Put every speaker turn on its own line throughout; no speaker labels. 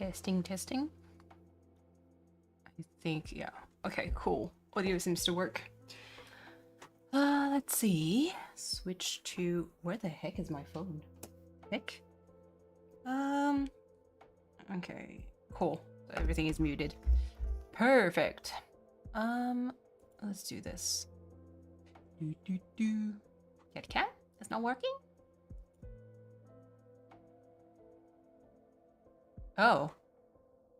Testing, testing. I think, yeah. Okay, cool. Audio seems to work. Let's see. Switch to... Where the heck is my phone? Heck? Okay, cool. So everything is muted. Perfect. Let's do this. Cat cat? It's not working? Oh.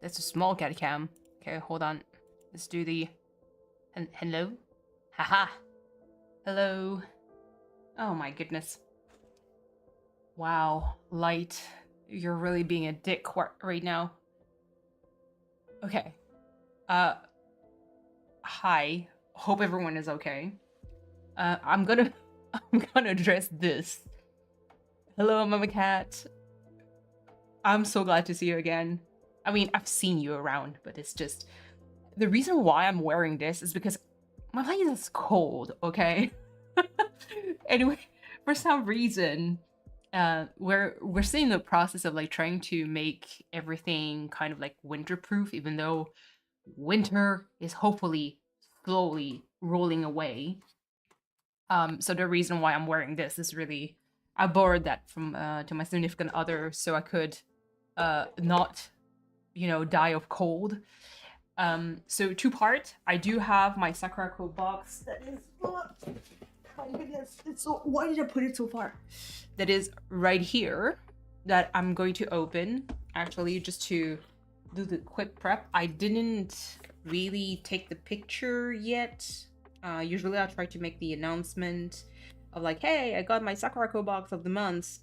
That's a small cat cam. Okay, hold on. Let's do the... Hello? Haha. Hello. Oh my goodness. Wow, Light. You're really being a dick right now. Okay. Hi. Hope everyone is okay. I'm gonna address this. Hello, Mama Cat. I'm so glad to see you again. I mean, I've seen you around, but it's just... The reason why I'm wearing this is because my place is cold, okay? Anyway, for some reason, we're still in the process of like trying to make everything kind of like winter-proof, even though winter is hopefully slowly rolling away. So the reason why I'm wearing this is really... I borrowed that from to my significant other so I could not, you know, die of cold. So two-part. I do have my SakuraCo box that is... Oh, my goodness, it's so... Why did I put it so far? That is right here that I'm going to open, actually, just to do the quick prep. I didn't really take the picture yet. Usually I try to make the announcement of like, hey, I got my SakuraCo box of the month,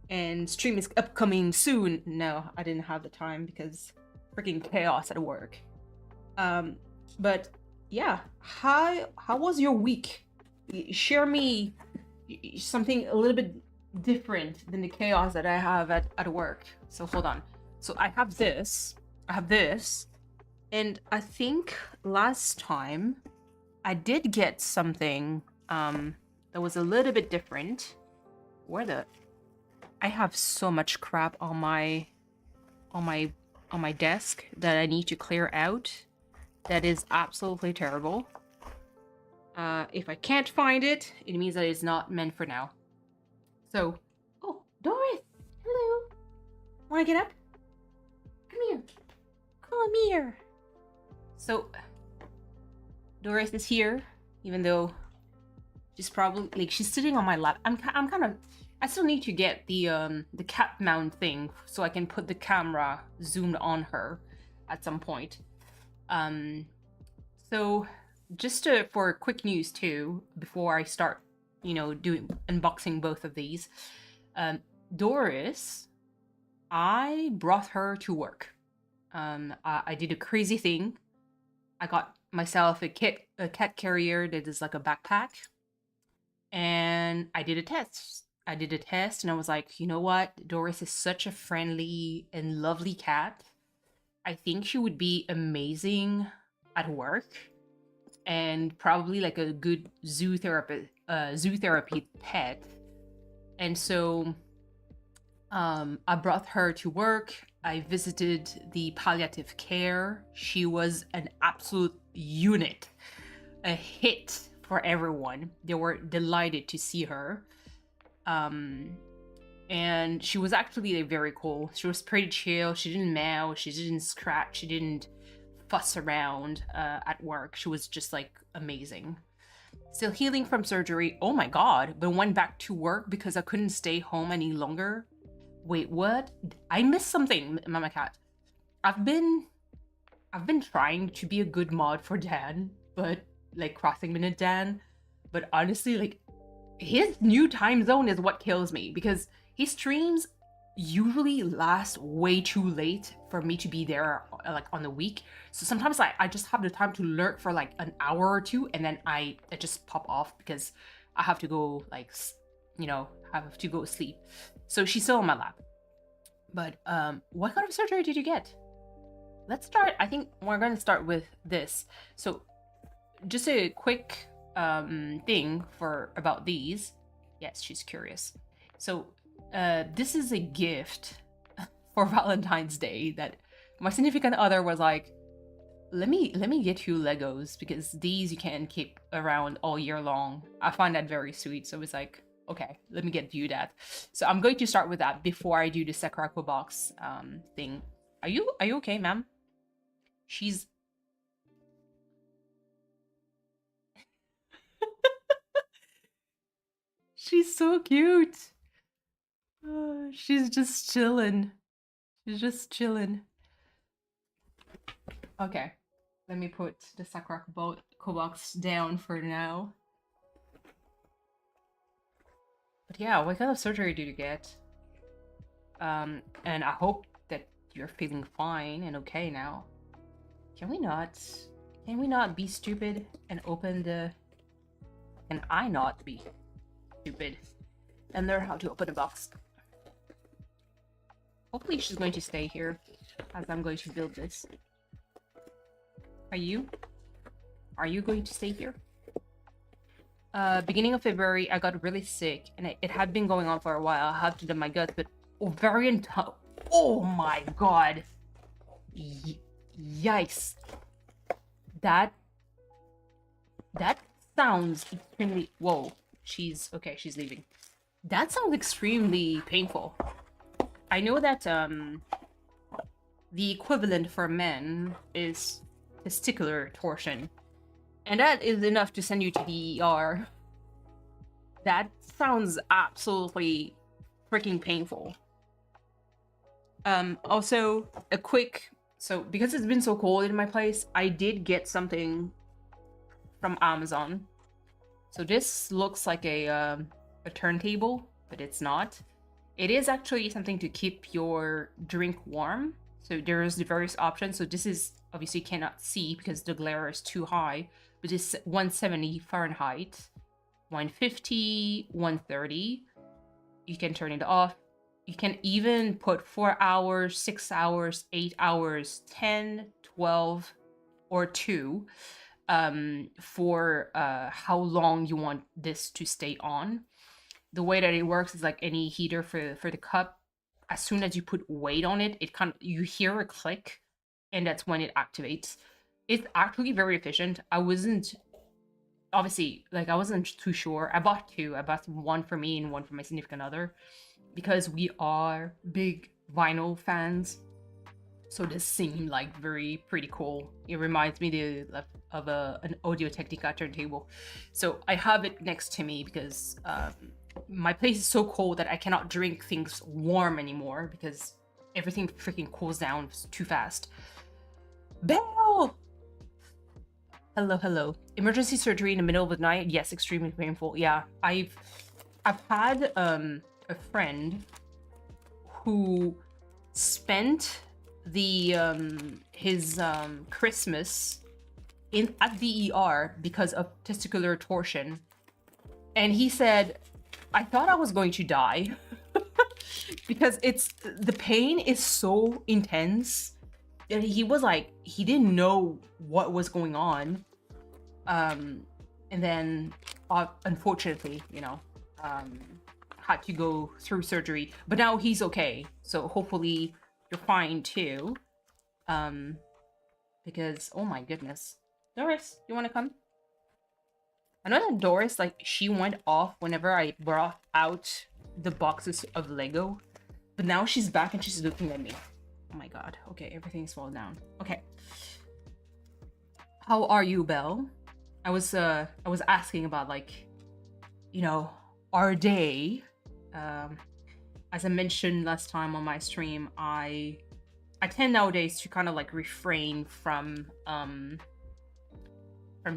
and stream is upcoming soon. No, I didn't have the time because freaking chaos at work. But yeah, how was your week? Share me something a little bit different than the chaos that I have at work. So hold on. So I have this, and I think last time I did get something that was a little bit different. I have so much crap on my desk that I need to clear out. That is absolutely terrible. If I can't find it, it means that it's not meant for now. So, oh, Doris, hello. Wanna get up? Come here. Come here. So, Doris is here, even though she's probably like she's sitting on my lap. I'm kind of. I still need to get the cat mount thing so I can put the camera zoomed on her at some point. So just for quick news too, before I start, you know, unboxing both of these, Doris, I brought her to work. I did a crazy thing. I got myself a cat carrier that is like a backpack, and I did a test. And I was like, you know what? Doris is such a friendly and lovely cat. I think she would be amazing at work and probably like a good zoo therapy pet. And so I brought her to work. I visited the palliative care. She was an absolute unit, a hit for everyone. They were delighted to see her. And she was actually very cool. She was pretty chill. She didn't meow. She didn't scratch. She didn't fuss around at work. She was just like amazing. Still healing from surgery. Oh my god. But went back to work because I couldn't stay home any longer. Wait, what? I missed something, Mama Cat. I've been trying to be a good mod for Dan, but like crossing minute Dan. But honestly, like his new time zone is what kills me because his streams usually last way too late for me to be there like on the week. So sometimes I just have the time to lurk for like an hour or two and then I just pop off because I have to go like, you know, have to go sleep. So she's still on my lap. But what kind of surgery did you get? Let's start. I think we're going to start with this. So just a quick thing about these. Yes, she's curious. So this is a gift for Valentine's Day that my significant other was like, let me get you Legos because these you can keep around all year long. I find that very sweet. So it's like, okay, let me get you that. So I'm going to start with that before I do the SakuraCo box thing. Are you okay, ma'am? She's she's so cute. She's just chilling. She's just chilling. Okay, let me put the SakuraCo box down for now. But yeah, what kind of surgery did you get? And I hope that you're feeling fine and okay now. Can we not be stupid and open the... Can I not be stupid and learn how to open a box? Hopefully she's going to stay here as I'm going to build this. Are you? Are you going to stay here? Beginning of February, I got really sick, and it had been going on for a while. I had to do my gut, but ovarian... Oh my god! Yikes! That sounds extremely... Whoa, she's... Okay, she's leaving. That sounds extremely painful. I know that, the equivalent for men is testicular torsion. And that is enough to send you to the ER. That sounds absolutely freaking painful. Also, a quick... So, because it's been so cold in my place, I did get something from Amazon. So this looks like a turntable, but it's not. It is actually something to keep your drink warm. So there's the various options. So this is... Obviously you cannot see because the glare is too high. But it's 170 Fahrenheit, 150, 130. You can turn it off. You can even put 4 hours, 6 hours, 8 hours, 10, 12, or 2 for how long you want this to stay on. The way that it works is like any heater for the cup. As soon as you put weight on it, you hear a click, and that's when it activates. It's actually very efficient. I wasn't too sure. I bought two. I bought one for me and one for my significant other because we are big vinyl fans. So this seemed like pretty cool. It reminds me of an Audio-Technica turntable. So I have it next to me because my place is so cold that I cannot drink things warm anymore because everything freaking cools down too fast. Belle! Hello. Emergency surgery in the middle of the night? Yes, extremely painful. Yeah, I've had a friend who spent his Christmas at the ER because of testicular torsion, and he said, "I thought I was going to die." Because the pain is so intense. And he was like, he didn't know what was going on. And then, unfortunately, had to go through surgery. But now he's okay. So hopefully you're fine too. Because, oh my goodness. Doris, you want to come? I know that Doris, like, she went off whenever I brought out the boxes of Lego. But now she's back and she's looking at me. Oh my god. Okay, everything's falling down. Okay. How are you, Belle? I was asking about, like, our day. As I mentioned last time on my stream, I tend nowadays to kind of like refrain from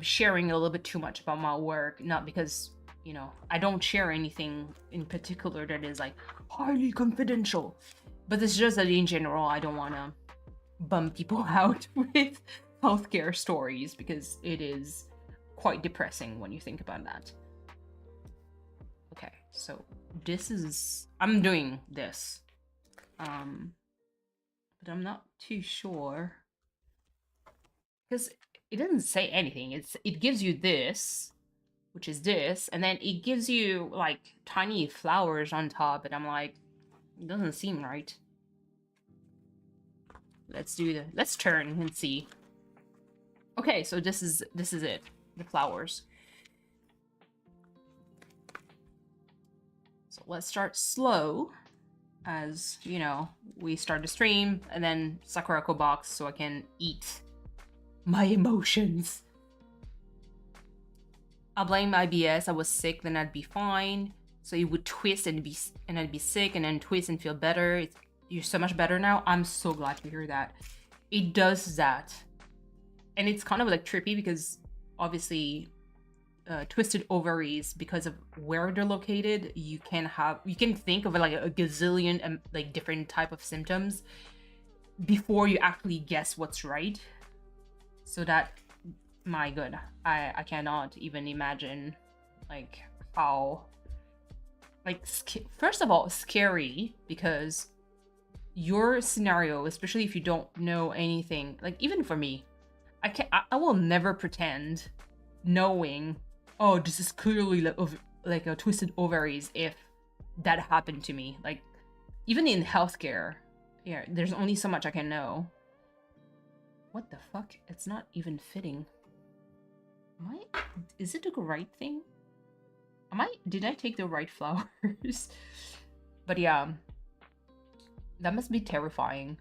sharing a little bit too much about my work. Not because, I don't share anything in particular that is like highly confidential. But it's just that in general, I don't want to bum people out with healthcare stories because it is quite depressing when you think about that. Okay, so I'm doing this. But I'm not too sure. Because it doesn't say anything. It gives you this, which is this, and then it gives you like tiny flowers on top, and I'm like, it doesn't seem right. let's turn and see. Okay, so this is it. The flowers. So let's start slow, as you know, we start the stream, and then SakuraCo box so I can eat my emotions. I'll blame IBS. I was sick, then I'd be fine. So you would twist and I'd be sick, and then twist and feel better. You're so much better now. I'm so glad to hear that. It does that. And it's kind of like trippy because obviously twisted ovaries, because of where they're located, you can think of like a gazillion like different type of symptoms before you actually guess what's right. So that, my god, I cannot even imagine like how, like, first of all, scary, because your scenario, especially if you don't know anything, like even for me, I will never pretend knowing, oh, this is clearly like a twisted ovaries if that happened to me. Like, even in healthcare, yeah, there's only so much I can know. What the fuck? It's not even fitting. Is it the right thing? Did I take the right flowers? But yeah, that must be terrifying.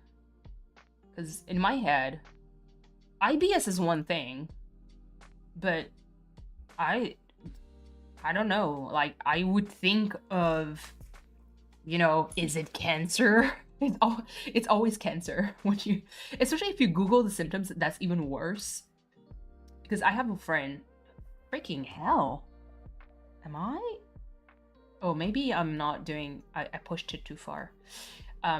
Because in my head, IBS is one thing, but I don't know. Like, I would think of, you know, is it cancer? It's always cancer when you, especially if you Google the symptoms. That's even worse. Because I have a friend. Freaking hell. Am I? Oh, maybe I'm not doing. I pushed it too far. I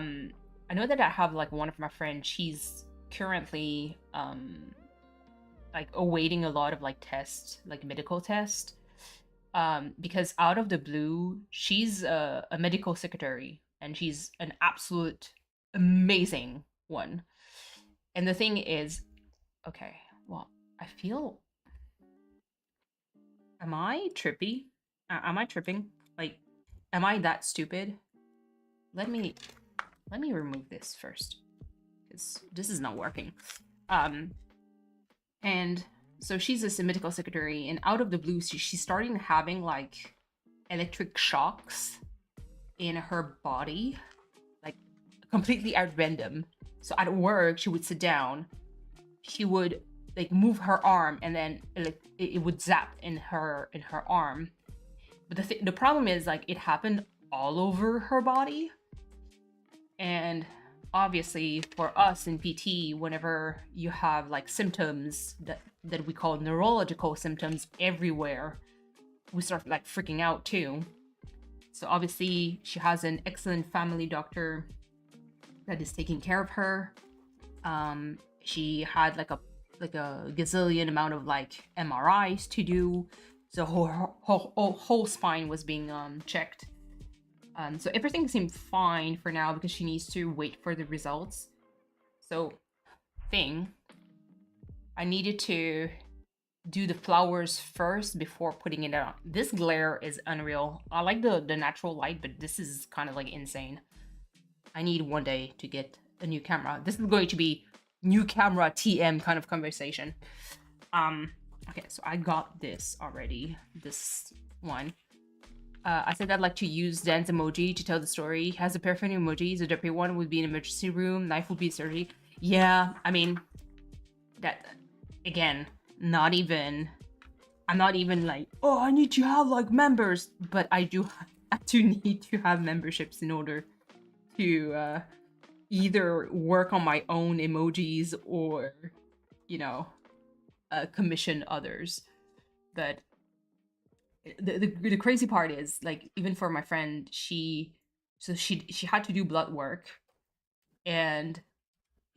know that I have like one of my friends. She's currently like awaiting a lot of like tests, like medical tests, because out of the blue, she's a medical secretary, and she's an absolute amazing one. And the thing is, okay, well, I feel, am I trippy? Am I tripping? Like, am I that stupid? Let me remove this first, because this is not working. And so she's this medical secretary, and out of the blue, she's starting having like electric shocks in her body, like completely at random. So at work, she would sit down, she would like move her arm, and then it would zap in her arm. But the problem is, like, it happened all over her body. And obviously for us in PT, whenever you have like symptoms that we call neurological symptoms everywhere, we start like freaking out too. So obviously she has an excellent family doctor that is taking care of her. She had like a gazillion amount of like MRIs to do. So her whole spine was being checked. So everything seemed fine for now because she needs to wait for the results. So I needed to do the flowers first before putting it on. This glare is unreal. I like the natural light, but this is kind of like insane. I need one day to get a new camera. This is going to be new camera TM kind of conversation. Okay, so I got this already. This one. I said I'd like to use Dan's emoji to tell the story. He has a pair of emojis. The dirty one would be an emergency room. Knife would be surgery. Yeah, I mean, that, again, I'm not even like, oh, I need to have like members, but I do need to have memberships in order to either work on my own emojis or, you know, commission others. But the crazy part is, like, even for my friend, she had to do blood work, and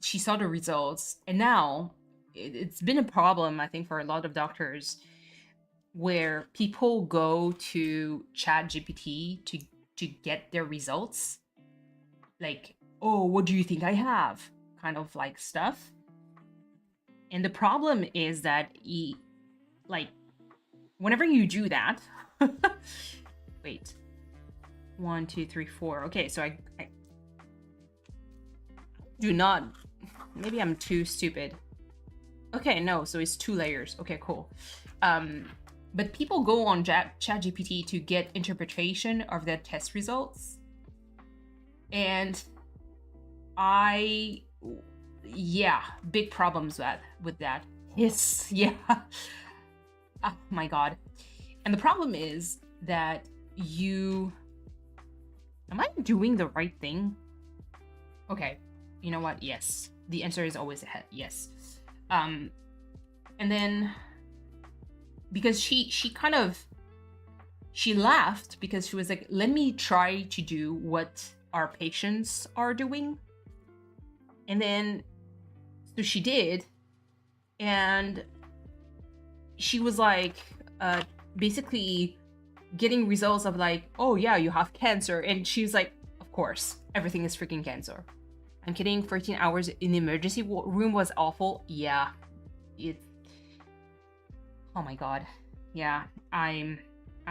she saw the results, and now it's been a problem, I think, for a lot of doctors, where people go to ChatGPT to get their results, like, oh, what do you think I have, kind of like stuff. And the problem is that like, whenever you do that, wait, 1, 2, 3, 4. Okay, so I do not maybe I'm too stupid. Okay, no, so it's 2 layers. Okay, cool. But people go on ChatGPT to get interpretation of their test results. And yeah, big problems with that. Yes, yeah. Oh my God. And the problem is that am I doing the right thing? Okay, you know what? Yes. The answer is always yes. And then because she laughed because she was like, let me try to do what our patients are doing. And then so she did, and she was like basically getting results of like, oh yeah, you have cancer. And she was like, of course, everything is freaking cancer. I'm kidding, 13 hours in the emergency room was awful. Yeah, oh my God. Yeah, I'm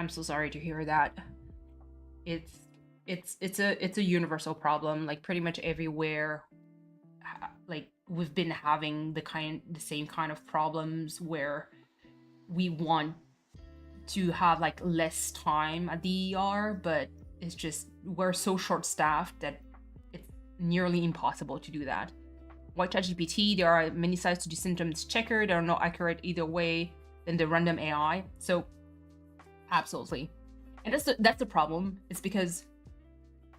so sorry to hear that. It's a universal problem. Like pretty much everywhere, like we've been having the same kind of problems where we want to have like less time at the ER, but it's just we're so short-staffed that it's nearly impossible to do that. With ChatGPT, there are many sites to do symptoms checker. They're not accurate either way than the random AI. So absolutely. And that's the problem. It's because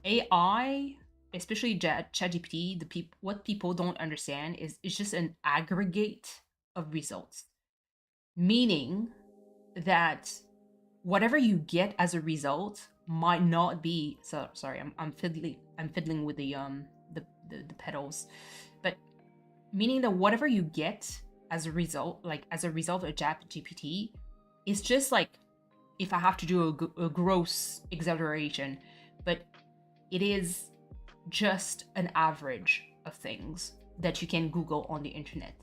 AI, especially ChatGPT, what people don't understand is it's just an aggregate of results. Meaning that whatever you get as a result might not be, so sorry, I'm fiddling with the pedals, but meaning that whatever you get as a result, like as a result of ChatGPT, is just like, if I have to do a gross exaggeration, but it is just an average of things that you can Google on the internet.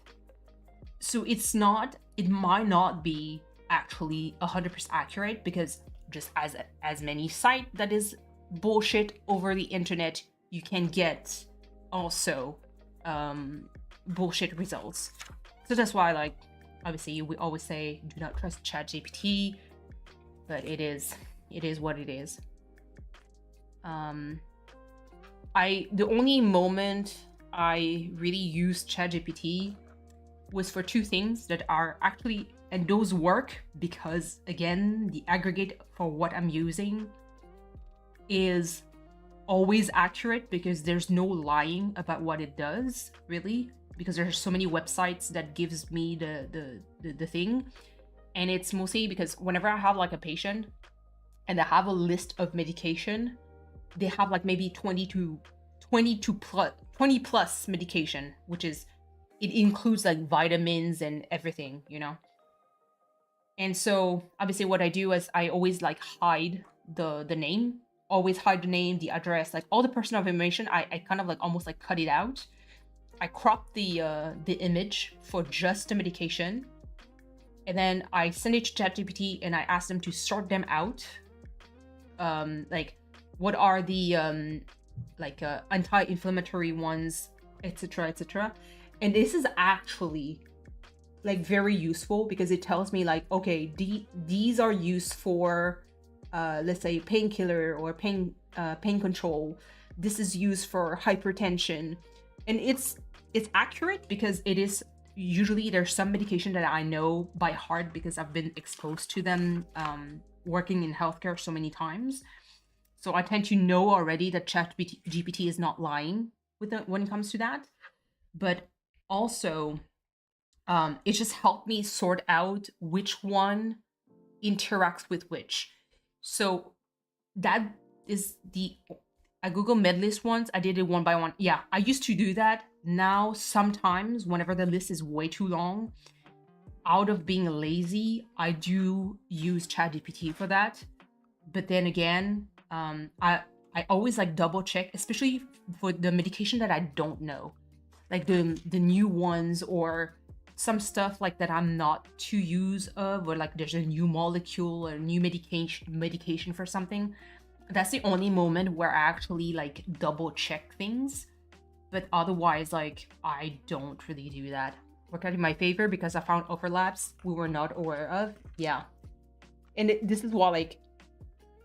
So it might not be actually 100% accurate, because just as many site that is bullshit over the internet, you can get also bullshit results. So that's why, like, obviously we always say do not trust ChatGPT, but it is what it is. The only moment I really used ChatGPT was for 2 things that are actually, and those work because, again, the aggregate for what I'm using is always accurate, because there's no lying about what it does, really, because there's so many websites that gives me the thing. And it's mostly because whenever I have like a patient and they have a list of medication, they have like maybe 20 plus medication, which is, it includes like vitamins and everything, you know? And so obviously what I do is I always like hide the name, always hide the name, the address, like all the personal information. I kind of like almost like cut it out. I crop the image for just the medication. And then I send it to ChatGPT and I ask them to sort them out. Like what are the anti-inflammatory ones, etc., etc. And this is actually like very useful, because it tells me like, okay, these are used for let's say painkiller or pain control. This is used for hypertension, and it's accurate because it is. Usually there's some medication that I know by heart because I've been exposed to them working in healthcare so many times. So I tend to know already that ChatGPT is not lying when it comes to that. But also, it just helped me sort out which one interacts with which. So that is I Google medlist once. I did it one by one. Yeah, I used to do that. Now, sometimes whenever the list is way too long, out of being lazy, I do use ChatGPT for that. But then again, I always like double check, especially for the medication that I don't know, like the new ones or some stuff like that I'm not too used of, or like there's a new molecule or new medication for something. That's the only moment where I actually like double check things. But otherwise, like, I don't really do that. Work out in my favor because I found overlaps we were not aware of. Yeah. And this is why, like,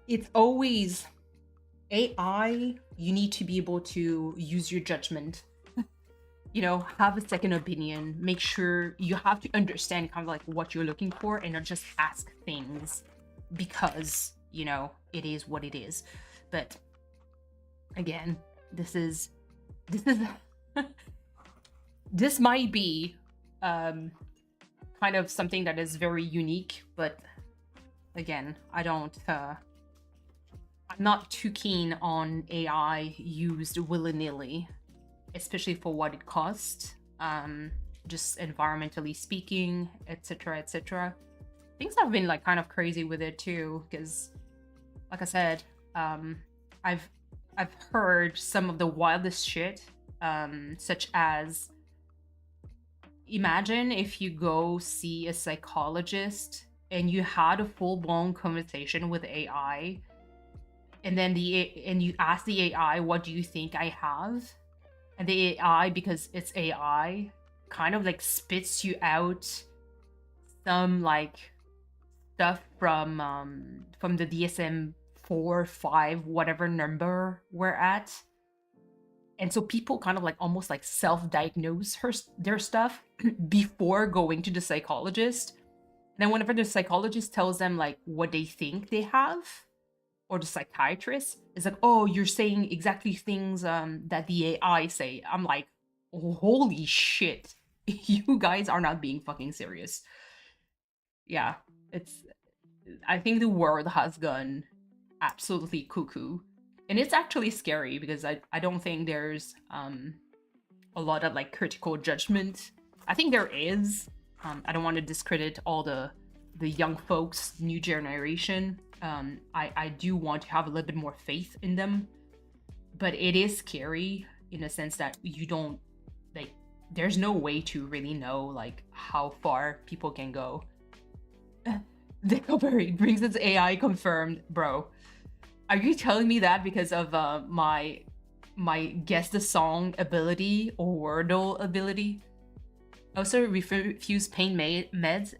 it's always AI, you need to be able to use your judgment. You know, have a second opinion. Make sure you have to understand kind of like what you're looking for and not just ask things because, you know, it is what it is. But again, this this might be kind of something that is very unique, but again, I'm not too keen on AI used willy-nilly, especially for what it costs, just environmentally speaking, etc., etc. Things have been like kind of crazy with it too, because like I said, I've heard some of the wildest shit, such as, imagine if you go see a psychologist and you had a full-blown conversation with AI, and then you ask the AI, what do you think I have? And the AI, because it's AI, kind of like spits you out some like stuff from the DSM-4, 5, whatever number we're at. And so people kind of like almost like self-diagnose their stuff before going to the psychologist. And then whenever the psychologist tells them like what they think they have, or the psychiatrist is like, oh, you're saying exactly things that the AI say. I'm like, holy shit, you guys are not being fucking serious. Yeah, I think the world has gone absolutely cuckoo. And it's actually scary because I don't think there's a lot of like critical judgment. I think there is. I don't want to discredit all the young folks, new generation. I do want to have a little bit more faith in them, but it is scary in the sense that you don't, like, there's no way to really know like how far people can go. The Copperberry brings its AI confirmed, bro. Are you telling me that because of my guess the song ability or Wordle ability? I also refuse pain meds.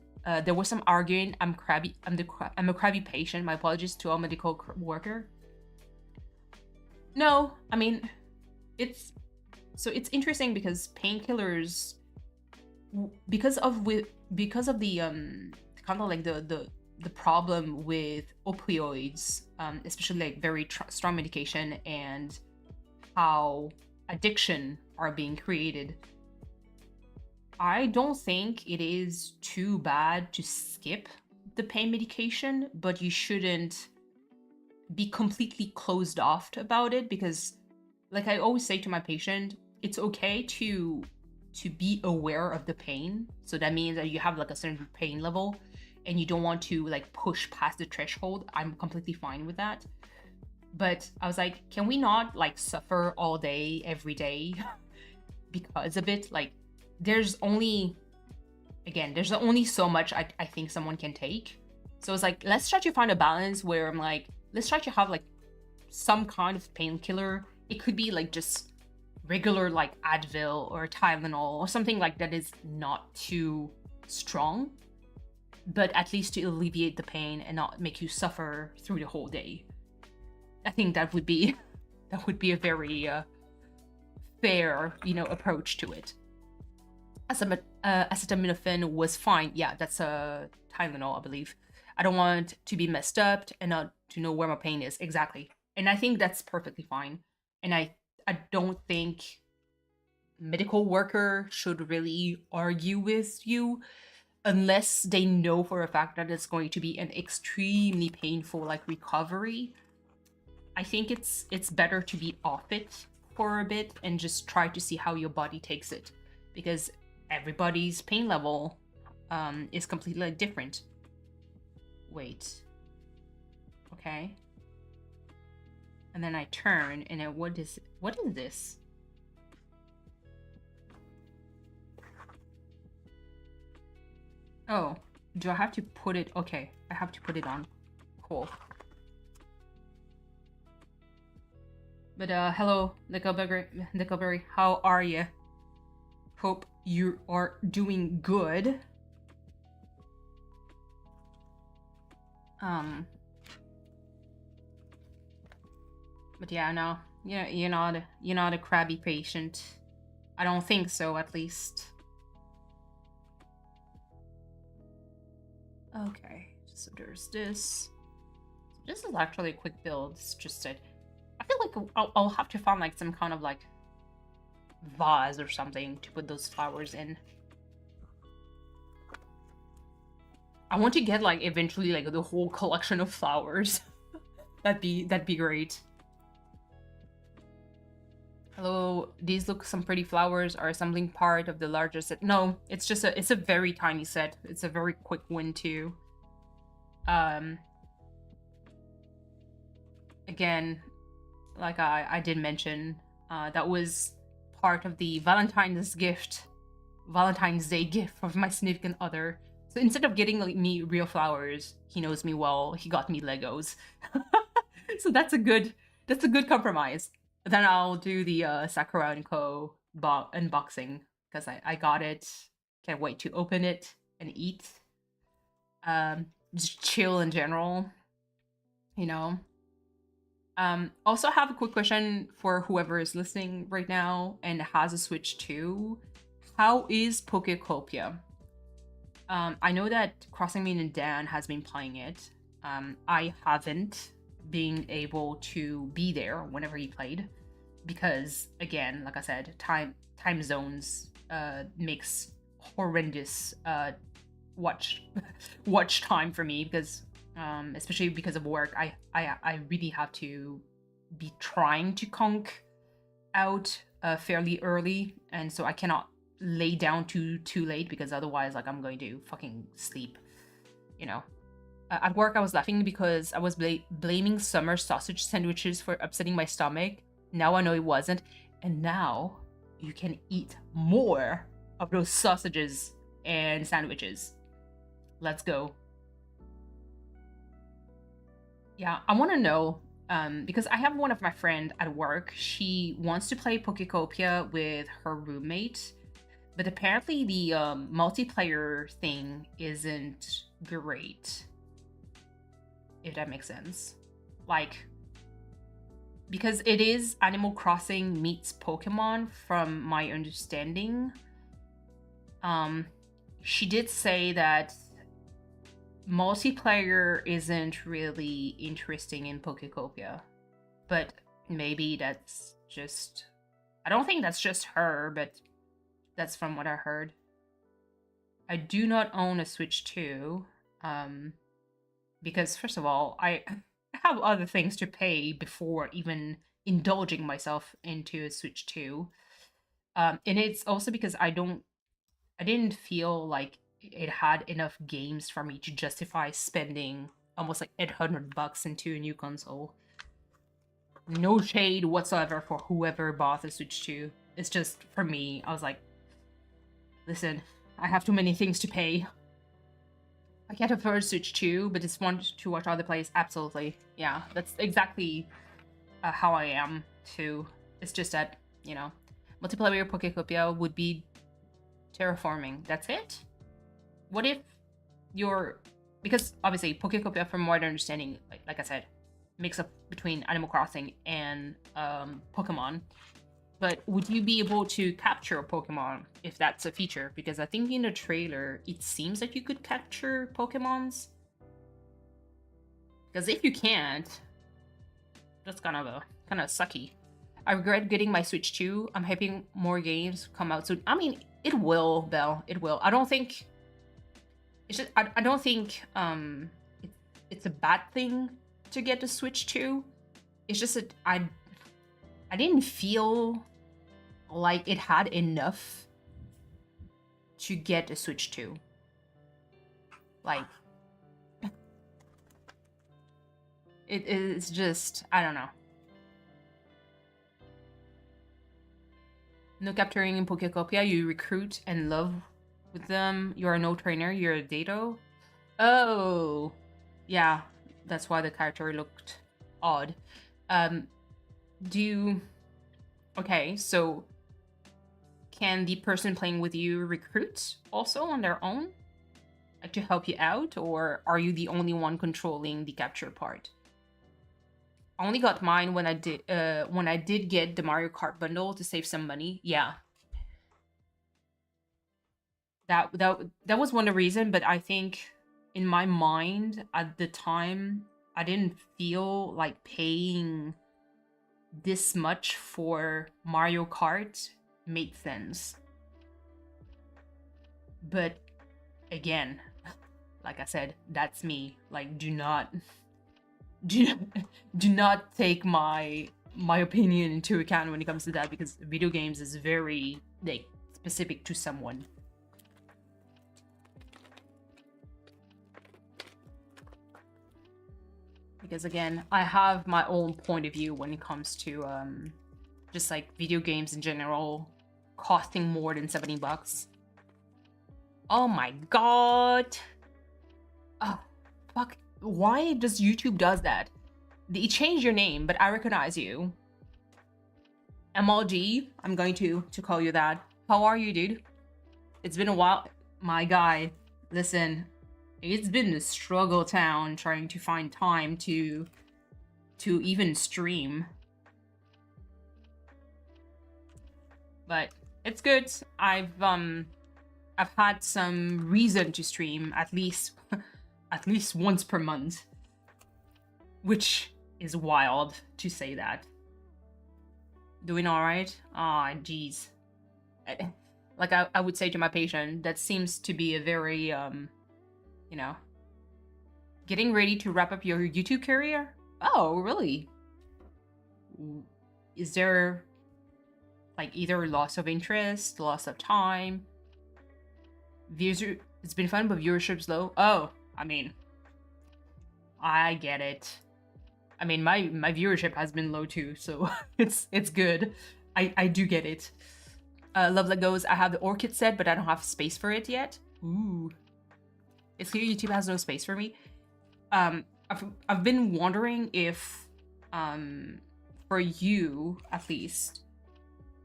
There was some arguing. I'm a crabby patient. My apologies to all medical worker. No, I mean, it's interesting because painkillers, because of the kind of like the problem with opioids, especially like very strong medication, and how addiction are being created. I don't think it is too bad to skip the pain medication, but you shouldn't be completely closed off about it, because like I always say to my patient, it's okay to be aware of the pain. So that means that you have like a certain pain level and you don't want to like push past the threshold. I'm completely fine with that. But I was like, can we not like suffer all day, every day because of it? Like, there's only so much I think someone can take. So it's like, let's try to find a balance where I'm like, let's try to have like some kind of painkiller. It could be like just regular like Advil or Tylenol or something like that is not too strong, but at least to alleviate the pain and not make you suffer through the whole day. I think that would be a very fair, approach to it. Acetaminophen was fine. Yeah, that's a Tylenol, I believe. I don't want to be messed up and not to know where my pain is. Exactly. And I think that's perfectly fine. And I don't think medical worker should really argue with you unless they know for a fact that it's going to be an extremely painful like recovery. I think it's better to be off it for a bit and just try to see how your body takes it, because everybody's pain level is completely different. Wait. Okay. And then I turn, and then what is this? Oh, do I have to put it? Okay, I have to put it on. Cool. But hello, Nickelberry, how are you? Hope you are doing good. But yeah, no, you're not a crabby patient. I don't think so, at least. Okay, so there's this. This is actually a quick build. It's just that I feel like I'll have to find like some kind of like vase or something to put those flowers in. I want to get like eventually like the whole collection of flowers. that'd be great. Hello, these look some pretty flowers are something part of the larger set. No, it's a very tiny set. It's a very quick win too. Again, like I did mention, that was part of the Valentine's Day gift of my significant other. So instead of getting like me real flowers, he knows me well, he got me Legos. So that's a good compromise. Then I'll do the SakuraCo unboxing because I got it. Can't wait to open it and eat. Just chill in general, you know. Also have a quick question for whoever is listening right now and has a Switch 2. How is Pokecopia? I know that Crossing Me and Dan has been playing it. I haven't been able to be there whenever he played because, again, like I said, time zones makes horrendous watch time for me because especially because of work, I really have to be trying to conk out fairly early, and so I cannot lay down too late because otherwise, like, I'm going to fucking sleep, you know. At work, I was laughing because I was blaming summer sausage sandwiches for upsetting my stomach. Now I know it wasn't, and now you can eat more of those sausages and sandwiches. Let's go. Yeah, I want to know, because I have one of my friend at work. She wants to play Pokecopia with her roommate, but apparently the multiplayer thing isn't great, if that makes sense. Like, because it is Animal Crossing meets Pokemon from my understanding. She did say that multiplayer isn't really interesting in Pokecopia, but maybe that's just... I don't think that's just her, but that's from what I heard. I do not own a Switch 2, because first of all, I have other things to pay before even indulging myself into a Switch 2. And it's also because I didn't feel like it had enough games for me to justify spending almost like $800 into a new console. No shade whatsoever for whoever bought the Switch 2. It's just, for me, I was like, listen, I have too many things to pay. I can't afford Switch 2, but just want to watch other plays. Absolutely. Yeah, that's exactly how I am, too. It's just that, you know, multiplayer Pokecopia would be terraforming. That's it? What if you're... Because, obviously, Pokecopia, from what I understanding, like I said, mix up between Animal Crossing and Pokemon. But would you be able to capture a Pokemon if that's a feature? Because I think in the trailer, it seems like you could capture Pokemons. Because if you can't, that's kind of sucky. I regret getting my Switch 2. I'm hoping more games come out soon. I mean, it will, Belle. It will. I don't think... It's just, I don't think it's a bad thing to get a Switch 2. It's just that I didn't feel like it had enough to get a Switch 2. Like, it's just, I don't know. No capturing in Pokecopia, you recruit and love with them. You are no trainer, you're a Dato. Oh, yeah, that's why the character looked odd. Okay, so can the person playing with you recruit also on their own, like to help you out, or are you the only one controlling the capture part? I only got mine when I did get the Mario Kart bundle to save some money. Yeah, that was one reason, but I think in my mind at the time I didn't feel like paying this much for Mario Kart made sense. But again, like I said, that's me. Like, do not do not take my opinion into account when it comes to that, because video games is very like specific to someone. Because again, I have my own point of view when it comes to just like video games in general costing more than 70 bucks. Oh my god. Oh, fuck. Why does YouTube does that? They change your name, but I recognize you. MLG, I'm going to call you that. How are you, dude? It's been a while. My guy, listen, it's been a struggle town trying to find time to even stream. But it's good. I've had some reason to stream at least once per month, which is wild to say that. Doing all right? Aw, geez. Like I would say to my patient, that seems to be a very, you know, getting ready to wrap up your YouTube career? Oh, really? Is there, like, either loss of interest, loss of time? It's been fun, but viewership's low? Oh, I mean, I get it. I mean, my viewership has been low too, so it's good. I do get it. Love That Goes, I have the Orchid set, but I don't have space for it yet. Ooh. It's clear YouTube has no space for me. I've been wondering if, for you at least,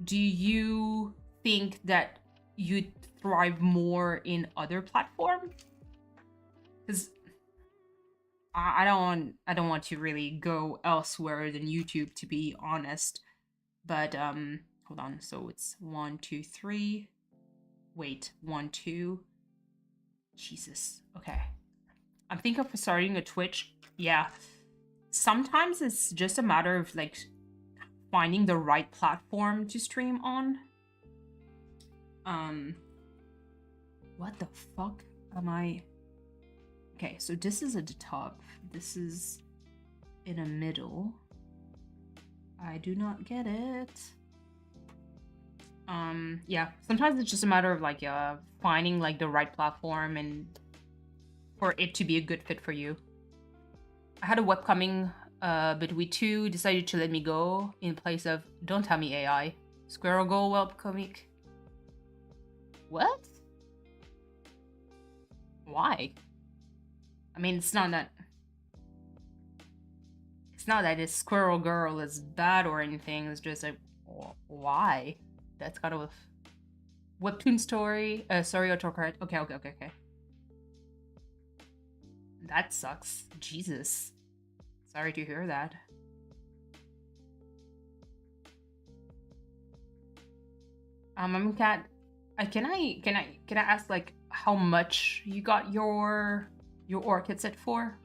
do you think that you'd thrive more in other platforms? Because I don't want to really go elsewhere than YouTube, to be honest. But hold on. So it's 1, 2, 3. Wait, 1, 2. Jesus. Okay. I'm thinking of starting a Twitch. Yeah. Sometimes it's just a matter of like finding the right platform to stream on. What the fuck am I? Okay, so this is at the top. This is in the middle. I do not get it. Yeah, sometimes it's just a matter of like finding like the right platform and for it to be a good fit for you. I had a webcoming, but we two decided to let me go in place of don't tell me AI. SakuraCo webcoming. What? Why? I mean, it's not that this squirrel girl is bad or anything. It's just like, why? That's kind of a webtoon story. Sorry, autocorrect. Okay. That sucks. Jesus. Sorry to hear that. I'm cat. Can I ask like how much you got your orchid set for?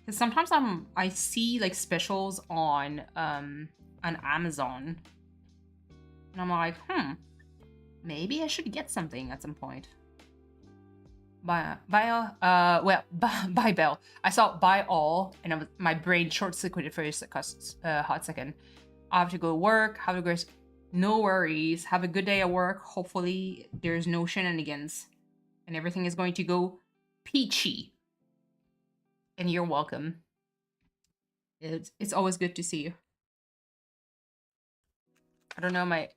Because sometimes I see like specials on Amazon, and I'm like, maybe I should get something at some point. Buy Bell. I saw buy all, and my brain short-circuited for a hot second. I have to go to work. Have a great. No worries. Have a good day at work. Hopefully, there's no shenanigans, and everything is going to go peachy. And you're welcome. It's always good to see you. I don't know, my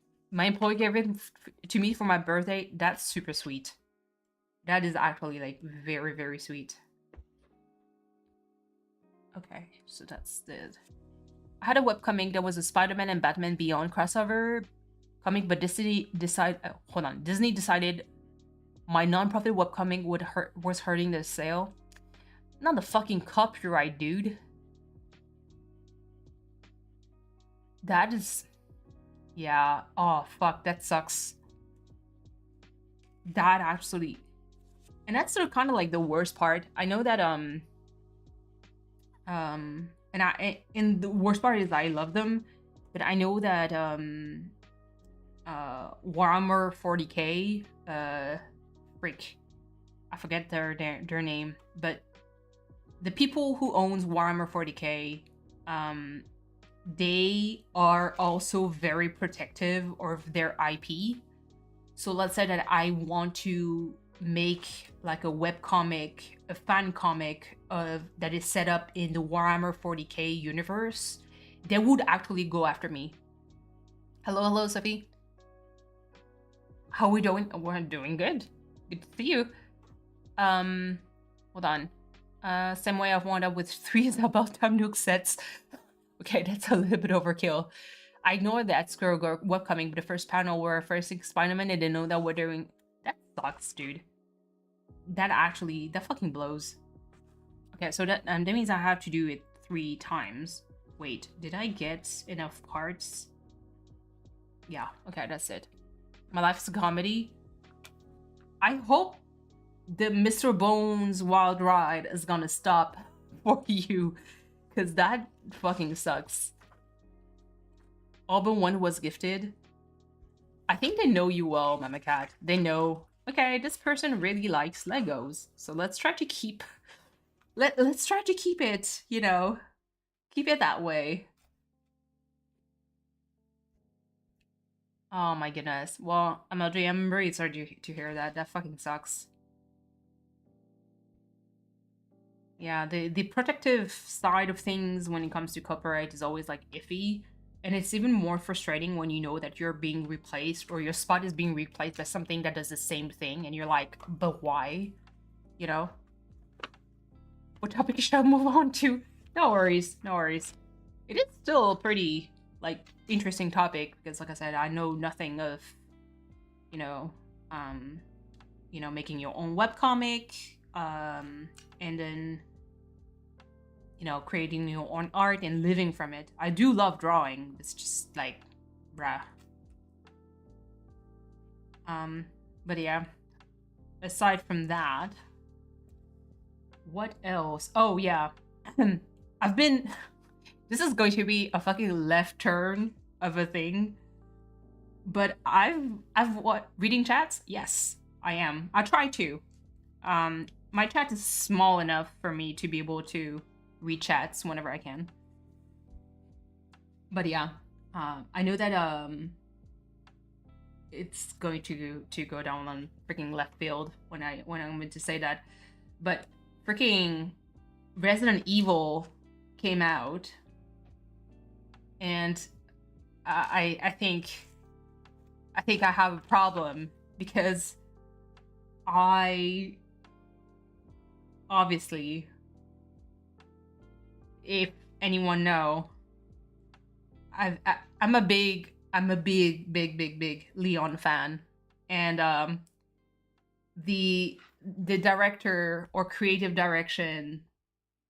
employee gave it to me for my birthday. That's super sweet. That is actually like very, very sweet. Okay, so that's the... I had a webcomic that was a Spider-Man and Batman Beyond crossover comic, but Disney decided my non-profit webcomic was hurting the sale. Not the fucking copyright, dude. That is, yeah. Oh fuck, that sucks. That actually, and that's sort of kind of like the worst part. I know that and the worst part is I love them, but I know that Warhammer 40k, freak, I forget their name, but the people who owns Warhammer 40k, they are also very protective of their IP. So let's say that I want to make like a webcomic, a fan comic that is set up in the Warhammer 40k universe, they would actually go after me. Hello, Sophie. How are we doing? We're doing good. Good to see you. Hold on. Same way I've wound up with 3 About Time Nuke sets. Okay, that's a little bit overkill. I ignored that SakuraCo webcomic, but the first panel where first Spider-Man, I didn't know that we're doing. That sucks, dude. That fucking blows. Okay, so that means I have to do it 3 times. Wait, did I get enough parts? Yeah, okay, that's it. My life is a comedy. I hope the Mr. Bones Wild Ride is gonna stop for you, because that fucking sucks. Album 1 was gifted. I think they know you well, Mama Cat. They know, okay, this person really likes Legos, so let's try to keep let's try to keep it, you know, keep it that way. Oh my goodness. Well, I'm very sorry to hear that. That fucking sucks. Yeah, the protective side of things when it comes to copyright is always like iffy. And it's even more frustrating when you know that you're being replaced or your spot is being replaced by something that does the same thing. And you're like, but why? You know? What topic should I move on to? No worries, no worries. It is still a pretty, like, interesting topic because, like I said, I know nothing of, you know, making your own webcomic, and then, you know, creating your own art and living from it. I do love drawing. It's just like, bruh. But yeah, aside from that, what else? Oh yeah, I've been, this is going to be a fucking left turn of a thing, but I've what, reading chats? Yes, I am. I try to. My chat is small enough for me to be able to read chats whenever I can. But yeah, I know that it's going to go down on freaking left field when I'm going to say that, but freaking Resident Evil came out, and I think I have a problem because I obviously, if anyone know, I'm a big Leon fan, and the director or creative direction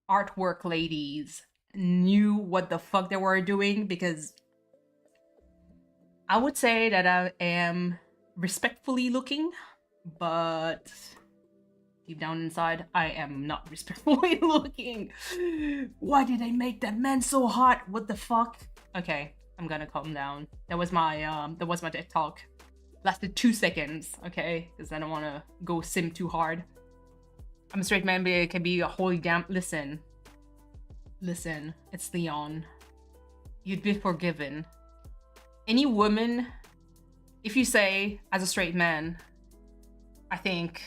artwork ladies knew what the fuck they were doing, because I would say that I am respectfully looking, but deep down inside, I am not respectfully looking. Why did they make that man so hot? What the fuck? Okay, I'm gonna calm down. That was my TED talk. Lasted 2 seconds, okay? Because I don't want to go sim too hard. I'm a straight man, but it can be a holy damn. Listen, it's Leon. You'd be forgiven. Any woman, if you say, as a straight man, I think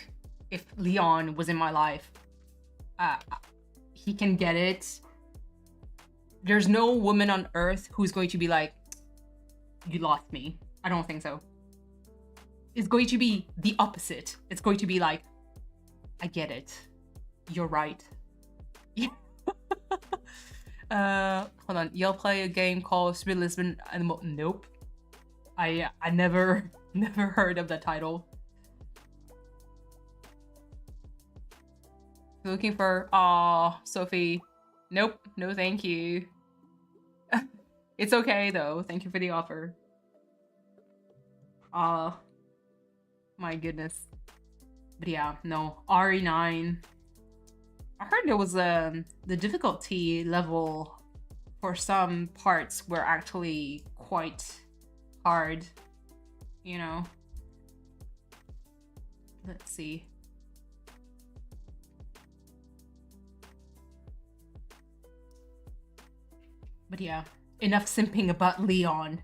if Leon was in my life, he can get it. There's no woman on earth who's going to be like, you lost me. I don't think so. It's going to be the opposite. It's going to be like, I get it. You're right. Hold on. You'll play a game called Sweet Lisbon Animal. Nope. I never never heard of the title. Looking for Sophie. Nope. No, thank you. It's okay though. Thank you for the offer. My goodness. But yeah, no. RE9. I heard there was the difficulty level for some parts were actually quite hard, you know. Let's see. But yeah, enough simping about Leon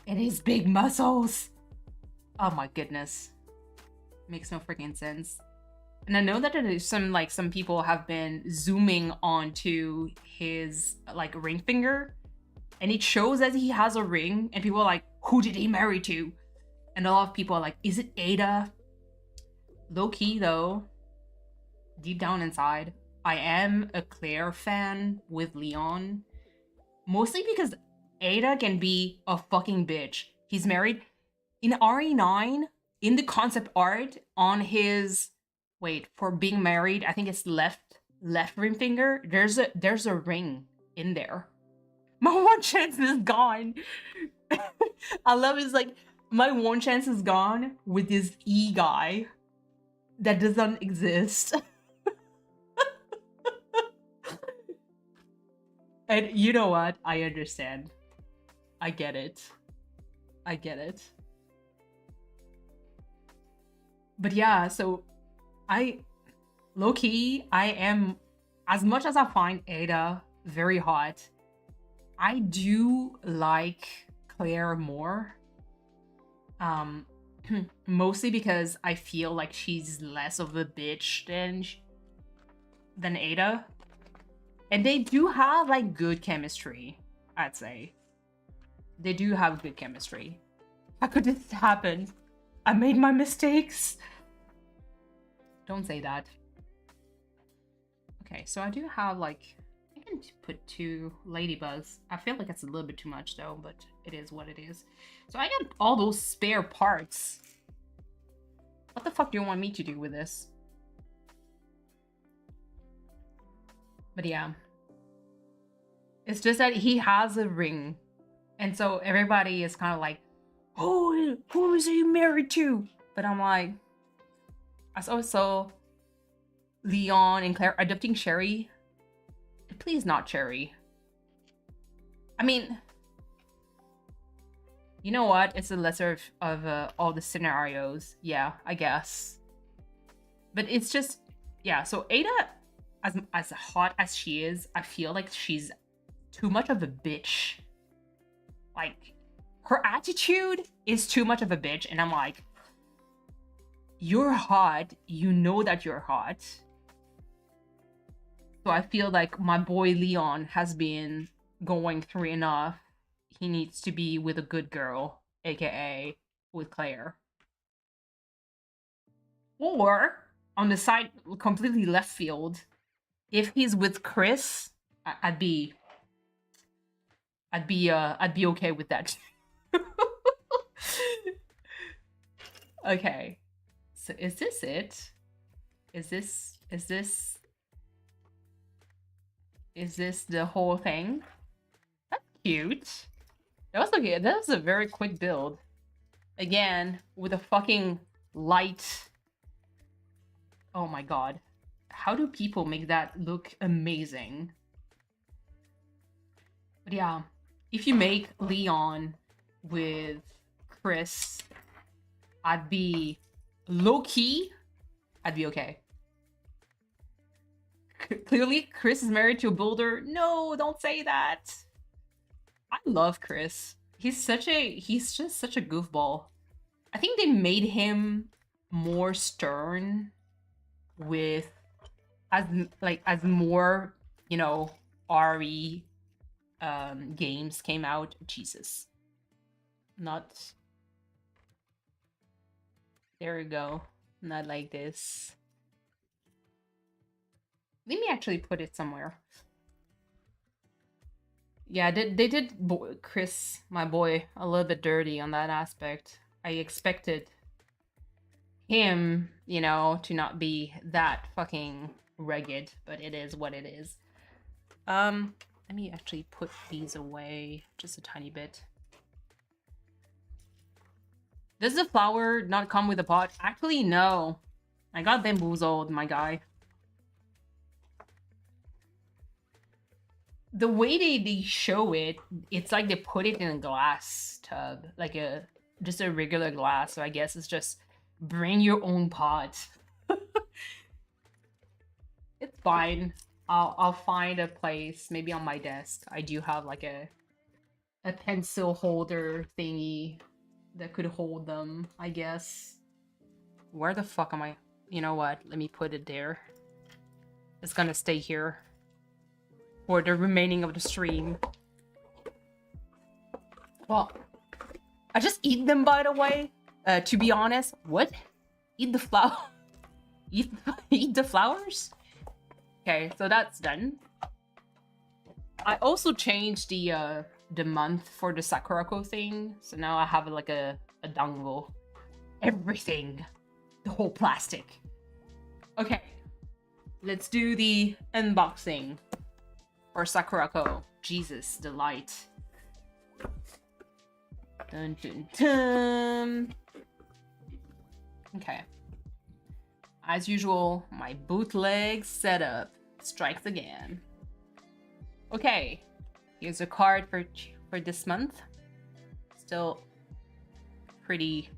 and his big muscles. Oh my goodness. Makes no freaking sense. And I know that there's some people have been zooming onto his like ring finger, and it shows that he has a ring, and people are like, who did he marry to? And a lot of people are like, is it Ada? Low key though, deep down inside, I am a Claire fan with Leon. Mostly because Ada can be a fucking bitch. He's married in RE9, in the concept art on his for being married, I think it's left ring finger. There's a ring in there. My one chance is gone. I love it's like my one chance is gone with this E guy that doesn't exist. And you know what? I understand. I get it. I get it. But yeah, so low-key, I am, as much as I find Ada very hot, I do like Claire more. Mostly because I feel like she's less of a bitch than Ada. And they do have like good chemistry, I'd say. They do have good chemistry. How could this happen? I made my mistakes. Don't say that. Okay, so I do have like, I can put 2 ladybugs. I feel like it's a little bit too much though, but it is what it is. So I got all those spare parts. What the fuck do you want me to do with this? But yeah. It's just that he has a ring. And so everybody is kind of like, oh, who is he married to? But I'm like, I saw Leon and Claire adopting Sherry. Please not Sherry. I mean, you know what? It's the lesser of all the scenarios. Yeah, I guess. But it's just, yeah. So Ada, as hot as she is, I feel like she's too much of a bitch. Like, her attitude is too much of a bitch, and I'm like, you're hot. You know that you're hot. So I feel like my boy Leon has been going through enough. He needs to be with a good girl, aka with Claire. Or on the side, completely left field, if he's with Chris, I'd be okay with that. Okay. So is this it? Is this the whole thing? That's cute. That was okay. That was a very quick build. Again, with a fucking light. Oh my god. How do people make that look amazing? But yeah, if you make Leon with Chris, I'd be low-key, I'd be okay. Clearly, Chris is married to a builder. No, don't say that. I love Chris. He's just such a goofball. I think they made him more stern with as more, you know, RE games came out. Jesus. Not. There we go. Not like this. Let me actually put it somewhere. Yeah, they did Chris, my boy, a little bit dirty on that aspect. I expected him, you know, to not be that fucking rugged, but it is what it is. Let me actually put these away just a tiny bit. Does the flower not come with a pot? Actually, no. I got bamboozled, my guy. The way they show it, it's like they put it in a glass tub, like just a regular glass. So I guess it's just bring your own pot. It's fine. I'll find a place, maybe on my desk. I do have like a pencil holder thingy that could hold them, I guess. Where the fuck am I? You know what? Let me put it there. It's gonna stay here for the remaining of the stream. Well, I just eat them, by the way. To be honest, what? Eat the flower? eat the flowers? Okay, so that's done. I also changed the month for the SakuraCo thing, so now I have like a dongle. Everything, the whole plastic. Okay, let's do the unboxing for SakuraCo. Jesus, the light. Dun dun dun. Okay. As usual, my bootleg setup strikes again. Okay, here's a card for this month. Still pretty.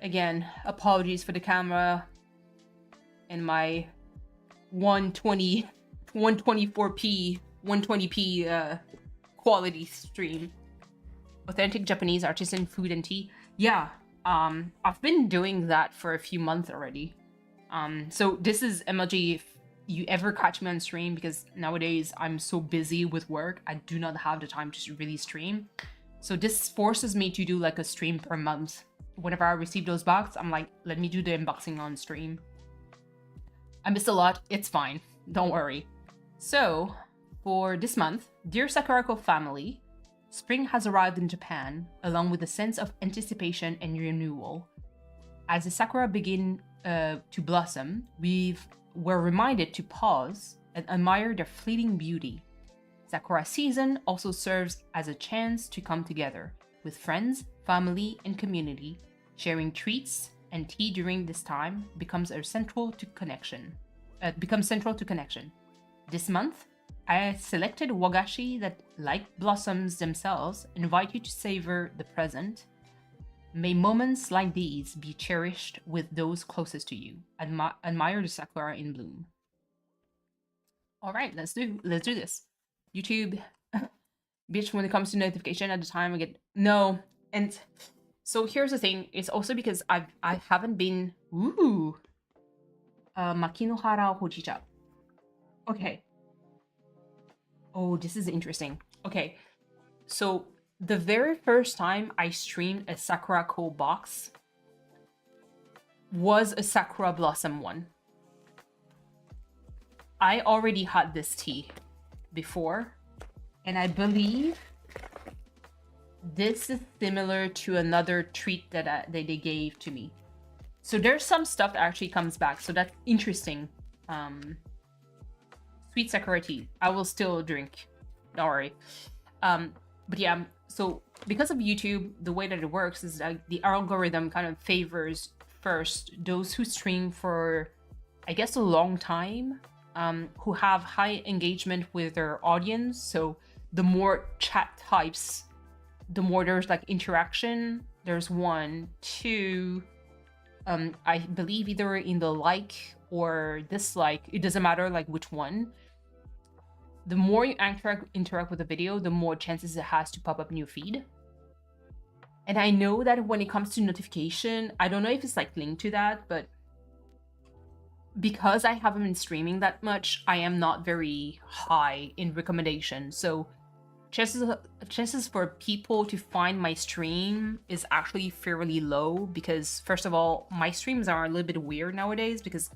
Again, apologies for the camera and my 124p 120p quality stream. Authentic Japanese artisan food and tea. Yeah, I've been doing that for a few months already. So this is MLG if you ever catch me on stream, because nowadays I'm so busy with work, I do not have the time to really stream. So this forces me to do like a stream per month. Whenever I receive those boxes, I'm like, let me do the unboxing on stream. I missed a lot, it's fine, don't worry. So, for this month, dear SakuraCo family, spring has arrived in Japan, along with a sense of anticipation and renewal. As the sakura begin to blossom, we're reminded to pause and admire their fleeting beauty. Sakura season also serves as a chance to come together with friends, family, and community. Sharing treats and tea during this time becomes central to connection. This month, I selected wagashi that, like blossoms themselves, invite you to savor the present. May moments like these be cherished with those closest to you. Admire the sakura in bloom. All right, let's do this. YouTube, bitch, when it comes to notification at the time I get no. And so here's the thing, it's also because I haven't been Makinohara Hojicha. Okay. Oh, this is interesting. Okay. So the very first time I streamed a SakuraCo box was a Sakura Blossom one. I already had this tea before, and I believe this is similar to another treat that they gave to me. So there's some stuff that actually comes back, so that's interesting. Sweet Sakura tea, I will still drink, don't worry. But yeah, so because of YouTube, the way that it works is that the algorithm kind of favors first those who stream for, I guess, a long time, who have high engagement with their audience. So the more chat types, the more there's like interaction. There's 1, 2, I believe either in the like or dislike, it doesn't matter like which one. The more you interact with the video, the more chances it has to pop up in your feed. And I know that when it comes to notification, I don't know if it's like linked to that, but because I haven't been streaming that much, I am not very high in recommendation. So chances for people to find my stream is actually fairly low, because first of all, my streams are a little bit weird nowadays because,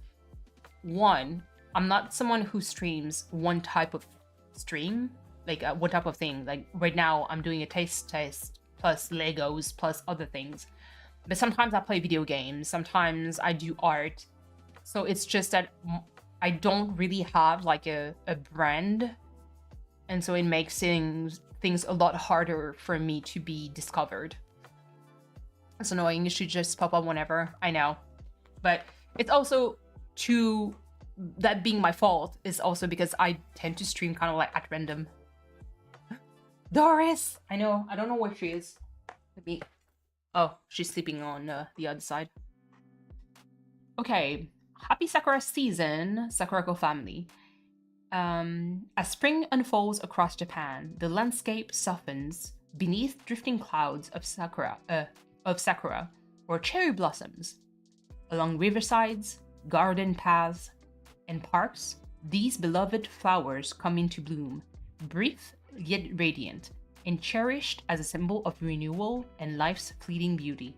one, I'm not someone who streams one type of stream. like what type of thing. Like right now, I'm doing a taste test plus Legos plus other things. But sometimes I play video games. Sometimes I do art. So it's just that I don't really have like a brand, and so it makes things a lot harder for me to be discovered. It's annoying. It should just pop up whenever. I know, but it's also that being my fault is also because I tend to stream kind of like at random. Doris, I know. I don't know where she is. Let me. Oh, she's sleeping on the other side. Okay. Happy Sakura season, SakuraCo family. As spring unfolds across Japan, the landscape softens beneath drifting clouds of sakura or cherry blossoms. Along riversides, garden paths, and parks, these beloved flowers come into bloom, brief yet radiant, and cherished as a symbol of renewal and life's fleeting beauty.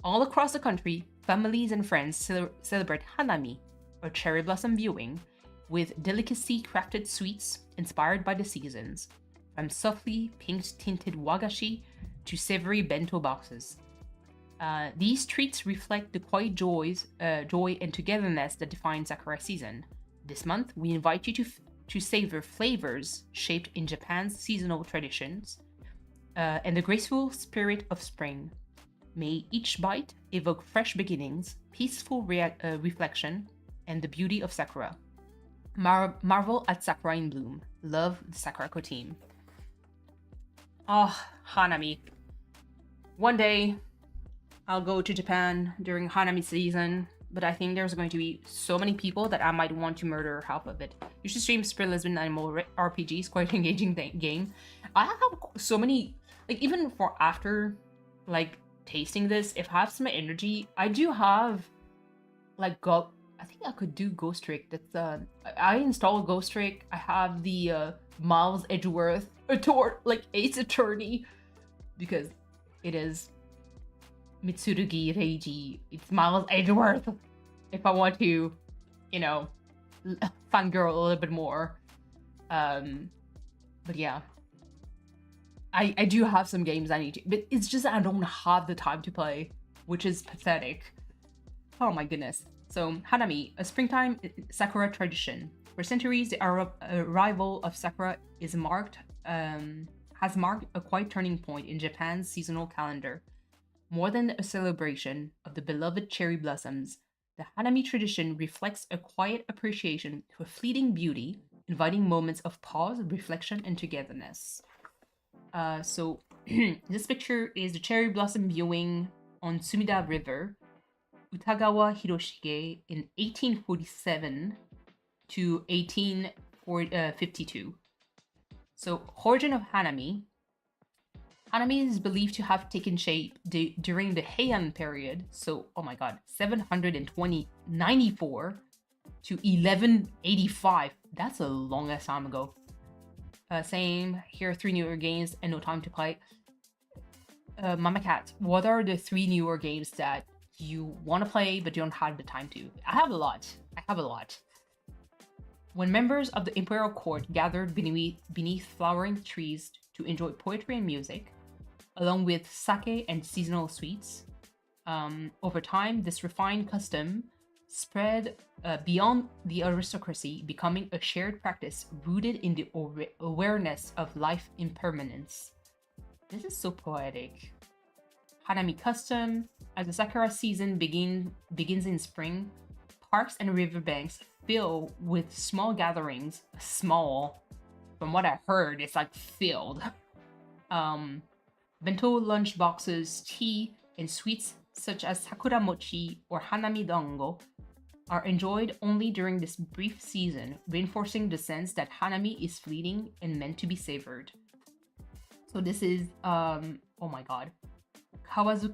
All across the country, families and friends celebrate Hanami, or cherry blossom viewing, with delicacy-crafted sweets inspired by the seasons, from softly pink-tinted wagashi to savory bento boxes. These treats reflect the quiet joy and togetherness that define Sakura season. This month, we invite you to savor flavors shaped in Japan's seasonal traditions and the graceful spirit of spring. May each bite evoke fresh beginnings, peaceful reflection, and the beauty of Sakura. Marvel at Sakura in bloom. Love the SakuraCo team. Oh, Hanami. One day, I'll go to Japan during Hanami season, but I think there's going to be so many people that I might want to murder half of it. You should stream Spirit Lesbian Animal RPG. It's quite an engaging game. I have so many, like even for after, like tasting this, if I have some energy, I do have like I think I could do Ghost Trick. That's I installed Ghost Trick. I have the Miles Edgeworth like Ace Attorney, because it is Mitsurugi Reiji. It's Miles Edgeworth. If I want to, you know, fangirl a little bit more. But yeah. I do have some games I need to, but it's just that I don't have the time to play, which is pathetic. Oh my goodness. So, Hanami, a springtime Sakura tradition. For centuries, the arrival of Sakura has marked a quiet turning point in Japan's seasonal calendar. More than a celebration of the beloved cherry blossoms, the Hanami tradition reflects a quiet appreciation for fleeting beauty, inviting moments of pause, reflection, and togetherness. So this picture is the cherry blossom viewing on Sumida River, Utagawa Hiroshige in 1847 to 1852. So origin of Hanami. Hanami is believed to have taken shape during the Heian period, so oh my god, 794 to 1185. That's a long ass time ago. Same here, 3 newer games and no time to play. Mama Cat, what are the 3 newer games that you want to play but you don't have the time to? I have a lot. When members of the imperial court gathered beneath flowering trees to enjoy poetry and music, along with sake and seasonal sweets, over time, this refined custom spread beyond the aristocracy, becoming a shared practice rooted in the awareness of life impermanence. This is so poetic. Hanami custom. As the Sakura season begins in spring, parks and riverbanks fill with small gatherings. Small, from what I heard, it's like filled. Bento lunch boxes, tea, and sweets such as sakura mochi or hanami dango are enjoyed only during this brief season, reinforcing the sense that Hanami is fleeting and meant to be savored. So this is, oh my god, Kawazu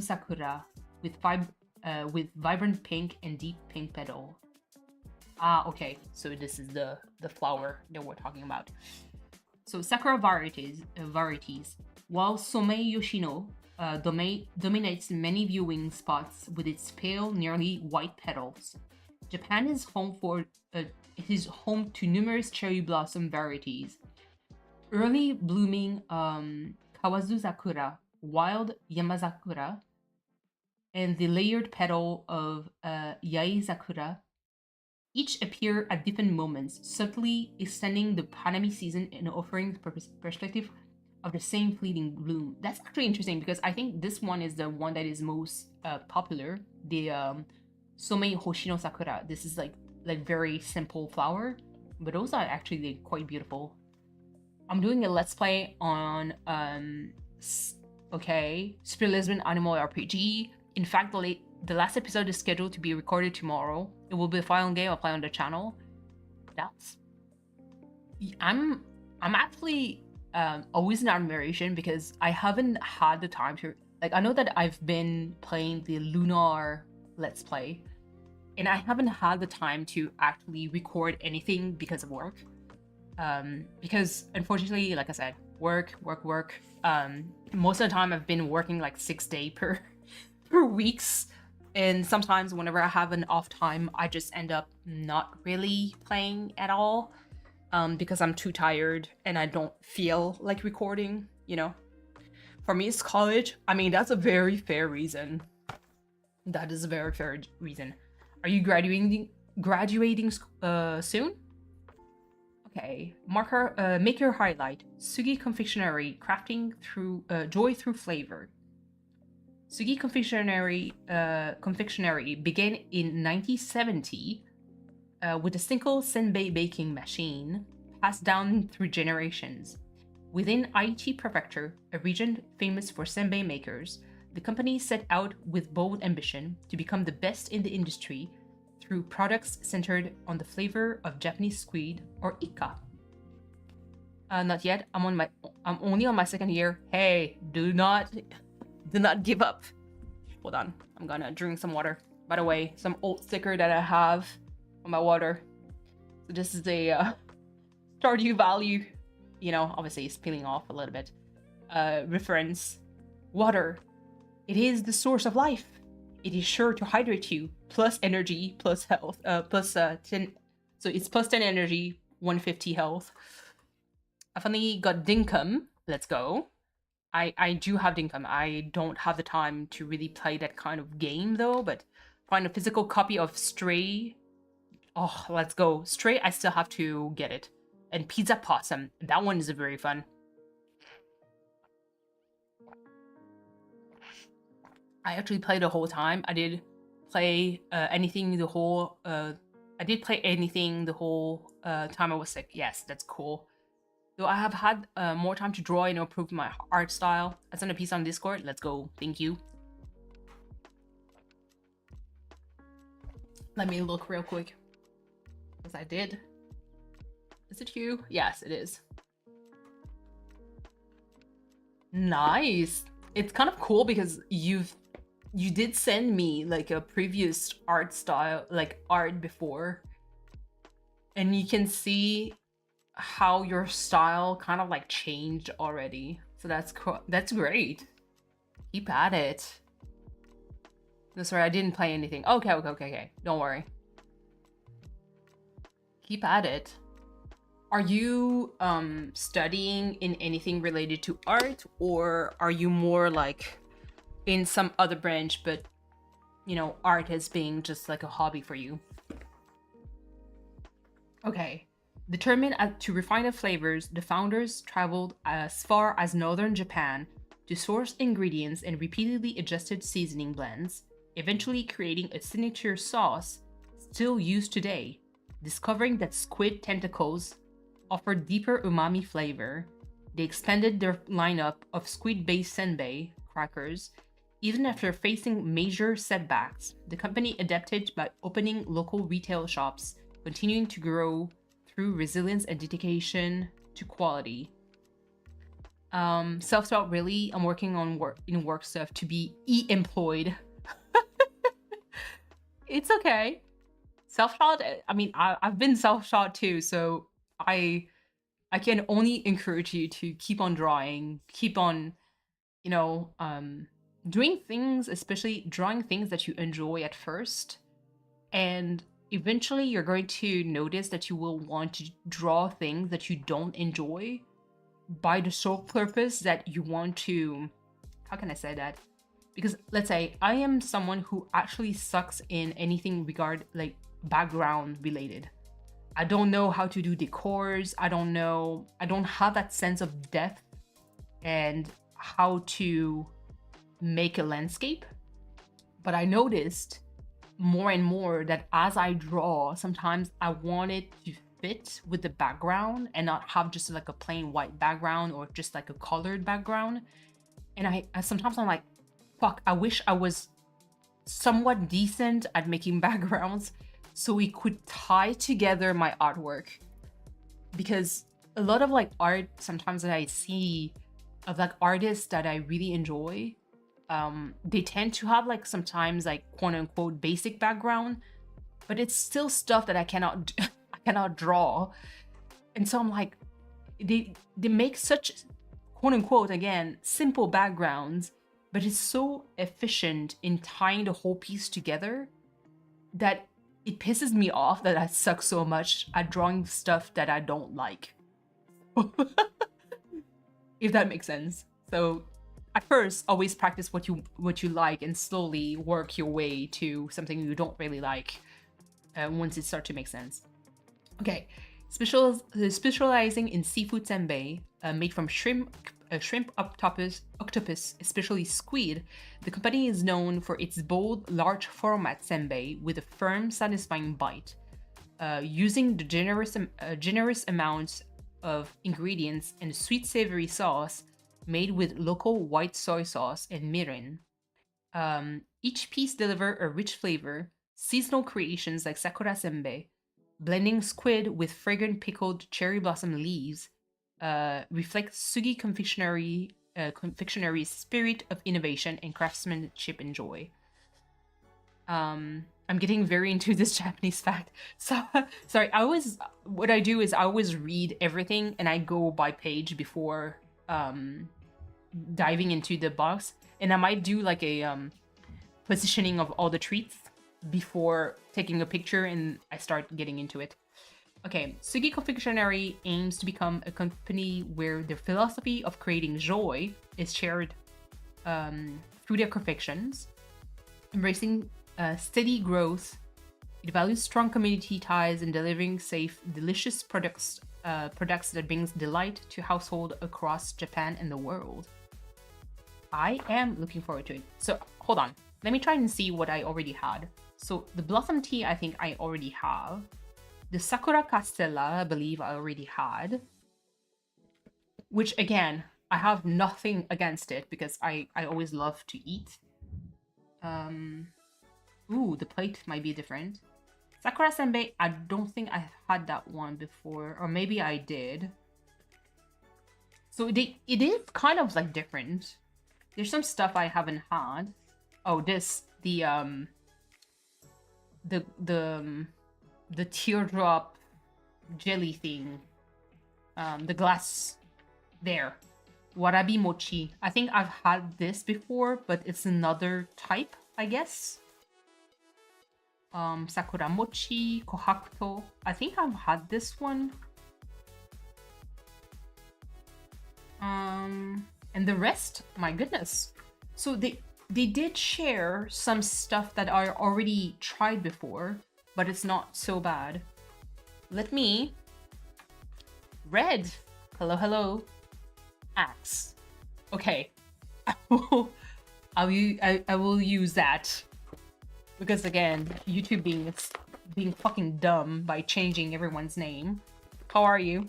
Sakura with vibrant pink and deep pink petal. Ah, okay, so this is the flower that we're talking about. So Sakura varieties, while Somei Yoshino dominates many viewing spots with its pale, nearly white petals, Japan is home for to numerous cherry blossom varieties. Early blooming Kawazu Sakura, wild Yamazakura, and the layered petal of Yai Sakura each appear at different moments, subtly extending the Hanami season and offering the perspective of the same fleeting bloom. That's actually interesting because I think this one is the one that is most popular. The Somei Hoshino Sakura. This is like very simple flower, but those are actually quite beautiful. I'm doing a let's play on Super Lisbon Animal RPG. In fact, the last episode is scheduled to be recorded tomorrow. It will be the final game I'll play on the channel. I'm actually always in admiration because I haven't had the time to I know that I've been playing the Lunar Let's Play, and I haven't had the time to actually record anything because of work. Because unfortunately, like I said, work. Most of the time I've been working like 6 days per weeks, and sometimes whenever I have an off time, I just end up not really playing at all, because I'm too tired and I don't feel like recording, you know. For me, it's college. I mean, that's a very fair reason. That is a very fair reason. Are you graduating soon? Okay, make your highlight. Sugi Confectionery, crafting through joy through flavor. Sugi Confectionery began in 1970 with a single senbei baking machine passed down through generations. Within Aichi Prefecture, a region famous for senbei makers, the company set out with bold ambition to become the best in the industry through products centered on the flavor of Japanese squid or ika. Not yet. I'm only on my second year. Hey, do not give up. Hold on. I'm gonna drink some water. By the way, some old sticker that I have on my water. So this is a Stardew Valley. You know, obviously it's peeling off a little bit. Reference. Water. It is the source of life. It is sure to hydrate you. Plus energy, plus health. Plus 10. So it's plus 10 energy, 150 health. I finally got Dinkum. Let's go. I do have Dinkum. I don't have the time to really play that kind of game though, but find a physical copy of Stray. Oh, let's go. Stray, I still have to get it. And Pizza Possum. That one is very fun. I actually played the whole time. I did play anything the whole time I was sick. Yes, that's cool. Though I have had more time to draw and improve my art style. I sent a piece on Discord. Let's go. Thank you. Let me look real quick. Because I did. Is it you? Yes, it is. Nice. It's kind of cool because you did send me like a previous art style, like art before. And you can see how your style kind of like changed already. So that's great. Keep at it. No, sorry, I didn't play anything. Okay. Don't worry. Keep at it. Are you studying in anything related to art, or are you more like in some other branch, but you know, art as being just like a hobby for you? Okay. Determined to refine the flavors, the founders traveled as far as northern Japan to source ingredients and repeatedly adjusted seasoning blends, eventually creating a signature sauce still used today. Discovering that squid tentacles offered deeper umami flavor, they expanded their lineup of squid-based senbei crackers. Even after facing major setbacks, the company adapted by opening local retail shops, continuing to grow through resilience and dedication to quality. Self-taught, really. I'm working on work stuff to be employed. It's okay. Self-taught, I mean, I've been self-taught too, so I can only encourage you to keep on drawing, keep on, you know, doing things, especially drawing things that you enjoy at first. And, eventually you're going to notice that you will want to draw things that you don't enjoy by the sole purpose that you want to, how can I say that? Because let's say I am someone who actually sucks in anything like background related. I don't know how to do decors. I don't have that sense of depth and how to make a landscape. But I noticed more and more that as I draw, sometimes I want it to fit with the background and not have just like a plain white background or just like a colored background. And I sometimes I'm like, fuck, I wish I was somewhat decent at making backgrounds so we could tie together my artwork. Because a lot of like art sometimes that I see of like artists that I really enjoy, they tend to have like sometimes like quote unquote basic background, but it's still stuff that I cannot I cannot draw. And so I'm like, they make such quote unquote again simple backgrounds, but it's so efficient in tying the whole piece together that it pisses me off that I suck so much at drawing stuff that I don't like. If that makes sense. So at first, always practice what you like and slowly work your way to something you don't really like once it starts to make sense. Okay, specializing in seafood senbei, made from shrimp, octopus, especially squid, the company is known for its bold, large format senbei with a firm, satisfying bite. Using the generous amounts of ingredients and a sweet savory sauce made with local white soy sauce and mirin. Each piece delivers a rich flavor, seasonal creations like sakura senbei, blending squid with fragrant pickled cherry blossom leaves, reflect Sugi confectionery's spirit of innovation and craftsmanship and joy. I'm getting very into this Japanese fact. So sorry, what I do is I always read everything and I go by page before diving into the box, and I might do like a positioning of all the treats before taking a picture and I start getting into it. Okay, Sugi Confectionery aims to become a company where the philosophy of creating joy is shared through their confections, embracing steady growth. It values strong community ties and delivering safe, delicious products that brings delight to households across Japan and the world. I am looking forward to it. So hold on, let me try and see what I already had. So the Blossom Tea, I think I already have. The Sakura Castella, I believe I already had. Which again, I have nothing against it because I always love to eat. Ooh, the plate might be different. Sakura Senbei, I don't think I had that one before, or maybe I did. So it is kind of like different. There's some stuff I haven't had. Oh, the teardrop jelly thing. The glass there. Warabi mochi. I think I've had this before, but it's another type, I guess. Sakura mochi, kohakuto. I think I've had this one. And the rest, my goodness. So they did share some stuff that I already tried before, but it's not so bad. Let me... Red. Hello, hello. Axe. Okay. I will use that. Because again, YouTube being fucking dumb by changing everyone's name. How are you?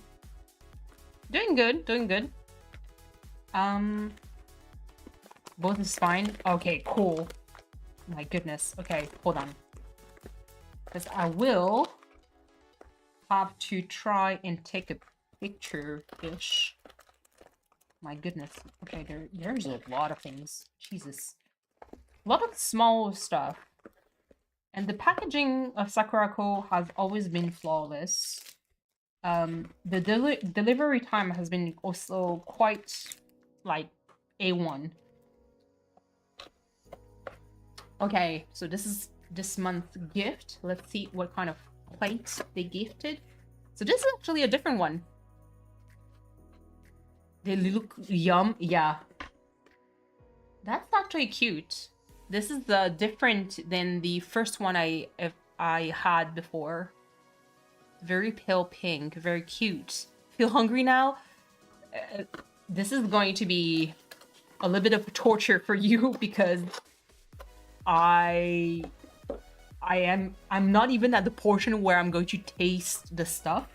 Doing good, doing good. Both is fine. Okay, cool. My goodness. Okay, hold on. Because I will have to try and take a picture-ish. My goodness. Okay, there's a lot of things. Jesus. A lot of small stuff. And the packaging of SakuraCo has always been flawless. The delivery time has been also quite, like, A1. Okay, so this is this month's gift. Let's see what kind of plate they gifted. So this is actually a different one. They look yum. Yeah. That's actually cute. This is different than the first one I had before. Very pale pink, very cute. Feel hungry now? This is going to be a little bit of torture for you because I'm not even at the portion where I'm going to taste the stuff.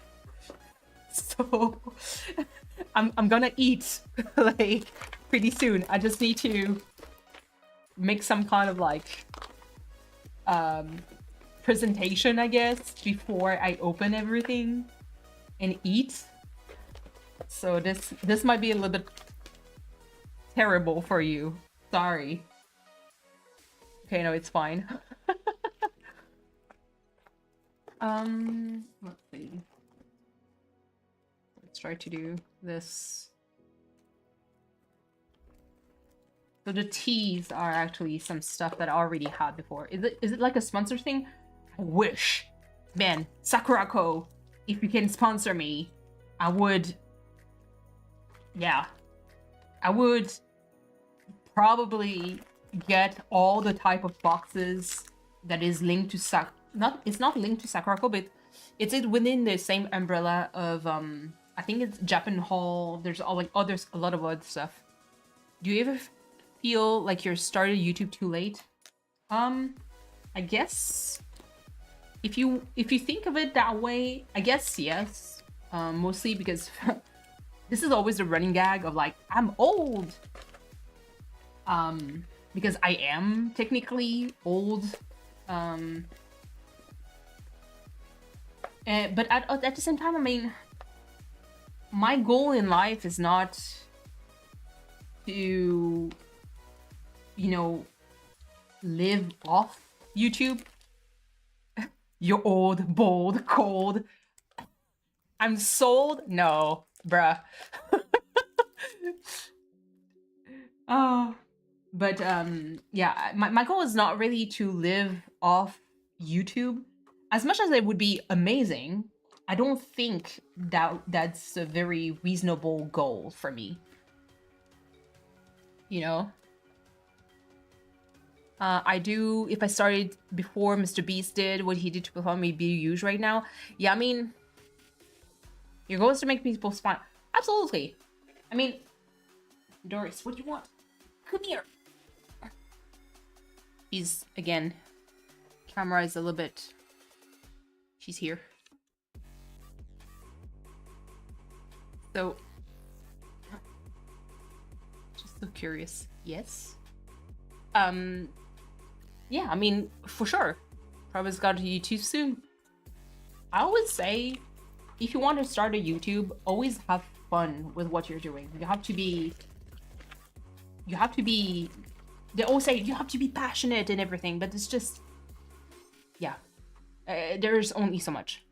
So I'm gonna eat like pretty soon. I just need to make some kind of like presentation, I guess, before I open everything and eat. So this might be a little bit terrible for you. Sorry. Okay, no, it's fine. Let's see. Let's try to do this. So the teas are actually some stuff that I already had before. Is it like a sponsor thing? I wish. Man, SakuraCo, if you can sponsor me, I would... Yeah. I would probably get all the type of boxes that is linked to it's not linked to SakuraCo, but it's within the same umbrella of I think it's Japan Hall. There's all like there's a lot of other stuff. Do you ever feel like you're started YouTube too late? I guess if you think of it that way, I guess yes. Mostly because this is always the running gag of like, I'm old. Because I am technically old. But at the same time, I mean, my goal in life is not to, you know, live off YouTube. You're old, bold, cold. I'm sold? No, bruh. Oh, but yeah, my goal is not really to live off YouTube. As much as it would be amazing, I don't think that's a very reasonable goal for me. You know? I do, if I started before Mr. Beast did what he did to perform me be used right now. Yeah, I mean, your goal is to make people smile. Absolutely. I mean, Doris, what do you want? Come here. He's, again, camera is a little bit... She's here. So, just so curious. Yes? Yeah, I mean, for sure. Probably got to YouTube soon. I always say, if you want to start a YouTube, always have fun with what you're doing. You have to be, they always say you have to be passionate and everything, but it's just, yeah. There's only so much.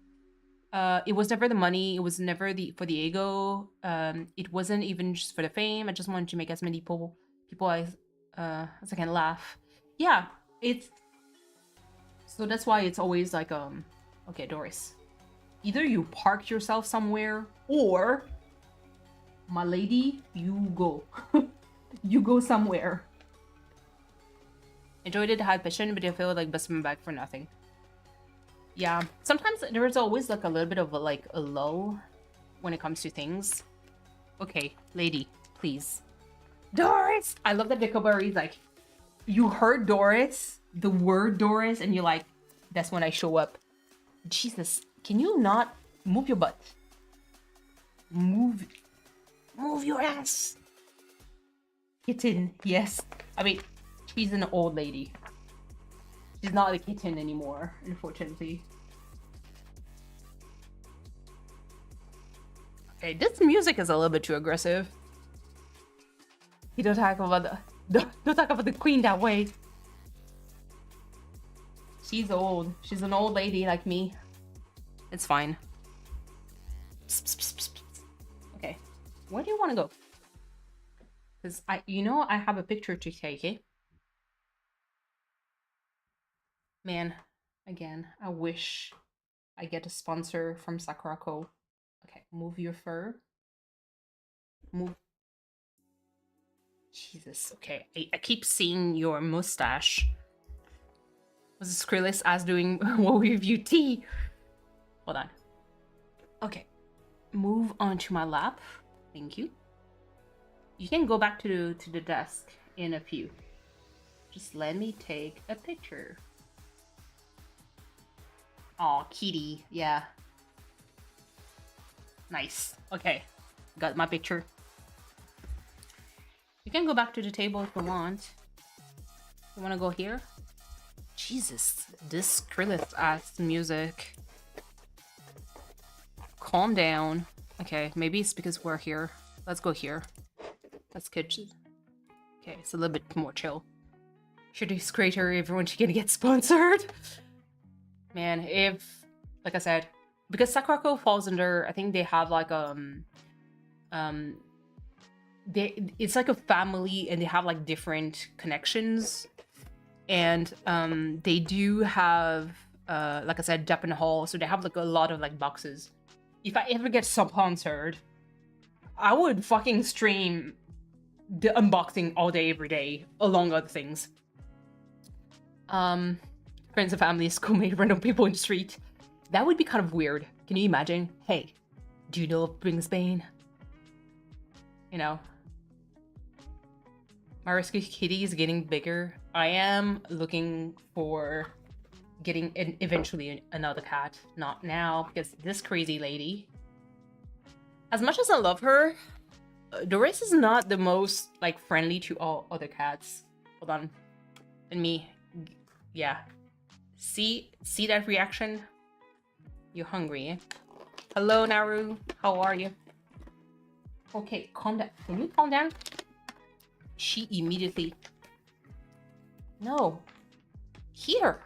It was never the money. It was never for the ego. It wasn't even just for the fame. I just wanted to make as many people as I can laugh. Yeah, so that's why it's always like, okay, Doris, either you park yourself somewhere or, my lady, you go. You go somewhere. Enjoyed it, had passion, but I feel like busting my back for nothing. Yeah, sometimes there's always like a little bit of a lull when it comes to things. Okay, lady, please. Doris! I love that Dickoberry's like, you heard Doris, the word Doris, and you're like, that's when I show up. Jesus, can you not move your butt? Move your ass. Kitten, yes. I mean, she's an old lady. She's not a kitten anymore, unfortunately. Okay, this music is a little bit too aggressive. You don't talk about the queen that way. She's old. She's an old lady like me. It's fine. Psst, psst, psst, psst, psst. Okay, where do you want to go? Because I have a picture to take, eh? Man, again, I wish I get a sponsor from SakuraCo. Okay, move your fur. Move. Jesus, okay. I keep seeing your mustache. Was it Skrillex as doing what review tea? Hold on. Okay. Move onto my lap. Thank you. You can go back to the desk in a few. Just let me take a picture. Aw, kitty. Yeah. Nice. Okay. Got my picture. You can go back to the table if you want. You want to go here? Jesus, this Skrillex ass music. Calm down. Okay, maybe it's because we're here. Let's go here. That's kitchen. Okay, it's a little bit more chill. Should this creator, everyone should get sponsored. Man, if, like I said, because SakuraCo falls under, I think they have like it's like a family and they have like different connections, and they do have like I said, Japan Hall, so they have like a lot of like boxes. If I ever get sponsored, I would fucking stream the unboxing all day every day along other things. Friends and family, schoolmate, random people in the street. That would be kind of weird. Can you imagine? Hey, do you know of Brisbane? You know, my rescue kitty is getting bigger. I am looking for getting eventually another cat. Not now, because this crazy lady, as much as I love her, Doris is not the most like friendly to all other cats. Hold on. And me. Yeah. See that reaction? You're hungry, eh? Hello, Naru. How are you? Okay, calm down. Can you calm down? She immediately... No. Here.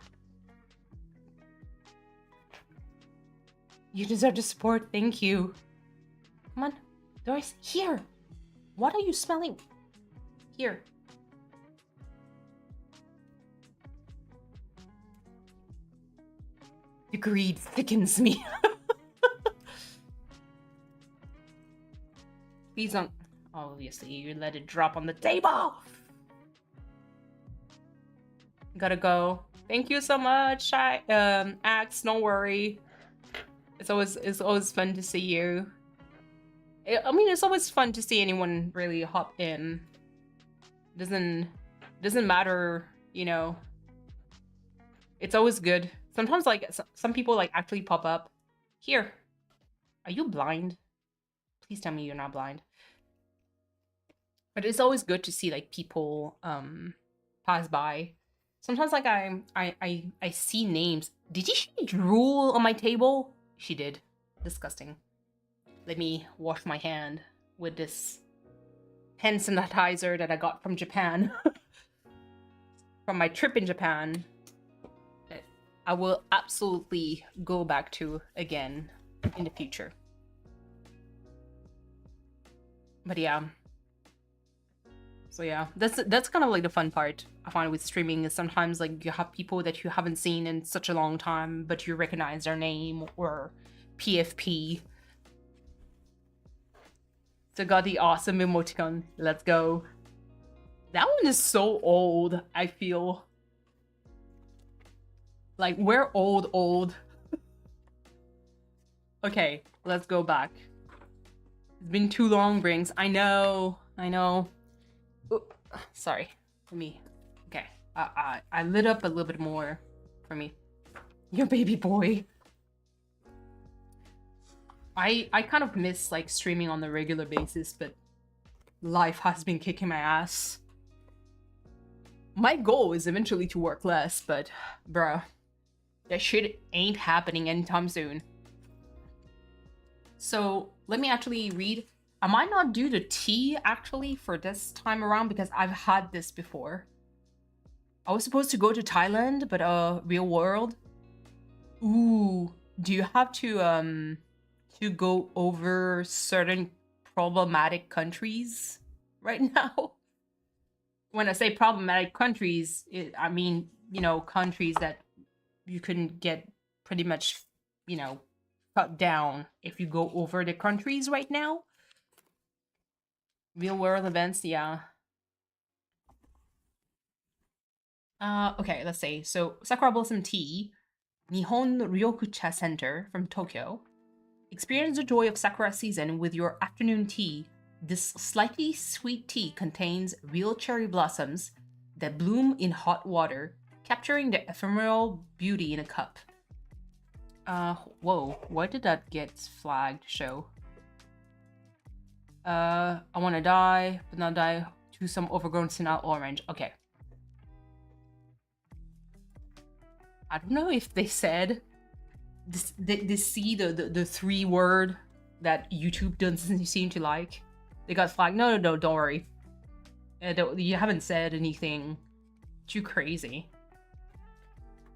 You deserve the support. Thank you. Come on. Doris, here. What are you smelling? Here. The greed thickens me. Please don't... Obviously, you let it drop on the table. Gotta go. Thank you so much, Axe. Don't worry. It's always fun to see you. I mean, it's always fun to see anyone really hop in. Doesn't matter, you know. It's always good. Sometimes, like, some people, like, actually pop up. Here. Are you blind? Please tell me you're not blind. But it's always good to see, like, people, pass by. Sometimes, like, I see names. Did she drool on my table? She did. Disgusting. Let me wash my hand with this hand sanitizer that I got from Japan. From my trip in Japan. I will absolutely go back to again in the future. But yeah. So yeah, that's kind of like the fun part I find with streaming, is sometimes like you have people that you haven't seen in such a long time, but you recognize their name or PFP. So got the awesome emoticon. Let's go. That one is so old, I feel. Like, we're old. Okay, let's go back. It's been too long, Brings. I know. Ooh, sorry. For me. Okay. I lit up a little bit more for me. Your baby boy. I kind of miss, like, streaming on a regular basis, but life has been kicking my ass. My goal is eventually to work less, but bruh. That shit ain't happening anytime soon. So let me actually read. I might not do the tea actually for this time around because I've had this before. I was supposed to go to Thailand, but real world. Ooh, do you have to go over certain problematic countries right now? When I say problematic countries, I mean, you know, countries that you couldn't get pretty much, you know, cut down if you go over the countries right now. Real world events, yeah. Okay, let's say. So Sakura Blossom Tea, Nihon Ryokucha Center from Tokyo. Experience the joy of Sakura season with your afternoon tea. This slightly sweet tea contains real cherry blossoms that bloom in hot water, capturing the ephemeral beauty in a cup. Whoa, why did that get flagged, show? I wanna die, but not die to some overgrown senile orange. Okay. I don't know if they said this, they see the 3-word that YouTube doesn't seem to like. They got flagged. No, don't worry. You haven't said anything too crazy.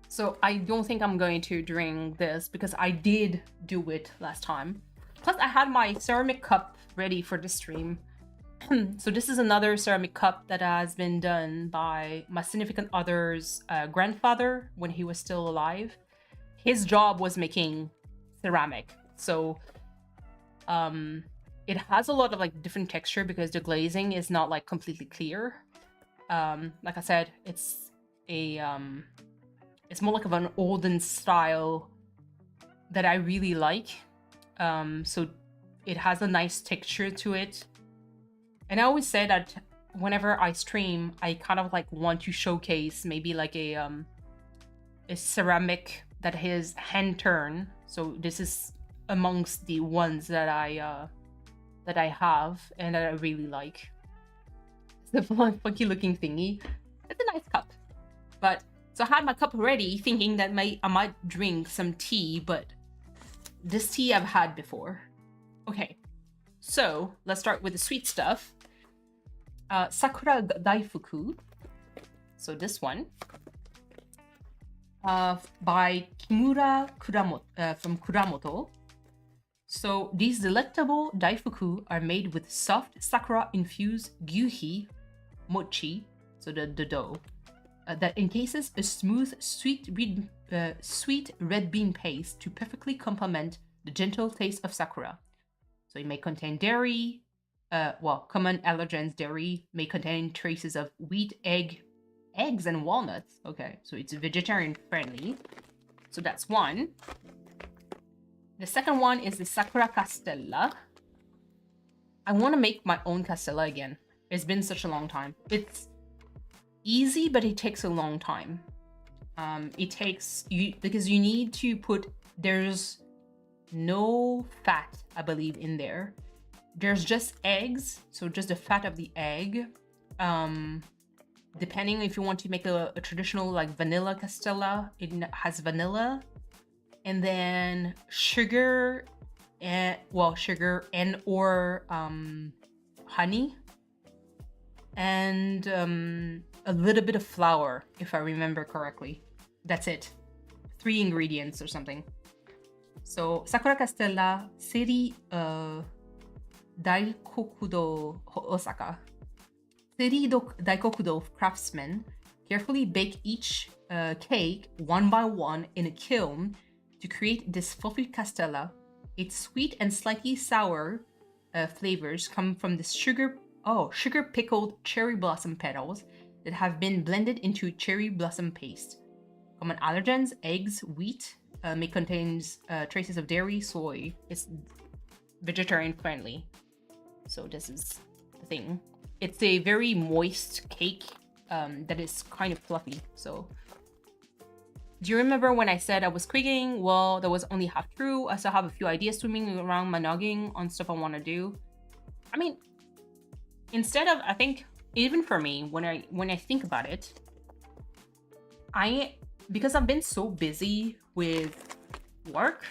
So I don't think I'm going to drink this because I did do it last time. Plus I had my ceramic cup ready for the stream. So this is another ceramic cup that has been done by my significant other's grandfather when he was still alive. His job was making ceramic. So it has a lot of like different texture because the glazing is not like completely clear. Like I said, it's more like of an olden style that I really like. So it has a nice texture to it. And I always say that whenever I stream, I kind of like want to showcase maybe like a ceramic that is hand turn. So this is amongst the ones that I have and that I really like. It's the funky looking thingy. It's a nice cup. But so I had my cup ready, thinking that I might drink some tea, but this tea I've had before. Okay, so let's start with the sweet stuff. Sakura Daifuku. So this one. By Kimura from Kuramoto. So these delectable daifuku are made with soft sakura-infused gyuhi mochi, so the dough, that encases a smooth, sweet red bean paste to perfectly complement the gentle taste of sakura. So it may contain dairy. Common allergens dairy may contain traces of wheat, eggs and walnuts. Okay, so it's vegetarian friendly. So that's one. The second one is the Sakura Castella. I want to make my own Castella again. It's been such a long time. It's easy, but it takes a long time. Because you need to put, there's no fat, I believe, in there. There's just eggs, so just the fat of the egg. Depending if you want to make a traditional like vanilla castella, it has vanilla, and then sugar and or honey, and a little bit of flour, if I remember correctly. That's it. 3 ingredients or something. So Sakura Castella Seri Daikokudo Osaka. Seri Daikokudo craftsmen carefully bake each cake one by one in a kiln to create this fluffy castella. Its sweet and slightly sour flavors come from the sugar pickled cherry blossom petals that have been blended into cherry blossom paste. Common allergens, eggs, wheat, may contain traces of dairy, soy. It's vegetarian friendly. So this is the thing. It's a very moist cake that is kind of fluffy. So do you remember when I said I was quigging? Well, that was only half true. I still have a few ideas swimming around my noggin on stuff I want to do. I mean, instead of, I think, even for me, when I think about it, because I've been so busy with work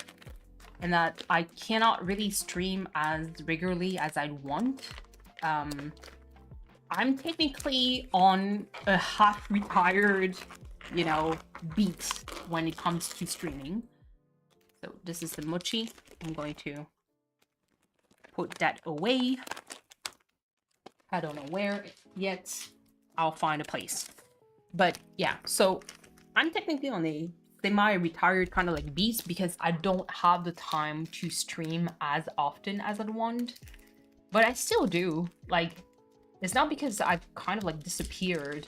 and that I cannot really stream as regularly as I'd want, I'm technically on a half-retired, beat when it comes to streaming. So this is the mochi. I'm going to put that away. I don't know where yet. I'll find a place. But yeah, so I'm technically on a semi-retired kind of like beast because I don't have the time to stream as often as I'd want. But I still do. Like, it's not because I've kind of like disappeared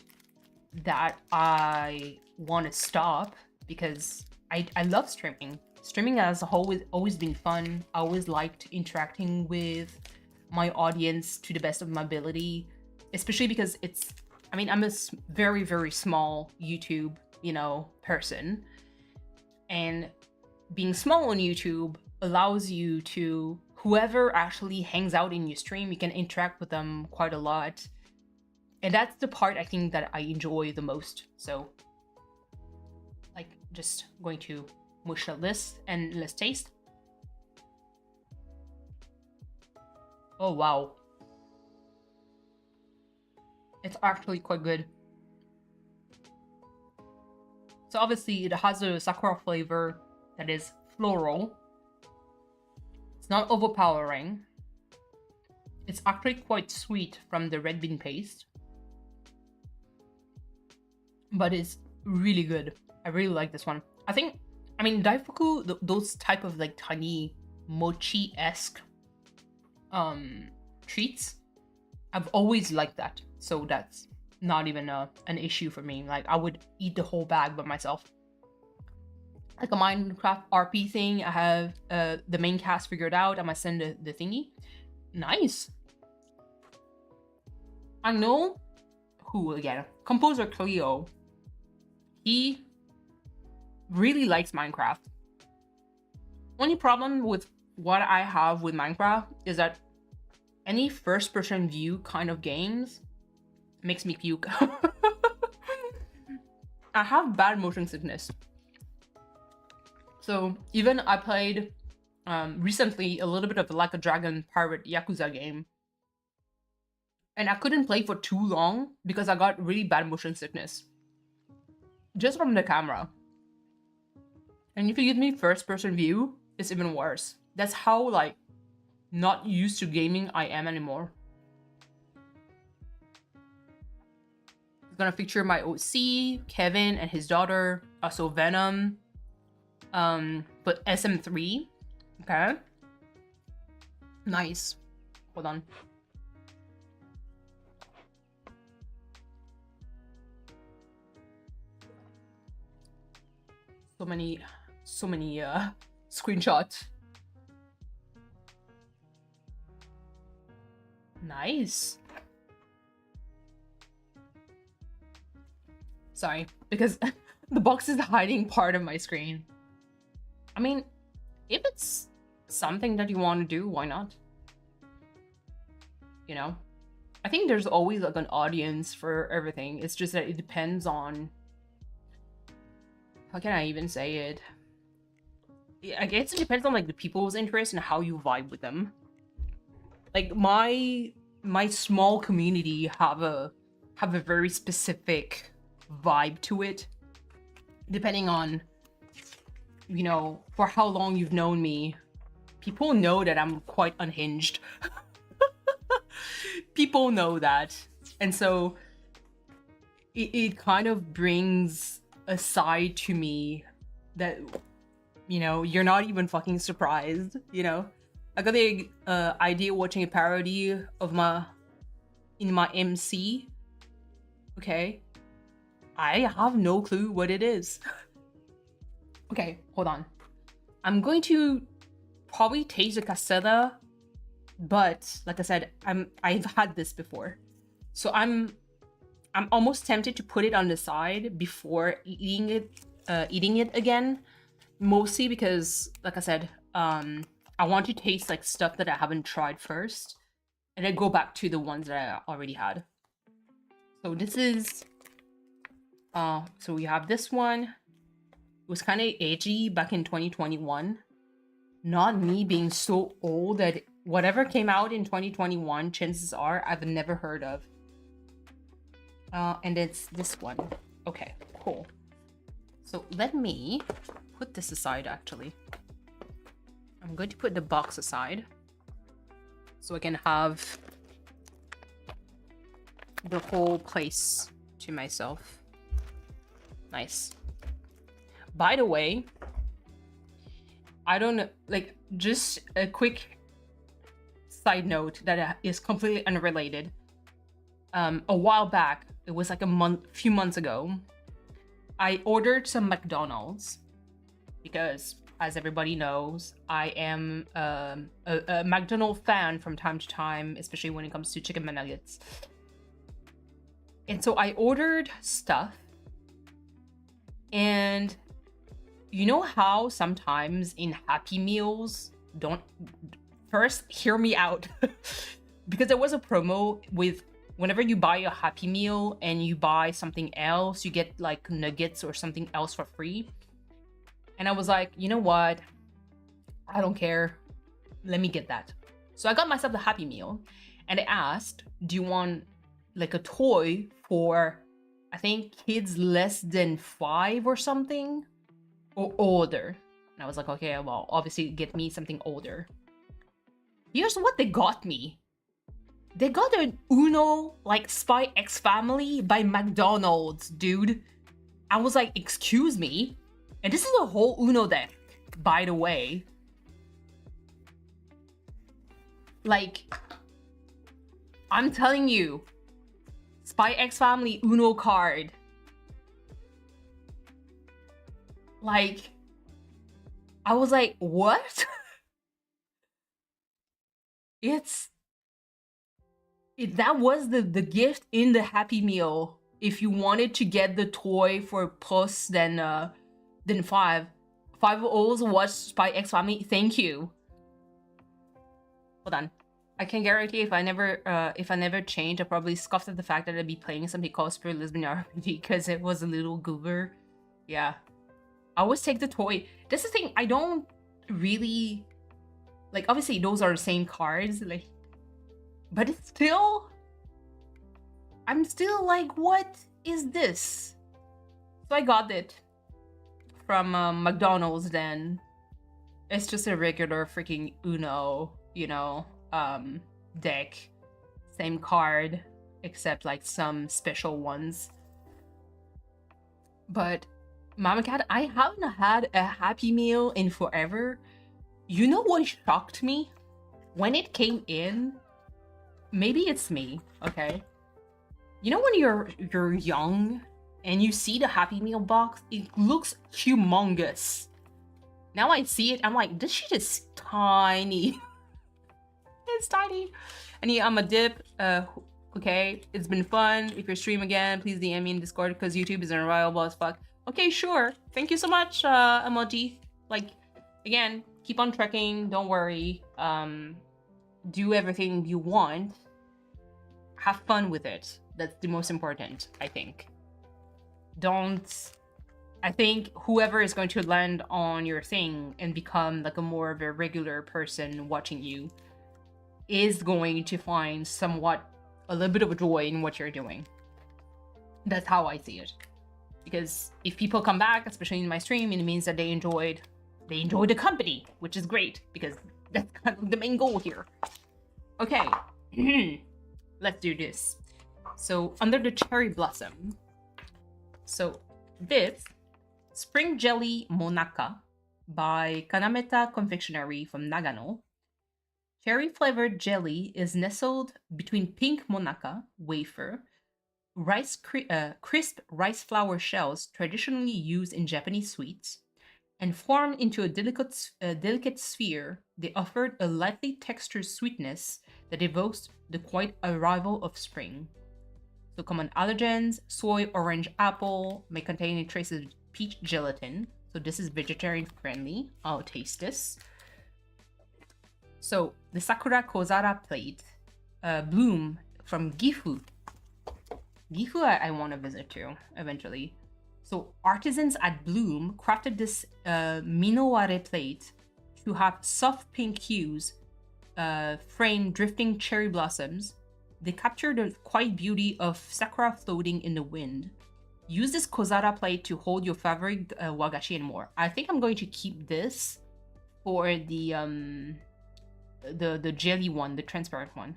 that I want to stop, because I love streaming. Streaming has always been fun. I always liked interacting with my audience to the best of my ability, especially because it's, I mean, I'm a very, very small YouTube, you know, person. And being small on YouTube allows you to, whoever actually hangs out in your stream, you can interact with them quite a lot. And that's the part I think that I enjoy the most. So, like, just going to mush out this and let's taste. Oh, wow. It's actually quite good. So obviously it has a sakura flavor that is floral. It's not overpowering. It's actually quite sweet from the red bean paste. But it's really good. I really like this one. I mean, daifuku, those type of like tiny mochi-esque treats, I've always liked that. So that's not even an issue for me. Like, I would eat the whole bag by myself. Like a Minecraft RP thing, I have the main cast figured out. I might send the thingy. Nice. I know who again? Composer Cleo. He really likes Minecraft. Only problem with what I have with Minecraft is that any first-person view kind of games makes me puke. I have bad motion sickness. So even I played recently a little bit of Like a Dragon pirate Yakuza game. And I couldn't play for too long because I got really bad motion sickness. Just from the camera. And if you give me first-person view, it's even worse. That's how, like, not used to gaming I am anymore. It's gonna feature my OC, Kevin, and his daughter, also Venom. But SM3. Okay. Nice. Hold on. So many screenshots. Nice. Sorry, because the box is hiding part of my screen. I mean, if it's something that you want to do, why not? You know? I think there's always like an audience for everything. It's just that it depends on, how can I even say it? I guess it depends on like the people's interest and how you vibe with them. Like my small community have a very specific vibe to it, depending on, you know, for how long you've known me. People know that I'm quite unhinged. People know that, and so it kind of brings a side to me that, you know, you're not even fucking surprised, you know? I got the idea watching a parody of my MC. Okay. I have no clue what it is. Okay, hold on. I'm going to probably taste the castella, but like I said, I've had this before. So I'm almost tempted to put it on the side before eating it again. Mostly because, like I said, I want to taste like stuff that I haven't tried first, and then go back to the ones that I already had. So this is, so we have this one. It was kind of edgy back in 2021. Not me being so old that whatever came out in 2021, chances are I've never heard of. And it's this one. Okay, cool. So let me put this aside, actually. I'm going to put the box aside so I can have the whole place to myself. Nice. By the way, I don't know, like, just a quick side note that is completely unrelated. A while back, it was like few months ago, I ordered some McDonald's because, as everybody knows, I am a McDonald's fan from time to time, especially when it comes to chicken nuggets. And so I ordered stuff, and you know how sometimes in Happy Meals, first hear me out, because there was a promo with whenever you buy a Happy Meal and you buy something else, you get like nuggets or something else for free. And I was like, you know what? I don't care. Let me get that. So I got myself the Happy Meal, and I asked, do you want like a toy for, I think, kids less than 5 or something, or older? And I was like, okay, well, obviously get me something older. Here's what they got me. They got an Uno, like, Spy X Family by McDonald's, dude. I was like, excuse me? And this is a whole Uno deck, by the way. Like, I'm telling you, Spy X Family Uno card. Like, I was like, what? That was the gift in the Happy Meal. If you wanted to get the toy for plus than 5 olds watch Spy X Family, thank you. Hold on. I can guarantee if I never change, I probably scoffed at the fact that I'd be playing something called Spirit Lesbian RPG because it was a little goober. Yeah. I always take the toy. That's the thing, I don't really, like, obviously those are the same cards, like, but it's still, I'm still like, what is this? So I got it from McDonald's then. It's just a regular freaking Uno, you know, deck. Same card, except like some special ones. But Mama Cat, I haven't had a Happy Meal in forever. You know what shocked me? When it came in, maybe it's me, okay? You know when you're young and you see the Happy Meal box, it looks humongous. Now I see it, I'm like, this shit is tiny. It's tiny. And yeah, I'm a dip. Okay, it's been fun. If you're stream again, please DM me in Discord because YouTube is unreliable as fuck. Okay, sure. Thank you so much, emoji. Like, again, keep on trekking. Don't worry. Do everything you want. Have fun with it. That's the most important, I think. I think whoever is going to land on your thing and become like a more of a regular person watching you is going to find somewhat a little bit of a joy in what you're doing. That's how I see it. Because if people come back, especially in my stream, it means that they enjoyed the company, which is great because that's kind of the main goal here. Okay, let's do this. So under the cherry blossom. So this Spring Jelly Monaka by Kanameta Confectionery from Nagano. Cherry flavored jelly is nestled between pink monaka wafer, crisp rice flour shells traditionally used in Japanese sweets, and formed into a delicate sphere. They offered a lightly textured sweetness that evokes the quiet arrival of spring. So common allergens: soy, orange, apple, may contain traces of peach gelatin. So this is vegetarian friendly. I'll taste this. So the SakuraCo plate, Bloom from Gifu. Gifu I want to visit too, eventually. So artisans at Bloom crafted this minoware plate to have soft pink hues, frame drifting cherry blossoms. They capture the quiet beauty of sakura floating in the wind. Use this kozara plate to hold your favorite wagashi and more. I think I'm going to keep this for the jelly one, the transparent one.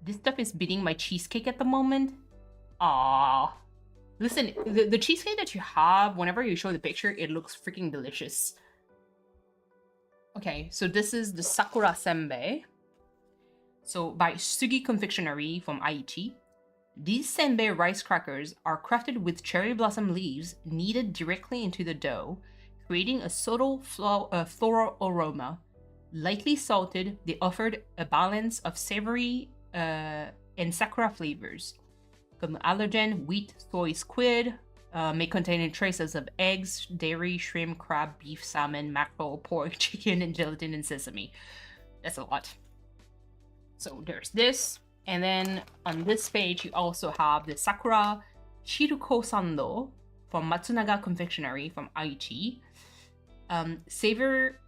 This stuff is beating my cheesecake at the moment. Ah, Listen, the cheesecake that you have, whenever you show the picture, it looks freaking delicious. Okay, so this is the Sakura Senbei. So by Sugi Confectionery from Aichi. These senbei rice crackers are crafted with cherry blossom leaves kneaded directly into the dough, creating a subtle floral aroma. Lightly salted, they offered a balance of savory and sakura flavors. Comme allergen, wheat, soy, squid, may contain traces of eggs, dairy, shrimp, crab, beef, salmon, mackerel, pork, chicken, and gelatin and sesame. That's a lot. So there's this. And then on this page, you also have the Sakura Shiruko Sando from Matsunaga Confectionery from Aichi. Savor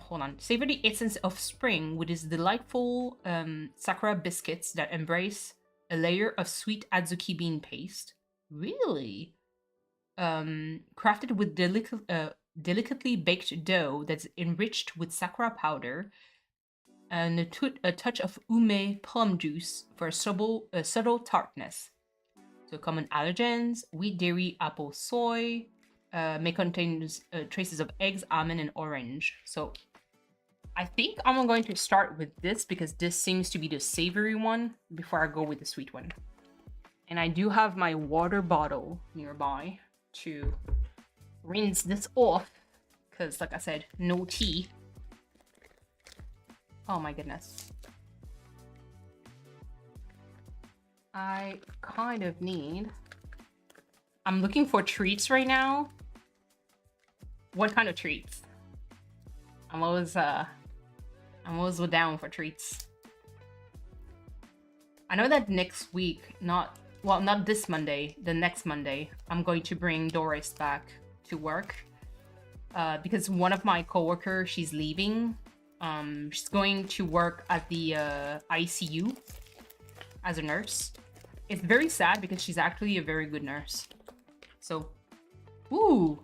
the essence of spring with its delightful sakura biscuits that embrace a layer of sweet adzuki bean paste. Really? Crafted with delicately baked dough that's enriched with sakura powder and a touch of ume plum juice for a subtle tartness. So common allergens, wheat, dairy, apple, soy, may contain traces of eggs, almond, and orange. So I think I'm going to start with this because this seems to be the savory one before I go with the sweet one. And I do have my water bottle nearby to rinse this off because, like I said, no tea. Oh my goodness. I kind of need... I'm looking for treats right now. What kind of treats? I'm always down for treats. I know that next week, not this Monday, the next Monday, I'm going to bring Doris back to work. Because one of my coworkers, she's leaving. She's going to work at the ICU as a nurse. It's very sad because she's actually a very good nurse. So, ooh.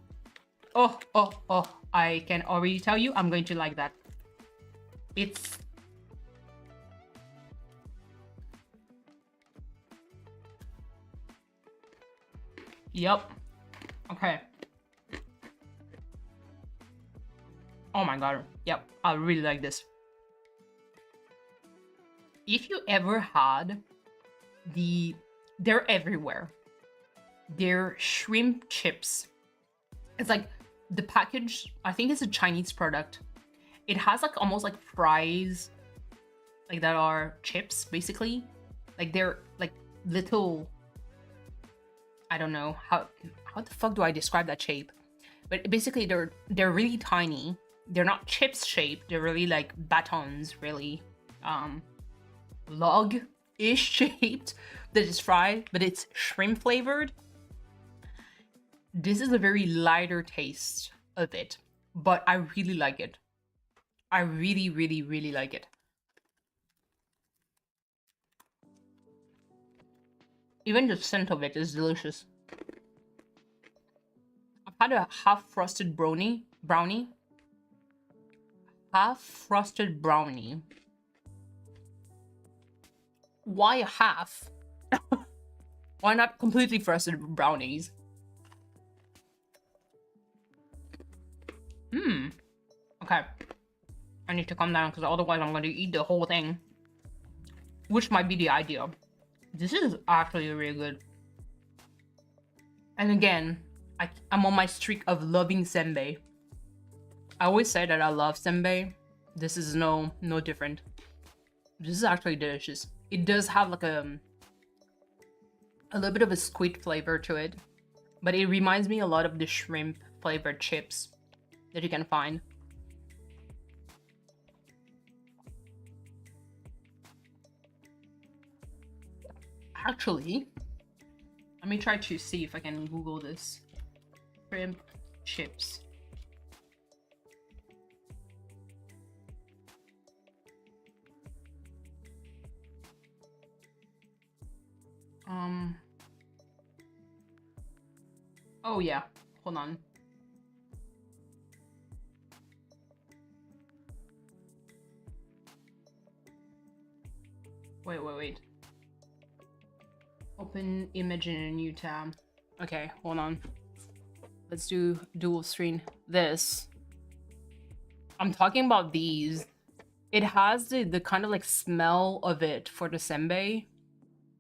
Oh. I can already tell you I'm going to like that. It's... Yup. Okay. Oh my god. Yep, I really like this. If you ever had they're everywhere. They're shrimp chips. It's like the package, I think it's a Chinese product. It has like almost like fries, like that are chips basically. Like they're like little, I don't know how the fuck do I describe that shape? But basically they're really tiny. They're not chips shaped, they're really like batons, really log-ish shaped that is fried, but it's shrimp flavored. This is a very lighter taste of it, but I really like it. I really, really, really like it. Even the scent of it is delicious. I've had a half-frosted brownie. Half-frosted brownie. Why half? Why not completely frosted brownies? Okay. I need to calm down because otherwise I'm going to eat the whole thing. Which might be the idea. This is actually really good. And again, I'm on my streak of loving senbei. I always say that I love senbei. This is no different. This is actually delicious. It does have like a little bit of a squid flavor to it. But it reminds me a lot of the shrimp flavored chips that you can find. Actually, let me try to see if I can Google this. Shrimp chips. Oh yeah, hold on. Wait. Open image in a new tab. Okay, hold on. Let's do dual screen. This. I'm talking about these. It has the kind of like smell of it for the senbei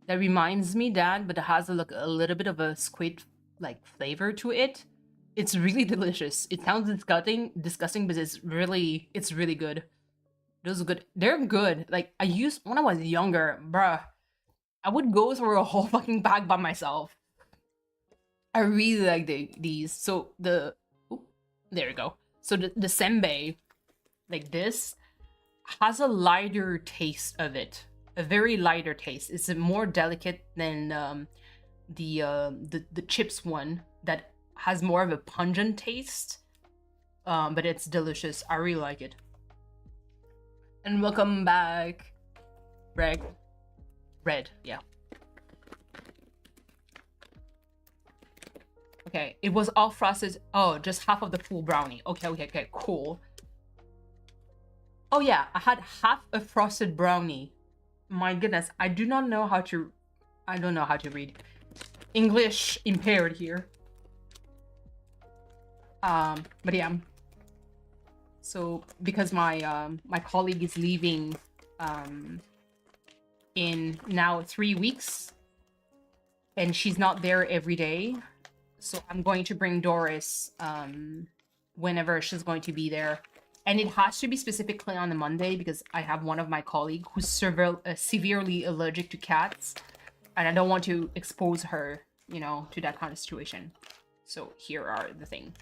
that reminds me that, but it has a little bit of a squid like flavor to it. It's really delicious. It sounds disgusting, but it's really good. Those are good. They're good. Like I used when I was younger, bruh. I would go through a whole fucking bag by myself. I really like these. So the there we go. So the senbei, like this, has a lighter taste of it. A very lighter taste. It's more delicate than the chips one that has more of a pungent taste. But it's delicious. I really like it. And welcome back, Red. Yeah. Okay, it was all frosted. Oh, just half of the full brownie. Okay, cool. Oh yeah, I had half a frosted brownie. My goodness, I don't know how to read. English impaired here. But yeah. So because my my colleague is leaving in now 3 weeks, and she's not there every day, so I'm going to bring Doris whenever she's going to be there. And it has to be specifically on a Monday because I have one of my colleagues who's severely allergic to cats, and I don't want to expose her, you know, to that kind of situation. So here are the thing.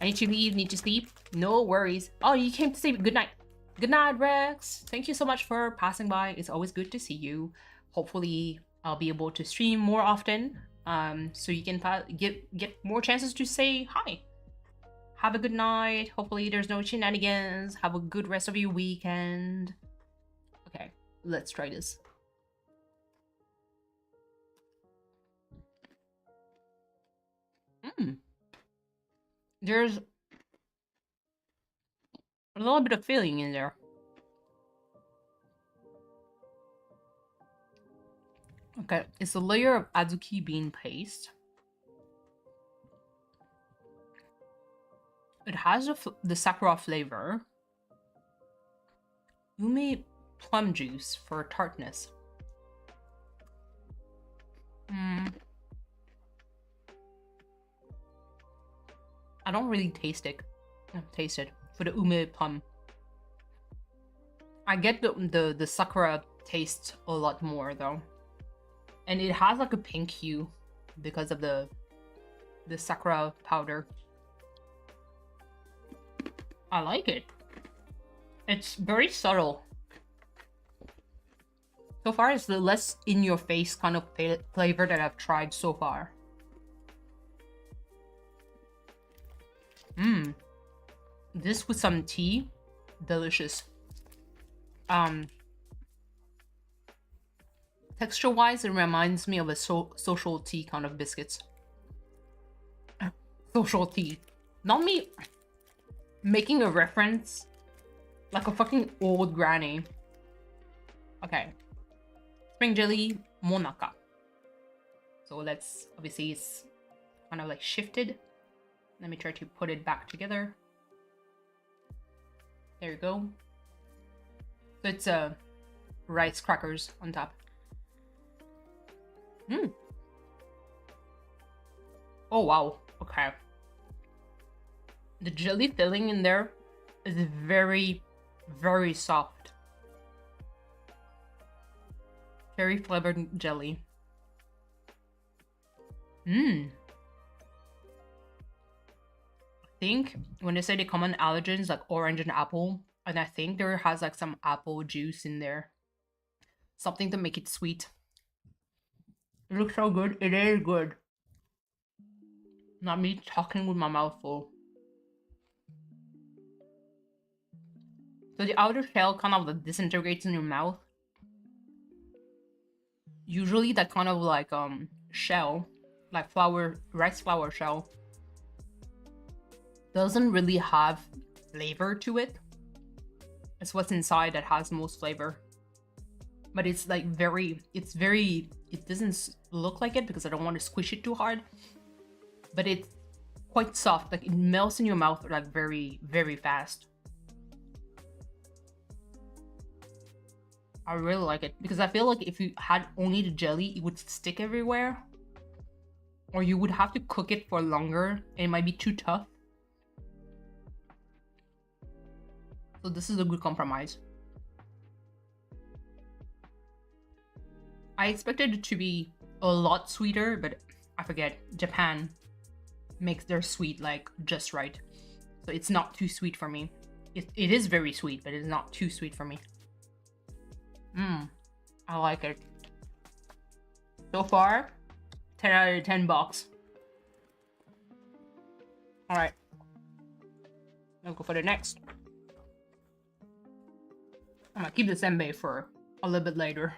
I need to leave, need to sleep. No worries. Oh, you came to sleep. Good night. Good night, Rex. Thank you so much for passing by. It's always good to see you. Hopefully, I'll be able to stream more often, so you can get more chances to say hi. Have a good night. Hopefully there's no shenanigans. Have a good rest of your weekend. Okay, let's try this. There's a little bit of filling in there. Okay, it's a layer of azuki bean paste. It has the sakura flavor. Umi plum juice for tartness. I don't really taste it. For the ume plum. I get the sakura taste a lot more though. And it has like a pink hue because of the sakura powder. I like it. It's very subtle. So far, it's the less in-your-face kind of flavor that I've tried so far. This with some tea, delicious. Texture-wise, it reminds me of a social tea kind of biscuits. Social tea. Not me making a reference like a fucking old granny. Okay. Spring jelly, monaka. So let's, obviously it's kind of like shifted. Let me try to put it back together. There you go. So it's rice crackers on top. Oh wow, okay. The jelly filling in there is very, very soft. Very flavored jelly. I think when they say the common allergens like orange and apple, and I think there has like some apple juice in there. Something to make it sweet. It looks so good. It is good. Not me talking with my mouth full. So the outer shell kind of disintegrates in your mouth. Usually that kind of like shell, like rice flour shell, doesn't really have flavor to it. It's what's inside that has most flavor. But it's like it doesn't look like it because I don't want to squish it too hard. but it's quite soft. Like it melts in your mouth like very, very fast. I really like it because I feel like if you had only the jelly, it would stick everywhere. Or you would have to cook it for longer and it might be too tough. So this is a good compromise. I expected it to be a lot sweeter, but I forget. Japan makes their sweet like just right. So it's not too sweet for me. It is very sweet, but it's not too sweet for me. I like it. So far, 10 out of 10 bucks. Alright. Let's go for the next. I'm gonna keep the senbei for a little bit later.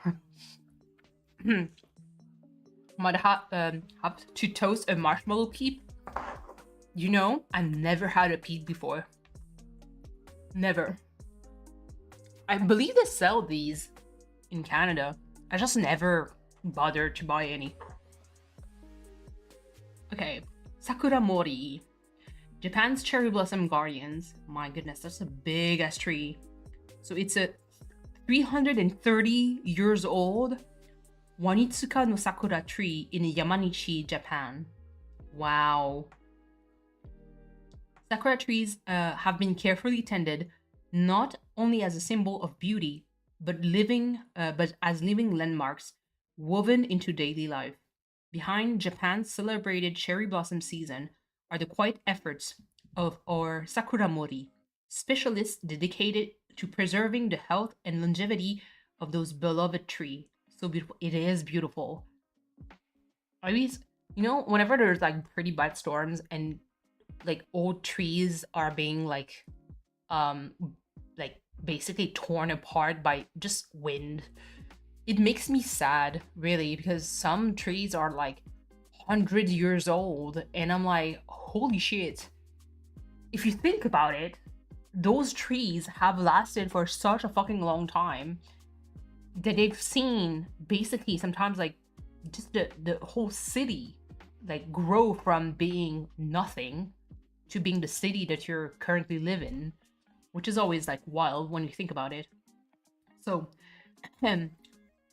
Might have to toast a marshmallow peep. You know, I've never had a peep before. Never. I believe they sell these in Canada. I just never bothered to buy any. Okay, Sakura Mori. Japan's cherry blossom guardians. My goodness, that's a big ass tree. So it's a 330 years old Wanitsuka no Sakura tree in Yamanishi, Japan. Wow. Sakura trees have been carefully tended not only as a symbol of beauty, but as living landmarks woven into daily life. Behind Japan's celebrated cherry blossom season are the quiet efforts of our Sakura Mori, specialists dedicated to preserving the health and longevity of those beloved trees. So beautiful. It is beautiful. I always, you know, whenever there's like pretty bad storms and like old trees are being like basically torn apart by just wind, it makes me sad, really, because some trees are like 100 years old and I'm like, holy shit. If you think about it, those trees have lasted for such a fucking long time that they've seen basically sometimes like just the whole city like grow from being nothing to being the city that you're currently living, which is always like wild when you think about it. So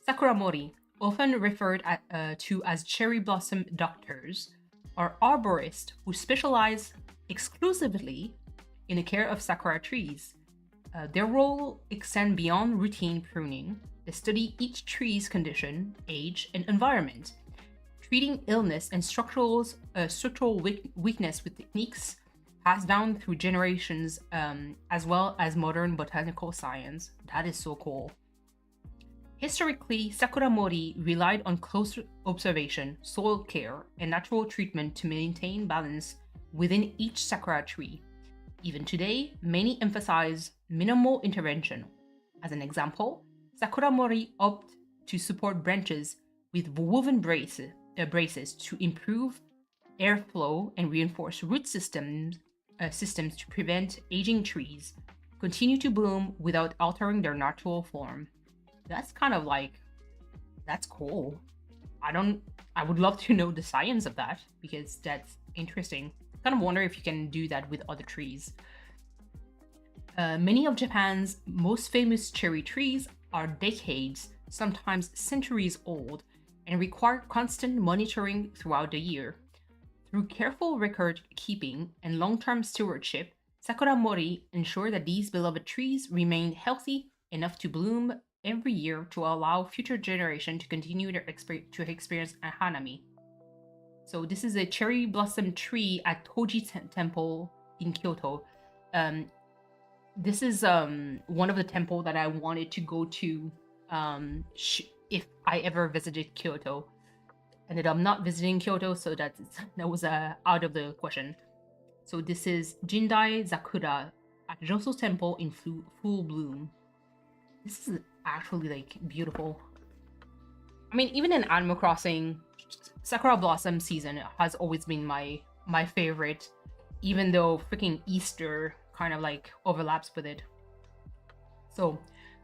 Sakura Mori, often referred to as cherry blossom doctors, are arborists who specialize exclusively in the care of sakura trees. Their role extends beyond routine pruning. They study each tree's condition, age, and environment, treating illness and structural weakness with techniques passed down through generations, as well as modern botanical science. That is so cool. Historically, Sakura Mori relied on close observation, soil care, and natural treatment to maintain balance within each sakura tree. Even today, many emphasize minimal intervention. As an example, Sakura Mori opt to support branches with woven braces to improve airflow and reinforce root systems to prevent aging trees continue to bloom without altering their natural form. That's kind of like, that's cool. I would love to know the science of that because that's interesting. I kind of wonder if you can do that with other trees. Many of Japan's most famous cherry trees are decades, sometimes centuries old, and require constant monitoring throughout the year. Through careful record keeping and long-term stewardship, Sakura Mori ensure that these beloved trees remain healthy enough to bloom every year to allow future generations to continue to experience a hanami. So this is a cherry blossom tree at Toji Temple in Kyoto. This is one of the temples that I wanted to go to if I ever visited Kyoto. Ended up not visiting Kyoto, so that was out of the question. So this is Jindai Zakura at Joso Temple in full bloom. This is actually like beautiful. I mean, even in Animal Crossing, Sakura Blossom season has always been my favorite, even though freaking Easter kind of like overlaps with it. So,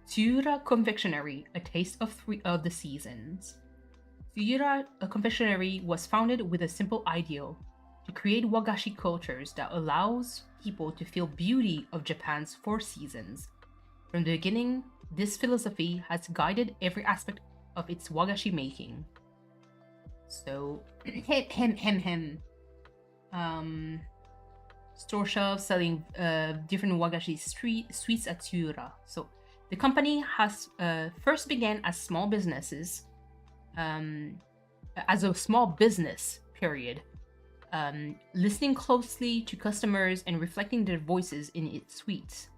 Tsuyura Confectionery, a taste of 3 of the seasons. Tsuyura Confectionery was founded with a simple ideal: to create wagashi cultures that allows people to feel beauty of Japan's four seasons. From the beginning, this philosophy has guided every aspect of its wagashi making. So, store shelves selling different wagashi sweets at Tsuyura. So, the company has first began as small businesses, as a small business, period. Listening closely to customers and reflecting their voices in its sweets.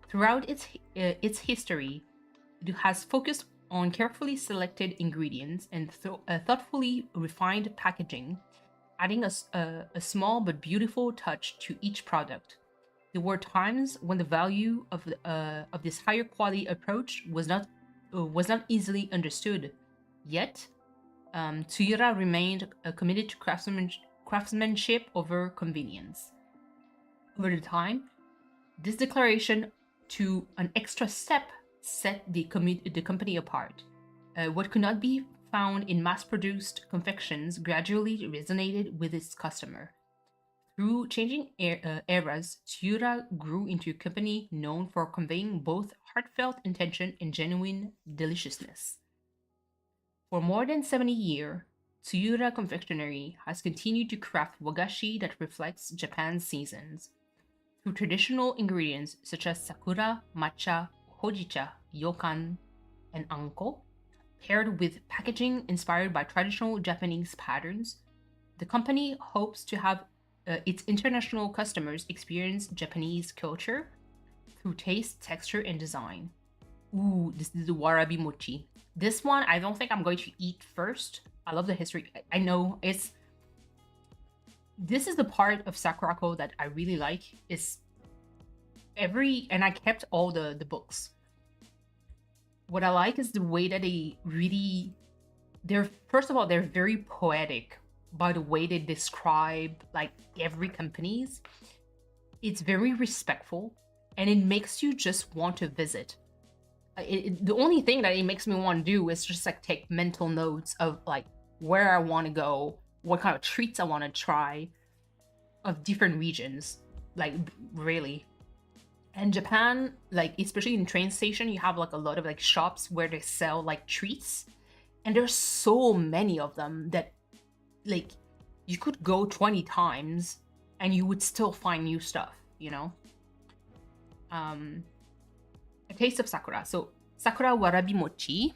Throughout its history, it has focused on carefully selected ingredients and thoughtfully refined packaging, adding a small but beautiful touch to each product. There were times when the value of this higher quality approach was not easily understood. Yet, Tsuyura remained committed to craftsmanship over convenience. Over the time, this declaration to an extra step set the company apart. What could not be found in mass-produced confections gradually resonated with its customer. Through changing eras, Tsuyura grew into a company known for conveying both heartfelt intention and genuine deliciousness. For more than 70 years, Tsuyura Confectionery has continued to craft wagashi that reflects Japan's seasons. Through traditional ingredients such as sakura, matcha, hojicha, yokan, and anko, paired with packaging inspired by traditional Japanese patterns, the company hopes to have its international customers experience Japanese culture through taste, texture, and design. Ooh, this is the warabi mochi. This one, I don't think I'm going to eat first. I love the history. I know this is the part of SakuraCo that I really like. Is and I kept all the books. What I like is the way that first of all, they're very poetic by the way they describe like every company's. It's very respectful and it makes you just want to visit. The only thing that it makes me want to do is just like take mental notes of like where I want to go, what kind of treats I want to try of different regions, like really. And Japan, like especially in train station, you have like a lot of like shops where they sell like treats, and there's so many of them that like you could go 20 times and you would still find new stuff, you know? A taste of sakura. So sakura warabi mochi.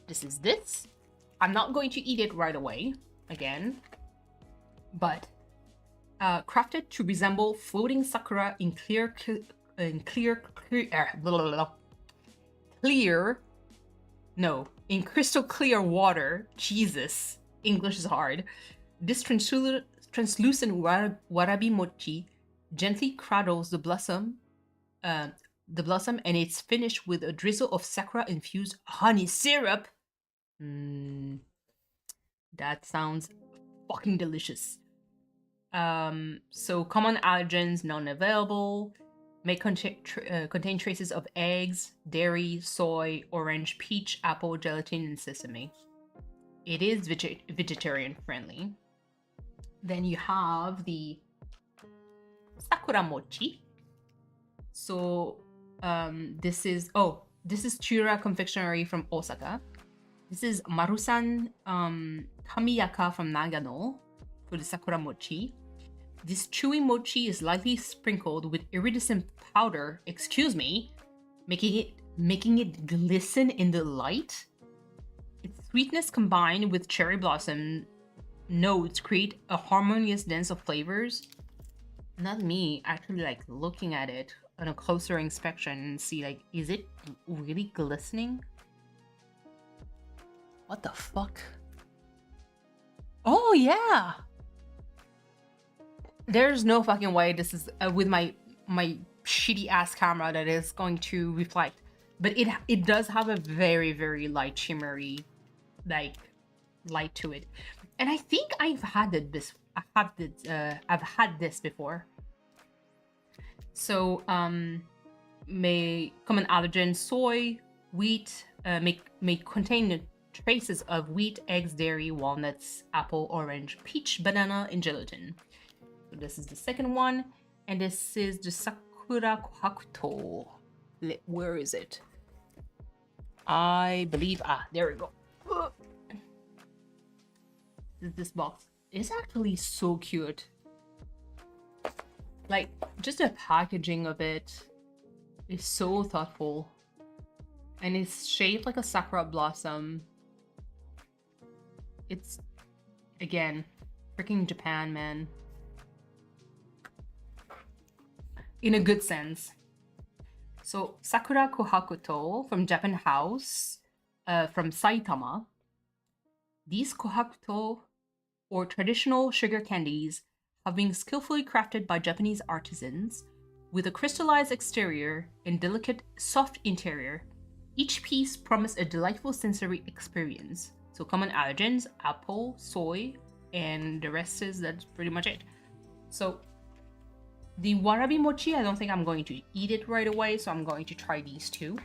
This is this. I'm not going to eat it right away, again, but crafted to resemble floating sakura in crystal clear water. Jesus, English is hard. This translucent warabi mochi gently cradles the blossom, and it's finished with a drizzle of sakura-infused honey syrup. That sounds fucking delicious. So common allergens non-available. May contain traces of eggs, dairy, soy, orange, peach, apple, gelatin, and sesame. It is vegetarian friendly. Then you have the sakura mochi. So this is Tsuyura Confectionery from Osaka. This is Marusan Kamiyaka from Nagano for the sakura mochi. This chewy mochi is lightly sprinkled with iridescent powder, making it glisten in the light. Its sweetness combined with cherry blossom notes create a harmonious dance of flavors. Not me actually like looking at it on a closer inspection and see like, is it really glistening? What the fuck? Oh yeah! There's no fucking way this is with my shitty ass camera that is going to reflect, but it does have a very, very light shimmery like light to it, and I think I've had this before. So may common allergen soy, wheat may contain traces of wheat, eggs, dairy, walnuts, apple, orange, peach, banana, and gelatin. So this is the second one, and this is the SakuraCo. Where is it? I believe, there we go. This box is actually so cute. Like, just the packaging of it is so thoughtful. And it's shaped like a sakura blossom. It's, again, freaking Japan, man. In a good sense. So, SakuraCo Hakuto from Japan House, from Saitama. These kohakuto, or traditional sugar candies, have been skillfully crafted by Japanese artisans with a crystallized exterior and delicate, soft interior. Each piece promises a delightful sensory experience. So common allergens, apple, soy, and the rest that's pretty much it. So the warabi mochi, I don't think I'm going to eat it right away, so I'm going to try these two.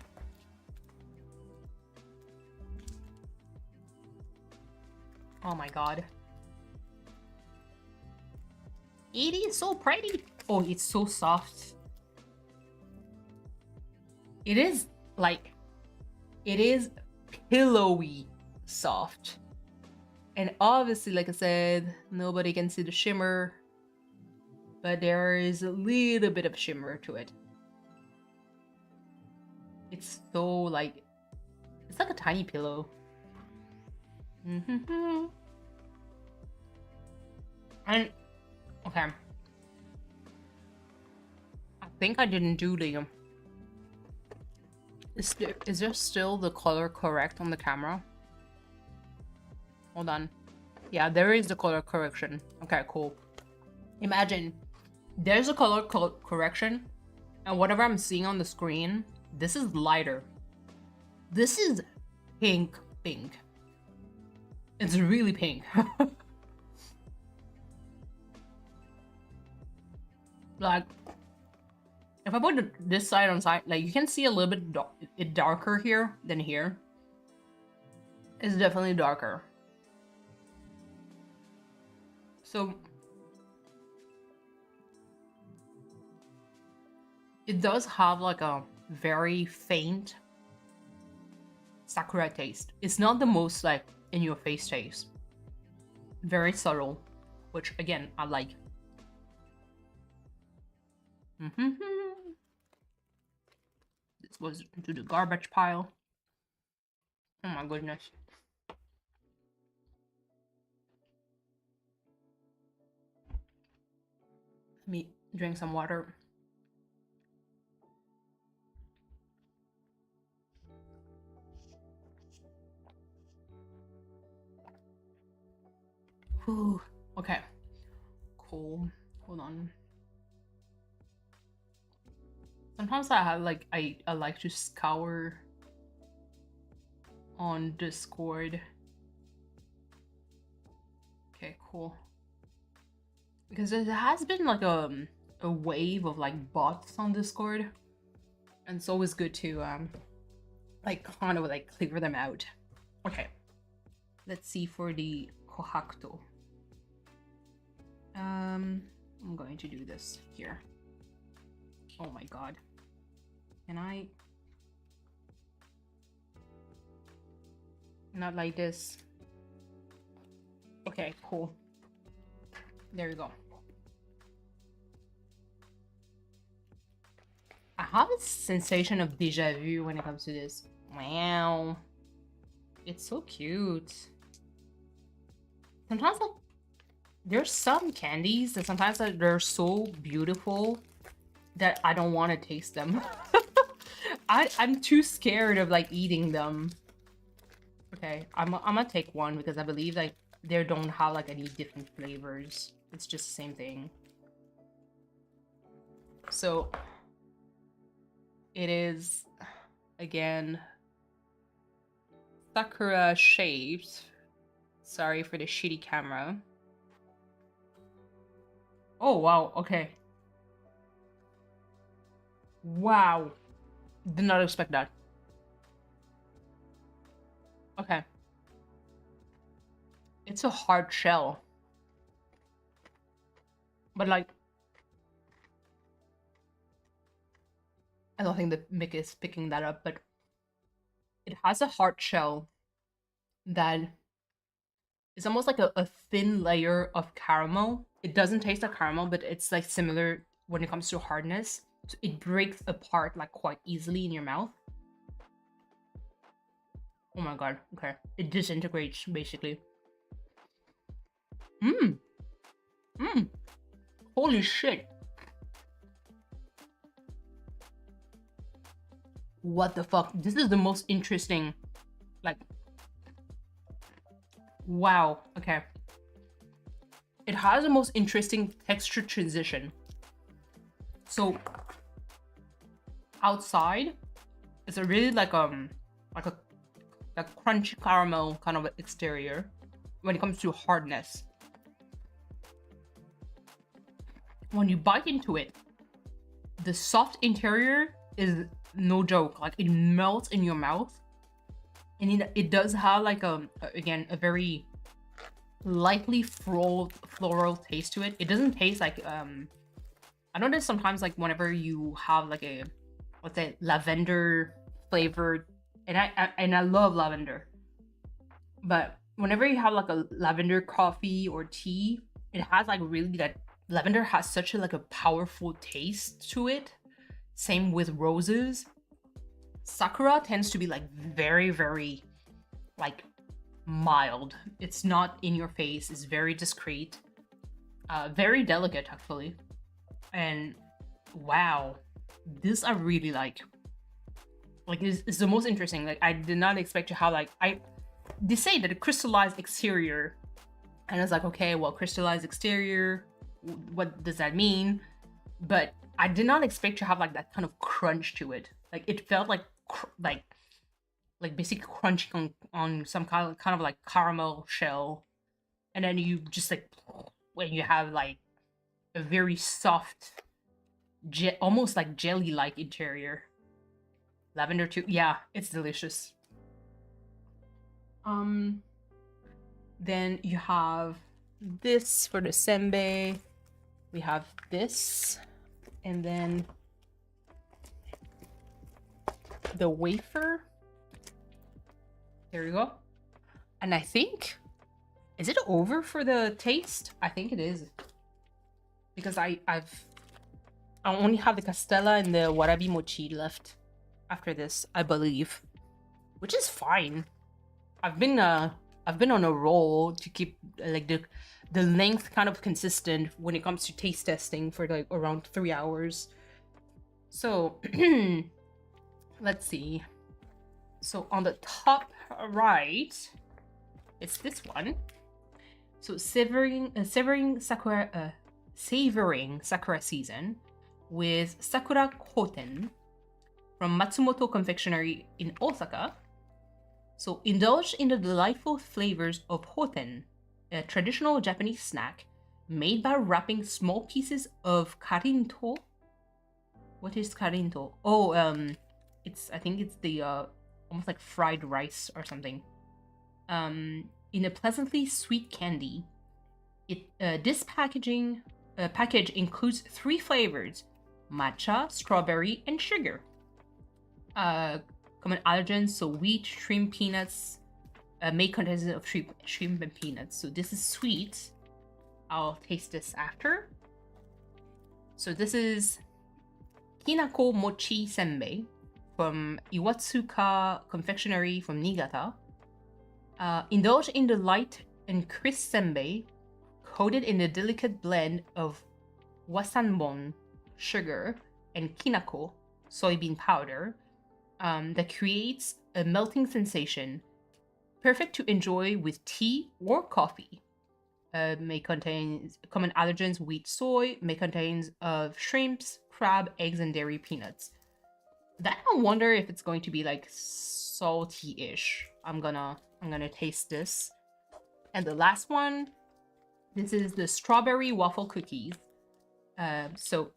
Oh my god. It is so pretty. Oh, it's so soft. It is like, it is pillowy soft. And obviously, like I said, nobody can see the shimmer, but there is a little bit of shimmer to it. It's so like, it's like a tiny pillow. And okay, I think I didn't do the is there still the color correct on the camera? Hold on. Yeah, there is the color correction. Okay, cool. Imagine there's a color correction, and whatever I'm seeing on the screen, this is lighter. This is pink. It's really pink. Like, if I put this side on side, like, you can see a little bit darker here than here. It's definitely darker. So it does have like a very faint sakura taste. It's not the most like in your face taste. Very subtle, which again I like. This goes into the garbage pile. Oh my goodness. Let me drink some water. Whew. Okay. Cool. Hold on. Sometimes I have like I like to scour on Discord. Okay, cool. Because there has been like a wave of like bots on Discord, and it's always good to like kind of like clear them out. Okay, let's see for the kohakuto. I'm going to do this here. Oh my god. Can I? Not like this. Okay, cool. There we go. I have a sensation of deja vu when it comes to this. Wow. It's so cute. Sometimes like, there's some candies that sometimes like, they're so beautiful that I don't want to taste them. I'm too scared of like eating them. Okay, I'm gonna take one because I believe like they don't have like any different flavors. It's just the same thing. So it is again sakura shaped. Sorry for the shitty camera. Oh wow, okay. Wow. Did not expect that. Okay. It's a hard shell. But like, I don't think the mic is picking that up, but it has a hard shell that is almost like a thin layer of caramel. It doesn't taste like caramel, but it's like similar when it comes to hardness. So it breaks apart like quite easily in your mouth. Oh my god, okay. It disintegrates basically. Mmm. Mmm. Holy shit. What the fuck? This is the most interesting, like, wow, okay. It has the most interesting texture transition. So outside, it's a really like a crunchy caramel kind of exterior when it comes to hardness. When you bite into it, the soft interior is no joke. Like, it melts in your mouth, and it does have like again a very lightly floral taste to it. It doesn't taste like I notice sometimes, like, whenever you have like a, let's say, lavender flavored, and I love lavender, but whenever you have like a lavender coffee or tea, it has like really that lavender has such a like a powerful taste to it. Same with roses. Sakura tends to be like very, very like mild. It's not in your face. It's very discreet, very delicate actually. And wow, this I really like. Like, it's the most interesting. Like, I did not expect to have like they say that a crystallized exterior, and I was like, okay, well, crystallized exterior, what does that mean? But I did not expect to have like that kind of crunch to it. Like, it felt like basically crunching on some kind of like caramel shell, and then you just like, when you have like a very soft, almost like jelly-like interior. Lavender too. Yeah, it's delicious. Then you have this for the senbei. We have this, and then the wafer. There you go. And I think, is it over for the taste? I think it is, because I only have the castella and the warabi mochi left after this, I believe, which is fine. I've been on a roll to keep like the length kind of consistent when it comes to taste testing for like around 3 hours. So let's see. So on the top right, it's this one. So savoring sakura season with SakuraCo from Matsumoto Confectionery in Osaka. So indulge in the delightful flavors of hoten, a traditional Japanese snack made by wrapping small pieces of karinto. What is karinto? Oh, I think it's the almost like fried rice or something. In a pleasantly sweet candy. This package includes 3 flavors: matcha, strawberry, and sugar. Common allergens, so wheat, shrimp, peanuts, may contain of shrimp and peanuts. So this is sweet. I'll taste this after. So this is Kinako Mochi Senbei from Iwatsuka Confectionery from Niigata. Indulge in the light and crisp senbei coated in a delicate blend of wasanbon, sugar, and kinako, soybean powder, that creates a melting sensation, perfect to enjoy with tea or coffee. May contain common allergens, wheat, soy, may contains of shrimps, crab, eggs, and dairy peanuts. That I wonder if it's going to be like salty-ish. I'm gonna taste this. And the last one, this is the strawberry waffle cookies. So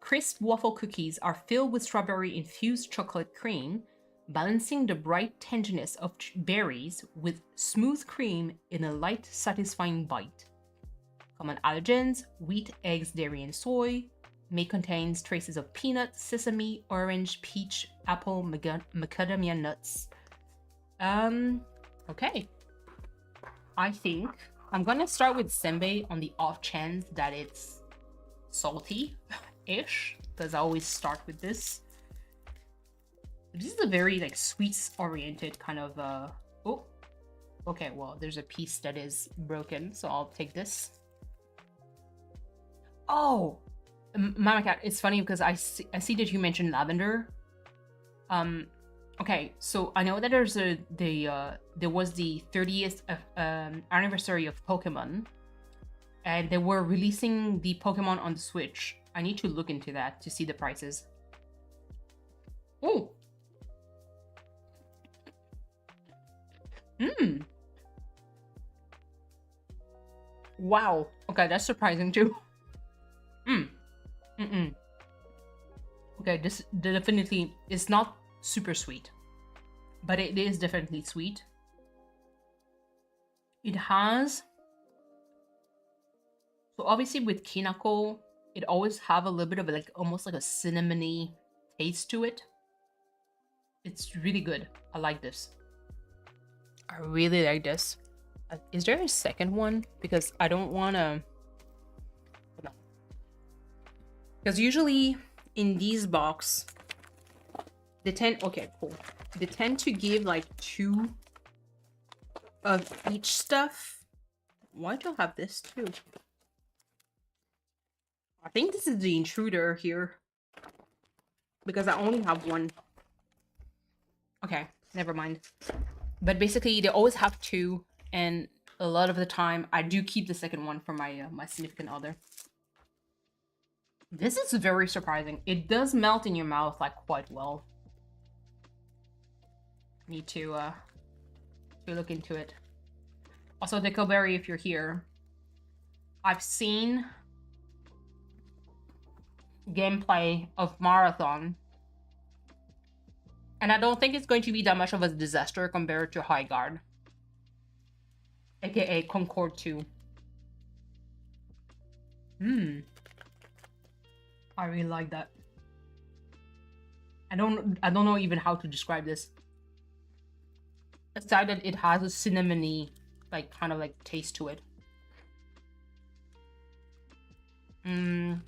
crisp waffle cookies are filled with strawberry infused chocolate cream, balancing the bright tenderness of berries with smooth cream in a light, satisfying bite. Common allergens: wheat, eggs, dairy, and soy. May contains traces of peanut, sesame, orange, peach, apple, macadamia nuts. Okay. I think I'm gonna start with senbei on the off chance that it's salty-ish, because I always start with this. This is a very like sweets-oriented kind of oh, okay, well, there's a piece that is broken, so I'll take this. Oh, Mama Cat, it's funny because I see that you mentioned lavender. Okay, so I know that there's there was the 30th anniversary of Pokemon, and they were releasing the Pokemon on the Switch. I need to look into that to see the prices. Oh. Wow. Okay, that's surprising too. Okay, this definitely is not super sweet, but it is definitely sweet. It has, so obviously with kinako, it always have a little bit of like almost like a cinnamony taste to it. It's really good. I like this. I really like this. Is there a second one? Because I don't want to... No. Because usually in these box, they tend... Okay, cool. They tend to give like 2 of each stuff. Why do I have this too? I think this is the intruder here. Because I only have 1. Okay, never mind. But basically, they always have 2, and a lot of the time, I do keep the second one for my my significant other. This is very surprising. It does melt in your mouth like quite well. Need to look into it. Also, Dickleberry, if you're here, I've seen gameplay of Marathon, and I don't think it's going to be that much of a disaster compared to High Guard, aka Concord 2. I really like that. I don't know even how to describe this. Aside that it has a cinnamony, like kind of like taste to it. I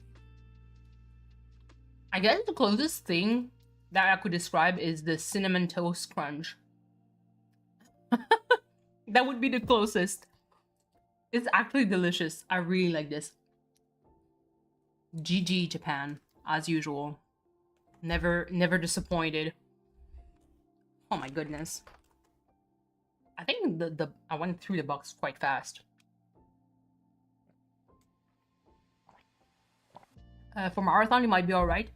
guess the closest thing that I could describe is the cinnamon toast crunch. That would be the closest. It's actually delicious. I really like this. GG Japan, as usual. Never disappointed. Oh my goodness. I think I went through the box quite fast. For Marathon, it might be alright.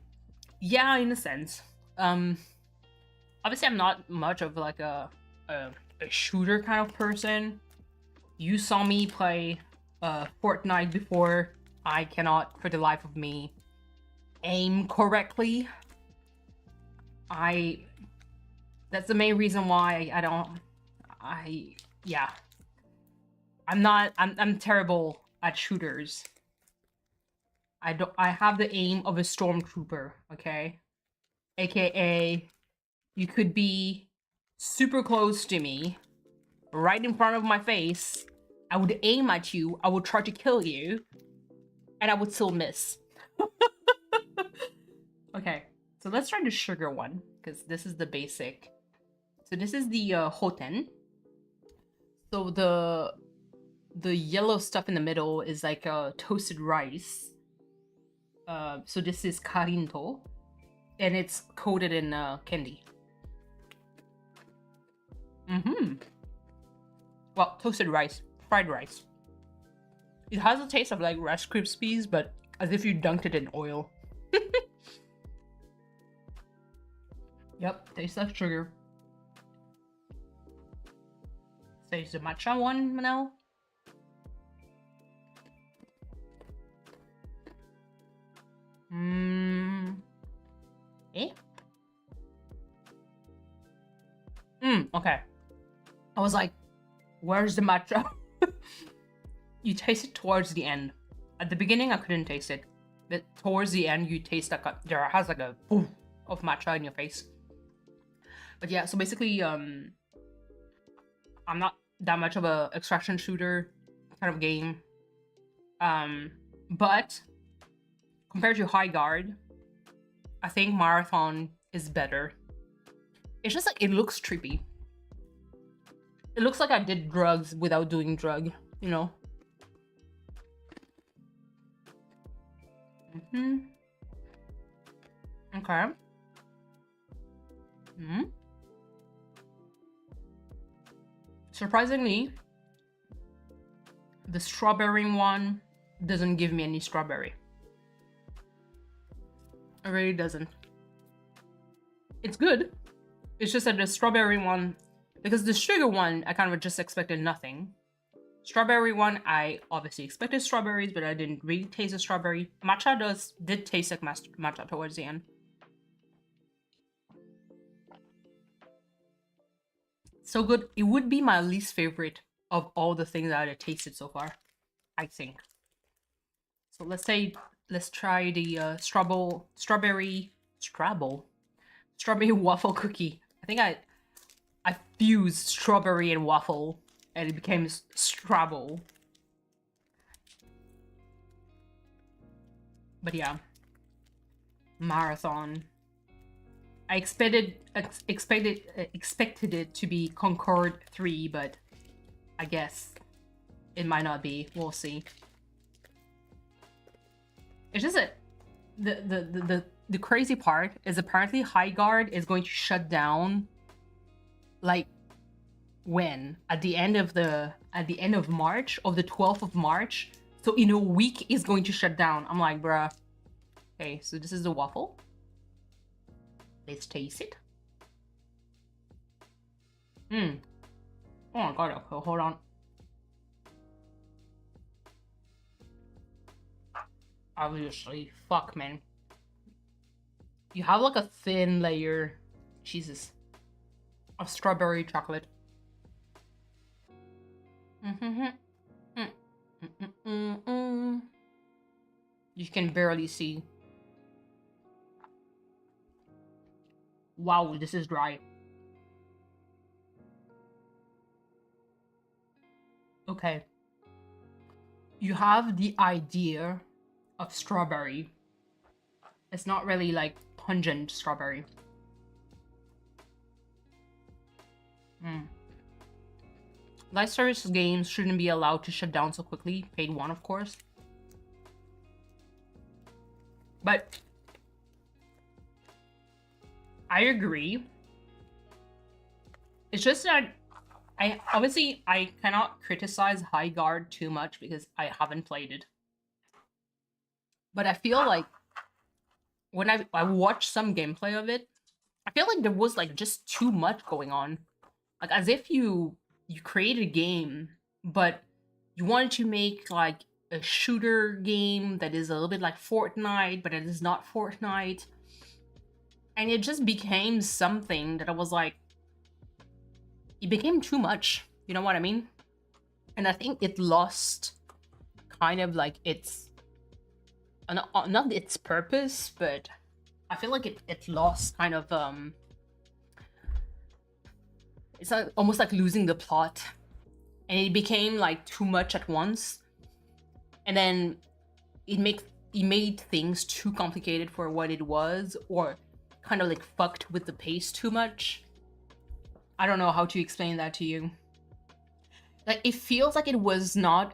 Yeah, in a sense. Obviously I'm not much of like a shooter kind of person. You saw me play Fortnite before. I cannot, for the life of me, aim correctly. That's the main reason why I'm terrible at shooters. I have the aim of a stormtrooper, okay? AKA, you could be super close to me, right in front of my face. I would aim at you, I would try to kill you, and I would still miss. Okay, so let's try the sugar one, because this is the basic. So this is the Hoten. So the yellow stuff in the middle is like toasted rice. So this is karinto, and it's coated in candy. Well, toasted rice, fried rice. It has a taste of like Rice Krispies, but as if you dunked it in oil. Yep, tastes like sugar. Says the matcha one now. Eh? Okay. I was like, where's the matcha? You taste it towards the end. At the beginning, I couldn't taste it. But towards the end, you taste like there has like a boom of matcha in your face. But yeah, so basically, I'm not that much of a extraction shooter kind of game. But compared to High Guard, I think Marathon is better. It's just like, it looks trippy. It looks like I did drugs without doing drug, you know? Okay. Surprisingly, the strawberry one doesn't give me any strawberry. It really doesn't. It's good. It's just that the strawberry one, because the sugar one, I kind of just expected nothing. Strawberry one, I obviously expected strawberries, but I didn't really taste the strawberry. Matcha did taste like matcha towards the end. So good. It would be my least favorite of all the things that I tasted so far, I think. So let's try the strawberry waffle cookie. I think I fused strawberry and waffle and it became Scrabble. But yeah, Marathon. I expected it to be Concord 3, but I guess it might not be. We'll see. It's just that the crazy part is apparently High Guard is going to shut down, like, when? At the end of March, of the 12th of March. So in a week is going to shut down. I'm like, bruh. Okay, so this is the waffle. Let's taste it. Oh my god, okay, hold on. Obviously, fuck, man. You have like a thin layer, Jesus, of strawberry chocolate. You can barely see. Wow, this is dry. Okay. You have the idea of strawberry. It's not really like pungent strawberry. Live service games shouldn't be allowed to shut down so quickly. Paid one, of course. But I agree. It's just that I cannot criticize High Guard too much because I haven't played it. But I feel like when I watched some gameplay of it, I feel like there was like just too much going on. Like as if you created a game, but you wanted to make like a shooter game that is a little bit like Fortnite, but it is not Fortnite. And it just became something that I was like, it became too much. You know what I mean? And I think it lost kind of like its, not its purpose, but I feel like it lost kind of, it's like, almost like losing the plot. And it became like too much at once. And then it made things too complicated for what it was, or kind of like fucked with the pace too much. I don't know how to explain that to you. Like it feels like it was not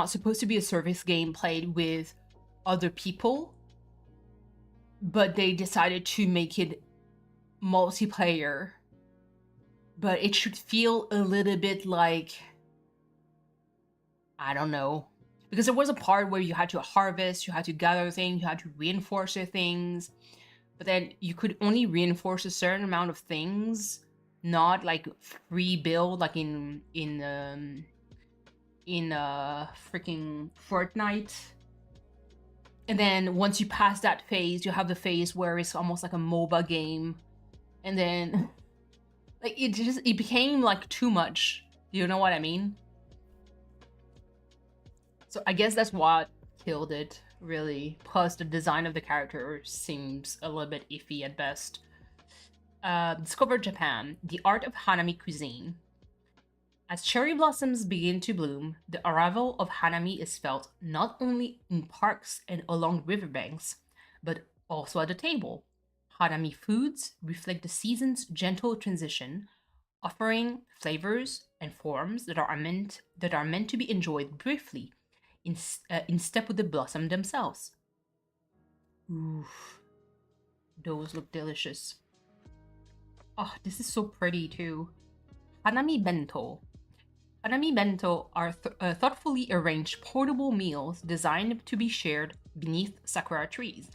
supposed to be a service game played with other people, but they decided to make it multiplayer. But it should feel a little bit like, I don't know, because there was a part where you had to harvest, you had to gather things, you had to reinforce your things, but then you could only reinforce a certain amount of things, not like free build like in freaking Fortnite. And then once you pass that phase, you have the phase where it's almost like a MOBA game, and then Like, it became like too much. You know what I mean? So I guess that's what killed it, really. Plus, the design of the character seems a little bit iffy at best. Discover Japan, the art of hanami cuisine. As cherry blossoms begin to bloom, the arrival of hanami is felt not only in parks and along riverbanks, but also at the table. Hanami foods reflect the season's gentle transition, offering flavors and forms that are meant to be enjoyed briefly, in step with the blossom themselves. Oof, those look delicious. Oh, this is so pretty too. Hanami bento. Hanami bento are thoughtfully arranged portable meals designed to be shared beneath sakura trees.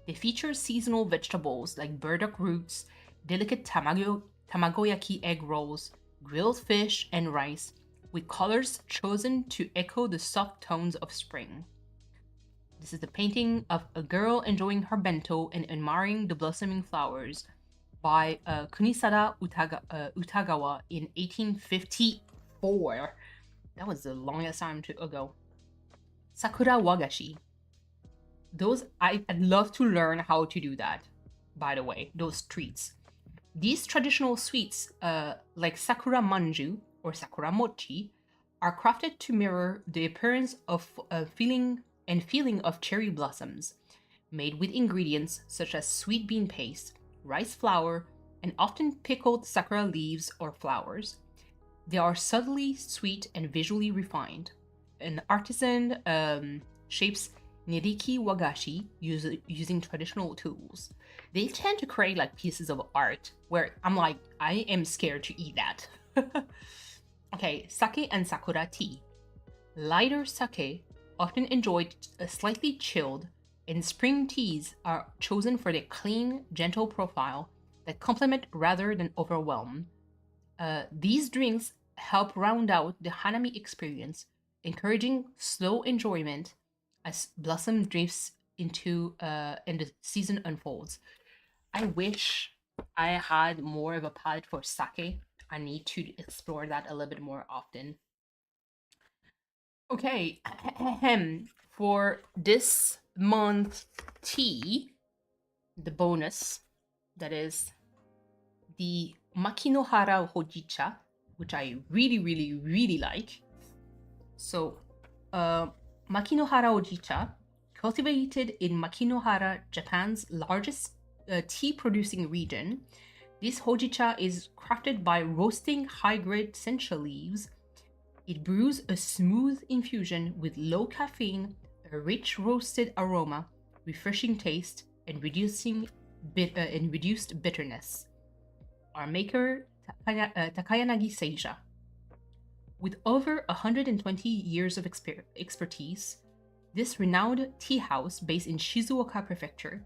They feature seasonal vegetables like burdock roots, delicate tamagoyaki egg rolls, grilled fish, and rice, with colors chosen to echo the soft tones of spring. This is the painting of a girl enjoying her bento and admiring the blossoming flowers by Kunisada Utagawa in 1854. That was the longest time ago. Sakura wagashi. I'd love to learn how to do that, by the way, those treats. These traditional sweets, like sakura manju or sakura mochi, are crafted to mirror the appearance of feeling of cherry blossoms, made with ingredients such as sweet bean paste, rice flour, and often pickled sakura leaves or flowers. They are subtly sweet and visually refined. An artisan shapes niriki wagashi using traditional tools. They tend to create like pieces of art where I'm like, I am scared to eat that. Okay, sake and sakura tea. Lighter sake, often enjoyed slightly chilled, and spring teas are chosen for their clean, gentle profile that complement rather than overwhelm. These drinks help round out the hanami experience, encouraging slow enjoyment as blossom drifts into and the season unfolds. I wish I had more of a palate for sake. I need to explore that a little bit more often. Okay, for this month tea, the bonus, that is the Makinohara Hojicha, which I really, really, really like. So, Makinohara Hojicha, cultivated in Makinohara, Japan's largest tea producing region. This hojicha is crafted by roasting high-grade sencha leaves. It brews a smooth infusion with low caffeine, a rich roasted aroma, refreshing taste, and reduced bitterness. Our maker, Takayanagi Seija. With over 120 years of expertise, this renowned tea house based in Shizuoka Prefecture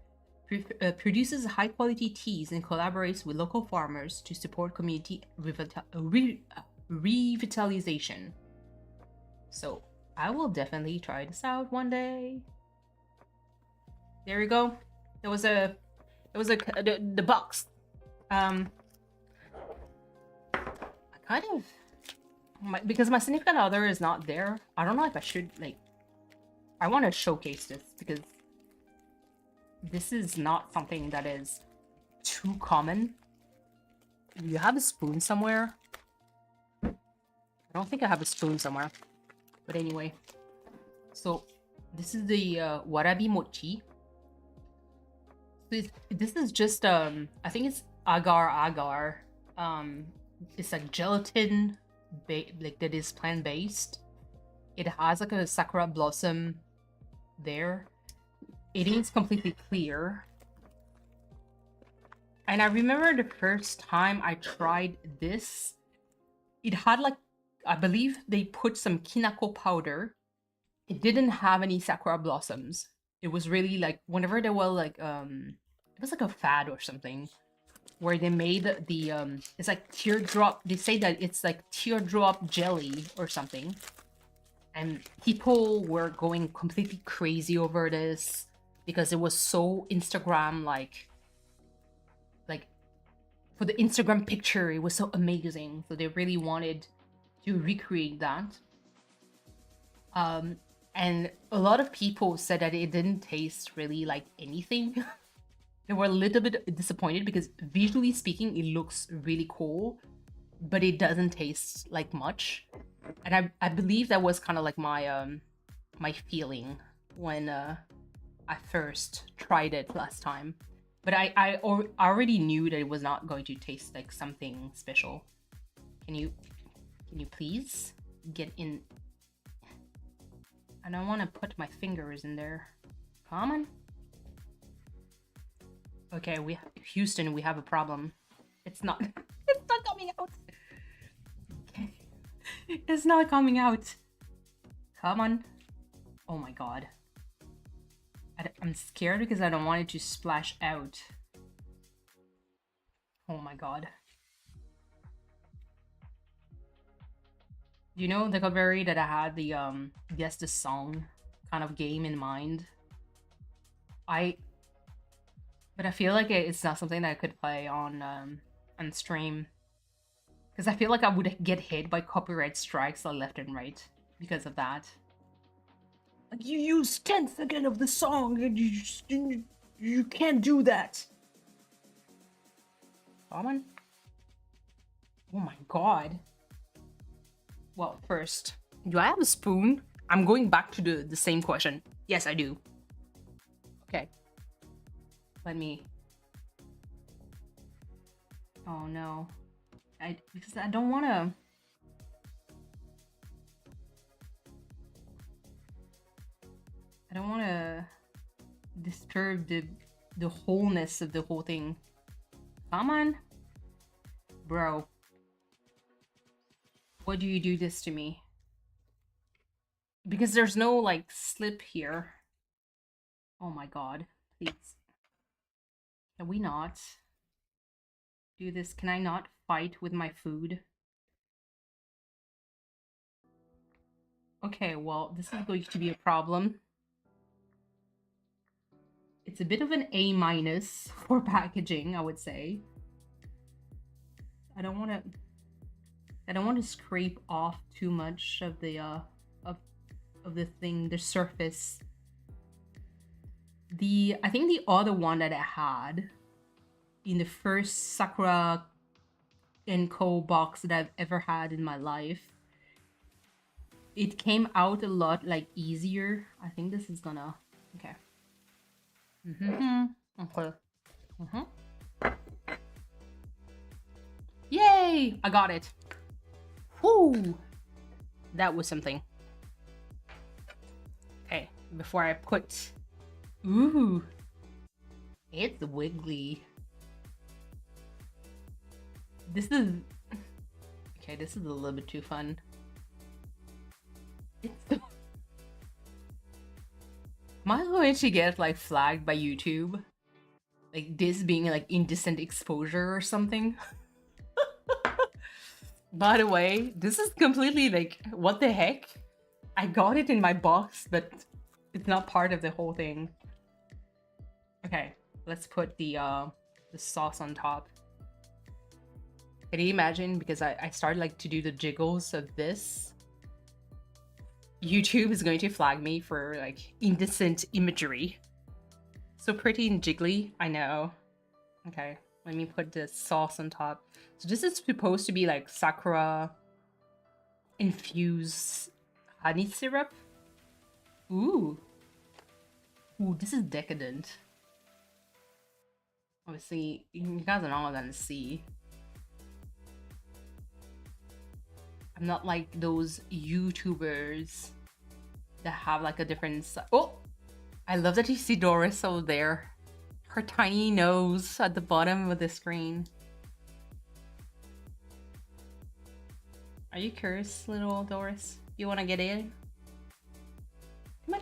produces high-quality teas and collaborates with local farmers to support community revitalization. So I will definitely try this out one day. There we go. The box. I kind of because my significant other is not there. I don't know if I should like. I want to showcase this because this is not something that is too common. You have a spoon somewhere? I don't think I have a spoon somewhere. But anyway. So, this is the warabi mochi. This is just, I think it's agar. It's like gelatin, like that is plant-based. It has like a sakura blossom there. It is completely clear. And I remember the first time I tried this, it had like, I believe they put some kinako powder. It didn't have any sakura blossoms. It was really like, whenever there were like, it was like a fad or something where they made the, it's like teardrop, they say that it's like teardrop jelly or something. And people were going completely crazy over this because it was so Instagram like for the Instagram picture. It was so amazing. So they really wanted to recreate that. And a lot of people said that it didn't taste really like anything. They were a little bit disappointed because visually speaking, it looks really cool, but it doesn't taste like much. And I believe that was kind of like my my feeling when I first tried it last time. But I already knew that it was not going to taste like something special. Can you please get in? I don't want to put my fingers in there. Come on. Okay, Houston, we have a problem. It's not it's not coming out. Okay. It's not coming out. Come on. Oh my god. I'm scared because I don't want it to splash out. Oh my god. You know the Huckleberry that I had the guess the song kind of game in mind? But I feel like it's not something that I could play on stream. Because I feel like I would get hit by copyright strikes left and right because of that. Like, you use 10th again of the song and you can't do that. Come on. Oh my god. Well, first, do I have a spoon? I'm going back to the same question. Yes, I do. Okay. Let me... Oh no. Because I don't want to... I don't want to disturb the wholeness of the whole thing. Come on. Bro. Why do you do this to me? Because there's no, like, slip here. Oh my god. Please. Can we not do this? Can I not fight with my food? Okay, well, this is going to be a problem. It's a bit of an A- for packaging, I would say. I don't want to scrape off too much of the of the thing, the surface. I think the other one that I had in the first SakuraCo box that I've ever had in my life, it came out a lot like easier. I think this is gonna okay. Okay. Yay! I got it. Whoo! That was something. Okay, before I put... Ooh! It's wiggly. This is... Okay, this is a little bit too fun. Am I going to get, like, flagged by YouTube? Like, this being, like, indecent exposure or something? By the way, this is completely, like, what the heck? I got it in my box, but it's not part of the whole thing. Okay, let's put the sauce on top. Can you imagine? Because I started, like, to do the jiggles of this. YouTube is going to flag me for, like, indecent imagery. So pretty and jiggly, I know. Okay, let me put the sauce on top. So this is supposed to be like Sakura infused honey syrup. Ooh. Ooh, this is decadent. Obviously, you guys are not gonna see. I'm not like those YouTubers that have like a different... Oh! I love that you see Doris over there. Her tiny nose at the bottom of the screen. Are you curious, little Doris? You want to get in? Come on.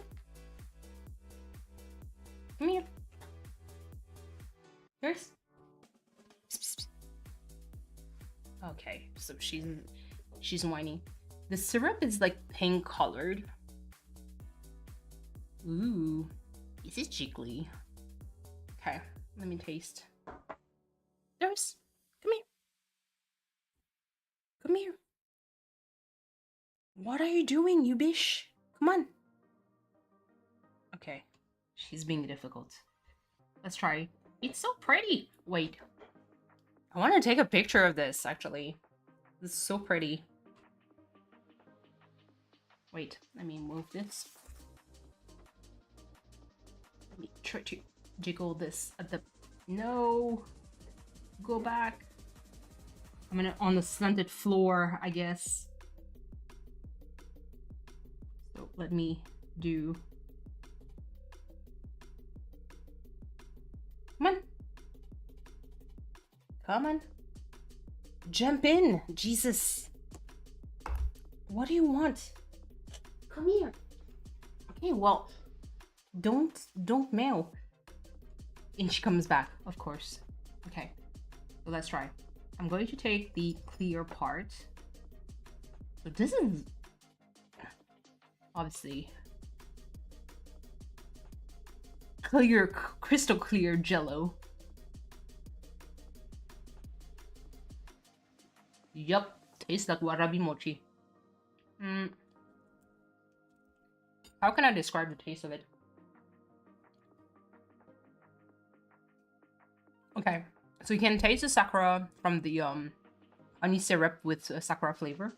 Come here. Doris? Okay, so she's whiny. The syrup is like pink colored. Ooh, this is jiggly. Okay, let me taste. Doris, come What are you doing, you bish? Come on. Okay. She's being difficult. Let's try. It's so pretty. Wait. I want to take a picture of this, actually. This is so pretty. Wait, let me move this. Let me try to jiggle this at the... No! Go back. I'm gonna on the slanted floor, I guess. So let me do... Come on. Come on. Jump in. Jesus. What do you want? Come here. Okay, well, don't mail. And she comes back, of course. Okay, so let's try. I'm going to take the clear part. So this is obviously clear, crystal clear jello. Yup, tastes like warabi mochi. How can I describe the taste of it? Okay, so you can taste the sakura from the honey syrup with sakura flavor.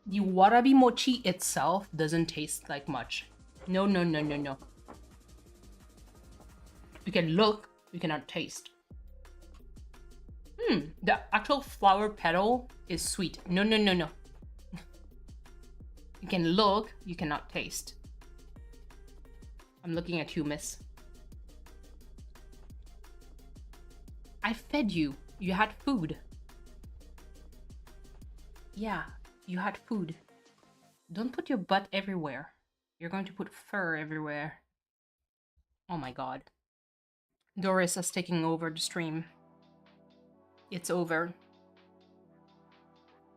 The warabi mochi itself doesn't taste like much. No. You can look, you cannot taste. The actual flower petal is sweet. No. You can look, you cannot taste. I'm looking at you, miss. I fed you. You had food. Yeah, you had food. Don't put your butt everywhere. You're going to put fur everywhere. Oh my god. Doris is taking over the stream. It's over.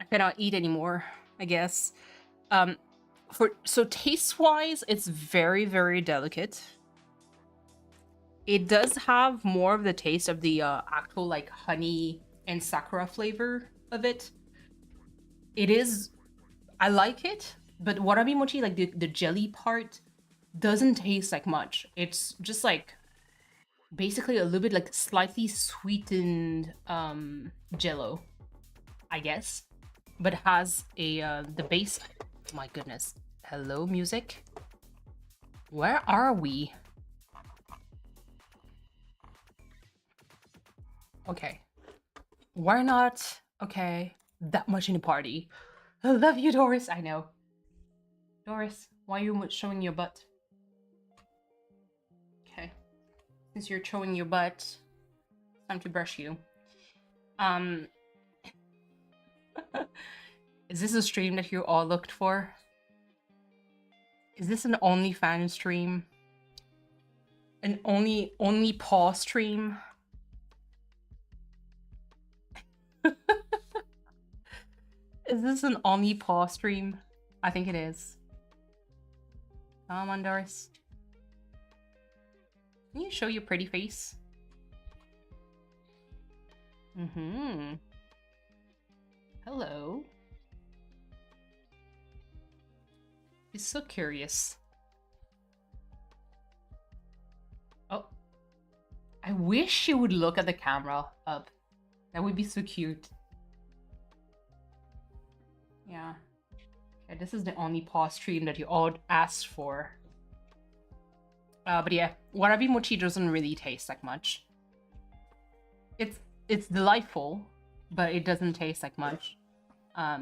I cannot eat anymore, I guess. So taste-wise, it's very, very delicate. It does have more of the taste of the actual like honey and sakura flavor of it. It is, I like it, but warabi mochi, like the jelly part, doesn't taste like much. It's just like basically a little bit like slightly sweetened jello, I guess, but has a the base. Oh my goodness. Hello, music. Where are we? Okay. We're not, okay, that much in a party. I love you, Doris. I know. Doris, why are you showing your butt? Okay. Since you're showing your butt, it's time to brush you. Is this a stream that you all looked for? Is this an OnlyFans stream? An only paw stream? Is this an only paw stream? I think it is. Come on, Doris. Can you show your pretty face? Hello. He's so curious. Oh. I wish she would look at the camera up. That would be so cute. Yeah. Okay, this is the only paw stream that you all asked for. But yeah, warabi mochi doesn't really taste like much. It's delightful, but it doesn't taste like much. I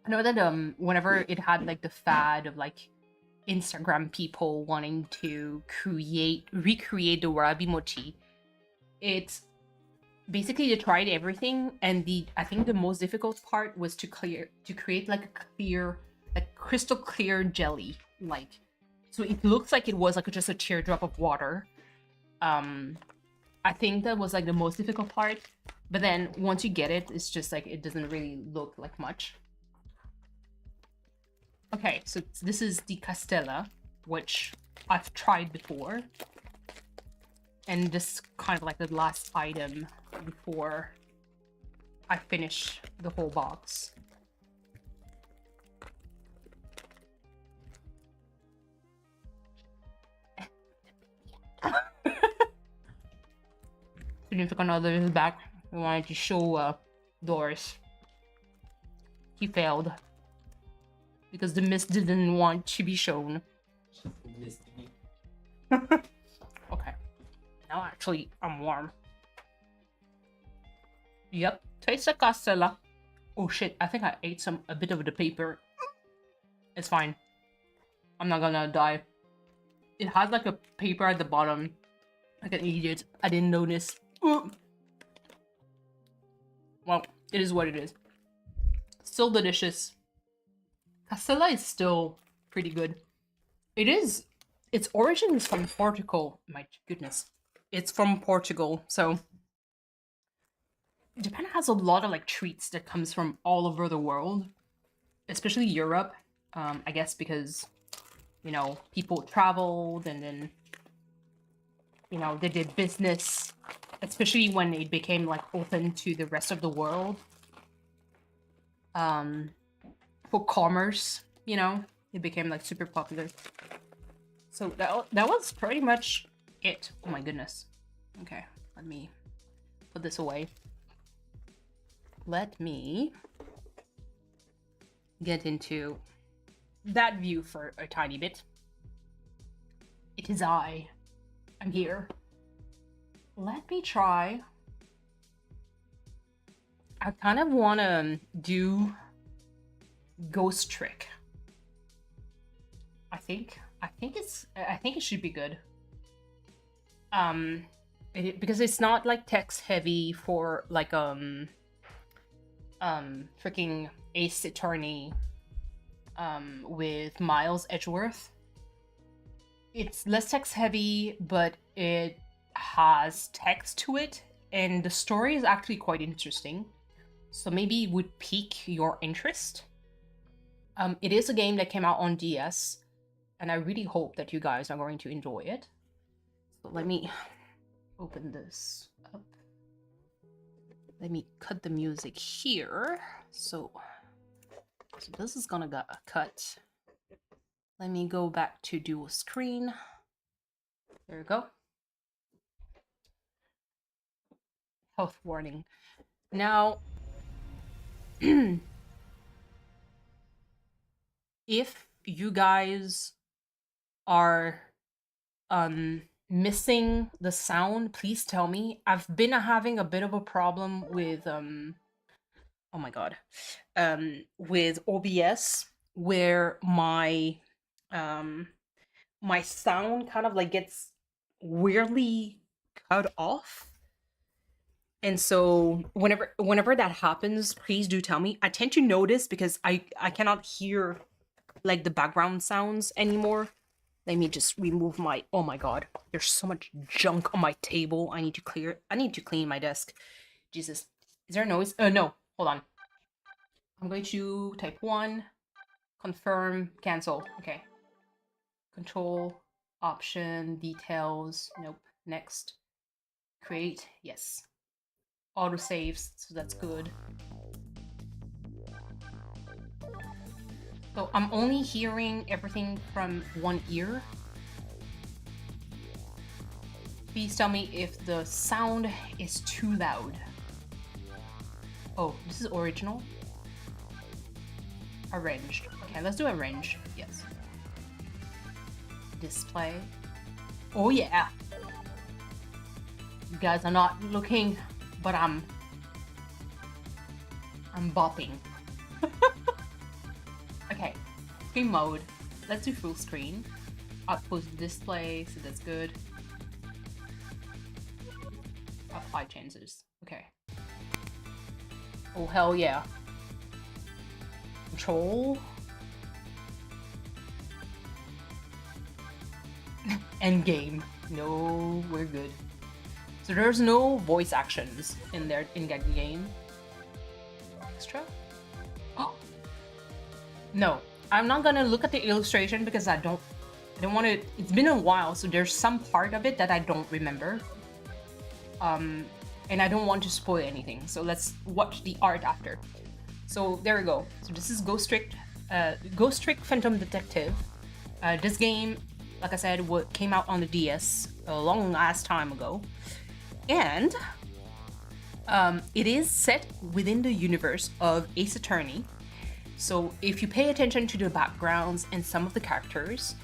know that whenever it had like the fad of like Instagram people wanting to recreate the warabi mochi, it's basically they tried everything, and I think the most difficult part was to create like a clear, like crystal clear jelly, like, so it looks like it was like just a teardrop of water. I think that was like the most difficult part, but then once you get it, it's just like it doesn't really look like much. Okay, so this is the castella, which I've tried before, and this kind of like the last item before I finish the whole box. Significant other is back. We wanted to show Doris. He failed. Because the mist didn't want to be shown. Okay. Now actually, I'm warm. Yep. Taste the castella. Oh shit, I think I ate a bit of the paper. It's fine. I'm not gonna die. It has like a paper at the bottom. Like an idiot. I didn't notice. Ooh. Well, it is what it is. Still delicious. Castella is still pretty good. It is. Its origin is from Portugal. My goodness. It's from Portugal, so Japan has a lot of like treats that comes from all over the world, especially Europe. I guess because, you know, people traveled and then, you know, they did business, especially when it became like open to the rest of the world. For commerce, you know, it became like super popular. So that was pretty much it. Oh my goodness. Okay, let me put this away. Let me get into that view for a tiny bit. It is I'm here. Let me try. I kind of want to do ghost trick. I think it should be good. Because it's not like text heavy for like freaking Ace Attorney with Miles Edgeworth. It's less text heavy, but it has text to it, and the story is actually quite interesting. So maybe it would pique your interest. It is a game that came out on DS, and I really hope that you guys are going to enjoy it. So let me open this up. Let me cut the music here. So this is gonna get a cut. Let me go back to dual screen. There we go. Health warning. Now, if you guys are missing the sound, please tell me. I've been having a bit of a problem with oh my god, with OBS, where my my sound kind of like gets weirdly cut off. And so whenever that happens, please do tell me. I tend to notice because I cannot hear like the background sounds anymore. Let me just remove my, oh my god, there's so much junk on my table. I need to clean my desk. Jesus. Is there a noise? No, hold on. I'm going to type 1, confirm, cancel. Okay. Control, option, details. Nope. Next. Create. Yes. Auto saves, so that's good. So I'm only hearing everything from one ear. Please tell me if the sound is too loud. Oh, this is original. Arranged. Okay, let's do arranged. Yes. Display. Oh yeah. You guys are not looking, but I'm bopping. Okay, screen mode. Let's do full screen. Output display, so that's good. Apply changes. Okay. Oh hell yeah. Control. End game. No, we're good. So there's no voice actions in there in that game. Extra? Oh. No, I'm not gonna look at the illustration because I don't want to. It's been a while, so there's some part of it that I don't remember. and I don't want to spoil anything, so let's watch the art after. So there we go. So this is Ghost Trick Phantom Detective. This game, like I said, came out on the DS a long ass time ago, and it is set within the universe of Ace Attorney. So if you pay attention to the backgrounds and some of the characters,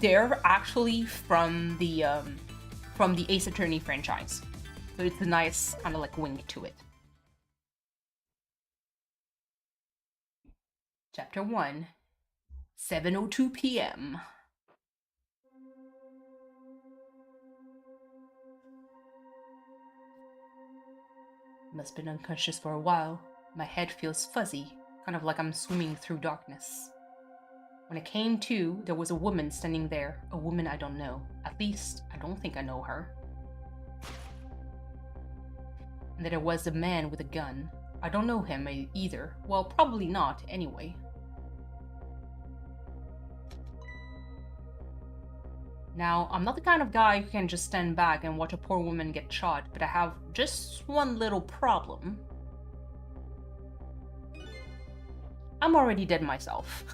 they're actually from the Ace Attorney franchise. So it's a nice kind of like wink to it. Chapter 1, 7:02 p.m. Must have been unconscious for a while. My head feels fuzzy, kind of like I'm swimming through darkness. When I came to, there was a woman standing there, a woman I don't know. At least, I don't think I know her. And then there was a man with a gun. I don't know him either. Well, probably not, anyway. Now, I'm not the kind of guy who can just stand back and watch a poor woman get shot, but I have just one little problem. I'm already dead myself.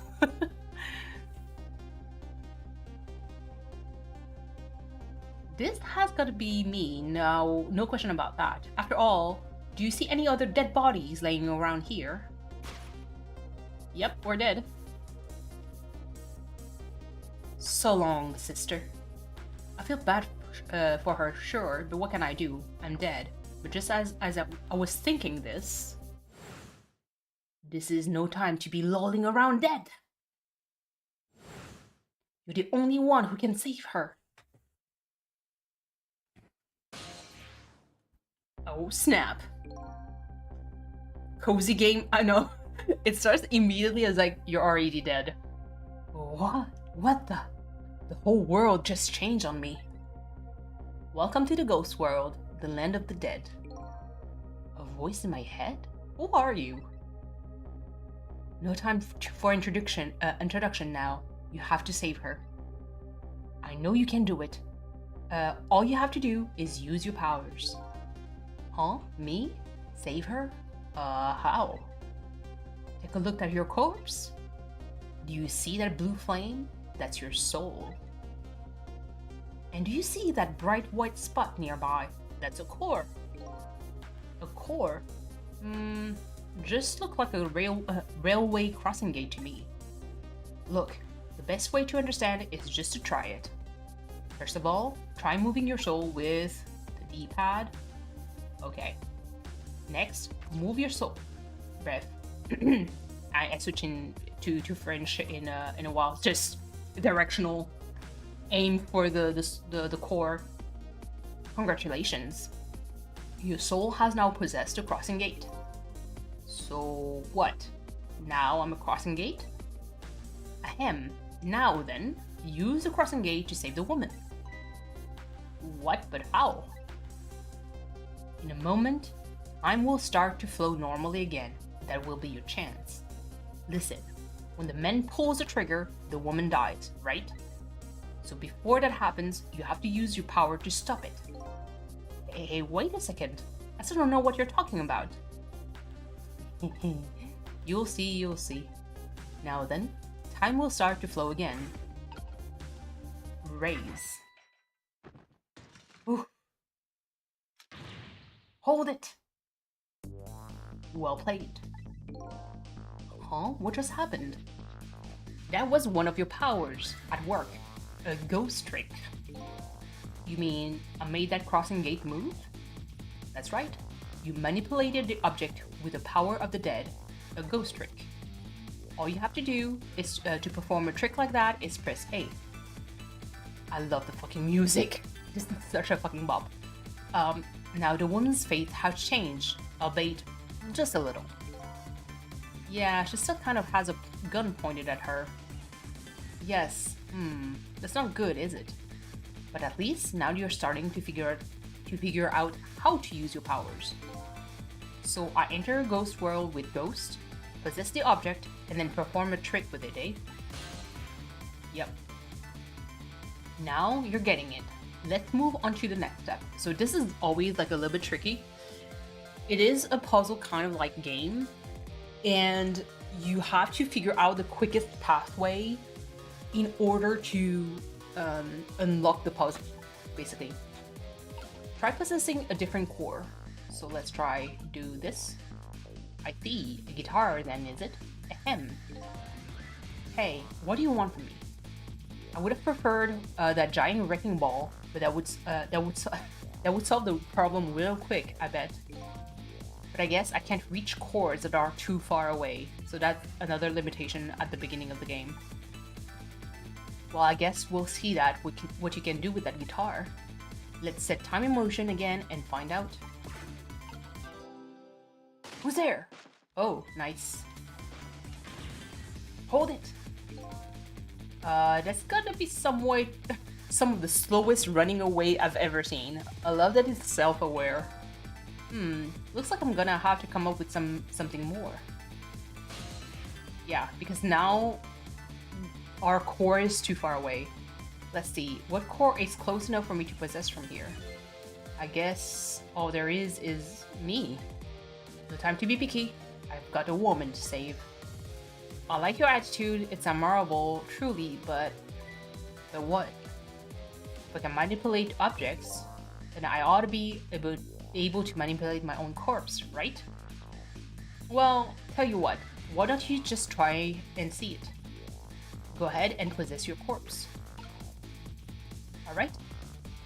This has got to be me, now, no question about that. After all, do you see any other dead bodies laying around here? Yep, we're dead. So long, sister. I feel bad for her, sure, but what can I do? I'm dead. But just as I was thinking this is no time to be lolling around dead. You're the only one who can save her. Oh, snap. Cozy game, I know. It starts immediately as like, you're already dead. What? What the? The whole world just changed on me. Welcome to the ghost world, the land of the dead. A voice in my head? Who are you? No time for introduction now. You have to save her. I know you can do it. All you have to do is use your powers. Huh? Me? Save her? How? Take a look at your corpse. Do you see that blue flame? That's your soul. And do you see that bright white spot nearby? That's a core. A core? Just look like a railway crossing gate to me. Look, the best way to understand it is just to try it. First of all, try moving your soul with the D-pad. Okay. Next, move your soul. Breath. I switch to French in a while. Just directional. Aim for the core. Congratulations. Your soul has now possessed a crossing gate. So what? Now I'm a crossing gate? Ahem. Now then, use the crossing gate to save the woman. What? But how? In a moment, time will start to flow normally again. That will be your chance. Listen, when the man pulls the trigger, the woman dies, right? So before that happens, you have to use your power to stop it. Hey, wait a second. I still don't know what you're talking about. You'll see. Now then, time will start to flow again. Raise. Ooh. Hold it! Well played. Huh? What just happened? That was one of your powers at work. A ghost trick. You mean I made that crossing gate move? That's right. You manipulated the object with the power of the dead. A ghost trick. All you have to do is to perform a trick like that is press A. I love the fucking music. This is such a fucking bop. Now the woman's fate has changed, albeit just a little. Yeah, she still kind of has a gun pointed at her. Yes, that's not good, is it? But at least now you're starting to figure out how to use your powers. So I enter a ghost world with Ghost, possess the object, and then perform a trick with it, eh? Yep. Now you're getting it. Let's move on to the next step. So this is always like a little bit tricky It is a puzzle kind of like game, and you have to figure out the quickest pathway in order to unlock the puzzle, basically. Try possessing a different core. So let's try do this. I see, a guitar then, is it? Ahem. Hey, what do you want from me? I would have preferred that giant wrecking ball, but that would solve the problem real quick, I bet. But I guess I can't reach chords that are too far away, so that's another limitation at the beginning of the game. Well, I guess we'll see that what you can do with that guitar. Let's set time in motion again and find out. Who's there? Oh, nice. Hold it. That's gonna be some of the slowest running away I've ever seen. I love that it's self-aware. Looks like I'm gonna have to come up with something more. Yeah, because now our core is too far away. Let's see, what core is close enough for me to possess from here? I guess all there is me. No time to be picky. I've got a woman to save. I like your attitude, it's admirable, truly, but what? If I can manipulate objects, then I ought to be able to manipulate my own corpse, right? Well, tell you what, why don't you just try and see it? Go ahead and possess your corpse. Alright,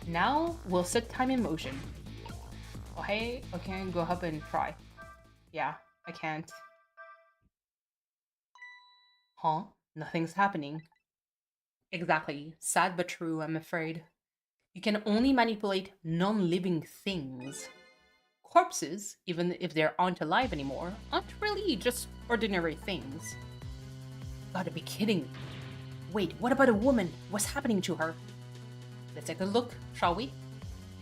now we'll set time in motion. Oh hey, okay, go up and try. Yeah, I can't. Huh? Nothing's happening. Exactly. Sad but true, I'm afraid. You can only manipulate non-living things. Corpses, even if they aren't alive anymore, aren't really just ordinary things. Gotta be kidding me. Wait, what about a woman? What's happening to her? Let's take a look, shall we?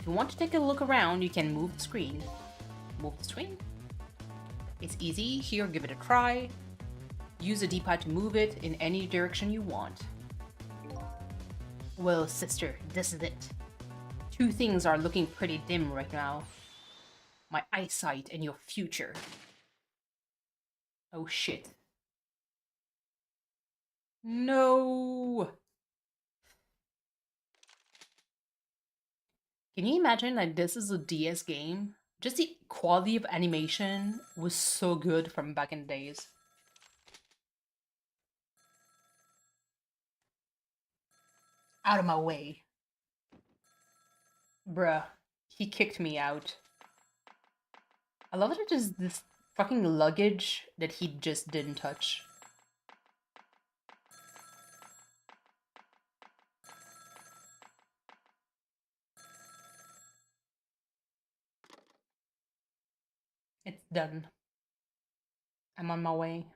If you want to take a look around, you can move the screen. Move the screen? It's easy. Here, give it a try. Use the D-pad to move it in any direction you want. Well, sister, this is it. Two things are looking pretty dim right now. My eyesight and your future. Oh shit. No! Can you imagine that this is a DS game? Just the quality of animation was so good from back in the days. Out of my way. Bruh, he kicked me out. I love that it is this fucking luggage that he just didn't touch. It's done. I'm on my way.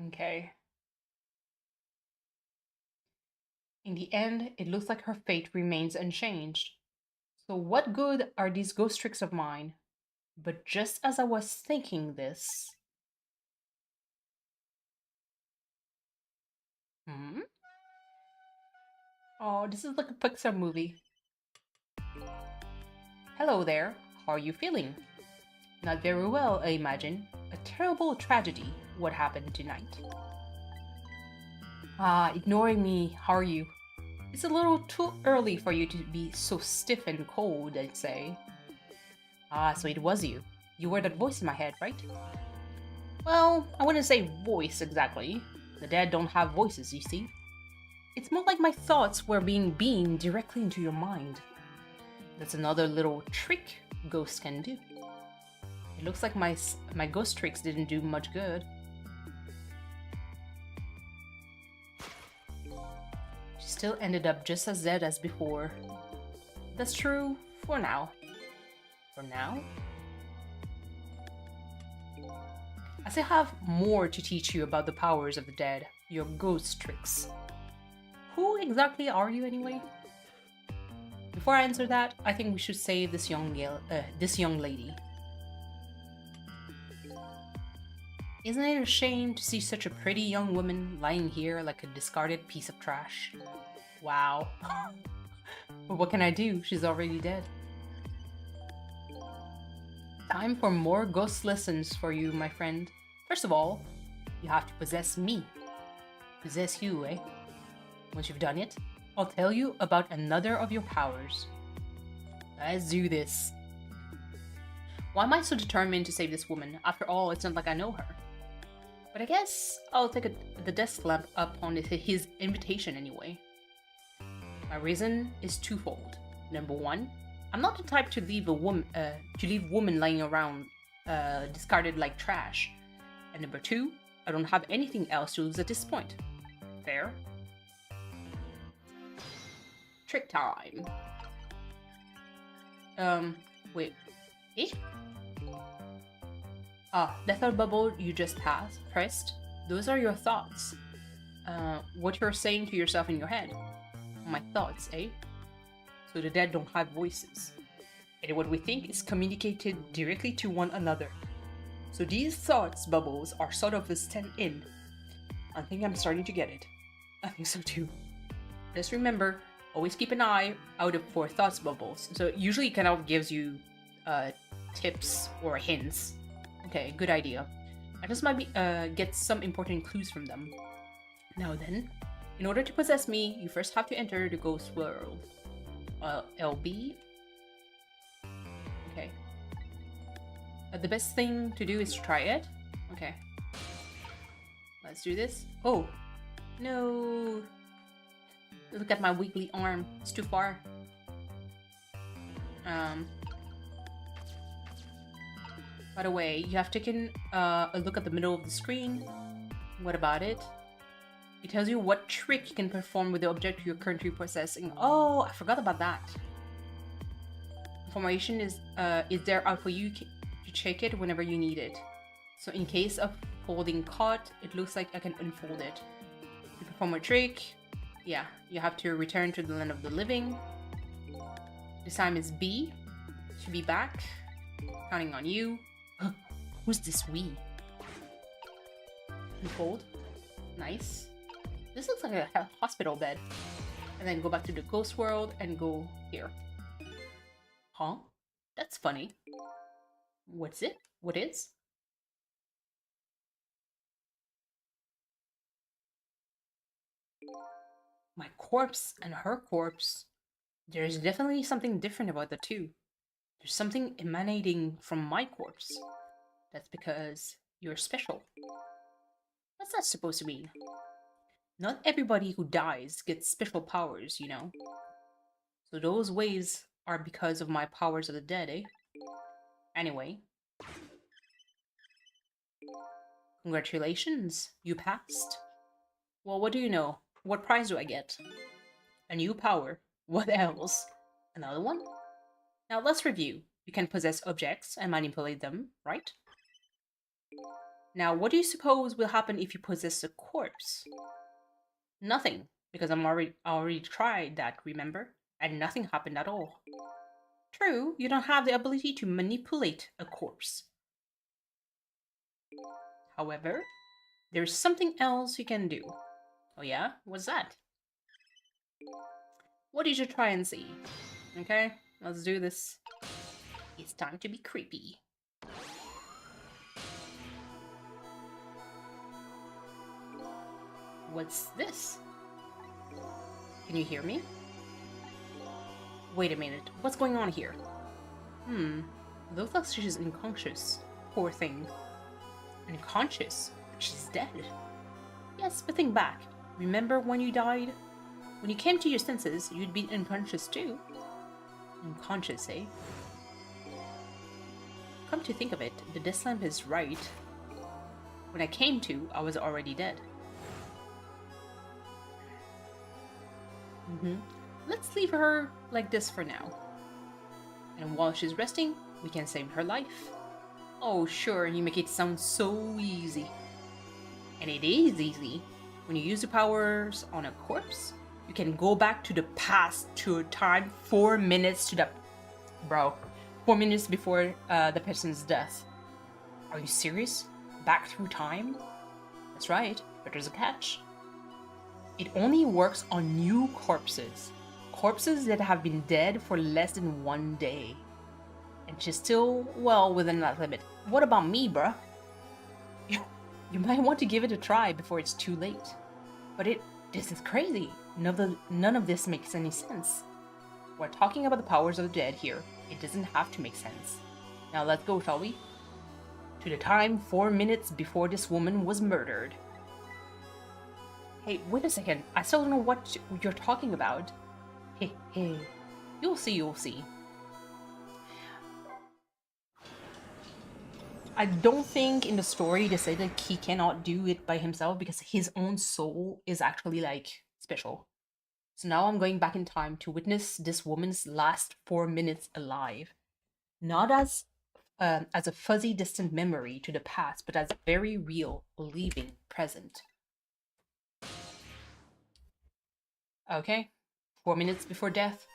Okay. In the end, it looks like her fate remains unchanged. So what good are these ghost tricks of mine? But just as I was thinking this... Oh, this is like a Pixar movie. Hello there, how are you feeling? Not very well, I imagine. A terrible tragedy, what happened tonight. Ignoring me, how are you? It's a little too early for you to be so stiff and cold, I'd say. So it was you. You were that voice in my head, right? Well, I wouldn't say voice exactly. The dead don't have voices, you see. It's more like my thoughts were being beamed directly into your mind. That's another little trick ghosts can do. It looks like my ghost tricks didn't do much good. She still ended up just as dead as before. That's true for now. For now? I still have more to teach you about the powers of the dead, your ghost tricks. Who exactly are you anyway? Before I answer that, I think we should save this young lady. Isn't it a shame to see such a pretty young woman lying here like a discarded piece of trash? Wow. But what can I do? She's already dead. Time for more ghost lessons for you, my friend. First of all, you have to possess me. Possess you, eh? Once you've done it, I'll tell you about another of your powers. Let's do this. Why am I so determined to save this woman? After all, it's not like I know her. But I guess I'll take the desk lamp up on his invitation anyway. My reason is twofold. Number one, I'm not the type to leave women lying around discarded like trash. And number two, I don't have anything else to lose at this point. Fair? Trick time. Wait. Eh? That thought bubble you just pressed, those are your thoughts. What you're saying to yourself in your head. My thoughts, eh? So the dead don't have voices. And what we think is communicated directly to one another. So these thoughts bubbles are sort of a stand-in. I think I'm starting to get it. I think so too. Just remember, always keep an eye out for thoughts bubbles. So it usually kind of gives you tips or hints. Okay, good idea. I just might get some important clues from them. Now then, in order to possess me, you first have to enter the ghost world. LB. Okay. The best thing to do is to try it. Okay. Let's do this. Oh, no. Look at my wiggly arm. It's too far. By the way, you have taken a look at the middle of the screen. What about it? It tells you what trick you can perform with the object you're currently possessing. Oh, I forgot about that. Information is there out for you to check it whenever you need it. So in case of holding caught, it looks like I can unfold it. To perform a trick, yeah, you have to return to the land of the living. This time is B. Should be back. Counting on you. Who's this we? Unfold. Nice. This looks like a hospital bed. And then go back to the ghost world and go here. Huh? That's funny. What's it? What is? My corpse and her corpse. There's definitely something different about the two. There's something emanating from my corpse. That's because you're special. What's that supposed to mean? Not everybody who dies gets special powers, you know. So those waves are because of my powers of the dead, eh? Anyway. Congratulations, you passed. Well, what do you know? What prize do I get? A new power. What else? Another one? Now let's review. You can possess objects and manipulate them, right? Now, what do you suppose will happen if you possess a corpse? Nothing, because I already tried that, remember? And nothing happened at all. True, you don't have the ability to manipulate a corpse. However, there's something else you can do. Oh yeah? What's that? What did you try and see? Okay, let's do this. It's time to be creepy. What's this? Can you hear me? Wait a minute, what's going on here? Looks like she's unconscious. Poor thing. Unconscious? She's dead. Yes, but think back. Remember when you died? When you came to your senses, you'd be unconscious too. Unconscious, eh? Come to think of it, the desk lamp is right. When I came to, I was already dead. Let's leave her like this for now. And while she's resting, we can save her life. Oh sure, you make it sound so easy. And it is easy. When you use the powers on a corpse, you can go back to the past to a time 4 minutes to the... Bro, 4 minutes before the person's death. Are you serious? back through time? That's right, but there's a catch. It only works on new corpses. Corpses that have been dead for less than 1 day. And she's still well within that limit. What about me, bruh? You might want to give it a try before it's too late. But this is crazy. None of this makes any sense. We're talking about the powers of the dead here. It doesn't have to make sense. Now let's go, shall we? To the time 4 minutes before this woman was murdered. Hey, wait a second. I still don't know what you're talking about. Hey. You'll see. I don't think in the story they say that he cannot do it by himself because his own soul is actually like special. So now I'm going back in time to witness this woman's last 4 minutes alive. Not as a fuzzy distant memory to the past, but as a very real, living present. Okay, 4 minutes before death.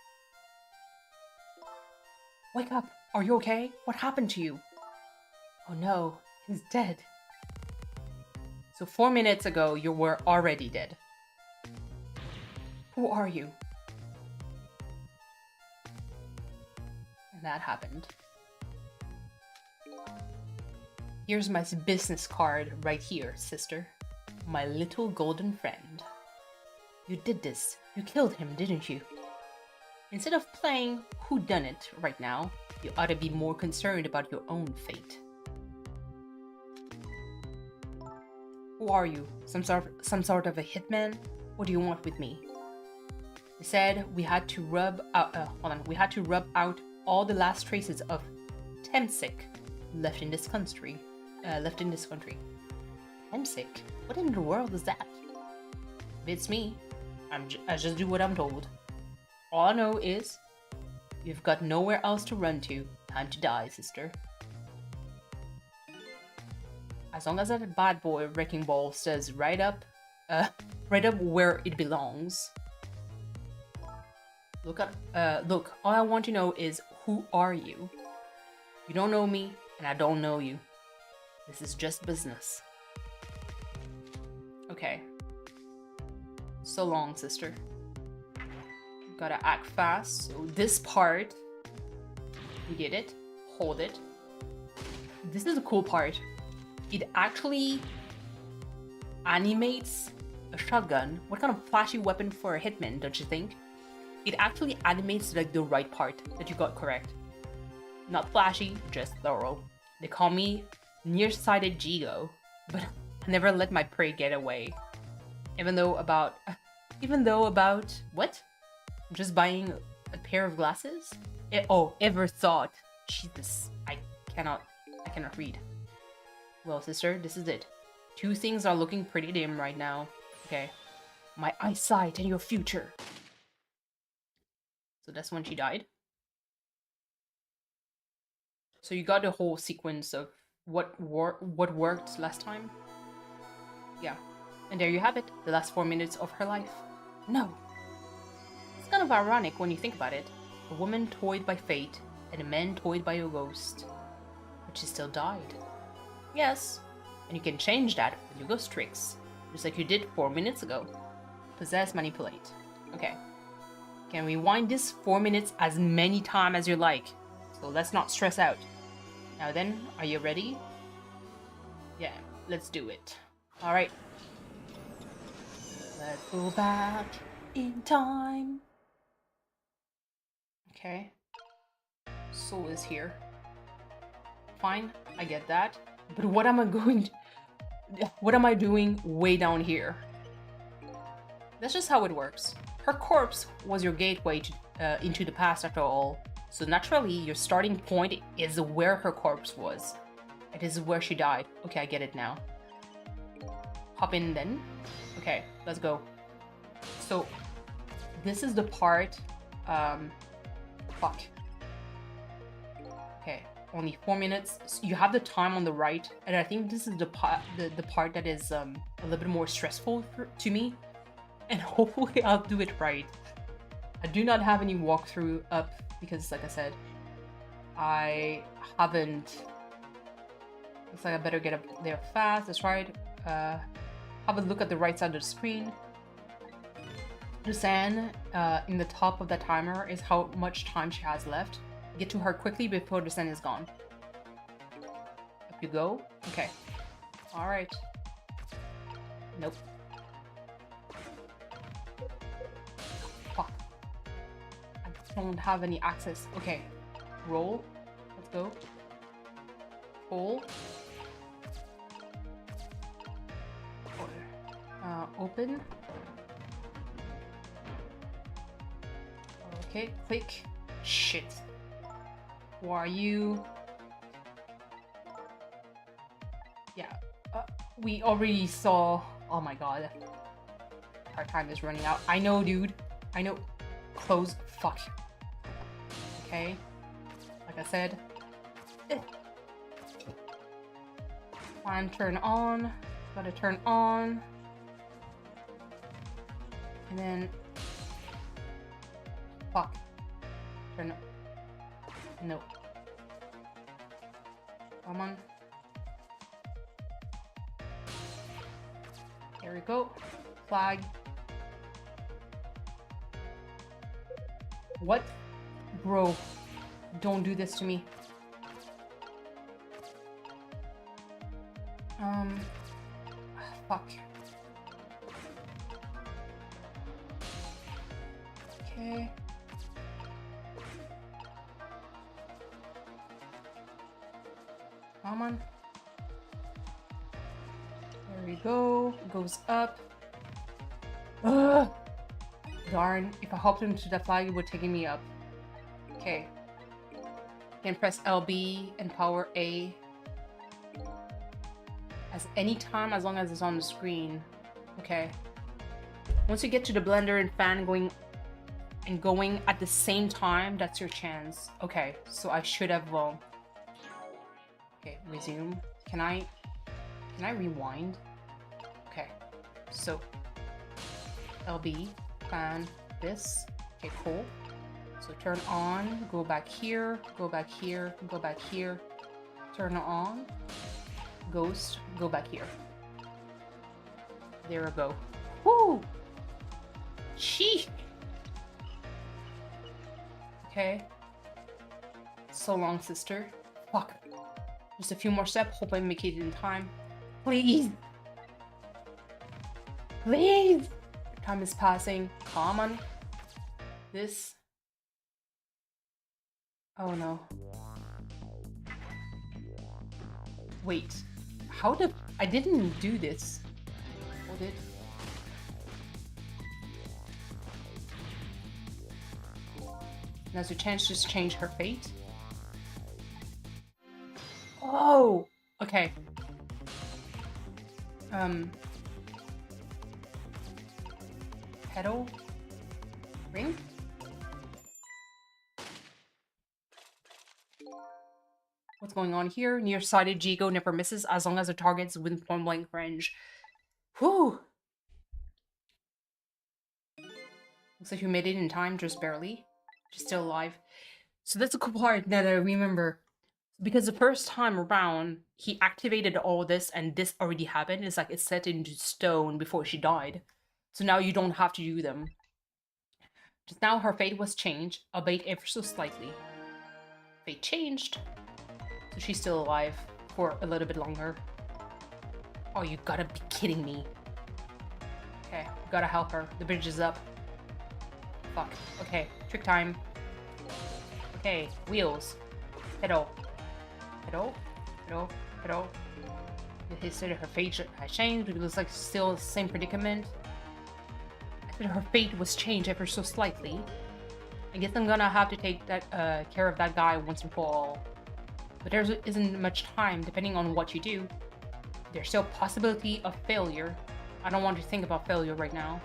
Wake up! Are you okay? What happened to you? Oh no, he's dead. So 4 minutes ago, you were already dead. Who are you? And that happened. Here's my business card right here, sister. My little golden friend. You did this. You killed him, didn't you? Instead of playing whodunit right now, you ought to be more concerned about your own fate. Who are you? Some sort of a hitman? What do you want with me? They said we had to rub out. We had to rub out all the last traces of Temsic left in this country. Temsic? What in the world is that? If it's me, I just do what I'm told. All I know is you've got nowhere else to run to. Time to die, sister. As long as that bad boy wrecking ball stays right up where it belongs. Look, all I want to know is, who are you? You don't know me, and I don't know you. This is just business. Okay. So long, sister. Gotta act fast. So this part, you get it. Hold it. This is a cool part. It actually animates a shotgun. What kind of flashy weapon for a hitman, don't you think? It actually animates like the right part that you got correct. Not flashy, just thorough. They call me nearsighted Jigo, but I never let my prey get away. Even though about what? Just buying a pair of glasses? Ever thought? Jesus, I cannot read. Well, sister, this is it. Two things are looking pretty dim right now. Okay. My eyesight and your future. So that's when she died. So you got the whole sequence of what worked last time. Yeah. And there you have it. The last 4 minutes of her life. No. It's kind of ironic when you think about it. A woman toyed by fate and a man toyed by a ghost. But she still died. Yes, and you can change that with your ghost tricks, just like you did 4 minutes ago. Possess, manipulate. Okay. Can rewind this 4 minutes as many times as you like, so let's not stress out. Now then, are you ready? Yeah, let's do it. Alright. Let's go back in time. Okay. Soul is here. Fine, I get that. But what am I doing way down here? That's just how it works. Her corpse was your gateway to, into the past after all. So naturally, your starting point is where her corpse was. It is where she died. Okay, I get it now. Hop in then. Okay, let's go. So, this is the part, fuck. Okay, only 4 minutes. So you have the time on the right, and I think this is the part that is a little bit more stressful to me. And hopefully I'll do it right. I do not have any walkthrough up because, like I said, I haven't Looks like I better get up there fast. That's right. Have a look at the right side of the screen. The sand in the top of the timer is how much time she has left. Get to her quickly before the sand is gone. Up you go. Okay. Alright. Nope. Fuck. I don't have any access. Okay. Roll. Let's go. Pull. Open. Okay, click. Shit. Who are you? Yeah. We already saw. Oh my god. Our time is running out. I know, dude. I know. Close. Fuck. Okay. Like I said. Fan turn on. Gotta turn on. And then. Fuck. Turn. No. Come on. There we go. Flag. What? Bro. Don't do this to me. Fuck. Okay. Come on. There we go. Goes up. Ugh. Darn. If I hopped into that flag, it would take me up. Okay. Then press LB and power A. As any time, as long as it's on the screen. Okay. Once you get to the blender and fan going at the same time, that's your chance. Okay, so I should have okay, resume. Can I rewind? Okay. So LB, fan, this. Okay, cool. So turn on, go back here, go back here, go back here. Turn on. Ghost, go back here. There we go. Woo! Sheesh! Okay. So long, sister. Fuck. Just a few more steps. Hope I make it in time. Please! Please! Time is passing. Come on. This. Oh no. Wait. How did I didn't do this? Hold it. Now's your chance to just change her fate. Oh, okay. Pedal. Ring. What's going on here? Nearsighted Jigo never misses as long as the target's within point blank range. Whew. Looks like you made it in time, just barely. Just still alive. So that's a cool part that I remember. Because the first time around, he activated all this and this already happened. It's like it's set into stone before she died. So now you don't have to do them. Just now her fate was changed, albeit ever so slightly. Fate changed. So she's still alive for a little bit longer. Oh, you gotta be kidding me. Okay, gotta help her. The bridge is up. Fuck. Okay, trick time. Okay, wheels. Pedal. Pedal. Pedal. Pedal. He said her fate has changed, but it looks like still the same predicament. I said her fate was changed ever so slightly. I guess I'm gonna have to take that care of that guy once and for all. But there isn't much time, depending on what you do. There's still possibility of failure. I don't want to think about failure right now.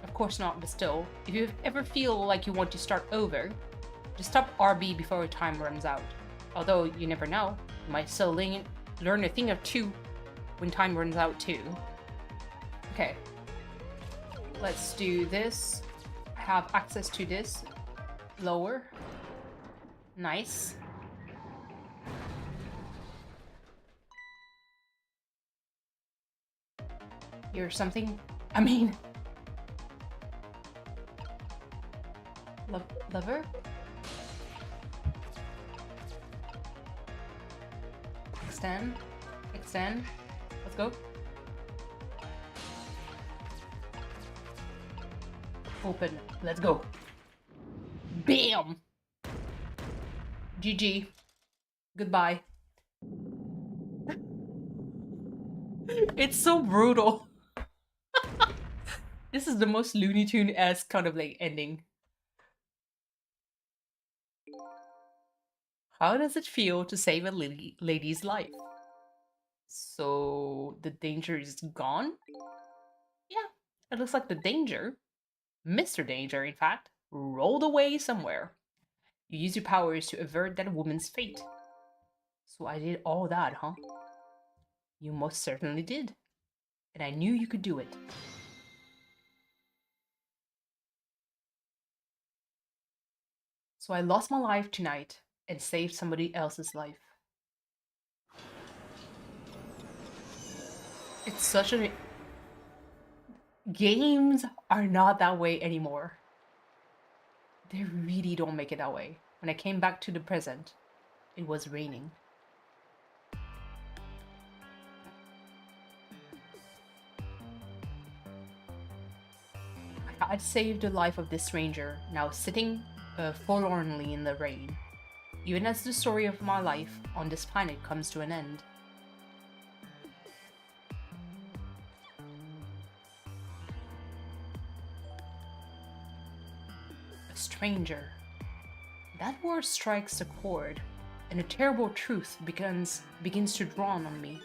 Of course not, but still. If you ever feel like you want to start over, just stop RB before your time runs out. Although, you never know. You might still learn a thing or two when time runs out too. Okay. Let's do this. I have access to this. Lower. Nice. Hear something? I mean... Lever? Extend. Extend. Let's go. Open. Let's go. Bam! GG. Goodbye. It's so brutal. This is the most Looney Tune-esque kind of like ending. How does it feel to save a lady's life? So the danger is gone? Yeah, it looks like the danger, Mr. Danger in fact, rolled away somewhere. You use your powers to avert that woman's fate. So I did all that, huh? You most certainly did. And I knew you could do it. So I lost my life tonight and saved somebody else's life. It's such a... Games are not that way anymore. They really don't make it that way. When I came back to the present, it was raining. I had saved the life of this stranger, now sitting forlornly in the rain, even as the story of my life on this planet comes to an end. A stranger. That word strikes a chord, and a terrible truth begins to dawn on me.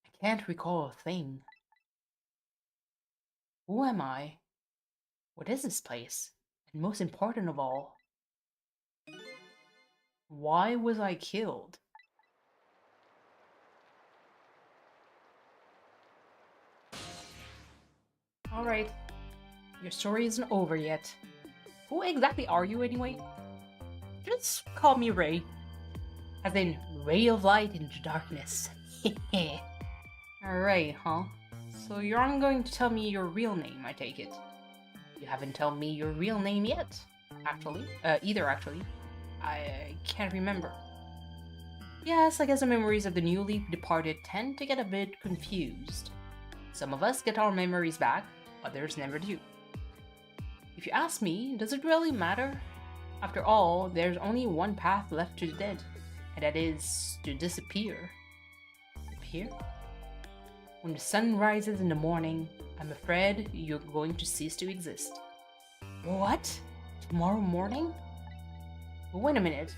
I can't recall a thing. Who am I? What is this place? And most important of all, why was I killed? Alright, your story isn't over yet. Who exactly are you anyway? Just call me Ray. As in, ray of light into darkness. Alright, huh? So you aren't going to tell me your real name, I take it. You haven't told me your real name yet, actually. Actually. I can't remember. Yes, I guess the memories of the newly departed tend to get a bit confused. Some of us get our memories back, others never do. If you ask me, does it really matter? After all, there's only one path left to the dead, and that is to disappear. Disappear? When the sun rises in the morning, I'm afraid you're going to cease to exist. What? Tomorrow morning? But wait a minute.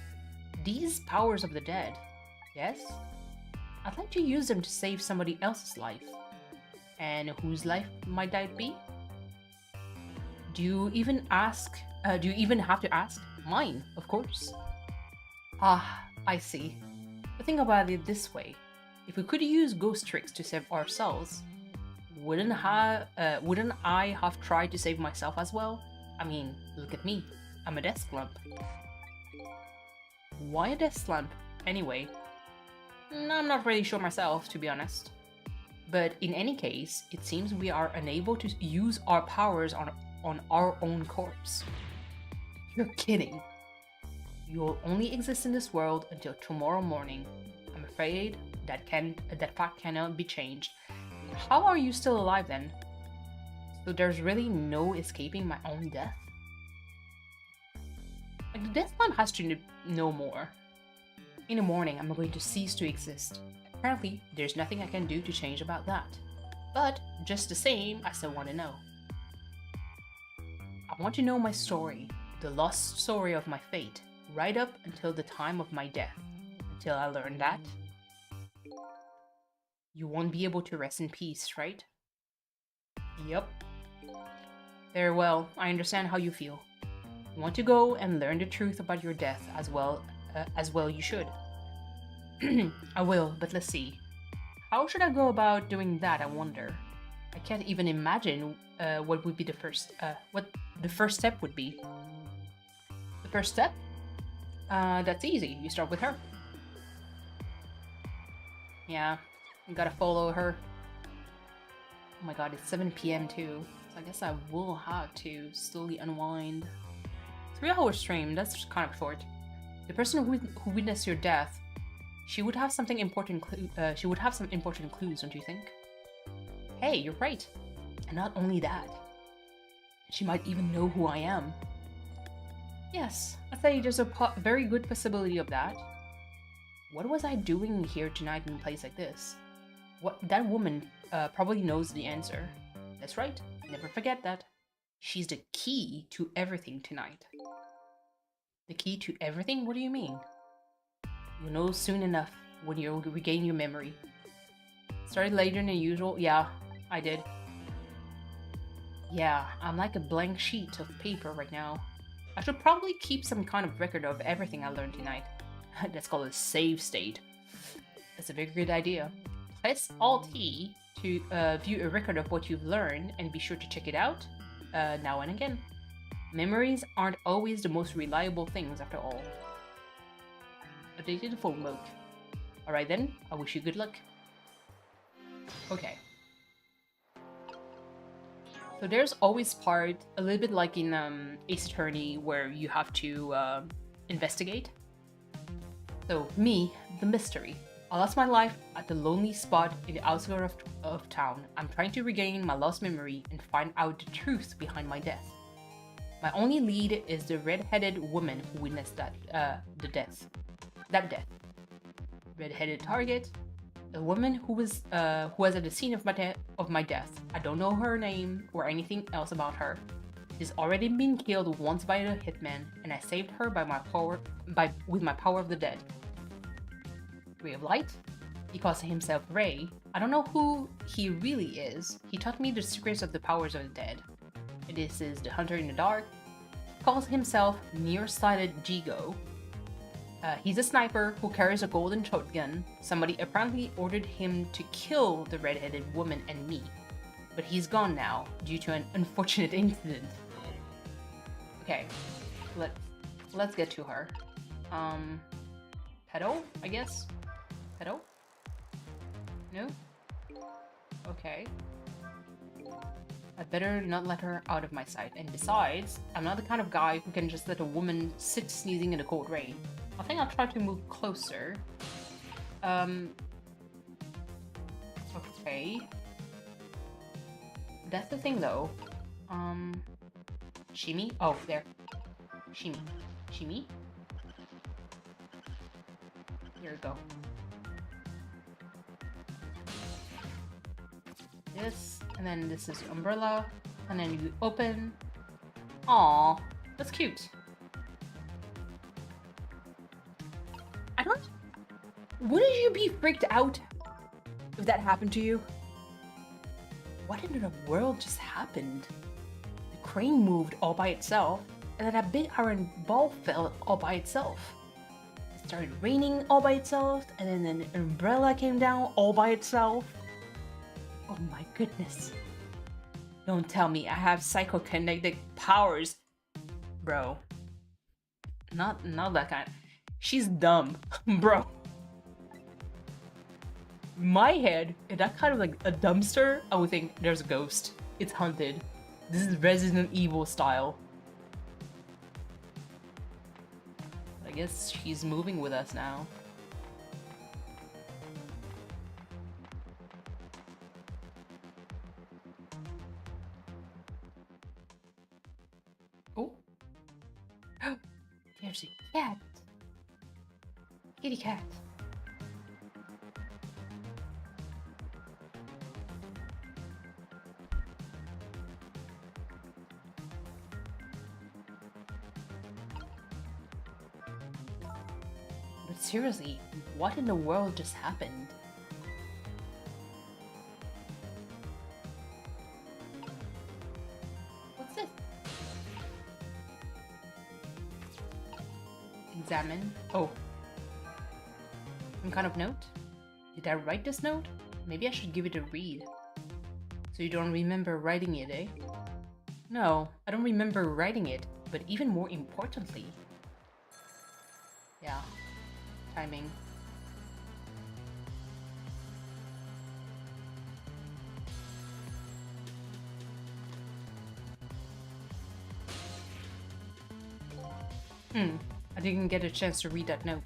These powers of the dead, yes? I'd like to use them to save somebody else's life. And whose life might that be? Do you even have to ask? Mine, of course. Ah, I see. But think about it this way. If we could use ghost tricks to save ourselves, wouldn't I have tried to save myself as well? I mean, look at me. I'm a desk lamp. Why a desk lamp, anyway? I'm not really sure myself, to be honest. But in any case, it seems we are unable to use our powers on our own corpse. You're kidding. You'll only exist in this world until tomorrow morning. I'm afraid that fact cannot be changed. How are you still alive then? So there's really no escaping my own death? Like, the death lamp has to know more. In the morning, I'm going to cease to exist. Apparently, there's nothing I can do to change about that. But, just the same, I still want to know. I want to know my story, the lost story of my fate, right up until the time of my death. Until I learn that, you won't be able to rest in peace, right? Yup. Very well, I understand how you feel. You want to go and learn the truth about your death as well you should. I will, but let's see. How should I go about doing that, I wonder? I can't even imagine what would be what the first step would be. The first step? That's easy. You start with her. Yeah, you gotta follow her. Oh my god, it's 7 p.m. too. So I guess I will have to slowly unwind. 3-hour stream, that's kind of short. The person who witnessed your death, she would have something important. She would have some important clues, don't you think? Hey, you're right. And not only that, she might even know who I am. Yes, I'd say there's a very good possibility of that. What was I doing here tonight in a place like this? That woman probably knows the answer. That's right, never forget that. She's the key to everything tonight. The key to everything? What do you mean? You'll know soon enough when you regain your memory. Started later than usual? Yeah, I did. Yeah, I'm like a blank sheet of paper right now. I should probably keep some kind of record of everything I learned tonight. That's called a save state. That's a very good idea. Press Alt-T to view a record of what you've learned and be sure to check it out now and again. Memories aren't always the most reliable things after all. Updated phone book. Alright then, I wish you good luck. Okay. So there's always part, a little bit like in Ace Attorney, where you have to investigate. So me, the mystery. I lost my life at the lonely spot in the outskirts of town. I'm trying to regain my lost memory and find out the truth behind my death. My only lead is the red-headed woman who witnessed that death. Red-headed target. A woman who was at the scene of my death. I don't know her name or anything else about her. She's already been killed once by the hitman, and I saved her with my power of the dead. Ray of Light. He calls himself Ray. I don't know who he really is. He taught me the secrets of the powers of the dead. This is the Hunter in the Dark. He calls himself Nearsighted Jigo. He's a sniper who carries a golden shotgun. Somebody apparently ordered him to kill the red-headed woman and me. But he's gone now, due to an unfortunate incident. Okay, let's get to her. Pedo, I guess? Pedo? No? Okay. I better not let her out of my sight. And besides, I'm not the kind of guy who can just let a woman sit sneezing in the cold rain. I think I'll try to move closer. Okay. That's the thing though. Shimmy? Oh, there. Shimmy. Shimmy? Here we go. This, and then this is umbrella, and then you open. Aw, that's cute. Wouldn't you be freaked out if that happened to you? What in the world just happened? The crane moved all by itself, and then a big iron ball fell all by itself. It started raining all by itself, and then an umbrella came down all by itself. Oh my goodness. Don't tell me I have psychokinetic powers. Bro. Not that kind. She's dumb, bro. My head, in that kind of like a dumpster, I would think there's a ghost. It's haunted. This is Resident Evil style. I guess she's moving with us now. Oh. There's a cat. Kitty cat. But seriously, what in the world just happened? What's this? Examine. Oh. Some kind of note? Did I write this note? Maybe I should give it a read. So you don't remember writing it, eh? No, I don't remember writing it, but even more importantly... Yeah. Timing. I didn't get a chance to read that note.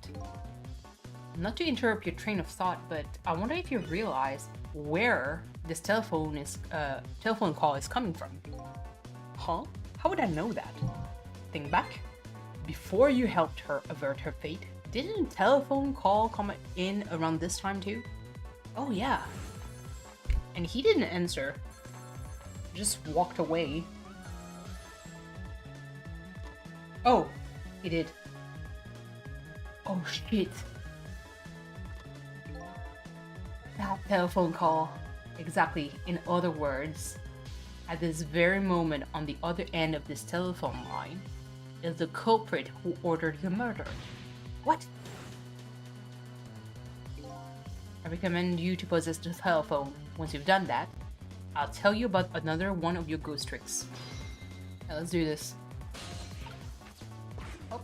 Not to interrupt your train of thought, but I wonder if you realize where this telephone call is coming from. Huh? How would I know that? Think back. Before you helped her avert her fate, didn't a telephone call come in around this time too? Oh yeah. And he didn't answer. Just walked away. Oh, he did. Oh shit. That telephone call. Exactly. In other words, at this very moment on the other end of this telephone line is the culprit who ordered the murder. What? I recommend you to possess the telephone. Once you've done that, I'll tell you about another one of your ghost tricks. Now let's do this. Oh.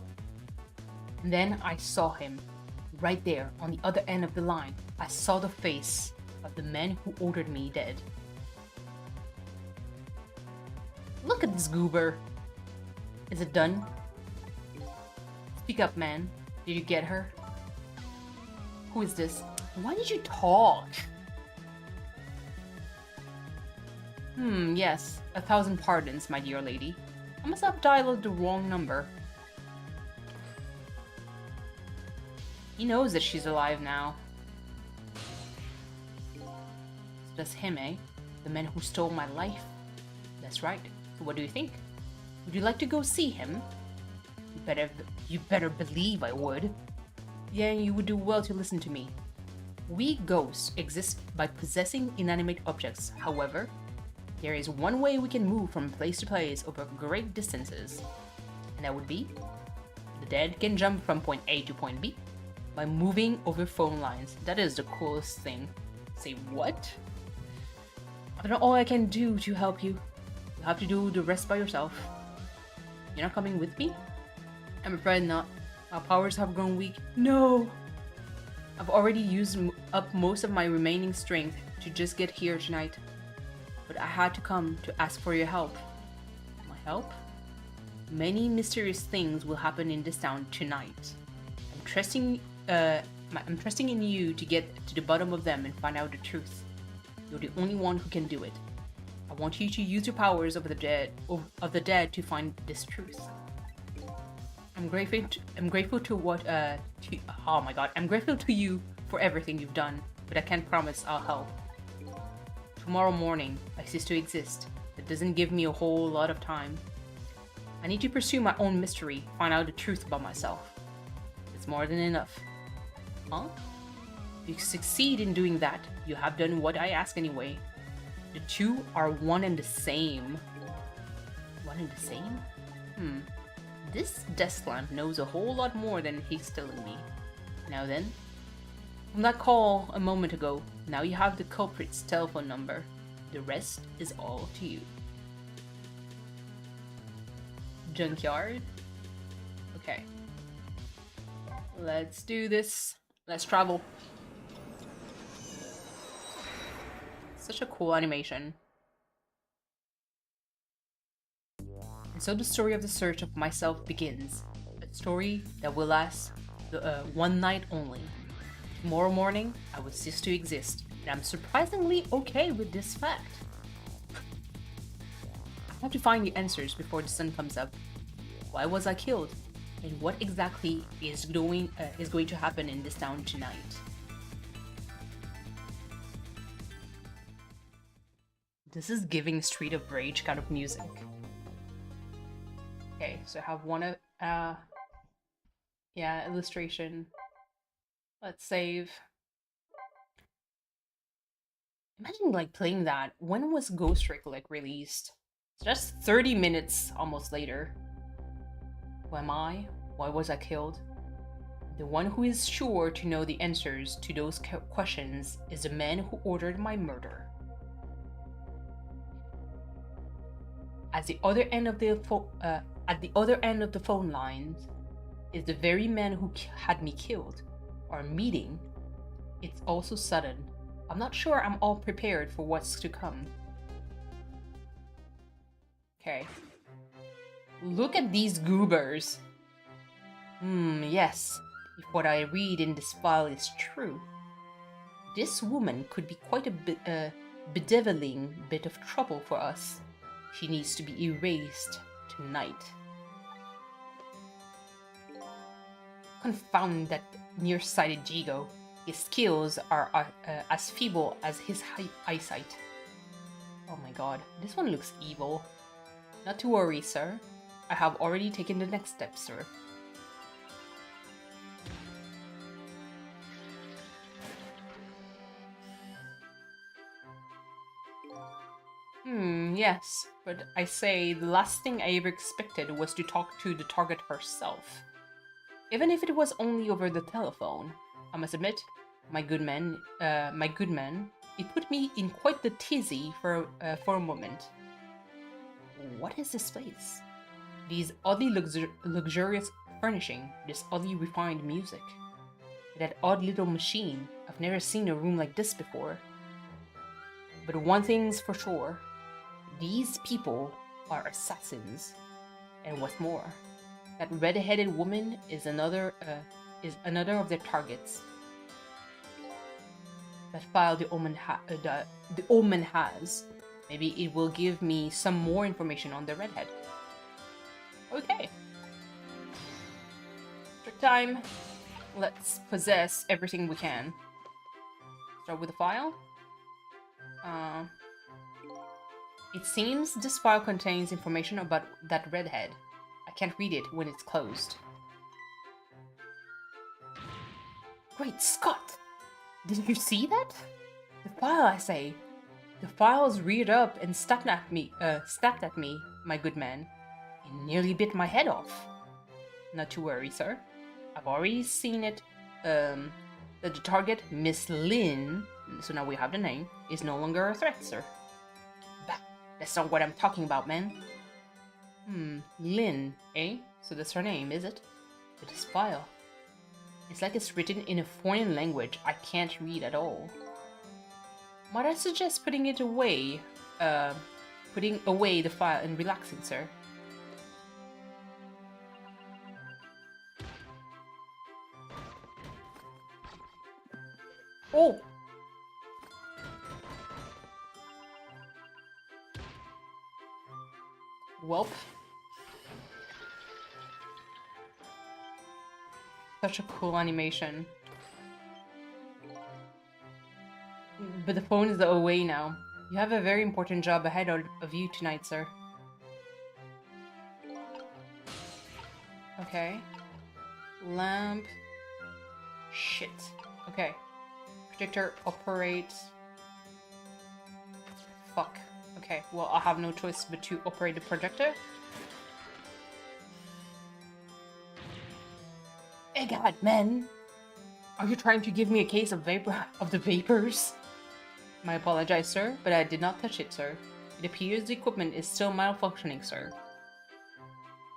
And then I saw him. Right there, on the other end of the line, I saw the face of the man who ordered me dead. Look at this goober. Is it done? Speak up, man. Did you get her? Who is this? Why did you talk? Yes. 1,000 pardons, my dear lady. I must have dialed the wrong number. He knows that she's alive now. So that's him, eh? The man who stole my life? That's right. So what do you think? Would you like to go see him? You better believe I would. Yeah, you would do well to listen to me. We ghosts exist by possessing inanimate objects. However, there is one way we can move from place to place over great distances. And that would be, the dead can jump from point A to point B by moving over phone lines. That is the coolest thing. Say what? I don't know all I can do to help you. You have to do the rest by yourself. You're not coming with me? I'm afraid not. My powers have grown weak. No! I've already used up most of my remaining strength to just get here tonight. But I had to come to ask for your help. My help? Many mysterious things will happen in this town tonight. I'm trusting in you to get to the bottom of them and find out the truth. You're the only one who can do it. I want you to use your powers of the dead to find this truth. I'm grateful to you for everything you've done, but I can't promise I'll help. Tomorrow morning, I cease to exist. That doesn't give me a whole lot of time. I need to pursue my own mystery, find out the truth about myself. It's more than enough. Huh? If you succeed in doing that, you have done what I ask anyway. The two are one and the same. One and the same? This desk lamp knows a whole lot more than he's telling me. Now then, from that call a moment ago, now you have the culprit's telephone number. The rest is all to you. Junkyard? Okay. Let's do this. Let's travel. Such a cool animation. And so the story of the search of myself begins. A story that will last one night only. Tomorrow morning, I will cease to exist, and I'm surprisingly okay with this fact. I have to find the answers before the sun comes up. Why was I killed? And what exactly is going to happen in this town tonight? This is giving Street of Rage kind of music. Okay, so I have one illustration. Let's save. Imagine like playing that. When was Ghost Trick like released? So that's 30 minutes almost later. Who am I? Why was I killed? The one who is sure to know the answers to those questions is the man who ordered my murder. At the other end of the phone lines is the very man who had me killed. Our meeting, it's also sudden. I'm not sure I'm all prepared for what's to come. Okay. Look at these goobers. Yes. If what I read in this file is true, this woman could be quite a bedeviling bit of trouble for us. She needs to be erased tonight. Confound that nearsighted Jigo. His skills are as feeble as his eyesight. Oh my god, this one looks evil. Not to worry, sir. I have already taken the next step, sir. Yes, but I say the last thing I ever expected was to talk to the target herself. Even if it was only over the telephone. I must admit, my good man, it put me in quite the tizzy for a moment. What is this place? These oddly luxurious furnishing, this oddly refined music. That odd little machine. I've never seen a room like this before. But one thing's for sure. These people are assassins. And what's more, that red-headed woman is another of their targets. That file the omen has. Maybe it will give me some more information on the redhead. Okay. Trick time. Let's possess everything we can. Start with the file. It seems this file contains information about that redhead. I can't read it when it's closed. Great Scott! Did you see that? The file, I say. The file's reared up and snapped at me, my good man. It nearly bit my head off. Not to worry, sir. I've already seen it. That the target, Miss Lynn, so now we have the name, is no longer a threat, sir. Bah, that's not what I'm talking about, man. Lynn, eh? So that's her name, is it? But this file. It's like it's written in a foreign language I can't read at all. Might I suggest putting it away? Putting away the file and relaxing, sir. Oh! Welp. Such a cool animation. But the phone is away now. You have a very important job ahead of you tonight, sir. Okay. Lamp. Shit. Okay. Projector operate. Fuck. Okay, well, I have no choice but to operate the projector. Hey god, man! Are you trying to give me a case of the vapors? I apologize, sir, but I did not touch it, sir. It appears the equipment is still malfunctioning, sir.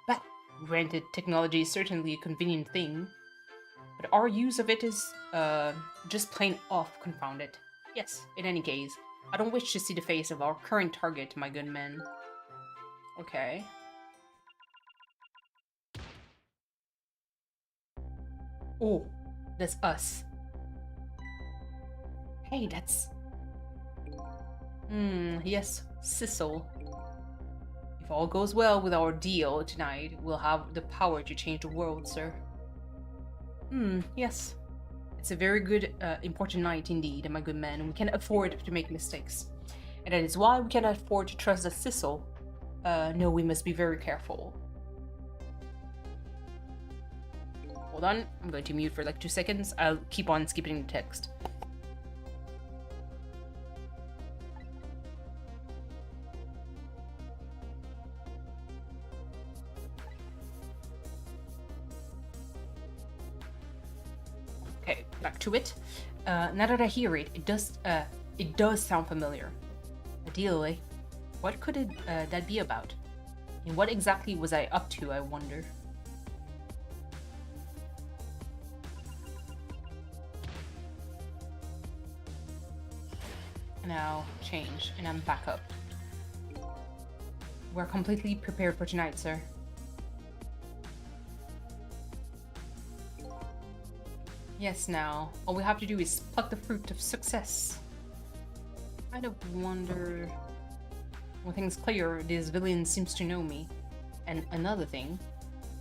But, granted, technology is certainly a convenient thing, but our use of it is, just plain off, confound it. Yes, in any case, I don't wish to see the face of our current target, my good man. Okay. Oh, that's us. Hey, that's... yes, Sissel. If all goes well with our deal tonight, we'll have the power to change the world, sir. Yes. It's a very good, important night indeed, my good man, and we can't afford to make mistakes. And that is why we cannot afford to trust the Sissel. No, we must be very careful. Hold on, I'm going to mute for like 2 seconds. I'll keep on skipping the text. Okay, back to it. Now that I hear it, it does sound familiar. Ideally, what could that be about? And what exactly was I up to, I wonder? Now change, and I'm back up. We're completely prepared for tonight, sir. Yes, now. All we have to do is pluck the fruit of success. I kind of wonder... One thing's clear, this villain seems to know me. And another thing,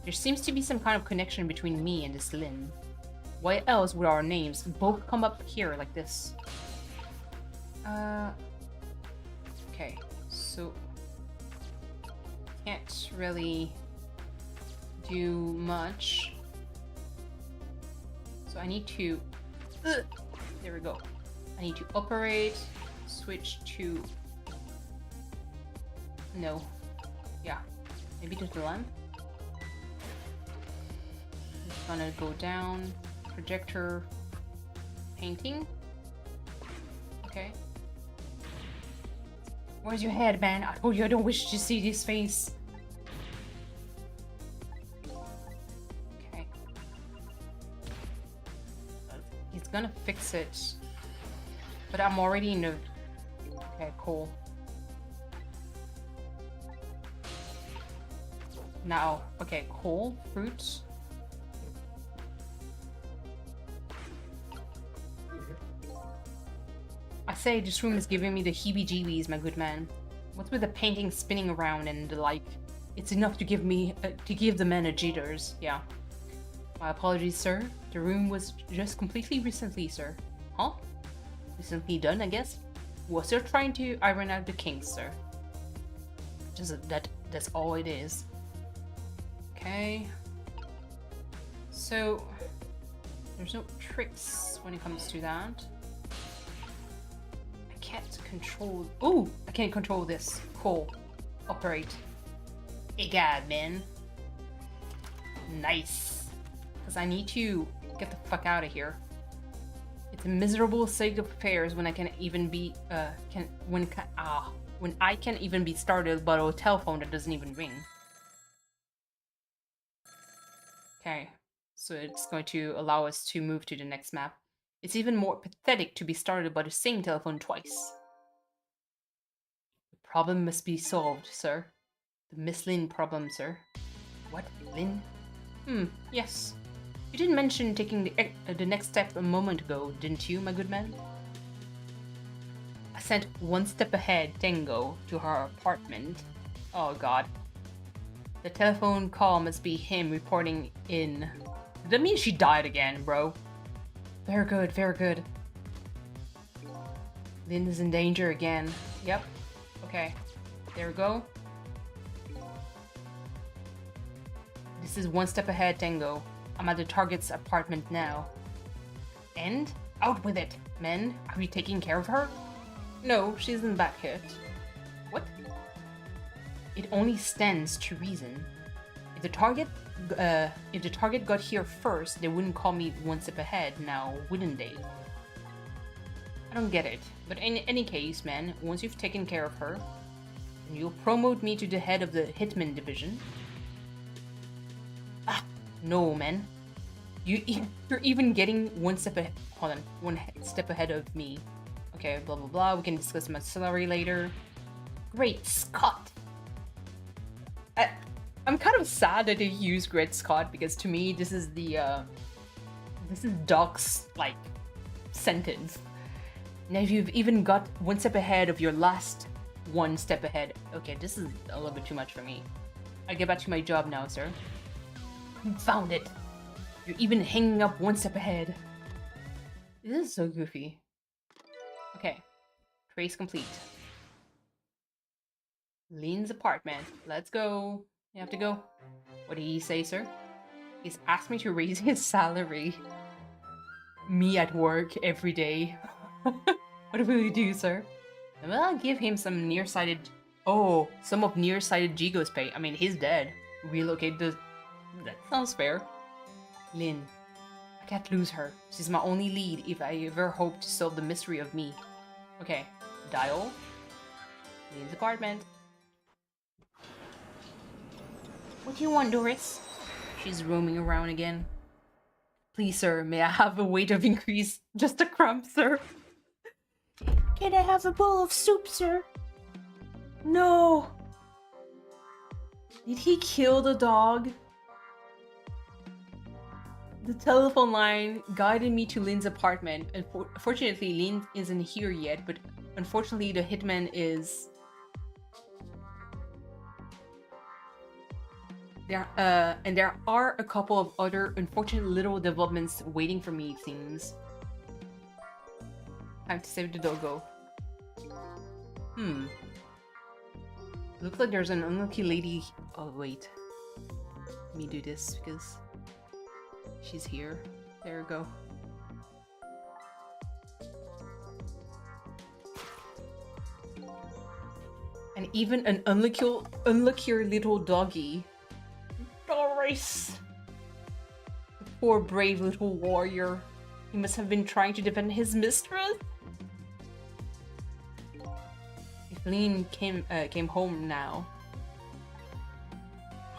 there seems to be some kind of connection between me and this Lin. Why else would our names both come up here like this? Okay, so... Can't really do much. So I need to... there we go. I need to operate, switch to... No. Yeah. Maybe just the lamp? It's gonna go down. Projector. Painting. Okay. Where's your head, man? I told you I don't wish to see this face. Okay. He's gonna fix it. But I'm already in the... Okay, cool. Now, okay, coal, fruits. I say this room is giving me the heebie-jeebies, my good man. What's with the painting spinning around and the like? It's enough to give me, to give the man a jitters. Yeah. My apologies, sir. The room was just completely recently, sir. Huh? Recently done, I guess. Was sir trying to iron out the kinks, sir? Just that's all it is. Okay. So there's no tricks when it comes to that. I can't control. Oh, I can't control this. Cool. Operate. Egad, man. Nice. Because I need to get the fuck out of here. It's a miserable state of affairs when I can even be when I can even be started by a telephone that doesn't even ring. Okay, so it's going to allow us to move to the next map. It's even more pathetic to be started by the same telephone twice. The problem must be solved, sir. The Miss Lin problem, sir. What, Lin? Yes. You didn't mention taking the next step a moment ago, didn't you, my good man? I sent one step ahead Tango to her apartment. Oh god. The telephone call must be him reporting in. Does that mean she died again, bro? Very good, very good. Lin is in danger again. Yep. Okay. There we go. This is one step ahead, Tango. I'm at the target's apartment now. And? Out with it, men. Are we taking care of her? No, she's in back hit. What? It only stands to reason. If the target got here first, they wouldn't call me one step ahead now, wouldn't they? I don't get it. But in any case, man, once you've taken care of her, then you'll promote me to the head of the Hitman division. Ah, no, man. You're even getting one step ahead. Hold on, one step ahead of me. Okay, blah blah blah. We can discuss my salary later. Great Scott. I'm kind of sad that they use Great Scott because to me this is Doc's like sentence. Now if you've even got one step ahead of your last one step ahead. Okay, this is a little bit too much for me. I get back to my job now, sir. Confound it. You're even hanging up one step ahead. This is so goofy. Okay. Trace complete. Lin's apartment. Let's go. You have to go. What did he say, sir? He's asked me to raise his salary. Me at work every day. What will you do, sir? Well, I'll give him some nearsighted... Oh, some of nearsighted Jigo's pay. I mean, he's dead. Relocate the... That sounds fair. Lin. I can't lose her. She's my only lead if I ever hope to solve the mystery of me. Okay. Dial. Lin's apartment. What do you want, Doris? She's roaming around again. Please, sir, may I have a weight of increase? Just a crumb, sir. Can I have a bowl of soup, sir? No. Did he kill the dog? The telephone line guided me to Lynn's apartment. Fortunately, Lynn isn't here yet, but unfortunately, the hitman is. And there are a couple of other unfortunate little developments waiting for me, it seems. Time to save the doggo. Looks like there's an unlucky lady. Oh, wait. Let me do this because she's here. There we go. And even an unluckier little doggy. Doris! The poor brave little warrior. He must have been trying to defend his mistress. If Lynn came home now,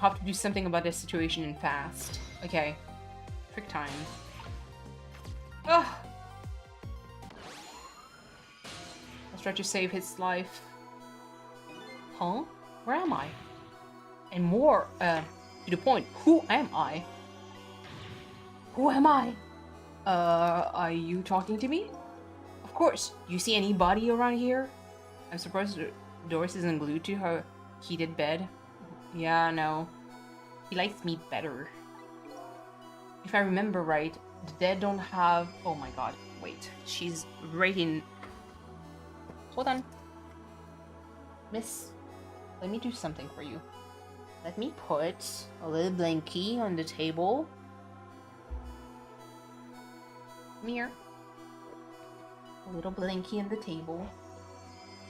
I'll have to do something about this situation and fast. Okay. Trick time. Ugh! Let's try to save his life. Huh? Where am I? And more, to the point, who am I? Who am I? Are you talking to me? Of course. Do you see anybody around here? I'm surprised Doris isn't glued to her heated bed. Yeah, no. He likes me better. If I remember right, the dead don't have... Oh my god, wait. She's right in... Hold on. Miss, let me do something for you. Let me put a little blankie on the table. Come here. A little blankie on the table.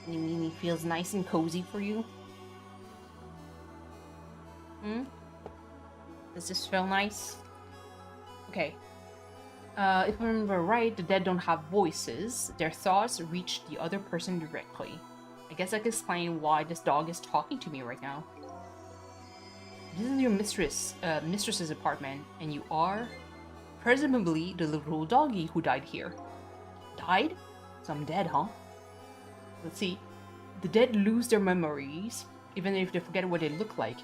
You mean it feels nice and cozy for you? Does this feel nice? Okay. If I remember right, the dead don't have voices. Their thoughts reach the other person directly. I guess I can explain why this dog is talking to me right now. This is your mistress's apartment, and you are presumably the little doggy who died here. Died? So I'm dead, huh? Let's see. The dead lose their memories, even if they forget what they look like.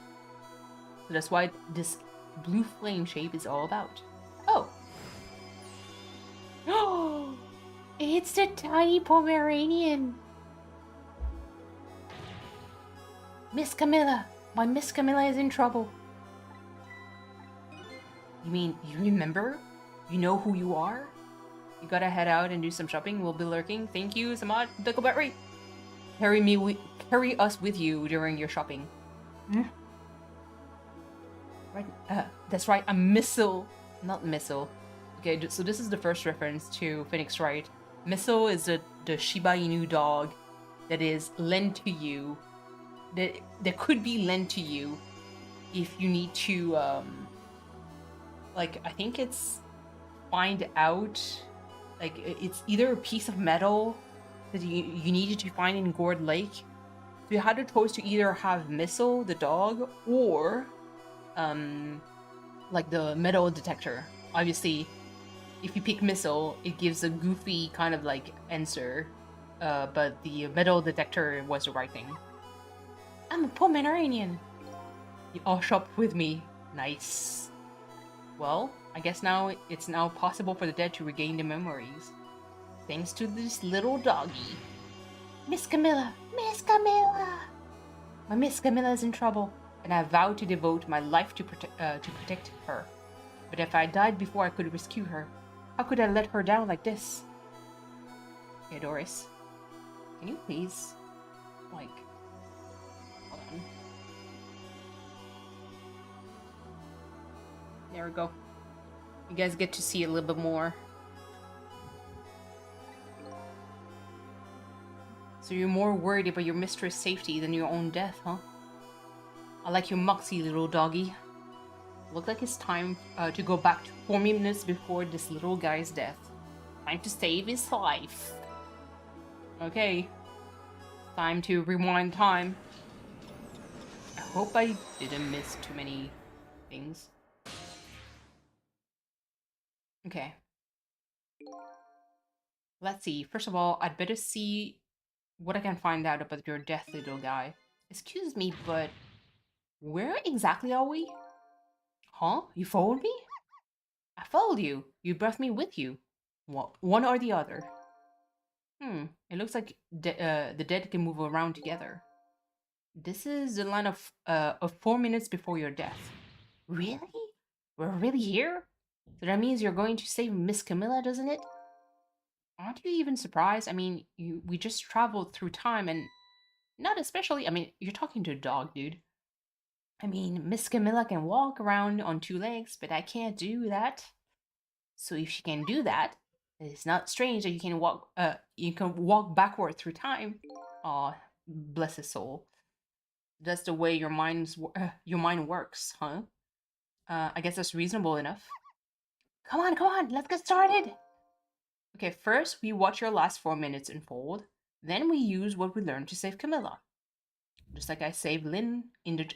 So that's why this blue flame shape is all about. Oh! Oh! It's the tiny Pomeranian! Miss Camilla! My Miss Camilla is in trouble. You mean, you remember? You know who you are? You gotta head out and do some shopping. We'll be lurking. Thank you, Samad. Duckleberry. Carry us with you during your shopping. Right. That's right. A missile, not missile. Okay, so this is the first reference to Phoenix Wright. Missile is the Shiba Inu dog that is lent to you. That could be lent to you if you need to, like, I think it's find out, like, it's either a piece of metal that you needed to find in Gourd Lake. So you had a choice to either have Missile, the dog, or, like, the metal detector. Obviously, if you pick Missile, it gives a goofy kind of, like, answer, but the metal detector was the right thing. I'm a Pomeranian. You all shop with me. Nice. Well, I guess now it's now possible for the dead to regain their memories. Thanks to this little doggy. Miss Camilla! Miss Camilla! My Miss Camilla is in trouble, and I vowed to devote my life to protect her. But if I died before I could rescue her, how could I let her down like this? Hey, Doris. Can you please, like... Hold on. There we go. You guys get to see a little bit more. So you're more worried about your mistress' safety than your own death, huh? I like your moxie, little doggy. Look like it's time to go back to 4 minutes before this little guy's death. Time to save his life. Okay. Time to rewind time. I hope I didn't miss too many things. Okay. Let's see. First of all, I'd better see what I can find out about your death, little guy. Excuse me, but where exactly are we? Huh? You followed me? I followed you. You brought me with you. One or the other. It looks like the dead can move around together. This is the line of 4 minutes before your death. Really? We're really here? So that means you're going to save Miss Camilla, doesn't it? Aren't you even surprised? I mean, we just traveled through time and not especially. I mean, you're talking to a dog, dude. I mean, Miss Camilla can walk around on 2 legs, but I can't do that. So if she can do that, it's not strange that you can walk backward through time. Aw, bless his soul. That's the way your mind works, huh? I guess that's reasonable enough. Come on, let's get started. Okay, first we watch your last 4 minutes unfold. Then we use what we learned to save Camilla. Just like I saved Lynn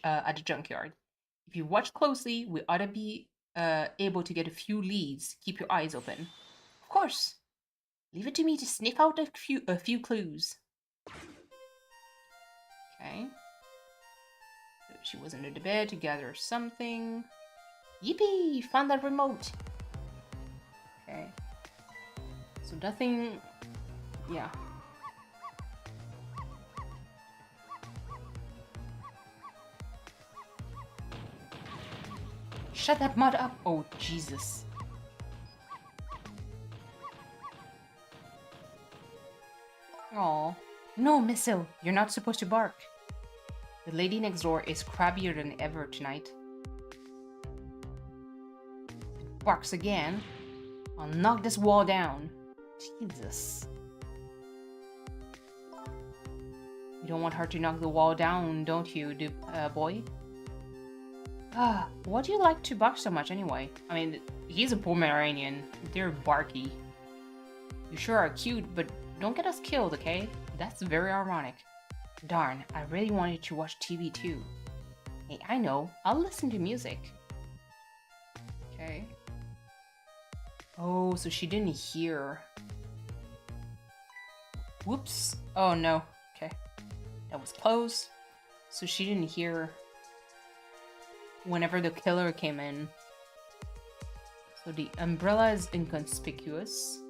at the junkyard. If you watch closely, we ought to be able to get a few leads. Keep your eyes open. Of course. Leave it to me to sniff out a few clues. Okay. So she was under the bed to gather something. Yippee! Found that remote. Okay. So nothing... Yeah. Shut that mud up! Oh, Jesus. Aw. No, Missile, you're not supposed to bark. The lady next door is crabbier than ever tonight. If it barks again, I'll knock this wall down. Jesus. You don't want her to knock the wall down, don't you, boy? Why do you like to bark so much anyway? I mean, he's a Pomeranian. They're barky. You sure are cute, but don't get us killed, okay? That's very ironic. Darn, I really wanted to watch TV too. Hey, I know. I'll listen to music. Okay. Oh, so she didn't hear. Whoops. Oh, no. Okay. That was close. So she didn't hear whenever the killer came in. So the umbrella is inconspicuous.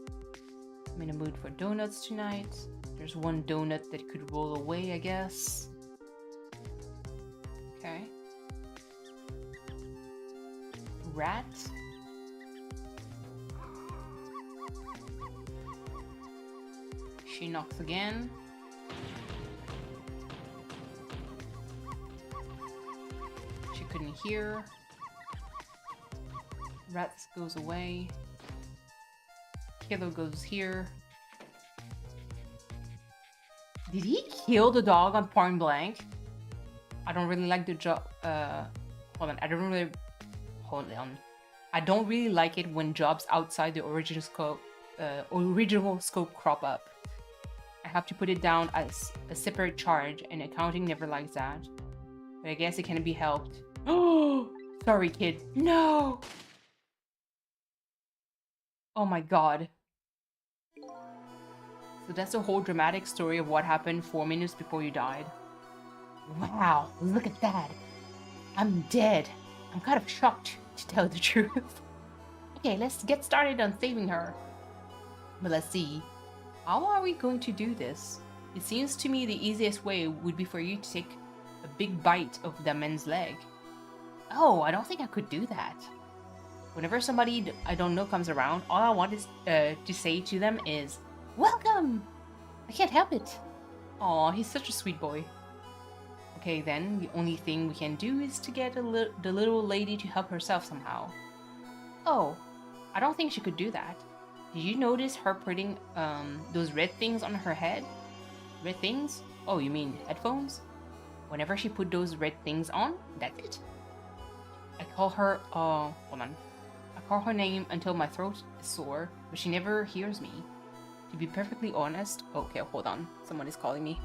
I'm in a mood for donuts tonight. There's one donut that could roll away, I guess. Okay. Rat. She knocks again. She couldn't hear. Rat goes away. Killer goes here. Did he kill the dog on point blank? I don't really like the job. Hold on. Hold on. I don't really like it when jobs outside the original scope crop up. I have to put it down as a separate charge, and accounting never likes that. But I guess it can be helped. Oh, sorry, kid. No. Oh my god. So that's the whole dramatic story of what happened 4 minutes before you died. Wow, look at that. I'm dead. I'm kind of shocked, to tell the truth. Okay, let's get started on saving her. But let's see. How are we going to do this? It seems to me the easiest way would be for you to take a big bite of the man's leg. Oh, I don't think I could do that. Whenever somebody I don't know comes around, all I want is to say to them is, "Welcome!" I can't help it. Aw, he's such a sweet boy. Okay, then, the only thing we can do is to get the little lady to help herself somehow. Oh, I don't think she could do that. Did you notice her putting those red things on her head? Red things? Oh, you mean headphones? Whenever she put those red things on, that's it. I call her, hold on. I call her name until my throat is sore, but she never hears me. To be perfectly honest... Okay, hold on. Someone is calling me.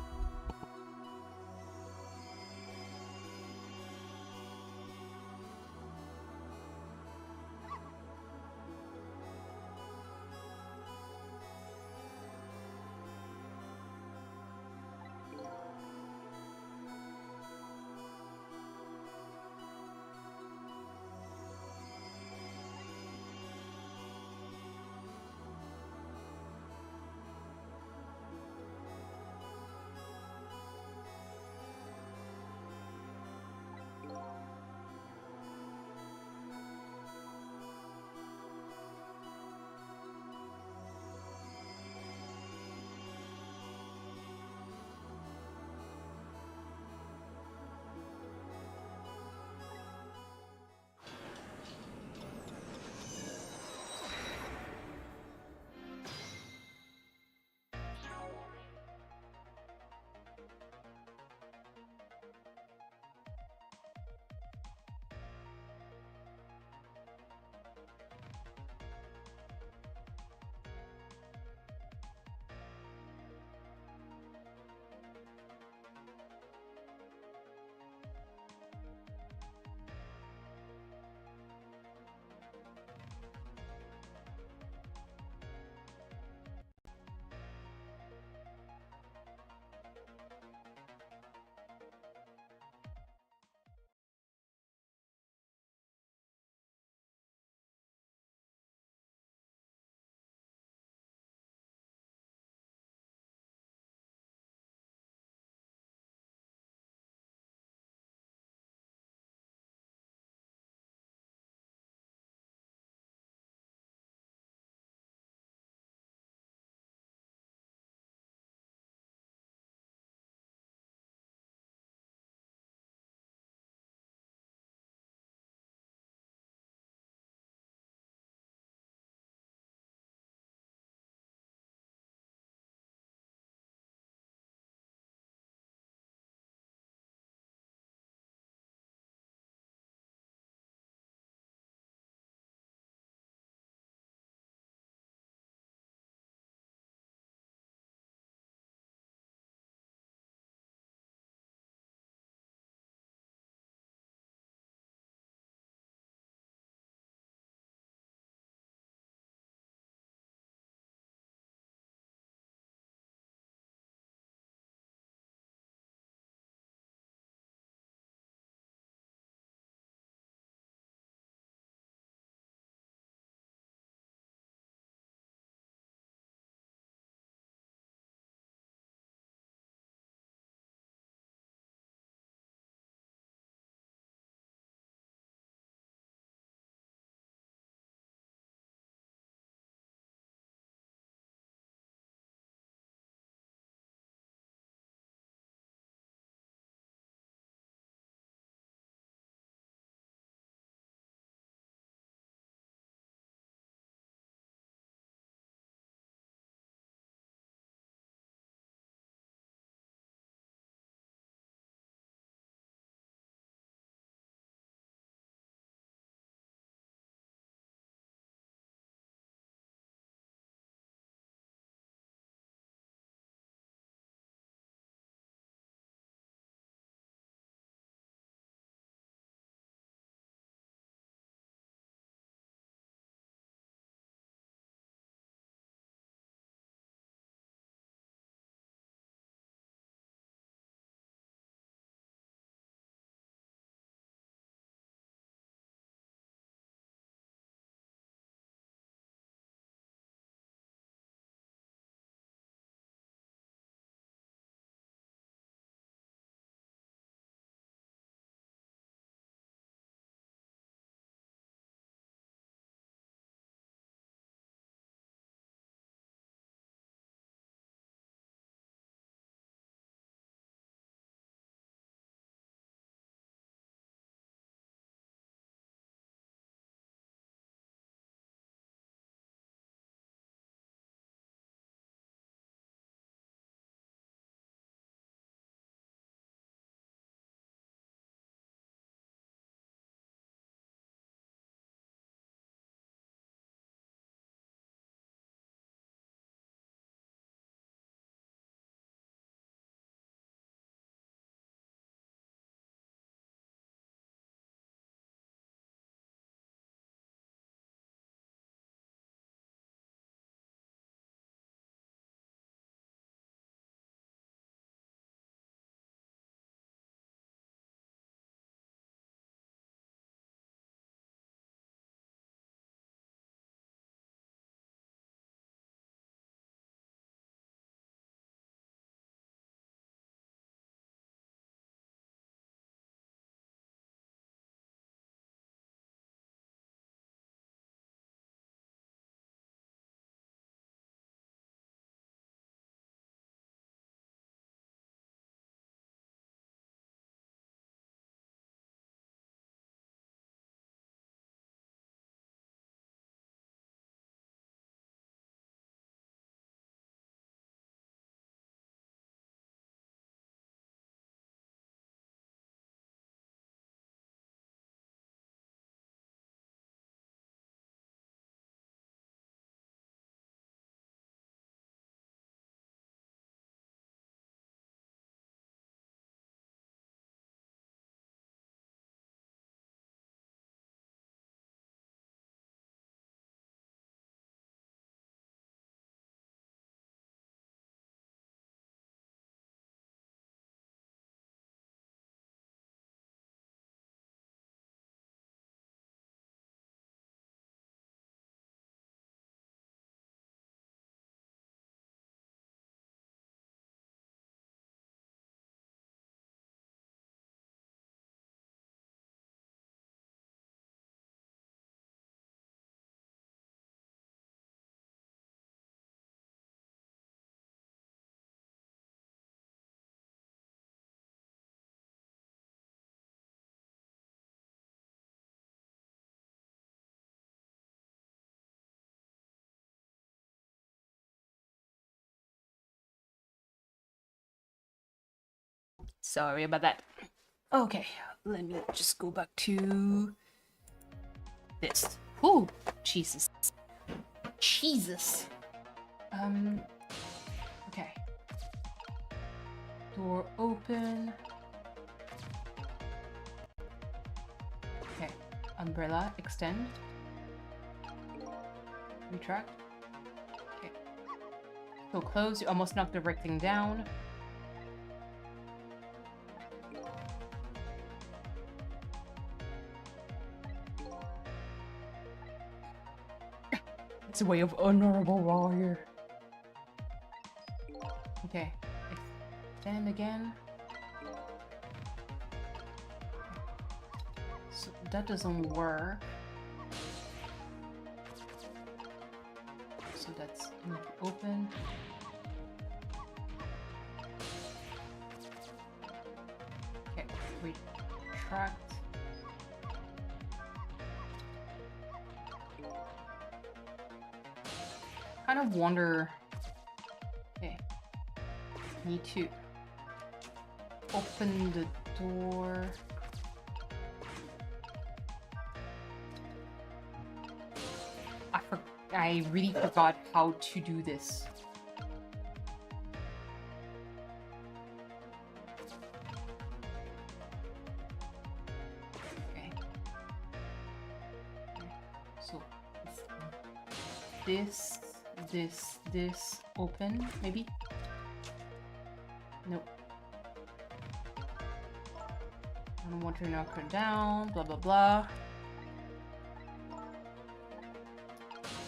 Sorry about that. Okay, let me just go back to this. Ooh, Jesus. Jesus. Okay. Door open. Okay. Umbrella, extend. Retract. Okay. So close. You almost knocked everything down. It's a way of honorable warrior. Okay. Extend again. So that doesn't work. So that's open. Okay, retract. Kind of wonder. Okay, need to open the door. I really forgot how to do this. Okay. So this open, maybe? Nope. I don't want to knock her down, blah blah blah.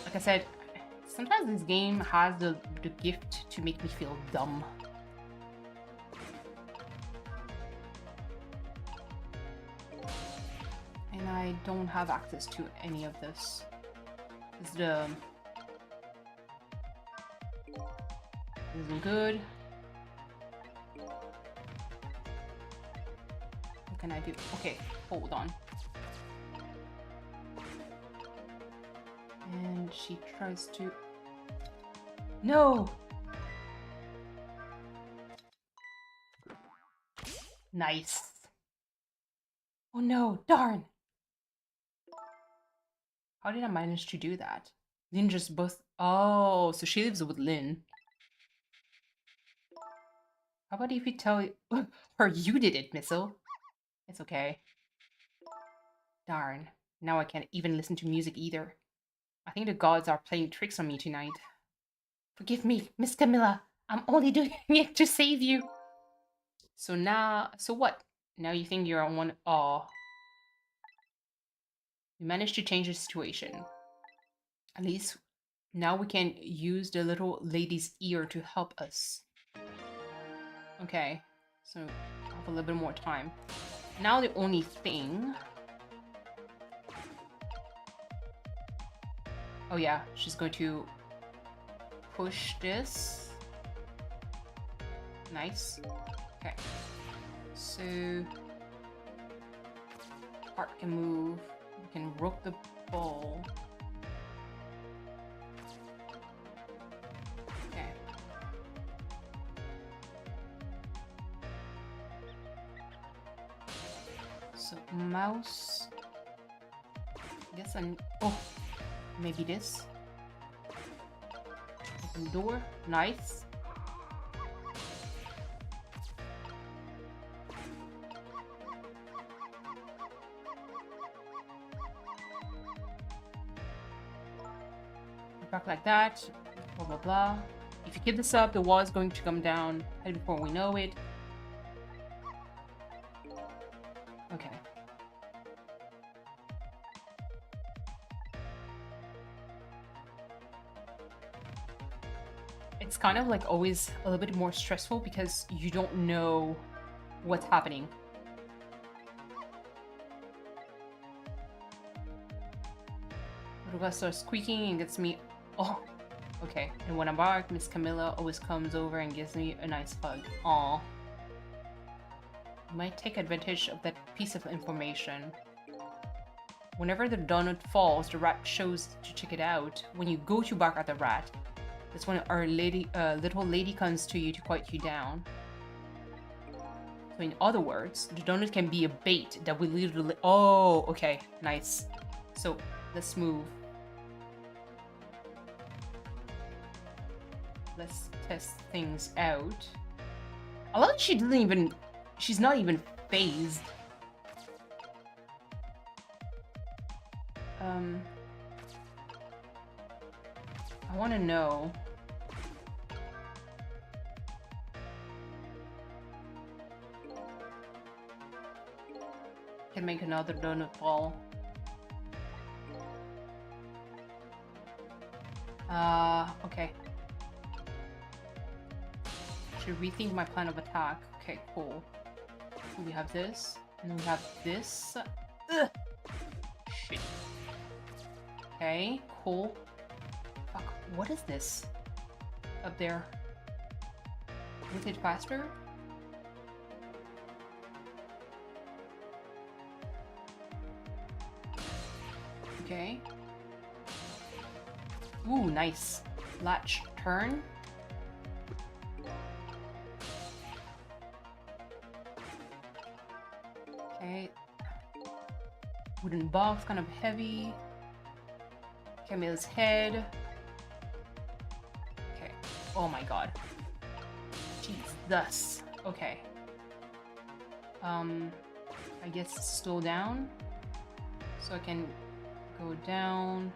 Like I said, sometimes this game has the gift to make me feel dumb. And I don't have access to any of this. This isn't good. What can I do? Okay, hold on. And she tries to... No! Nice. Oh no, darn! How did I manage to do that? Lynn just both... Oh, so she lives with Lynn. How about if you tell her you did it, Missile? It's okay. Darn. Now I can't even listen to music either. I think the gods are playing tricks on me tonight. Forgive me, Miss Camilla. I'm only doing it to save you. So now... So what? Now you think you're on one... Oh. We managed to change the situation. At least now we can use the little lady's ear to help us. Okay. So I have a little bit more time. Now the only thing... Oh yeah, she's going to push this. Nice. Okay. So Heart can move. We can rook the ball. Okay. So mouse. I guess I'm... Oh! Maybe this. Open door. Nice. Back like that. Blah blah blah. If you keep this up, the wall is going to come down right before we know it. Okay. It's kind of like always a little bit more stressful because you don't know what's happening. Ruga starts squeaking and gets me... Oh, okay. And when I bark, Miss Camilla always comes over and gives me a nice hug. Aw. You might take advantage of that piece of information. Whenever the donut falls, the rat shows to check it out. When you go to bark at the rat, that's when our little lady comes to you to quiet you down. So So in other words, the donut can be a bait that we literally... Oh, okay. Nice. So let's move. Let's test things out. I love that she doesn't even... She's not even phased. I want to know... Can make another donut ball. Okay. Should rethink my plan of attack. Okay, cool. So we have this, and then we have this. Ugh. Shit. Okay, cool. Fuck, what is this? Up there. Rotate faster? Okay. Ooh, nice. Latch turn. Okay. Wooden box, kind of heavy. Camille's head. Okay. Oh my god. Jesus. Okay. I guess slow down. So I can go down.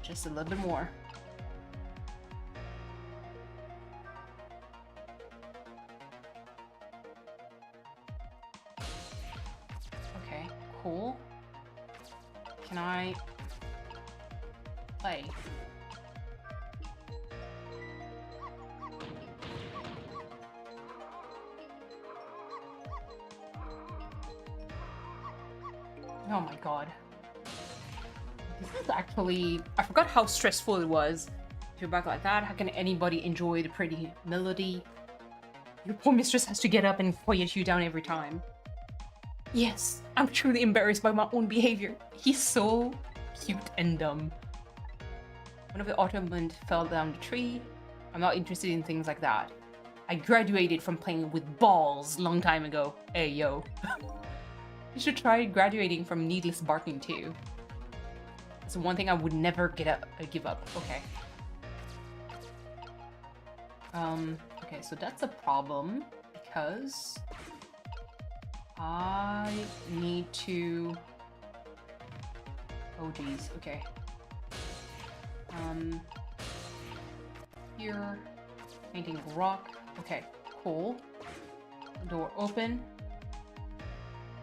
Just a little bit more. Okay, cool. Can I play? Oh my god. This is actually... I forgot how stressful it was. If you're back like that, how can anybody enjoy the pretty melody? Your poor mistress has to get up and quiet you down every time. Yes, I'm truly embarrassed by my own behavior. He's so cute and dumb. One of the ottomans fell down the tree. I'm not interested in things like that. I graduated from playing with balls long time ago. Hey, yo. You should try graduating from needless barking too. It's one thing I would never give up. Okay. Okay, so that's a problem because I need to... Oh geez, okay. Here, painting rock. Okay, cool. Door open.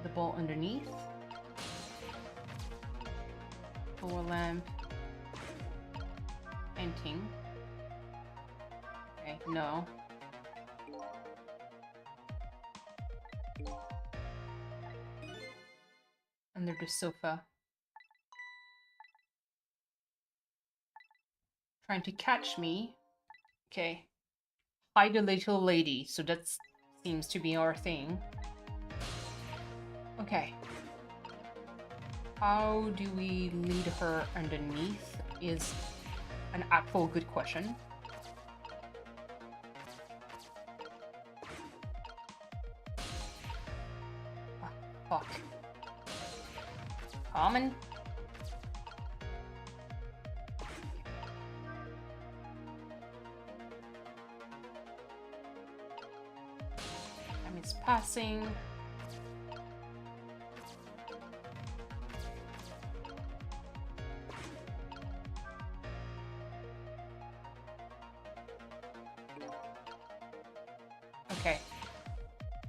The ball underneath. Floor lamp. Painting. Okay, no. Under the sofa. Trying to catch me. Okay. Hide a little lady. So that seems to be our thing. Okay. How do we lead her underneath is an actual good question. Oh, fuck. Common. Time is passing. Okay.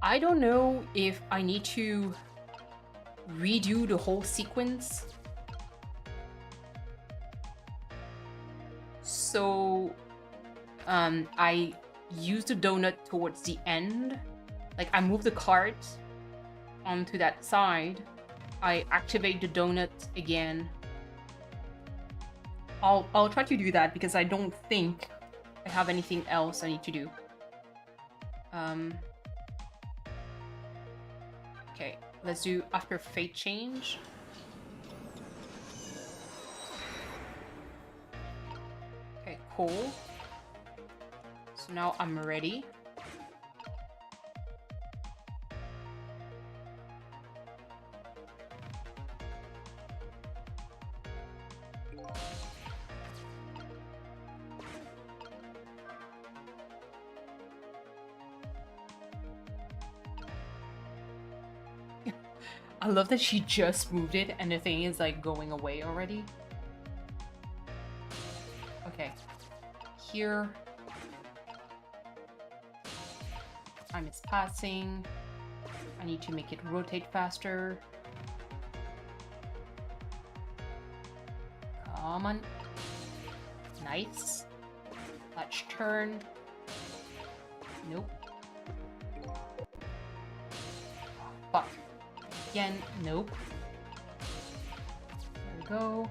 I don't know if I need to redo the whole sequence. So, I use the donut towards the end. Like, I move the cart onto that side. I activate the donut again. I'll try to do that because I don't think I have anything else I need to do. Okay, let's do after fate change. Okay, cool. So now I'm ready. I love that she just moved it and the thing is like going away already. Okay. Here. Time is passing. I need to make it rotate faster. Come on. Nice. Let's turn. Nope. Fuck. Again, nope. There we go.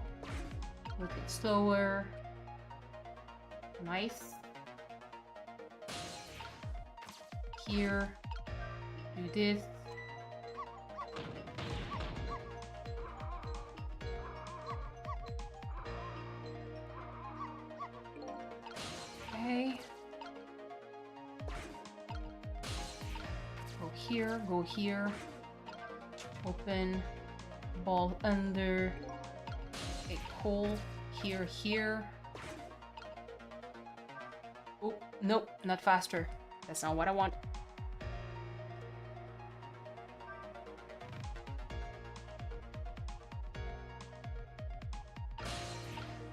Rotate slower. Nice. Here. Do this. Okay. Go here, go here. Open. Ball under. Okay, hole. Here, here. Oh, nope, not faster. That's not what I want.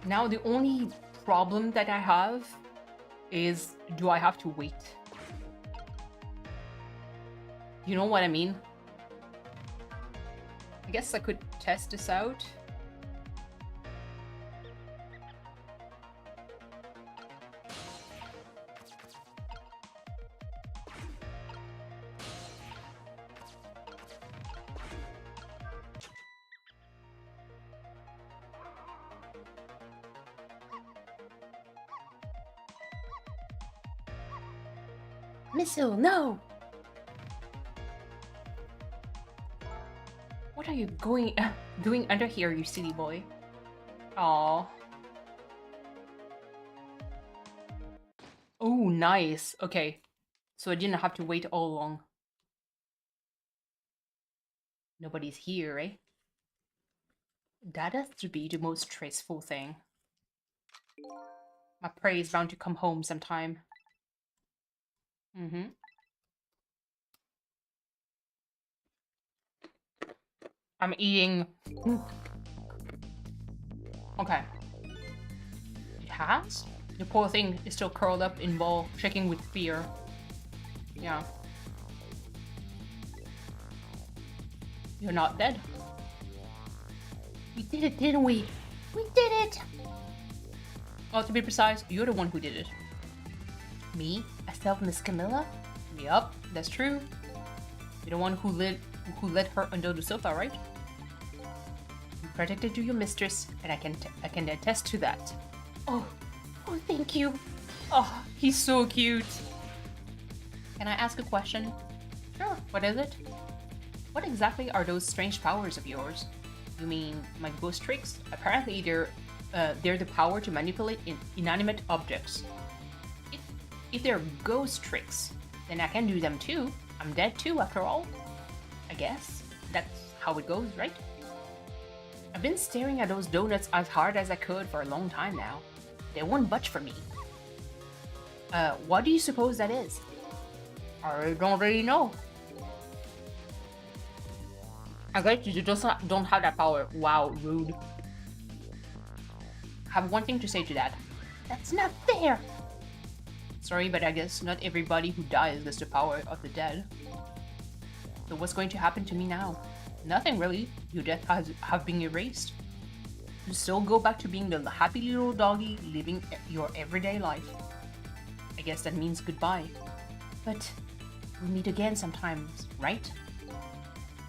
Now the only problem that I have is, do I have to wait? You know what I mean? I guess I could test this out. Missile, no! What are you doing under here, you silly boy? Aww. Oh, nice. Okay. So I didn't have to wait all along. Nobody's here, eh? That has to be the most stressful thing. My prey is bound to come home sometime. Mm-hmm. I'm eating. Okay. It has? The poor thing is still curled up in ball, shaking with fear. Yeah. You're not dead. We did it, didn't we? We did it! Well, to be precise, you're the one who did it. Me? I stealth Miss Camilla? Yup, that's true. You're the one who led her under the sofa, right? You protected your mistress, and I can attest to that. Oh, thank you. Oh, he's so cute. Can I ask a question? Sure. What is it? What exactly are those strange powers of yours? You mean my ghost tricks? Apparently, they're the power to manipulate inanimate objects. If they're ghost tricks, then I can do them too. I'm dead too, after all. I guess that's how it goes, right? I've been staring at those donuts as hard as I could for a long time now. They won't budge for me. What do you suppose that is? I don't really know. I guess you just don't have that power. Wow, rude. I have one thing to say to that. That's not fair! Sorry, but I guess not everybody who dies gets the power of the dead. So what's going to happen to me now? Nothing really. Your death have been erased. You still go back to being the happy little doggy living your everyday life. I guess that means goodbye. But we'll meet again sometimes, right?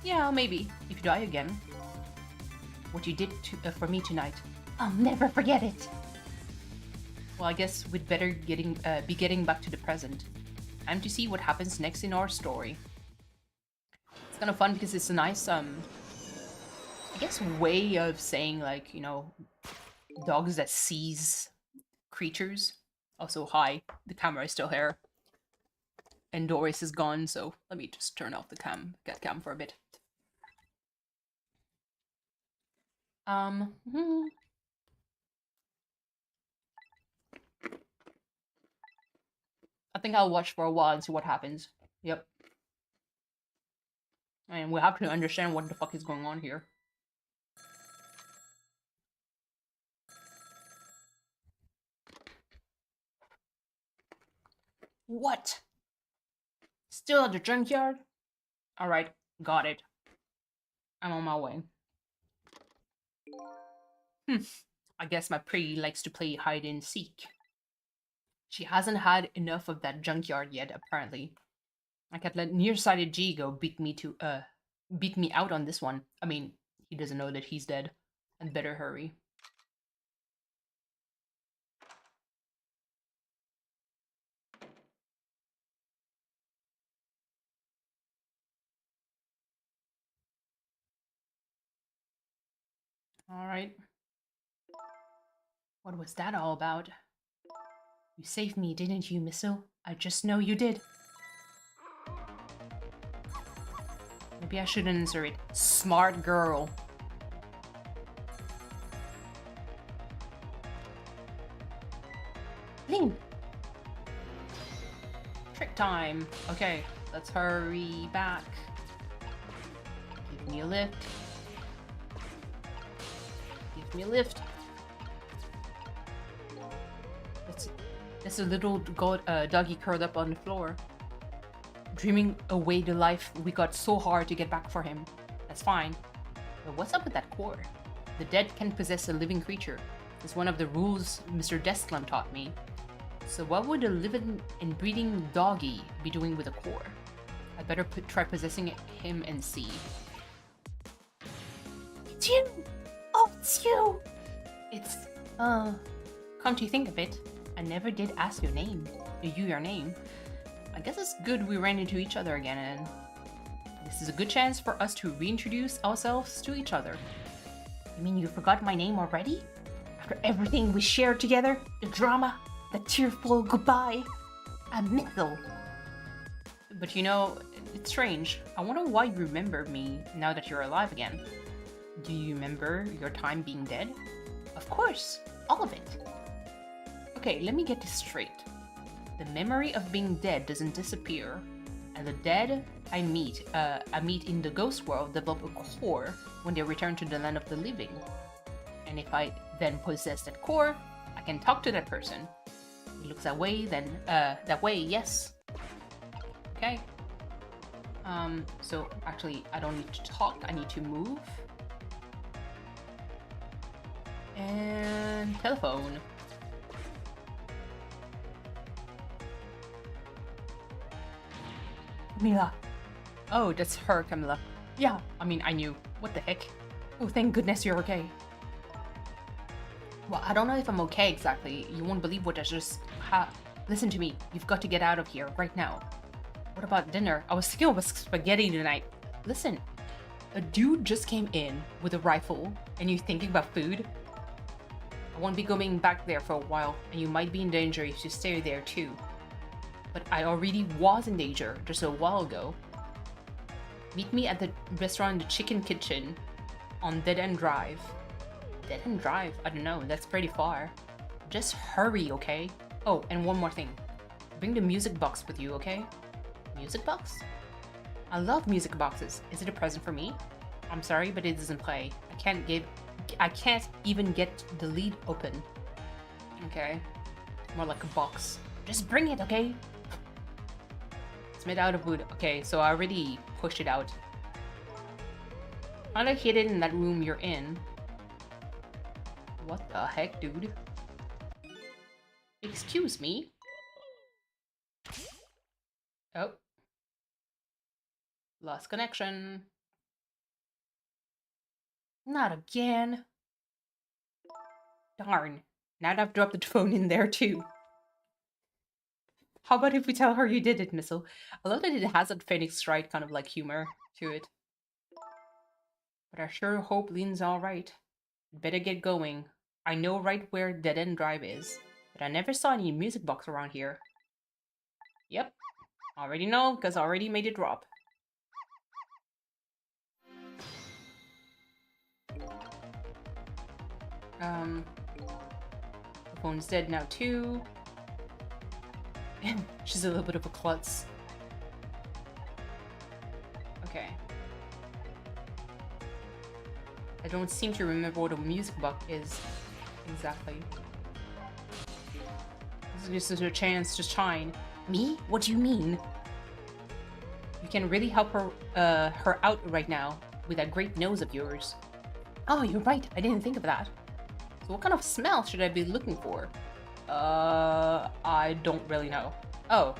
Yeah, maybe, if you die again. What you did for me tonight. I'll never forget it! Well, I guess we'd better be getting back to the present. Time to see what happens next in our story. It's kind of fun because it's a nice, I guess, way of saying, like, you know, dogs that sees creatures. Also, hi, the camera is still here. And Doris is gone, so let me just turn off the cam for a bit. I think I'll watch for a while and see what happens. Yep. And we have to understand what the fuck is going on here. What? Still at the junkyard? Alright, got it. I'm on my way. I guess my pretty likes to play hide and seek. She hasn't had enough of that junkyard yet, apparently. I can't let nearsighted G go beat me out on this one. I mean, he doesn't know that he's dead. I'd better hurry. Alright. What was that all about? You saved me, didn't you, Missile? I just know you did. Maybe I shouldn't answer it. Smart girl. Bling! Trick time. Okay, let's hurry back. Give me a lift. Give me a lift. It's a little doggy curled up on the floor, dreaming away the life we got so hard to get back for him. That's fine. But what's up with that core? The dead can possess a living creature. It's one of the rules Mr. Desklum taught me. So what would a living and breathing doggy be doing with a core? I'd better try possessing him and see. It's you! Oh, it's you! It's, come to think of it, I never did ask your name. Your name. I guess it's good we ran into each other again, and this is a good chance for us to reintroduce ourselves to each other. You mean you forgot my name already? After everything we shared together? The drama? The tearful goodbye? I'm Missile. But you know, it's strange. I wonder why you remember me now that you're alive again. Do you remember your time being dead? Of course, all of it. Okay, let me get this straight. The memory of being dead doesn't disappear, and the dead I meet in the ghost world develop a core when they return to the land of the living. And if I then possess that core, I can talk to that person. It looks that way, then that way, yes. Okay. So actually, I don't need to talk. I need to move. And telephone. Camilla. Oh, that's her, Camilla. Yeah, I mean, I knew. What the heck? Oh, thank goodness you're okay. Well, I don't know if I'm okay exactly. You won't believe what I just Listen to me. You've got to get out of here right now. What about dinner? I was thinking of spaghetti tonight. Listen, a dude just came in with a rifle, and you're thinking about food? I won't be going back there for a while, and you might be in danger if you stay there too. But I already was in danger just a while ago. Meet me at the restaurant The Chicken Kitchen on Dead End Drive. Dead End Drive? I don't know, that's pretty far. Just hurry, okay? Oh, and one more thing. Bring the music box with you, okay? Music box? I love music boxes. Is it a present for me? I'm sorry, but it doesn't play. I can't even get the lead open. Okay. More like a box. Just bring it, okay? It's made out of wood. Okay, so I already pushed it out. How did I hid it in that room you're in? What the heck, dude? Excuse me? Oh. Lost connection. Not again. Darn. Now that I've dropped the phone in there too. How about if we tell her you did it, Missile? I love that it has that Phoenix Wright kind of like humor to it. But I sure hope Lynn's alright. Better get going. I know right where Dead End Drive is, but I never saw any music box around here. Yep. Already know, because I already made it drop. The phone's dead now too. She's a little bit of a klutz. Okay. I don't seem to remember what a music box is exactly. This is her chance to shine. Me? What do you mean? You can really help her out right now with that great nose of yours. Oh, you're right. I didn't think of that. So what kind of smell should I be looking for? I don't really know. Oh.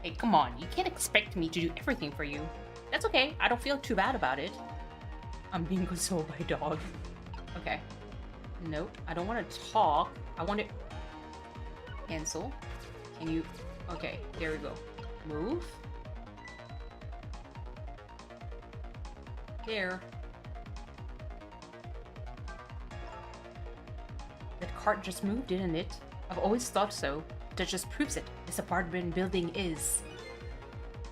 Hey, come on. You can't expect me to do everything for you. That's okay. I don't feel too bad about it. I'm being consoled by a dog. Okay. Nope. I don't want to talk. I want to... Cancel. Can you... Okay. There we go. Move. There. That cart just moved, didn't it? I've always thought so. That just proves it. This apartment building is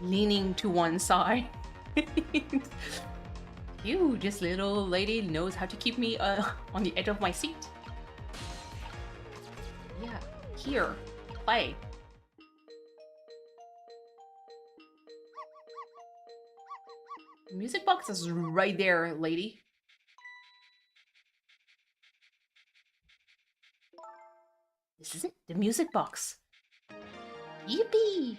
leaning to one side. You, this little lady knows how to keep me on the edge of my seat. Yeah, here, play. The music box is right there, lady. This is it, the music box. Yippee!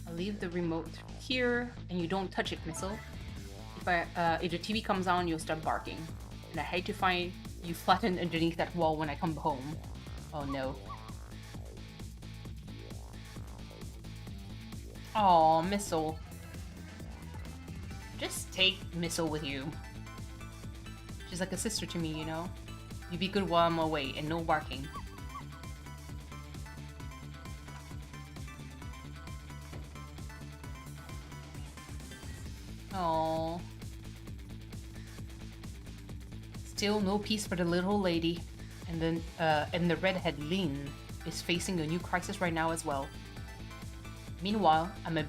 I'll leave the remote here, and you don't touch it, Missile. If the TV comes on, you'll start barking. And I hate to find you flattened underneath that wall when I come home. Oh no. Aw, Missile. Just take Missile with you. She's like a sister to me, you know? You be good while I'm away, and no barking. Oh. Still no peace for the little lady. And then, and the redhead Lynn is facing a new crisis right now as well. Meanwhile, I'm in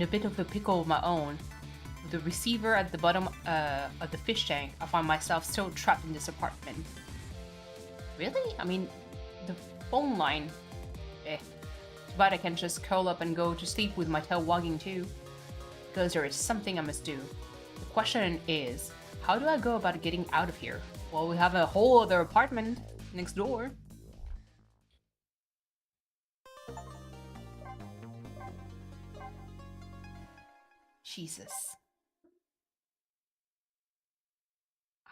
a bit of a pickle of my own. With the receiver at the bottom of the fish tank, I find myself still trapped in this apartment. Really? I mean, the phone line. Too bad I can't just curl up and go to sleep with my tail wagging too. Because there is something I must do. The question is, how do I go about getting out of here? Well, we have a whole other apartment next door. Jesus.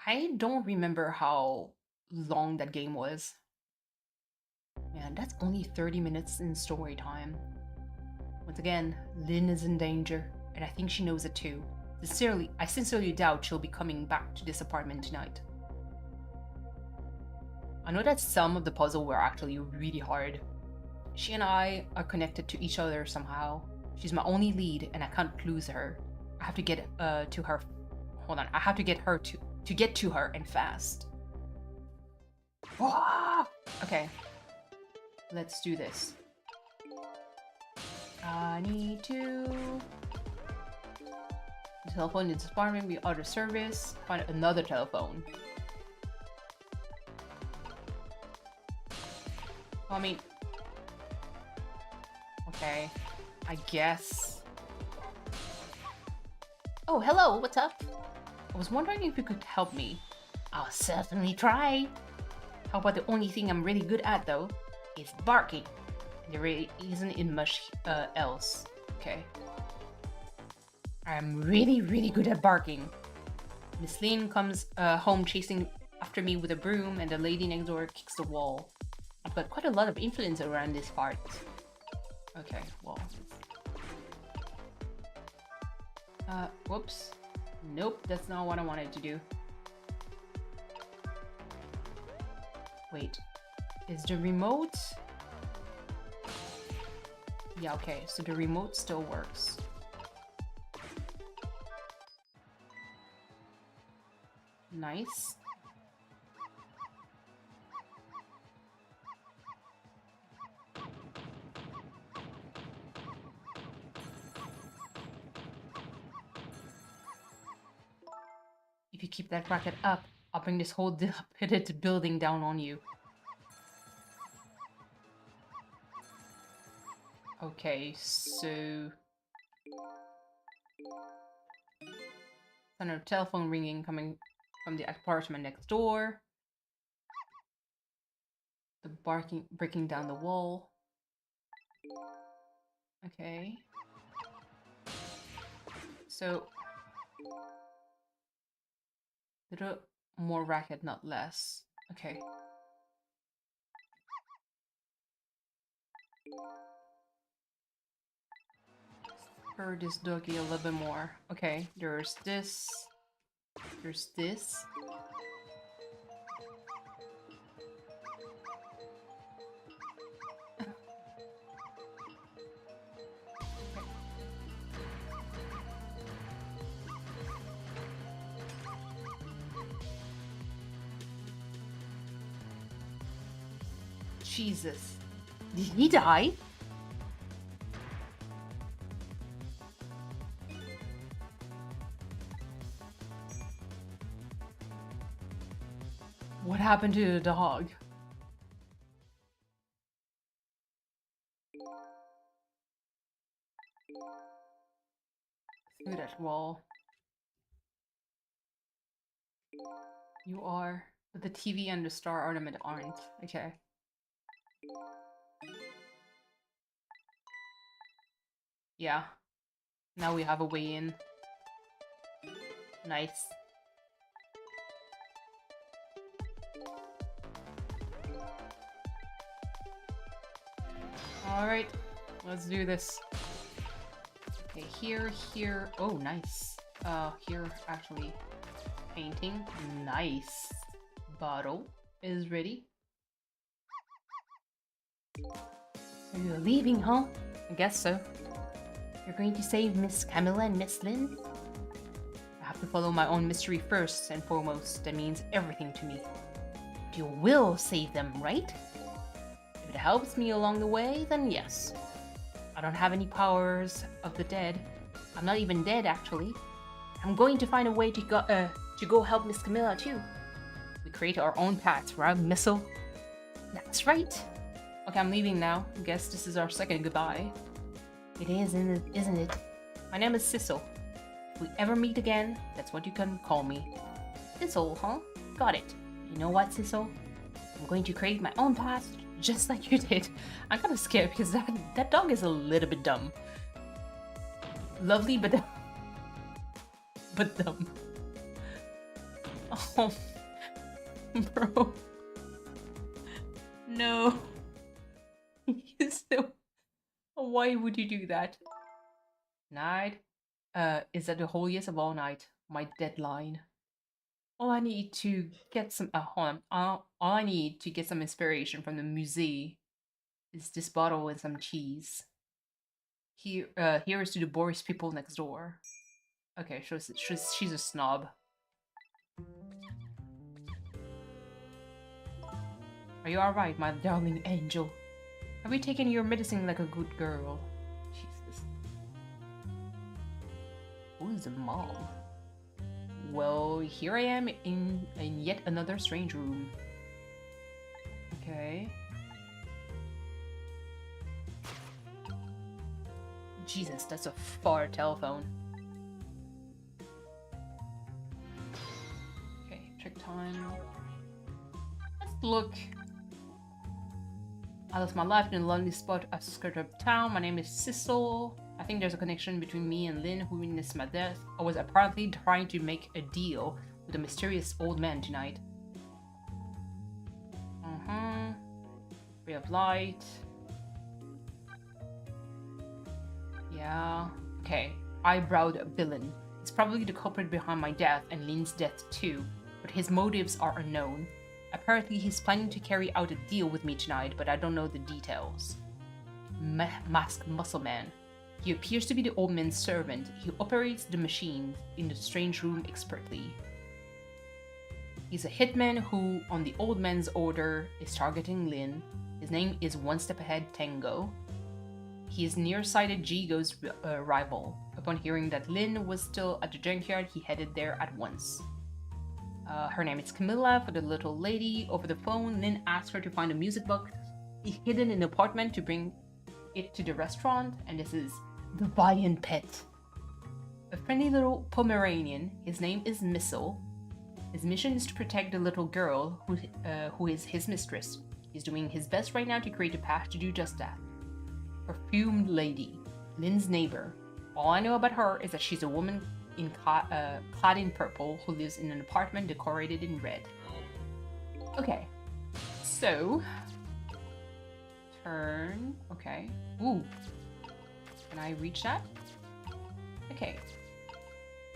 I don't remember how long that game was. Man, that's only 30 minutes in story time. Once again, Lynn is in danger, and I think she knows it too. I sincerely doubt she'll be coming back to this apartment tonight. I know that some of the puzzle were actually really hard. She and I are connected to each other somehow. She's my only lead, and I can't lose her. I have to get to her. Hold on, I have to get her to get to her and fast. Okay, let's do this. I need to. The telephone in this apartment be out of service. Find another telephone. I mean, okay, I guess. Oh, hello, what's up? I was wondering if you could help me. I'll certainly try. How about the only thing I'm really good at, though? Is barking. There really isn't much else. Okay. I'm really, really good at barking. Miss Lynn comes home chasing after me with a broom, and the lady next door kicks the wall. I've got quite a lot of influence around this part. Okay, well. Whoops. Nope, that's not what I wanted to do. Wait. Is the remote... Yeah, okay, so the remote still works. Nice. If you keep that racket up, I'll bring this whole dilapidated building down on you. Okay, so... Sound of telephone ringing coming from the apartment next door. The barking, breaking down the wall. Okay. So... little more racket, not less. Okay. Spur this doggy a little bit more. Okay, there's this. There's this. Jesus. Did he die? What happened to the dog? Through that wall. You are. But the TV and the star ornament aren't. Okay. Yeah. Now we have a way in. Nice. Alright, let's do this. Okay, here. Oh, nice. Here, actually. Painting. Nice. Bottle is ready. So you're leaving, huh? I guess so. You're going to save Miss Camilla and Miss Lynn? I have to follow my own mystery first and foremost. That means everything to me. But you will save them, right? If it helps me along the way, then yes. I don't have any powers of the dead. I'm not even dead, actually. I'm going to find a way to go help Miss Camilla, too. We create our own paths, right, Missile? That's right. Okay, I'm leaving now. I guess this is our second goodbye. It is, isn't it? My name is Sissel. If we ever meet again, that's what you can call me. Sissel, huh? Got it. You know what, Sissel? I'm going to create my own path, just like you did. I'm kind of scared because that dog is a little bit dumb. Lovely, but dumb. Oh, bro. No. So, why would you do that? Night. Is that the holiest of all night? My deadline. All I need to get some. Hold on. All I need to get some inspiration from the museum is this bottle and some cheese. Here is to the Boris people next door. Okay, she's a snob. Are you alright, my darling angel? Have you taken your medicine like a good girl? Jesus. Who's the mom? Well, here I am in yet another strange room. Okay. Jesus, that's a far telephone. Okay, check time. Let's look. I lost my life in a lonely spot at the skirt of town. My name is Sissel. I think there's a connection between me and Lynn, who witnessed my death. I was apparently trying to make a deal with a mysterious old man tonight. Ray of light. Yeah. Okay. Eyebrowed villain. He's probably the culprit behind my death and Lynn's death too, but his motives are unknown. Apparently he's planning to carry out a deal with me tonight, but I don't know the details. Masked Muscle Man. He appears to be the old man's servant. He operates the machine in the strange room expertly. He's a hitman who, on the old man's order, is targeting Lynn. His name is One Step Ahead Tango. He is nearsighted Jigo's rival. Upon hearing that Lynn was still at the junkyard, he headed there at once. Her name is Camilla for the little lady. Over the phone, Lynn asks her to find a music box hidden in the apartment to bring it to the restaurant, and this is the Valiant Pet. A friendly little Pomeranian. His name is Missile. His mission is to protect the little girl who is his mistress. He's doing his best right now to create a path to do just that. Perfumed Lady, Lynn's neighbor. All I know about her is that she's a woman clad in purple who lives in an apartment decorated in red. Okay, so turn. Okay. Ooh, can I reach that? Okay.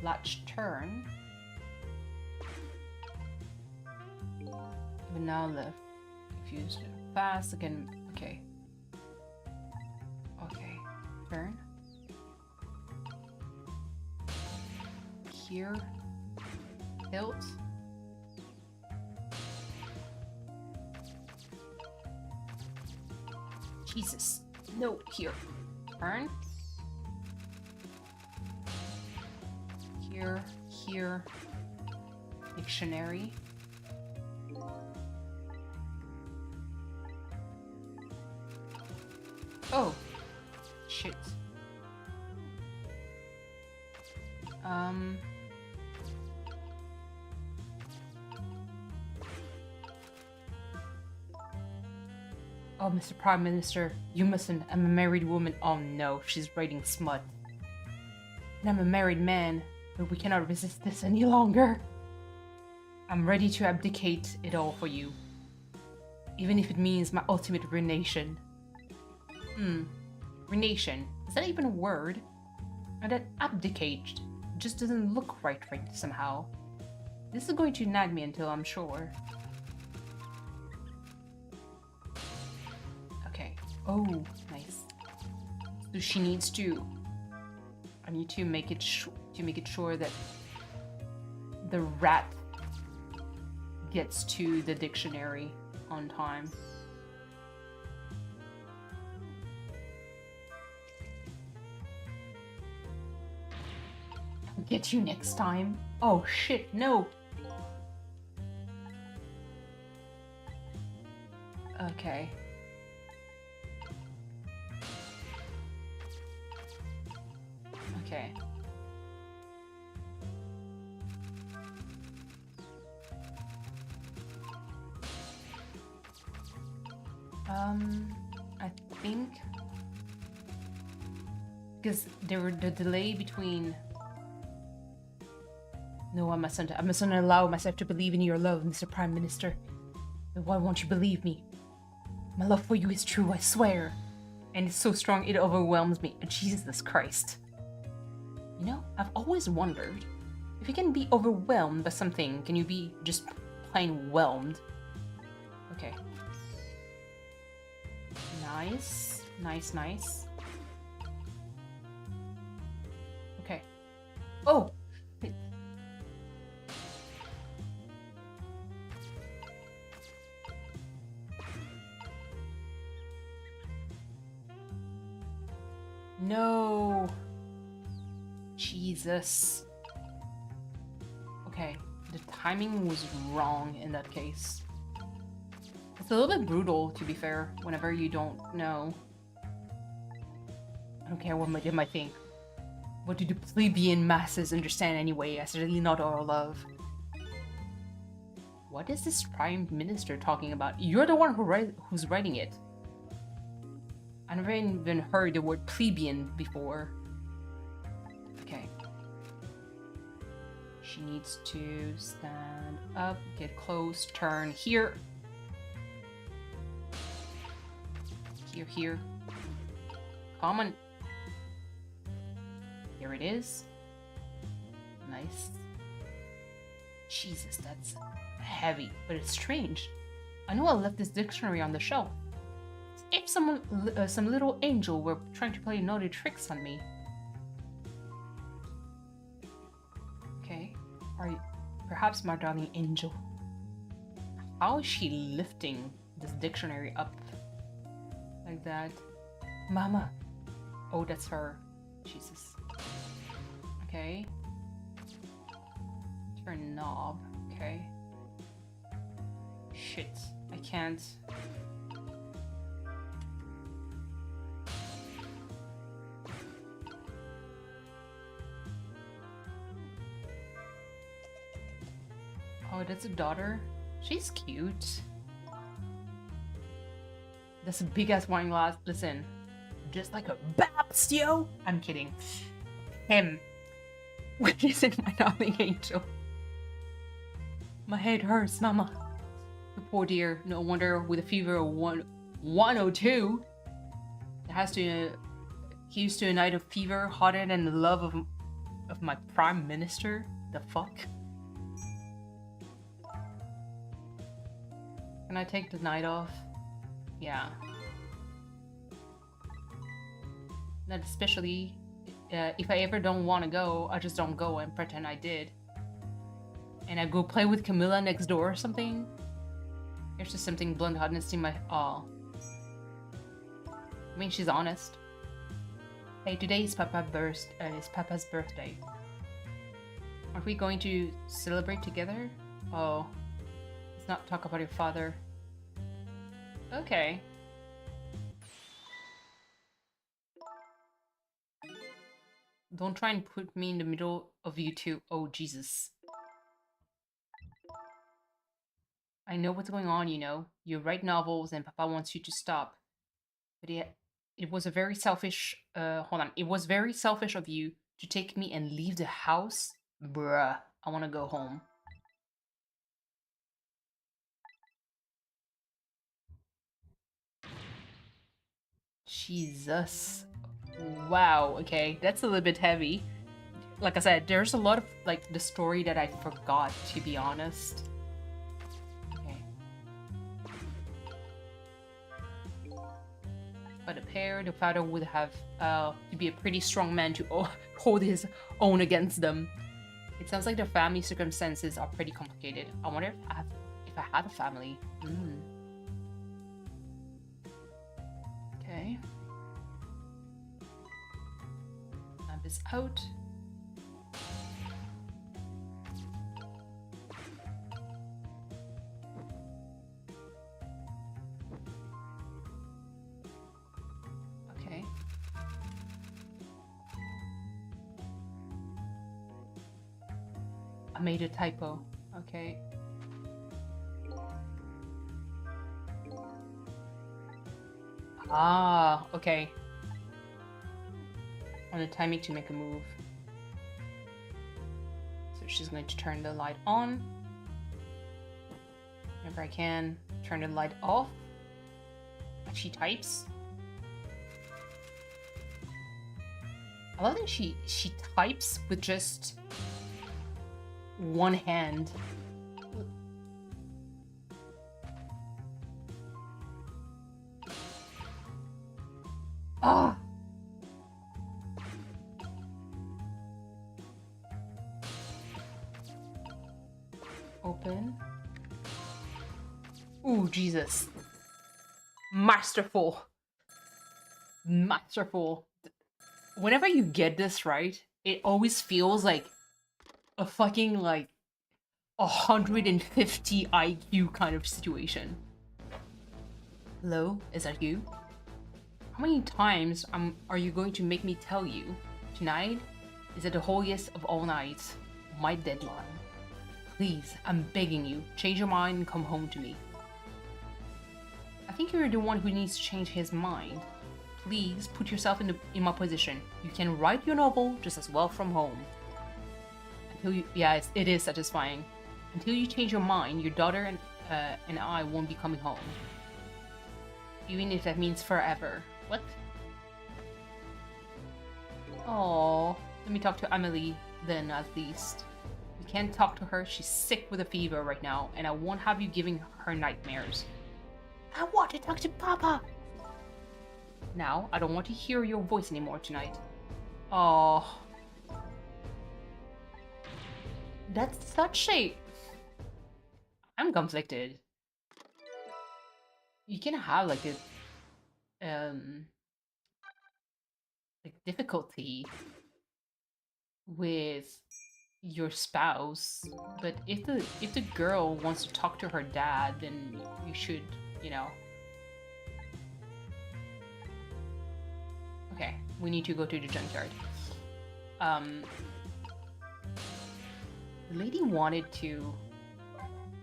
Latch turn. Even now left. Confused. Fast again. Okay. Okay. Turn. Here. Tilt. Jesus. No, here. Turn. Here. Here. Dictionary. Oh. Shit. Oh, Mr. Prime Minister, you mustn't. I'm a married woman. Oh no, she's writing smut. And I'm a married man, but we cannot resist this any longer. I'm ready to abdicate it all for you. Even if it means my ultimate ruination. Ruination. Is that even a word? And that abdicate just doesn't look right somehow. This is going to nag me until I'm sure. Okay. Oh, nice. So she needs to. I need to make it sure that the rat gets to the dictionary on time. I'll get you next time. Oh shit, no. Okay. Okay. I think because there were the delay between. No, I mustn't allow myself to believe in your love, Mr. Prime Minister. But why won't you believe me? My love for you is true, I swear. And it's so strong it overwhelms me. Jesus Christ. You know, I've always wondered, if you can be overwhelmed by something, can you be just plain whelmed? Okay. Nice. Nice, nice. Okay. Oh! No. Jesus. Okay, the timing was wrong in that case. It's a little bit brutal, to be fair, whenever you don't know. I don't care what they might think. What do the plebeian masses understand anyway, as really not our love? What is this Prime Minister talking about? You're the one who's writing it. I've never even heard the word plebeian before. Okay. She needs to stand up, get close, turn here. Here, here. Come on. Here it is. Nice. Jesus, that's heavy, but it's strange. I know I left this dictionary on the shelf. If some little angel were trying to play naughty tricks on me. Okay, perhaps my darling angel. How is she lifting this dictionary up like that? Mama. Oh, that's her. Jesus. Okay. Turn knob. Okay. Shit. I can't. Oh, that's a daughter? She's cute. That's a big ass wine glass. Listen. Just like a babs, yo! I'm kidding. Him. Which isn't my darling angel. My head hurts, mama. The poor dear. No wonder with a fever of 102. It has to... he used to a night of fever hotter than the love of my prime minister. The fuck? Can I take the night off? Yeah. Not especially if I ever don't want to go, I just don't go and pretend I did. And I go play with Camilla next door or something. There's just something blunt honest in my... oh. I mean, she's honest. Hey, today is Papa's birthday. Aren't we going to celebrate together? Oh. Let's not talk about your father. Okay. Don't try and put me in the middle of you two. Oh, Jesus. I know what's going on, you know. You write novels and Papa wants you to stop. But it was a very selfish... hold on. It was very selfish of you to take me and leave the house. Bruh. I want to go home. Jesus. Wow, okay. That's a little bit heavy. Like I said, there's a lot of, like, the story that I forgot, to be honest. Okay. But a pair, the father would have to be a pretty strong man to hold his own against them. It sounds like their family circumstances are pretty complicated. I wonder if I had a family. Okay. Lamp is out. Okay. I made a typo. Okay. Ah, okay. On the timing to make a move. So she's going to turn the light on. Whenever I can, turn the light off. She types. I love that she types with just one hand. Ah! Open. Ooh, Jesus. Masterful. Masterful. Whenever you get this right, it always feels like a fucking, like, 150 IQ kind of situation. Hello? Is that you? How many times are you going to make me tell you? Tonight is at the holiest of all nights, my deadline. Please, I'm begging you, change your mind and come home to me. I think you're the one who needs to change his mind. Please put yourself in my position. You can write your novel just as well from home. Until you, yeah, it is satisfying. Until you change your mind, your daughter and I won't be coming home. Even if that means forever. What? Oh, let me talk to Amelie then, at least. You can't talk to her. She's sick with a fever right now, and I won't have you giving her nightmares. I want to talk to Papa. Now, I don't want to hear your voice anymore tonight. Oh. That's such a... I'm conflicted. You can have like a like difficulty with your spouse, but if the girl wants to talk to her dad, then you should, you know. Okay, we need to go to the junkyard. The lady wanted to.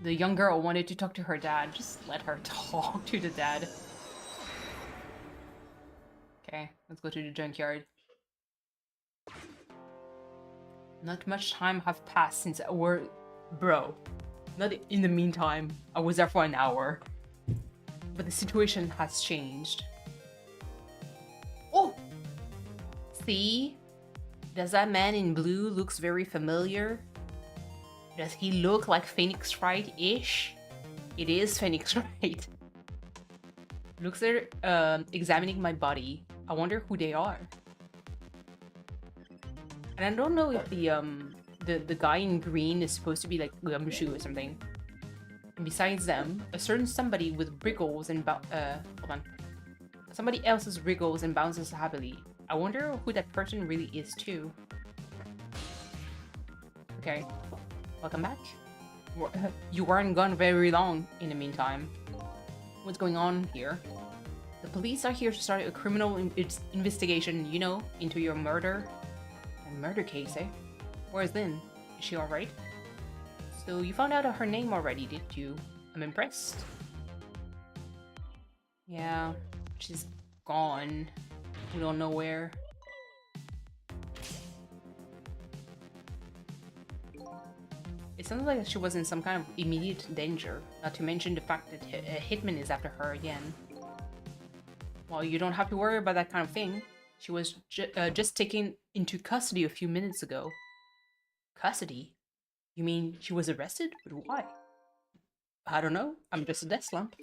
The young girl wanted to talk to her dad. Just let her talk to the dad. Okay, let's go to the junkyard. Not much time have passed since bro. Not in the meantime. I was there for an hour. But the situation has changed. Oh! See? Does that man in blue looks very familiar? Does he look like Phoenix Wright-ish? It is Phoenix Wright. Looks like they're examining my body. I wonder who they are. And I don't know if the guy in green is supposed to be like Gumshoe or something. And besides them, a certain somebody with wriggles and hold on. Somebody else's wriggles and bounces happily. I wonder who that person really is too. Okay, welcome back. You weren't gone very long in the meantime. What's going on here? The police are here to start a criminal investigation, you know, into your murder. A murder case, eh? Where's Lynn? Is she alright? So you found out her name already, did you? I'm impressed. Yeah, she's gone. We don't know where. It sounds like she was in some kind of immediate danger, not to mention the fact that a hitman is after her again. Well, you don't have to worry about that kind of thing. She was just taken into custody a few minutes ago. Custody? You mean she was arrested? But why? I don't know. I'm just a desk lump.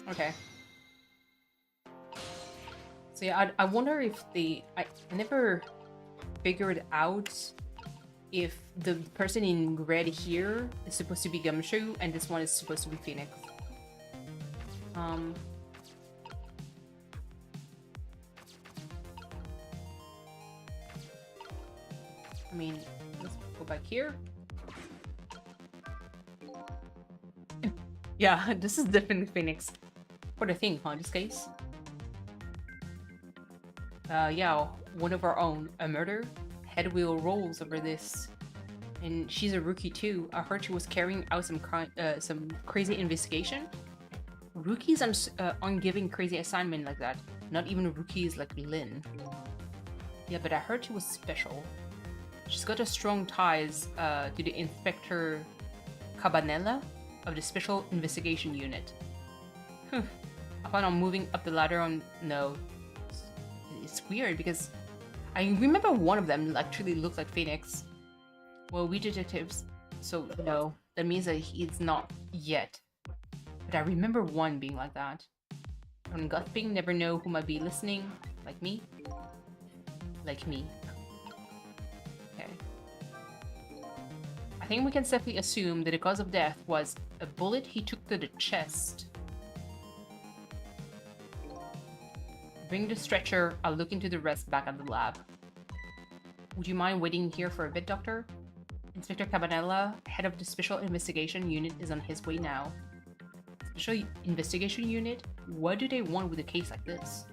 Okay. So yeah, I wonder if I never figured out if the person in red here is supposed to be Gumshoe and this one is supposed to be Phoenix. I mean, let's go back here. Yeah, this is definitely Phoenix. For the thing, huh, in this case? Yeah, one of our own. A murder? Headwheel rolls over this. And she's a rookie too. I heard she was carrying out some crazy investigation. Rookies aren't giving crazy assignment like that. Not even rookies like Lynn. Yeah, but I heard she was special. She's got a strong ties to the Inspector Cabanella of the Special Investigation Unit. I plan on moving up the ladder on... No. It's weird because I remember one of them actually looked like Phoenix. Well, we detectives, so no. That means that he's not yet. But I remember one being like that. On Gutping, never know who might be listening. Like me. Like me. Okay. I think we can safely assume that the cause of death was a bullet he took to the chest. Bring the stretcher, I'll look into the rest back at the lab. Would you mind waiting here for a bit, Doctor? Inspector Cabanella, head of the Special Investigation Unit, is on his way now. Special Investigation Unit? What do they want with a case like this?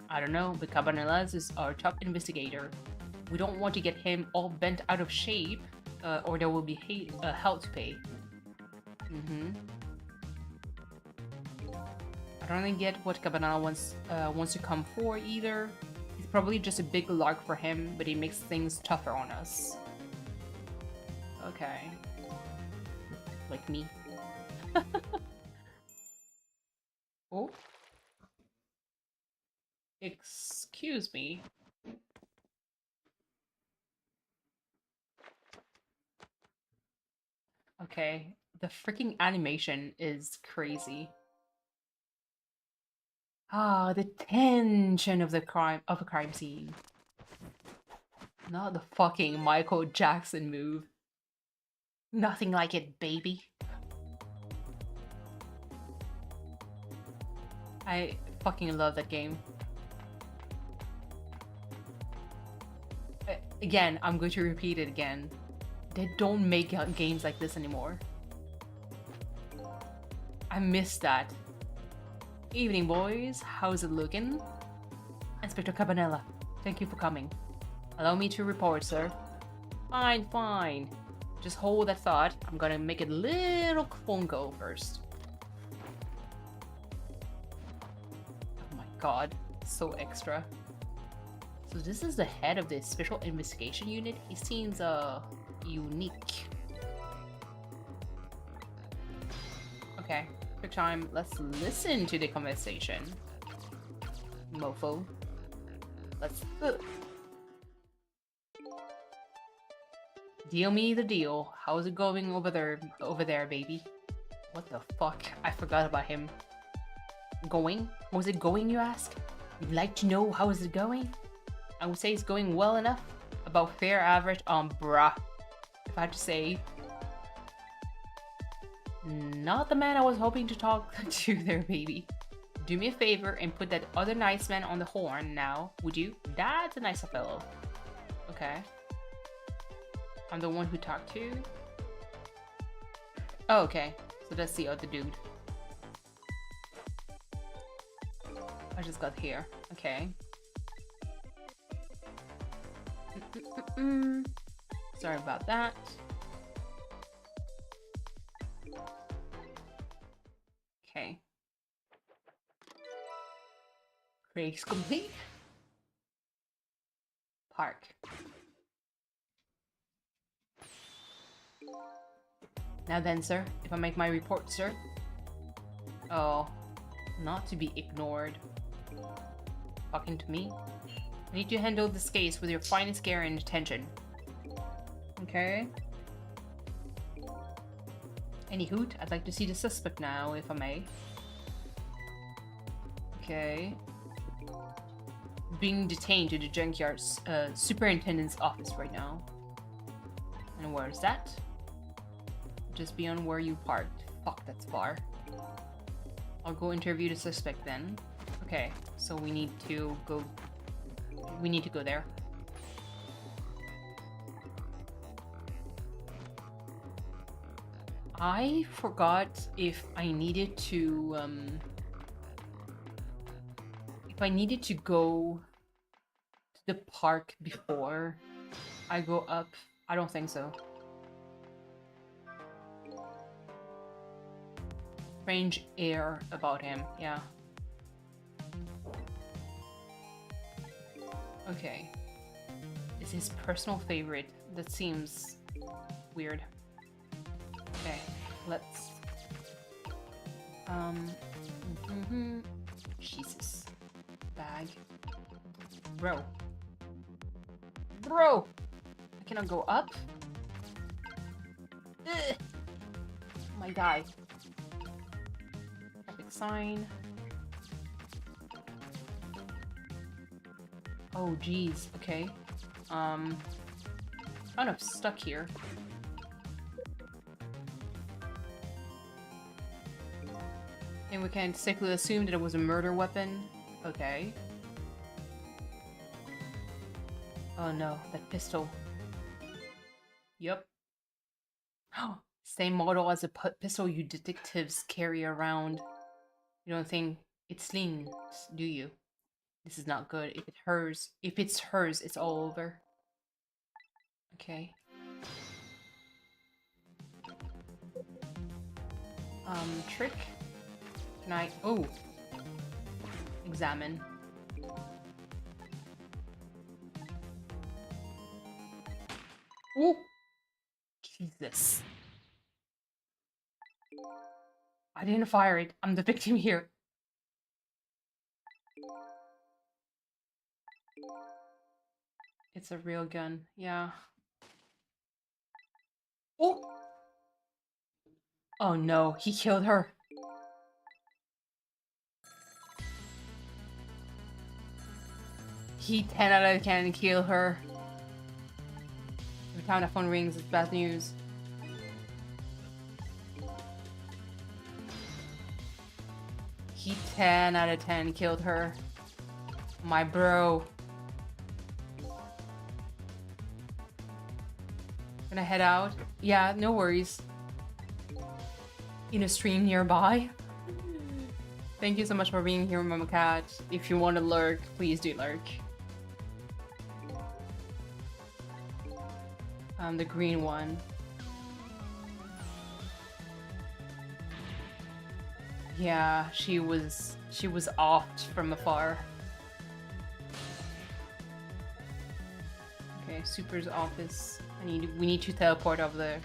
I don't know, but Cabanella is our top investigator. We don't want to get him all bent out of shape, or there will be hell to pay. I don't really get what Cabanella wants to come for either. It's probably just a big lark for him, but he makes things tougher on us. Okay. Like me. Oh. Excuse me. Okay. The freaking animation is crazy. Ah, the tension of a crime scene. Not the fucking Michael Jackson move. Nothing like it, baby. I fucking love that game. Again, I'm going to repeat it again. They don't make games like this anymore. I miss that. Evening, boys. How's it looking? Inspector Cabanella, thank you for coming. Allow me to report, sir. Fine, fine. Just hold that thought. I'm gonna make it a little funko first. Oh my god, so extra. So this is the head of the Special Investigation Unit. He seems, unique. Okay, quick time. Let's listen to the conversation. Mofo. Let's... Deal me the deal. How's it going over there, baby? What the fuck? I forgot about him. Going? Was it going, you ask? You'd like to know how is it going? I would say it's going well enough. About fair average, bruh. If I had to say... Not the man I was hoping to talk to there, baby. Do me a favor and put that other nice man on the horn now, would you? That's a nice fellow. Okay. I'm the one who talked to. Oh, okay. So that's the other dude. I just got here. Okay. Sorry about that. Okay. Race complete. Park. Now then, sir, if I make my report, sir. Oh, not to be ignored. Talking to me? I need to handle this case with your finest care and attention. Okay. Any hoot, I'd like to see the suspect now, if I may. Okay. Being detained to the junkyard superintendent's office right now. And where is that? Just beyond where you parked. Fuck, that's far. I'll go interview the suspect then. Okay, so we need to go... We need to go there. I forgot if I needed to... if I needed to go to the park before I go up. I don't think so. Strange air about him, yeah. Okay. It's his personal favorite. That seems weird. Okay, let's... Jesus. Bag. Bro. Bro! I cannot go up? Ugh. My guy. Traffic sign. Oh, geez. Okay. Kind of stuck here. And we can safely assume that it was a murder weapon. Okay. Oh no, that pistol. Yep. Same model as a pistol you detectives carry around. You don't think it slings, do you? This is not good. If it's hers, it's all over. Okay. Trick? Can I... Oh! Examine. Oh! Jesus. I didn't fire it. I'm the victim here. It's a real gun. Yeah. Oh! Oh no, he killed her. He 10 out of 10 killed her. Every time the phone rings, it's bad news. He 10 out of 10 killed her. My bro. Gonna head out. Yeah, no worries. In a stream nearby. Thank you so much for being here, Mama Cat. If you want to lurk, please do lurk. The green one. Yeah, she was offed from afar. Okay, Super's office. We need to teleport over there.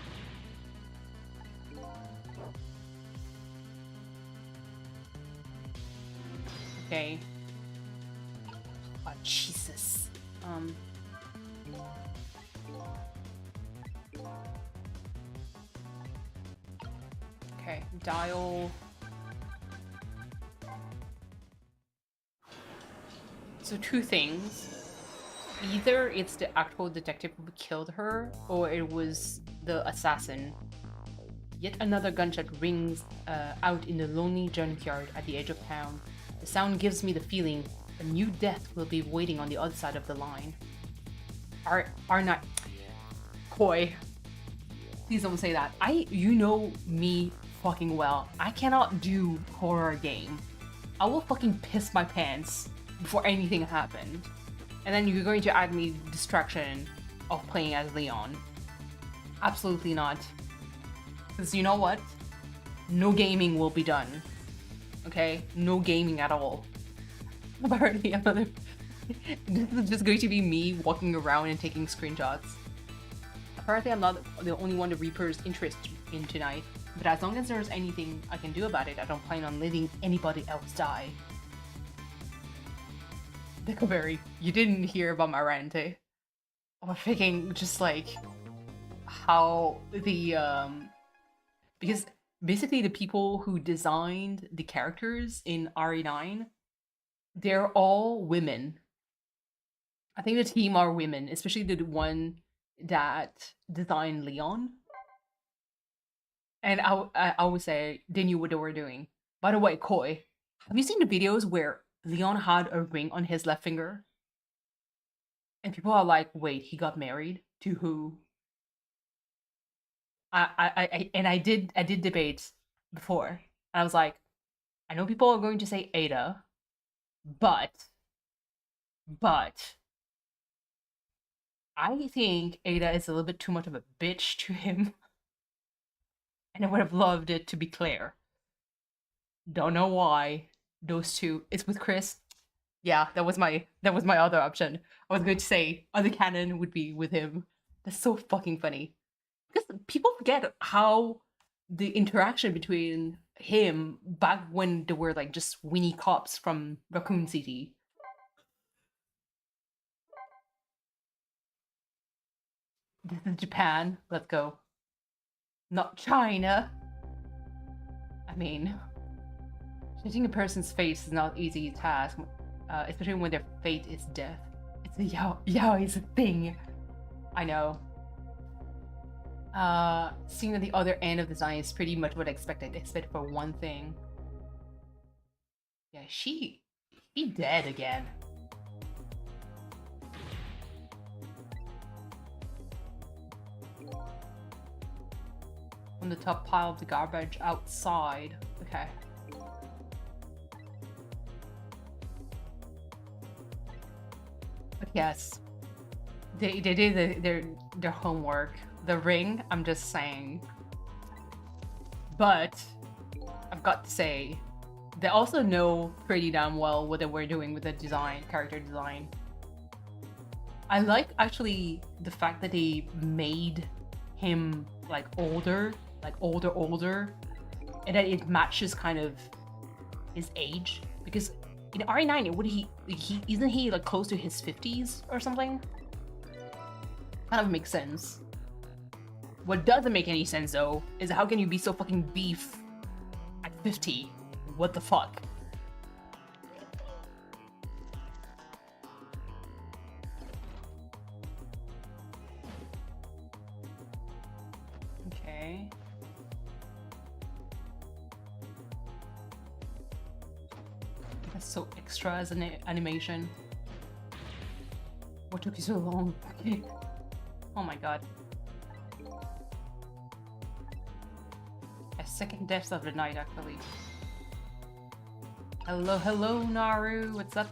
Okay. Oh, Jesus. Okay, dial. So two things. Either it's the actual detective who killed her, or it was the assassin. Yet another gunshot rings out in the lonely junkyard at the edge of town. The sound gives me the feeling a new death will be waiting on the other side of the line. Are not Koi. Please don't say that. You know me fucking well. I cannot do horror game. I will fucking piss my pants before anything happened. And then you're going to add me distraction of playing as Leon. Absolutely not. Because you know what? No gaming will be done. Okay? No gaming at all. Apparently, this is just going to be me walking around and taking screenshots. Apparently, I'm not the only one the Reaper is interested in tonight. But as long as there's anything I can do about it, I don't plan on letting anybody else die. Dickleberry, you didn't hear about my rant, eh? I was thinking just like how the because basically the people who designed the characters in RE9, they're all women. I think the team are women, especially the one that designed Leon. And I would say they knew what they were doing. By the way, Koi, have you seen the videos where Leon had a ring on his left finger? And people are like, wait, he got married? To who? I did debate before. And I was like, I know people are going to say Ada, but I think Ada is a little bit too much of a bitch to him. And I would have loved it to be Claire. Don't know why. Those two. It's with Chris. Yeah, that was my other option. I was going to say other canon would be with him. That's so fucking funny. Because people forget how the interaction between him back when they were like just weenie cops from Raccoon City. This is Japan. Let's go. Not China. I mean, changing a person's face is not an easy task, especially when their fate is death. It's a yao is a thing. I know. Seeing at the other end of the design is pretty much what I expected, except for one thing. Yeah, she dead again. On the top pile of the garbage outside. Okay. But yes, they did their homework. The ring, I'm just saying. But I've got to say, they also know pretty damn well what they were doing with the design, character design. I like actually the fact that they made him like older, and that it matches kind of his age. Because in RE9, would he isn't he like close to his 50s or something? Kind of makes sense. What doesn't make any sense though is how can you be so fucking beef at 50? What the fuck? Okay. That's so extra as an animation. What took you so long? Okay. Oh my god. second death of the night, actually. Hello, hello, Naru. What's up?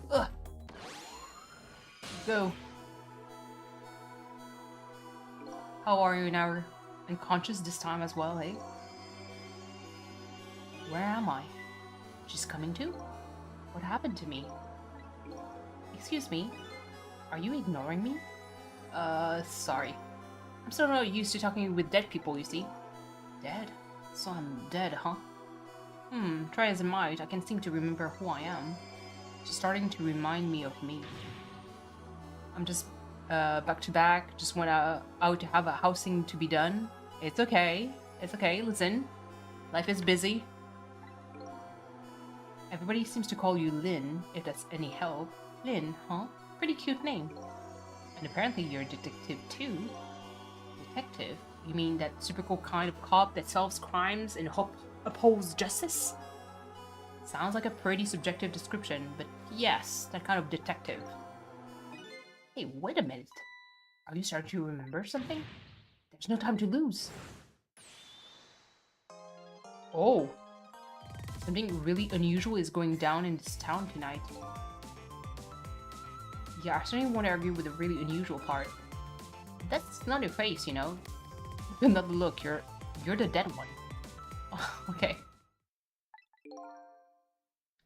Ugh. Go. How are you, Naru? Unconscious this time as well, eh? Where am I? She's coming too? What happened to me? Excuse me? Are you ignoring me? Sorry. I'm still not used to talking with dead people, you see. Dead? So I'm dead, huh? Try as I might, I can't seem to remember who I am. She's starting to remind me of me. I'm just, back to back, just went out to have a housing to be done. It's okay. It's okay, listen. Life is busy. Everybody seems to call you Lynn, if that's any help. Lynn, huh? Pretty cute name. And apparently you're a detective too. Detective? You mean that super cool kind of cop that solves crimes and upholds justice? Sounds like a pretty subjective description, but yes, that kind of detective. Hey, wait a minute. Are you starting to remember something? There's no time to lose. Oh. Something really unusual is going down in this town tonight. Yeah, I certainly want to argue with the really unusual part. That's not your face, you know. Another look, you're the dead one. Oh, okay.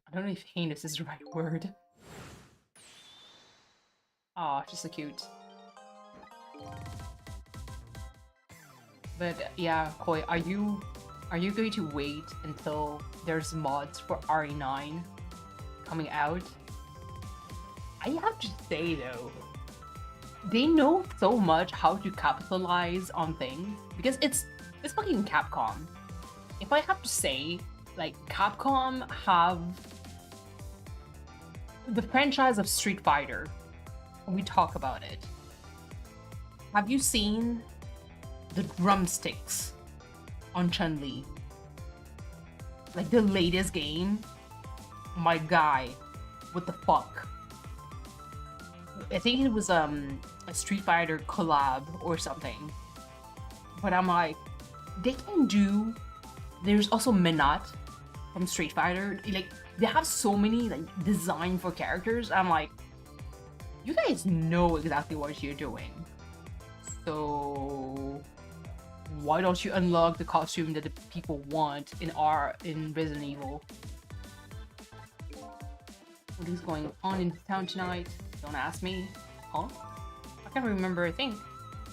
I don't know if heinous is the right word. Aw, she's so cute. But yeah, Koi, are you going to wait until there's mods for RE9 coming out? I have to say though, they know so much how to capitalize on things because it's fucking Capcom. If I have to say, like, Capcom have the franchise of Street Fighter. When we talk about it, have you seen the drumsticks on Chun-Li? Like the latest game? My guy, what the fuck? I think it was a Street Fighter collab or something. But I'm like, they can do. There's also Minot from Street Fighter. Like, they have so many like design for characters. I'm like, you guys know exactly what you're doing. So why don't you unlock the costume that the people want in Resident Evil? What is going on in town tonight? Don't ask me. Huh? I can't remember a thing.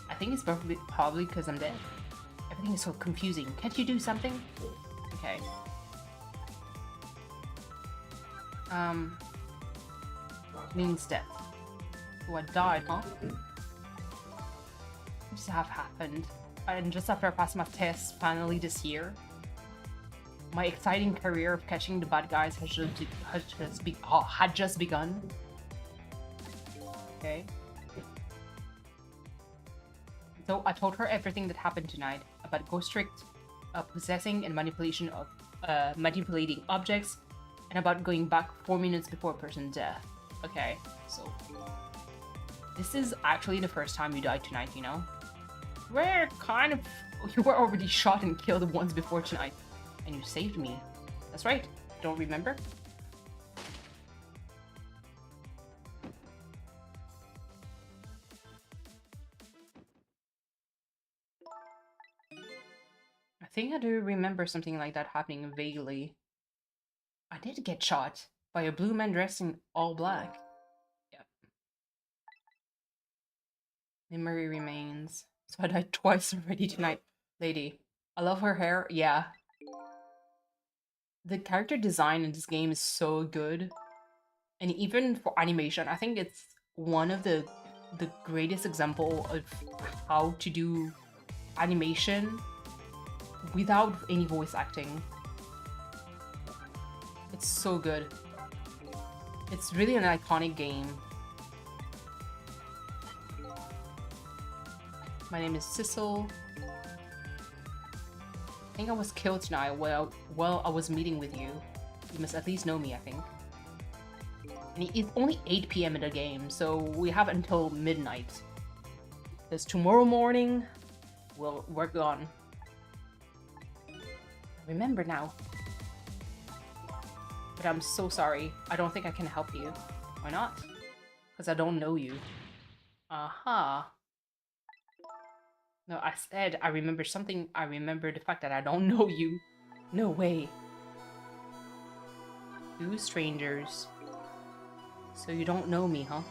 I think it's probably because I'm dead. Everything is so confusing. Can't you do something? Okay. Means death. What died, huh? What just have happened? And just after I passed my test finally this year, my exciting career of catching the bad guys had just begun. Okay. So I told her everything that happened tonight about Ghost Trick, possessing and manipulating objects, and about going back 4 minutes before a person's death. Okay, so this is actually the first time you died tonight, you know? You were already shot and killed once before tonight, and you saved me. That's right, don't remember? I think I do remember something like that happening vaguely. I did get shot by a blue man dressed in all black. Yep. Memory remains. So I died twice already tonight. Lady. I love her hair. Yeah. The character design in this game is so good. And even for animation, I think it's one of the greatest example of how to do animation without any voice acting. It's so good. It's really an iconic game. My name is Sissel. I think I was killed tonight while I was meeting with you. You must at least know me, I think. And it's only 8 PM in the game, so we have until midnight. Because tomorrow morning, we're gone. I remember now. But I'm so sorry. I don't think I can help you. Why not? Because I don't know you. Uh-huh. No, I said I remember something. I remember the fact that I don't know you. No way. 2 strangers. So you don't know me, huh?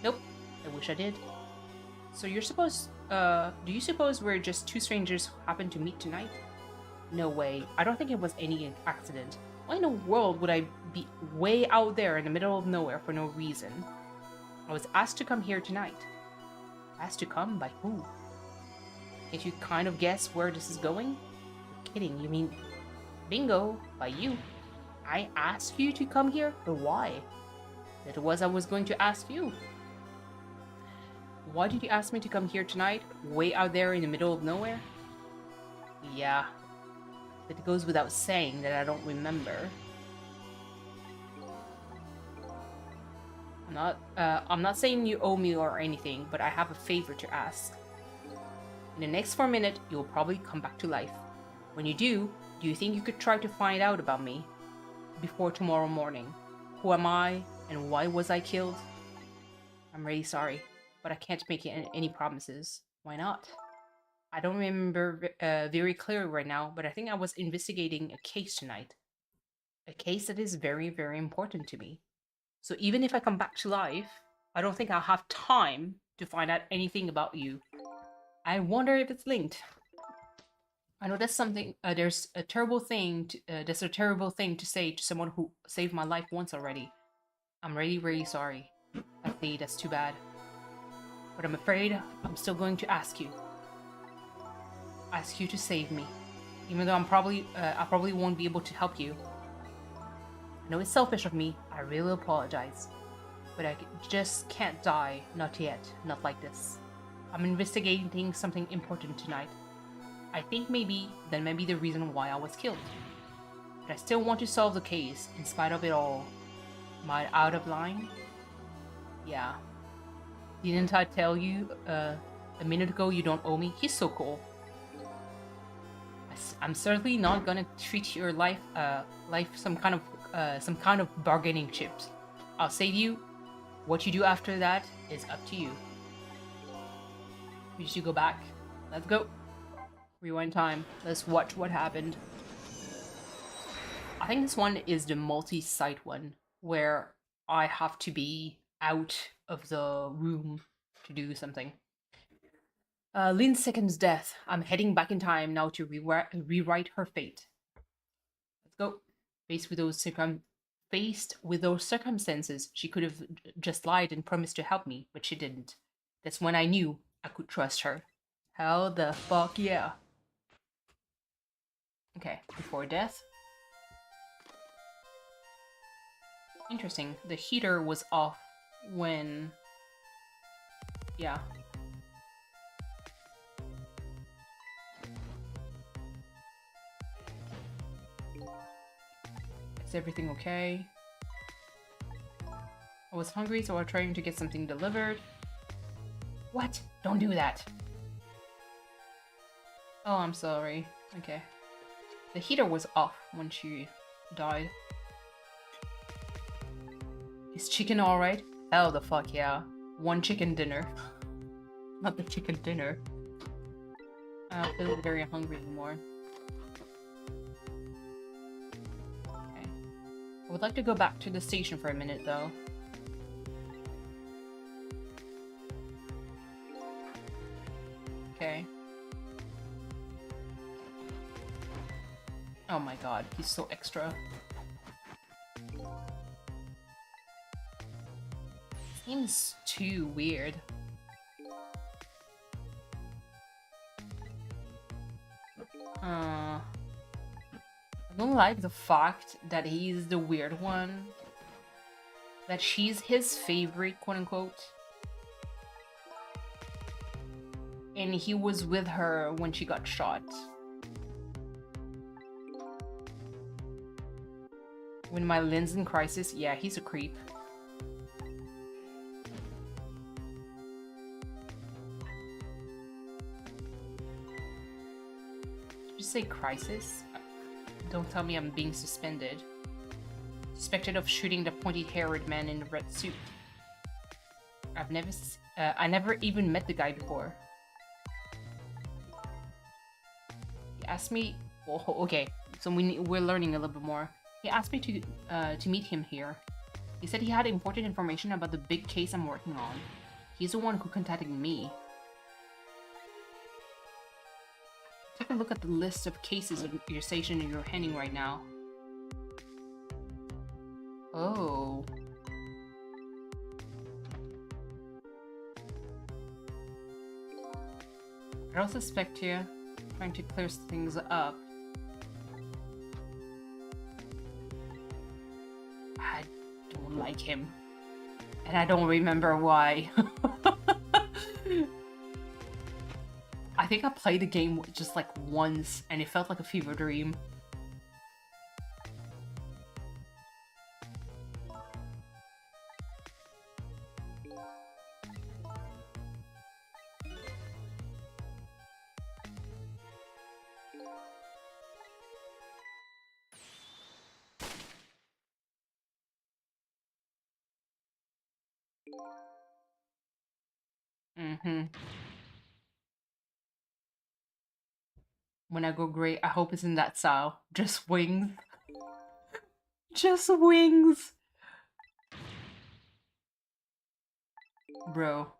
Nope. I wish I did. So you're supposed, do you suppose we're just 2 strangers who happened to meet tonight? No way. I don't think it was any accident. Why in the world would I be way out there in the middle of nowhere for no reason? I was asked to come here tonight. Asked to come? By who? Can't you kind of guess where this is going? You're kidding. You mean... Bingo! By you. I asked you to come here? But why? That was I was going to ask you. Why did you ask me to come here tonight? Way out there in the middle of nowhere? Yeah. It goes without saying that I don't remember. I'm not saying you owe me or anything, but I have a favor to ask. In the next 4 minutes, you'll probably come back to life. When you do you think you could try to find out about me before tomorrow morning? Who am I, and why was I killed? I'm really sorry, but I can't make any promises. Why not? I don't remember very clearly right now, but I think I was investigating a case tonight. A case that is very, very important to me. So even if I come back to life, I don't think I'll have time to find out anything about you. I wonder if it's linked. I know that's something, there's a terrible thing to say to someone who saved my life once already. I'm really, really sorry. I think that's too bad. But I'm afraid I'm still going to ask you. Ask you to save me. Even though I probably won't be able to help you. I know it's selfish of me. I really apologize. But I just can't die. Not yet. Not like this. I'm investigating something important tonight. I think maybe that may be the reason why I was killed. But I still want to solve the case in spite of it all. Am I out of line? Yeah. Didn't I tell you a minute ago you don't owe me? He's so cool. I'm certainly not gonna treat your life some kind of bargaining chips. I'll save you. What you do after that is up to you. We should go back. Let's go. Rewind time. Let's watch what happened. I think this one is the multi-site one, where I have to be out of the room to do something. Lynn Second's death. I'm heading back in time now to rewrite her fate. Let's go. Faced with those circumstances, she could have just lied and promised to help me, but she didn't. That's when I knew I could trust her. Hell the fuck yeah. Okay, before death. Interesting. The heater was off when... Yeah. Is everything okay? I was hungry, so I was trying to get something delivered. What? Don't do that. Oh, I'm sorry. Okay. The heater was off when she died. Is chicken alright? Hell the fuck yeah. 1 chicken dinner. Not the chicken dinner. I don't feel very hungry anymore. Okay. I would like to go back to the station for a minute though. Okay. Oh my god, he's so extra. Seems too weird. I don't like the fact that he's the weird one. That she's his favorite, quote unquote. And he was with her when she got shot. When my Lynn's in crisis, yeah, he's a creep. say crisis? Don't tell me I'm being suspended. Suspected of shooting the pointy-haired man in the red suit. I never even met the guy before. He asked me. Oh, okay, so we're learning a little bit more. He asked me to meet him here. He said he had important information about the big case I'm working on. He's the one who contacted me. Take a look at the list of cases of your station you're handling right now. Oh. I don't suspect you trying to clear things up. I don't like him. And I don't remember why. I think I played the game just like once and it felt like a fever dream. When I go great, I hope it's in that style. Just wings. Just wings. Bro.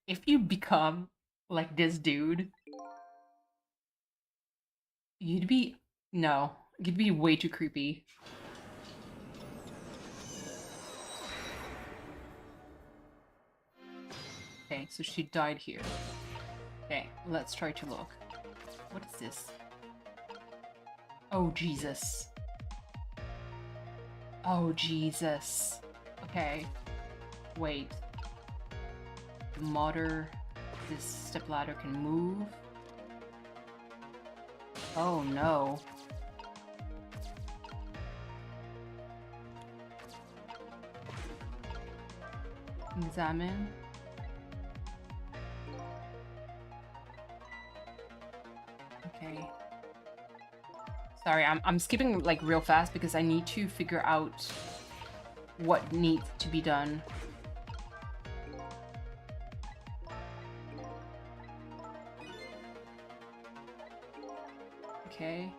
If you become like this dude, you'd be... No. You'd be way too creepy. Okay, so she died here. Okay, let's try to look. What is this? Oh, Jesus. Oh, Jesus. Okay. Wait. The modder... This stepladder can move? Oh, no. Examine. Okay. Sorry, I'm skipping like real fast because I need to figure out what needs to be done. Okay.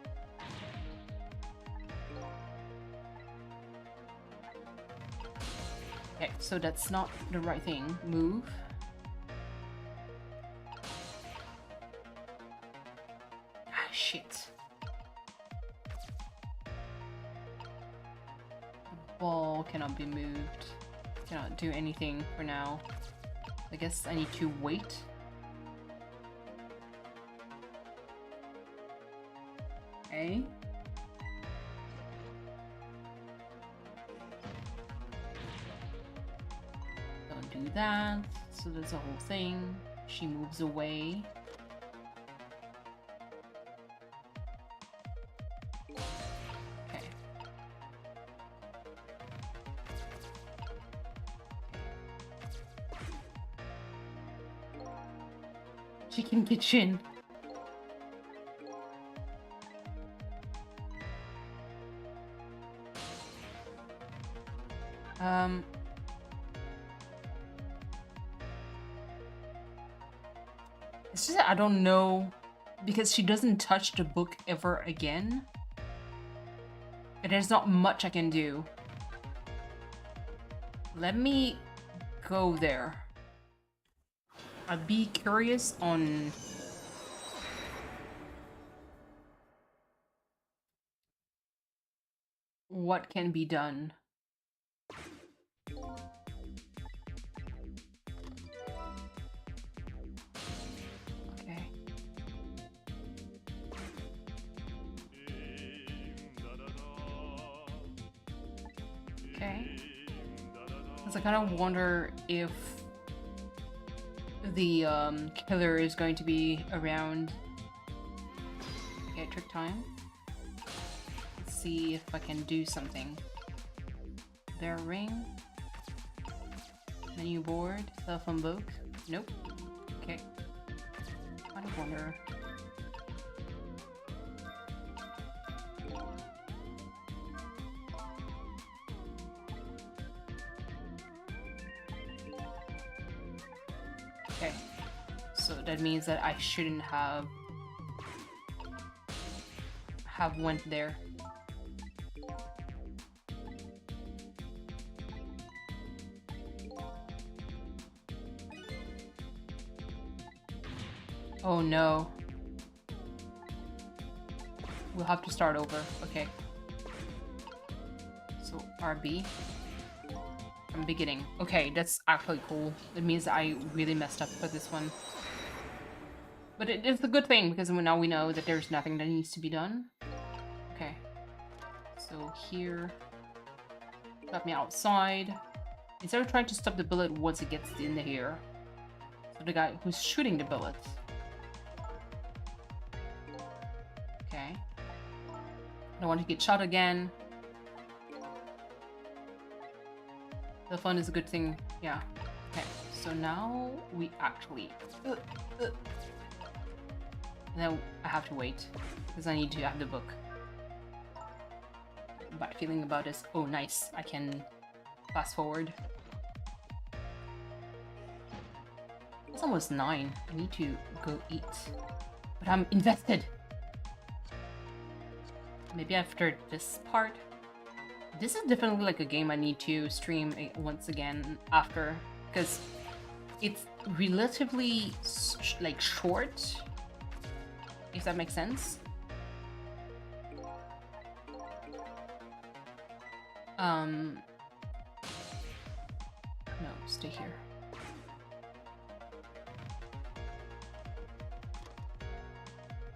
Okay, so that's not the right thing. Move. Ah, shit. The ball cannot be moved. Cannot do anything for now. I guess I need to wait. Okay. Don't do that. So there's a whole thing. She moves away. Okay. Chicken kitchen. It's just I don't know because she doesn't touch the book ever again. And there's not much I can do. Let me go there. I'd be curious on what can be done. Okay. Okay. Because I kind of wonder if the killer is going to be around. Okay, trick time. Let's see if I can do something. Their ring. Menu board. Cell phone book. Nope. Okay. kind of wonder. Okay, so that means that I shouldn't have went there. Oh no. We'll have to start over. Okay. So RB. From beginning. Okay, that's actually cool. It means I really messed up for this one. But it's a good thing because now we know that there's nothing that needs to be done. Okay. So here. Got me outside. Instead of trying to stop the bullet once it gets in the here. So the guy who's shooting the bullets. Okay. I don't want to get shot again. The fun is a good thing. Yeah. Okay. So now we actually... Now I have to wait. Because I need to have the book. Bad feeling about this. Oh, nice. I can fast forward. It's almost 9. I need to go eat. But I'm invested. Maybe after this part. This is definitely like a game I need to stream once again after, because it's relatively like short, if that makes sense. No, stay here.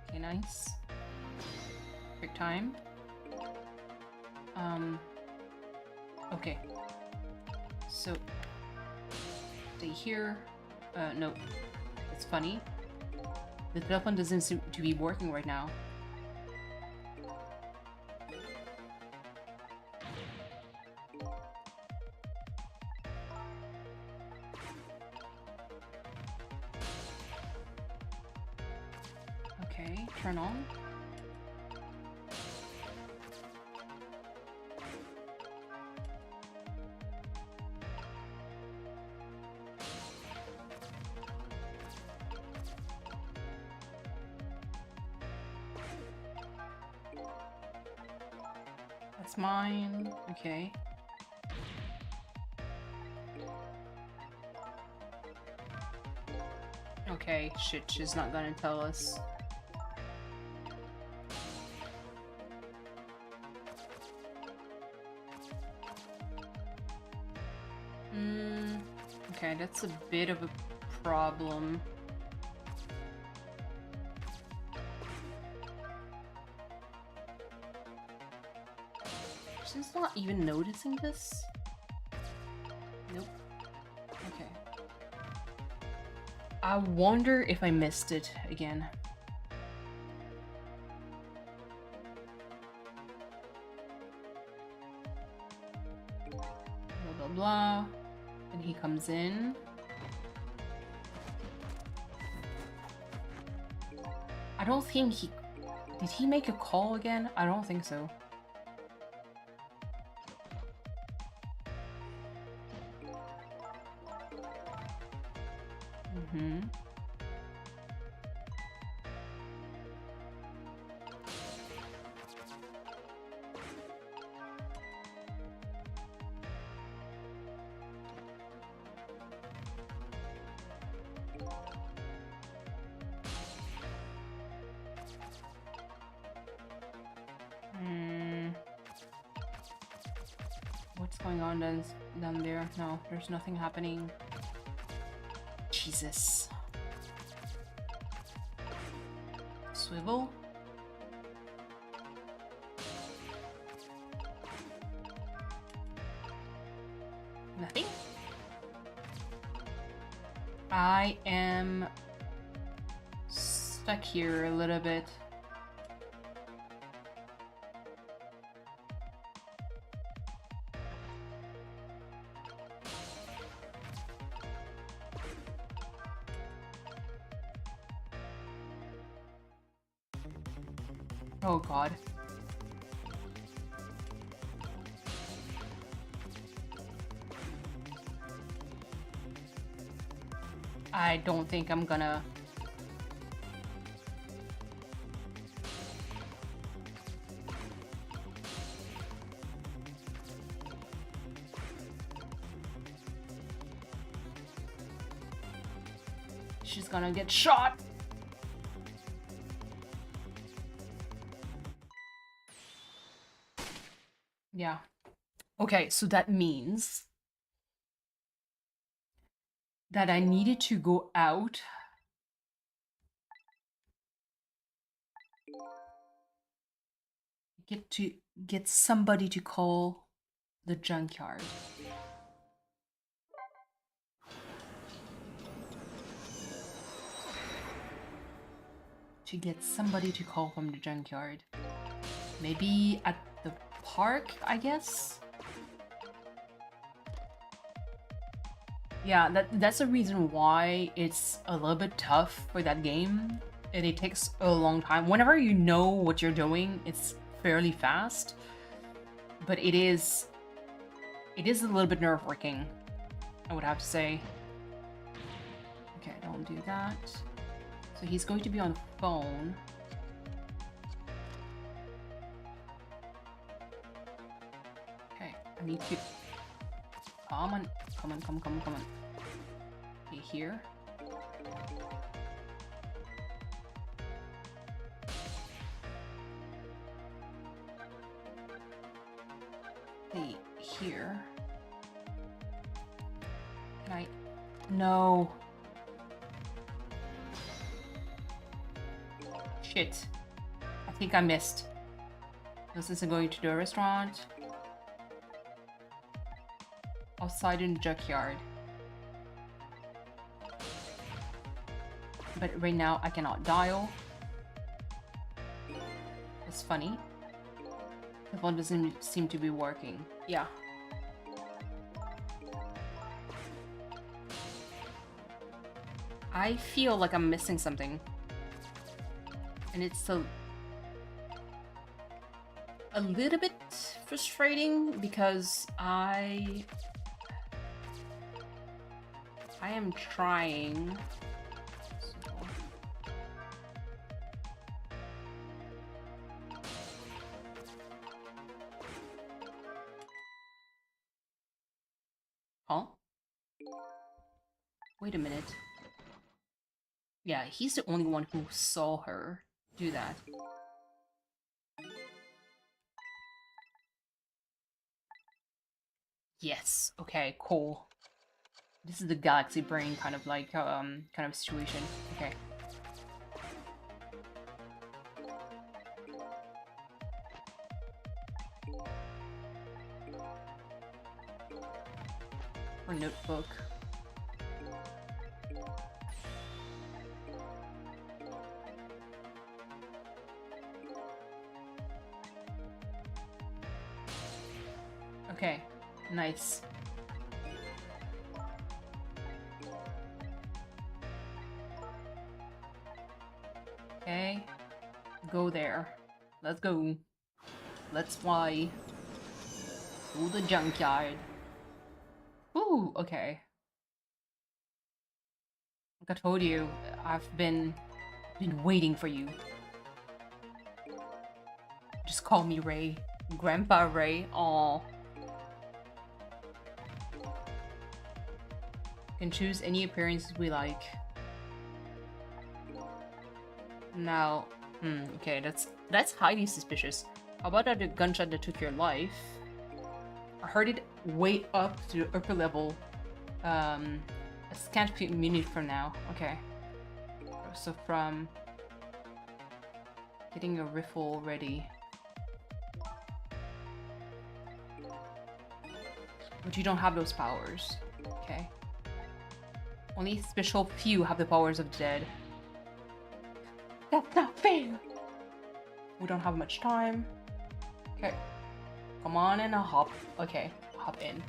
Okay, nice. Quick time. Okay. So, stay here. No. It's funny. The telephone doesn't seem to be working right now. Okay, turn on. That's mine. Okay. Okay, shit, she's not gonna tell us. Okay, that's a bit of a problem. She's not even noticing this? Nope. Okay. I wonder if I missed it again. Blah, blah, blah. And he comes in. I don't think he... Did he make a call again? I don't think so. Mm-hmm. What's going on down there? No, there's nothing happening. Jesus. Swivel? Nothing? I am stuck here a little bit. Oh god. I don't think I'm gonna... She's gonna get shot! Yeah. Okay, so that means that I needed to go out. Get somebody to call the junkyard. To get somebody to call from the junkyard. Maybe at the park, I guess? Yeah, that's the reason why it's a little bit tough for that game. And it takes a long time. Whenever you know what you're doing, it's fairly fast. But it is a little bit nerve-wracking, I would have to say. Okay, don't do that. So he's going to be on the phone. Okay, I need to... Come on. Okay, here. Okay, here. Can I... No. Shit. I think I missed. This isn't going to the restaurant. Outside in the junkyard. But right now I cannot dial. It's funny. The phone doesn't seem to be working. Yeah. I feel like I'm missing something. And it's a little bit frustrating because I am trying. Huh? Wait a minute. Yeah, he's the only one who saw her do that. Yes. Okay, cool. This is the galaxy brain kind of like kind of situation. Okay. Or notebook. Okay, nice. Okay, go there. Let's go. Let's fly to the junkyard. Ooh, okay. Like I told you, I've been waiting for you. Just call me Ray. Grandpa Ray. Aw. Can choose any appearances we like. Now, okay, that's highly suspicious. How about that gunshot that took your life? I heard it way up to the upper level. A scant few minutes from now. Okay. So from getting a rifle ready. But you don't have those powers. Okay. Only special few have the powers of the dead. That's not fair! We don't have much time. Okay. Come on and hop. Okay, hop in.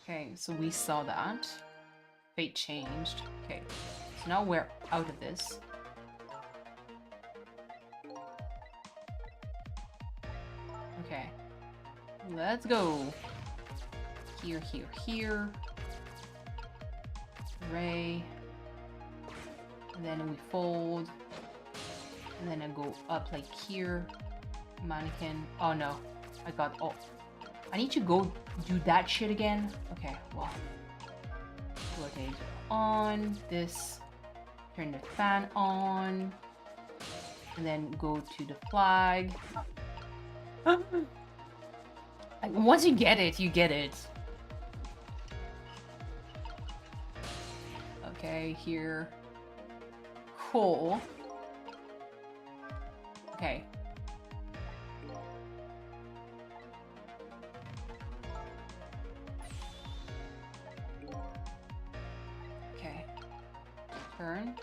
Okay, so we saw that. Fate changed. Okay, so now we're out of this. Okay, let's go. Here, here, here. Ray. And then we fold. And then I go up like here. Mannequin. Oh no, I got all. I need to go do that shit again. Okay, well. Rotate on this. Turn the fan on. And then go to the flag. Once you get it, you get it. Okay, here. Cool. Okay. Okay. Turn.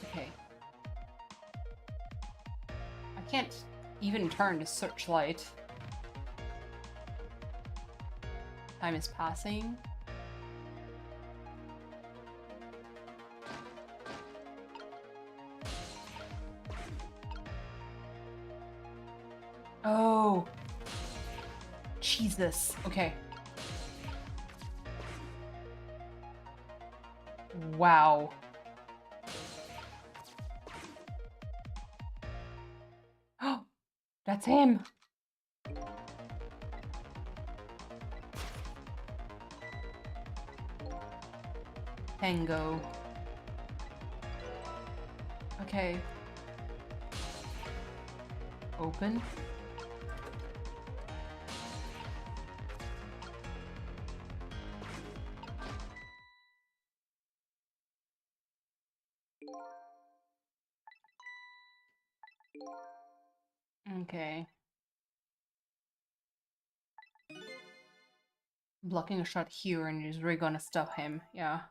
Okay. I can't even turn the searchlight. Time is passing. Oh. Jesus. Okay. Wow. Oh, that's him. Tango. Okay. Open. Okay. Blocking a shot here and is really gonna stop him. Yeah.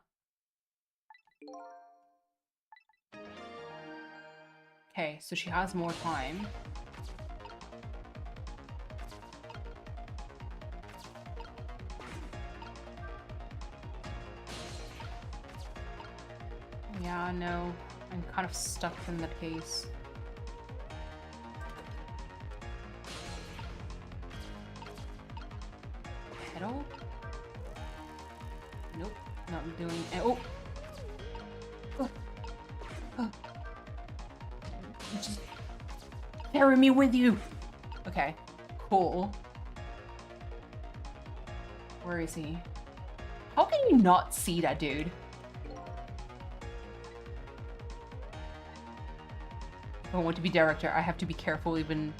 Okay, so she has more time. Yeah, no. I'm kind of stuck in the case. Pedal? Nope, not doing it. Oh! Oh! Oh! Just carry me with you! Okay, cool. Where is he? How can you not see that dude? If I want to be director, I have to be careful even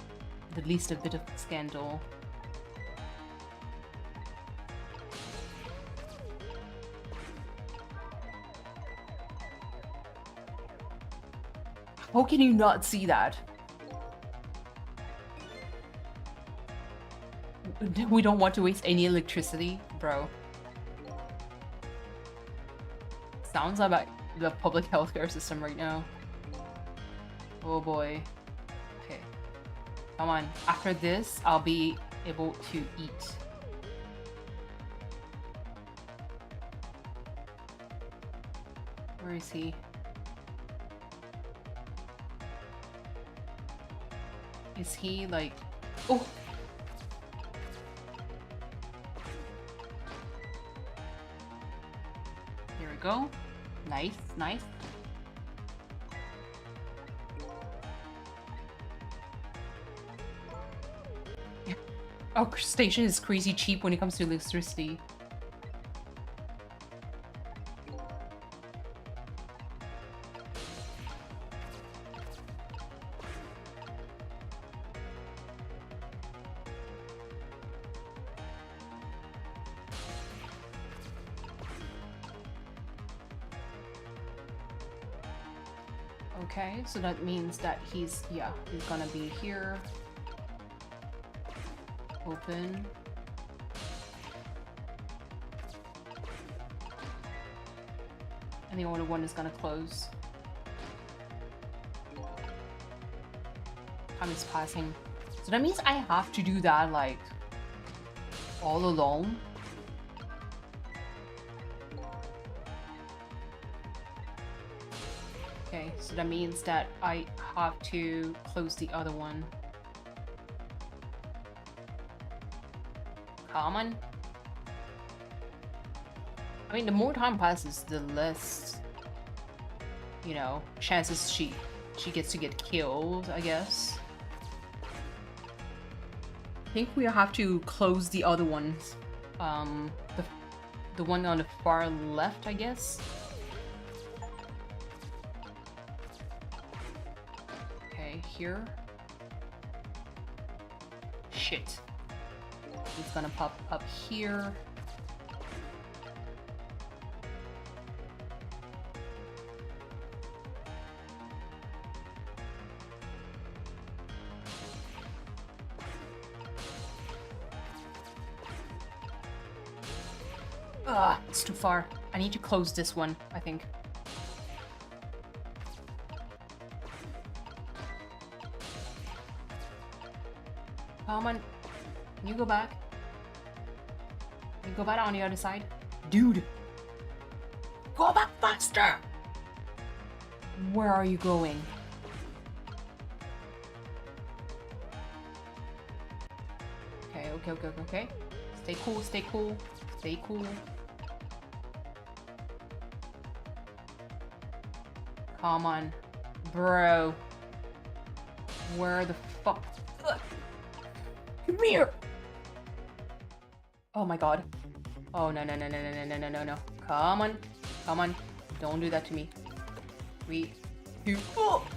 the least a bit of scandal. How can you not see that? We don't want to waste any electricity, bro. Sounds like the public healthcare system right now. Oh boy. Okay. Come on. After this, I'll be able to eat. Where is he? Is he like... Oh! Here we go. Nice, nice. Our station is crazy cheap when it comes to electricity. Okay, so that means that he's gonna be here. Open. And the only one is gonna close. Time is passing. So that means I have to do that like All alone? Okay, so that means that I have to close the other one. Come on. I mean, the more time passes, the less, you know, chances she gets to get killed, I guess. I think we have to close the other ones. The one on the far left, I guess. Okay, here. Shit. It's gonna pop up here. It's too far. I need to close this one, I think. Come on. Can you go back? Can you go back on the other side? Dude! Go back faster! Where are you going? Okay. Stay cool, stay cool. Stay cool. Come on. Bro. Where the fuck? Ugh. Come here! Oh my god. Oh, no. Come on. Come on. Don't do that to me. 3, 2, oh!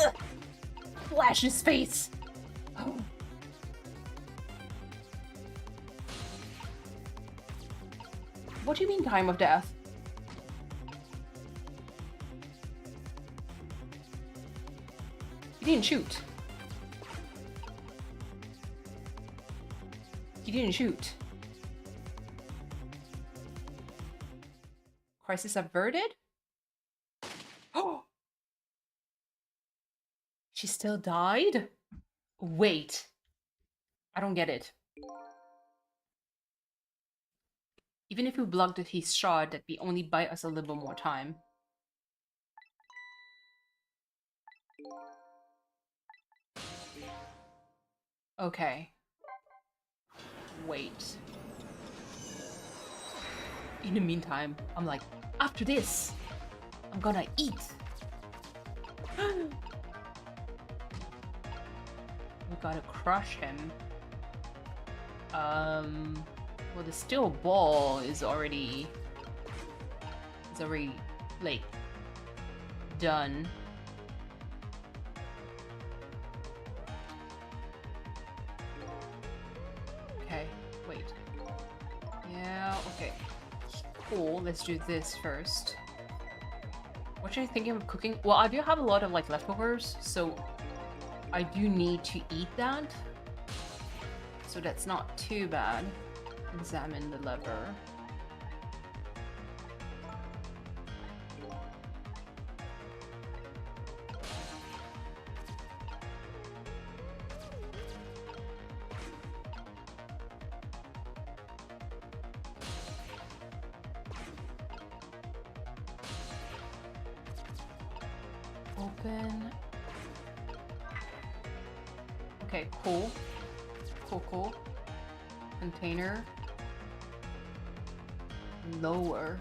Ugh. Flash his face! Oh. What do you mean time of death? He didn't shoot. He didn't shoot. Crisis averted? Oh! She still died? Wait. I don't get it. Even if we blocked his shot, that'd be only buy us a little more time. Okay. Wait. In the meantime, I'm like, after this, I'm gonna eat. We gotta crush him. Well, the steel ball is already like done. Okay, wait. Yeah, okay. Cool, let's do this first. What should I thinking of cooking? Well, I do have a lot of like leftovers, so I do need to eat that. So that's not too bad. Examine the lever. Open. Okay, cool. Cool. Container. Lower.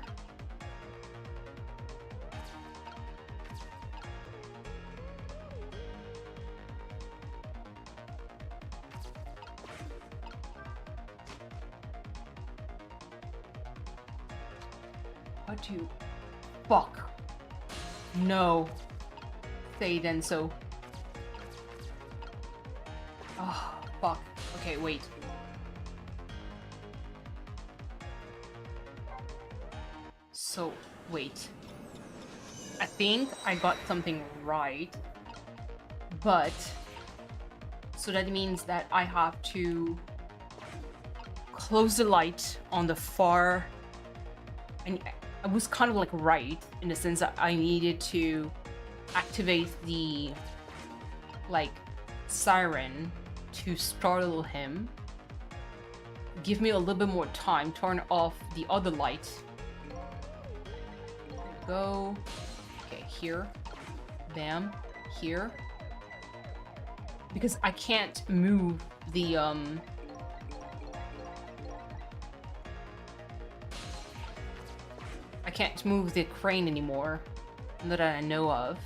What do you... Fuck. No. Say then so. Oh, fuck. Okay, wait. So, wait. I think I got something right. But... So that means that I have to close the light on the far... And I was kind of like right in the sense that I needed to activate the like siren to startle him. give me a little bit more time. Turn off the other light. There we go. Okay, here. Bam. Here. Because I can't move the, I can't move the crane anymore. Not that I know of.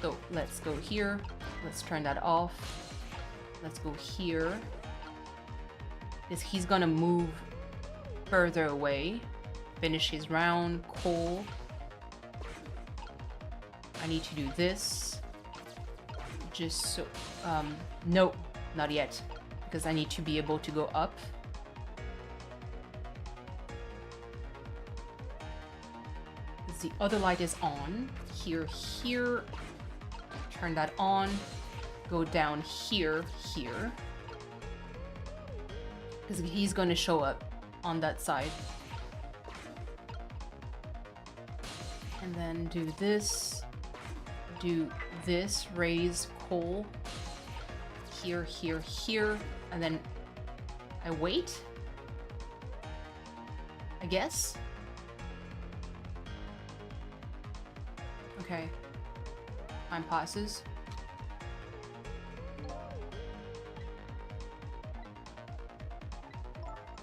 So let's go here. Let's turn that off. Let's go here. Because he's gonna move further away. Finish his round. Cool. I need to do this. Just so... no, not yet. Because I need to be able to go up. The other light is on. Here. Turn that on. Go down here. Because he's going to show up on that side. And then do this. Do this. Raise coal. Here. And then I wait. I guess. Okay. Time passes.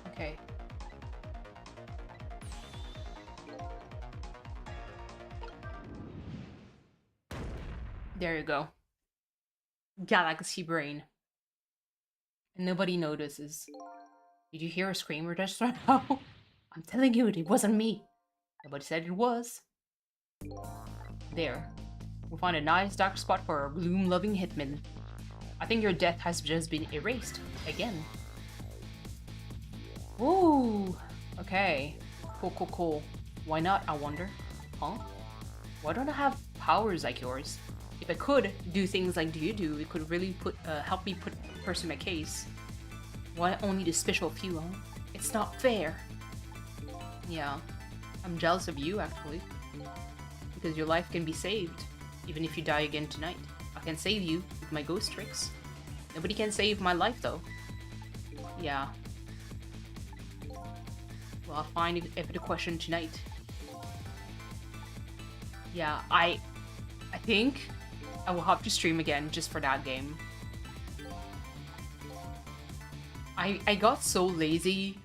Okay. There you go. Galaxy brain. And nobody notices. Did you hear a screamer just right now? I'm telling you, it wasn't me. Nobody said it was. There. We'll find a nice dark spot for our gloom-loving hitman. I think your death has just been erased. Again. Ooh. Okay. Cool. Why not, I wonder? Huh? Why don't I have powers like yours? If I could do things like you do, it could really help me put a person in my case. Why only the special few, huh? It's not fair. Yeah. I'm jealous of you, actually. Because your life can be saved, even if you die again tonight. I can save you with my ghost tricks. Nobody can save my life, though. Yeah. Well, I'll find if the question tonight. Yeah, I think I will have to stream again just for that game. I got so lazy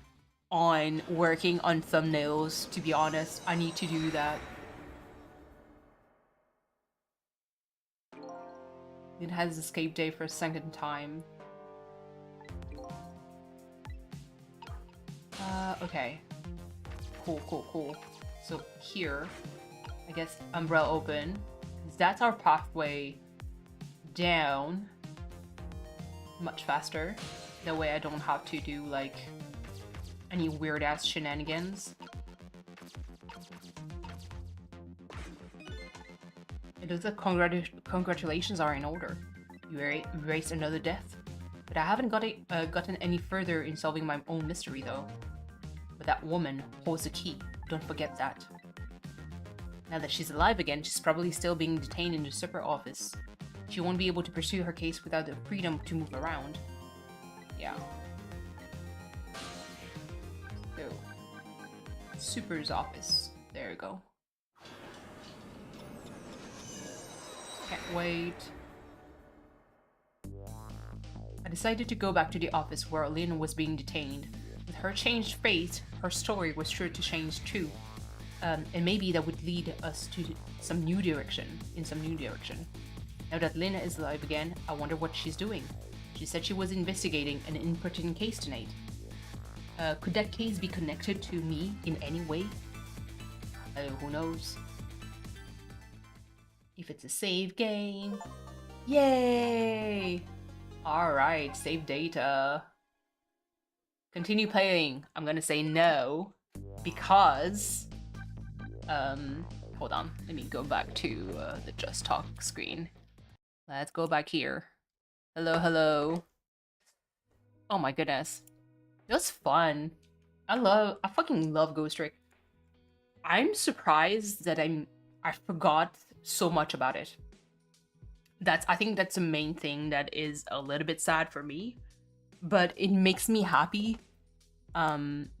on working on thumbnails, to be honest. I need to do that. It has escape day for a second time. Okay. Cool. So here, I guess umbrella open. That's our pathway down much faster. That way I don't have to do like any weird ass shenanigans. It looks like congratulations are in order. You erased another death. But I haven't gotten any further in solving my own mystery though. But that woman holds the key. Don't forget that. Now that she's alive again, she's probably still being detained in the super office. She won't be able to pursue her case without the freedom to move around. Yeah. So, Super's office. There we go. Can't wait. I decided to go back to the office where Lynn was being detained. With her changed fate, her story was sure to change too. And maybe that would lead us to some new direction. Now that Lynn is alive again, I wonder what she's doing. She said she was investigating an important case tonight. Could that case be connected to me in any way? Who knows? If it's a save game. Yay! Alright, save data. Continue playing. I'm gonna say no. Because... hold on. Let me go back to the Just Talk screen. Let's go back here. Hello. Oh my goodness. It was fun. I fucking love Ghost Trick. I'm surprised that I forgot so much about it. I think that's the main thing that is a little bit sad for me. But it makes me happy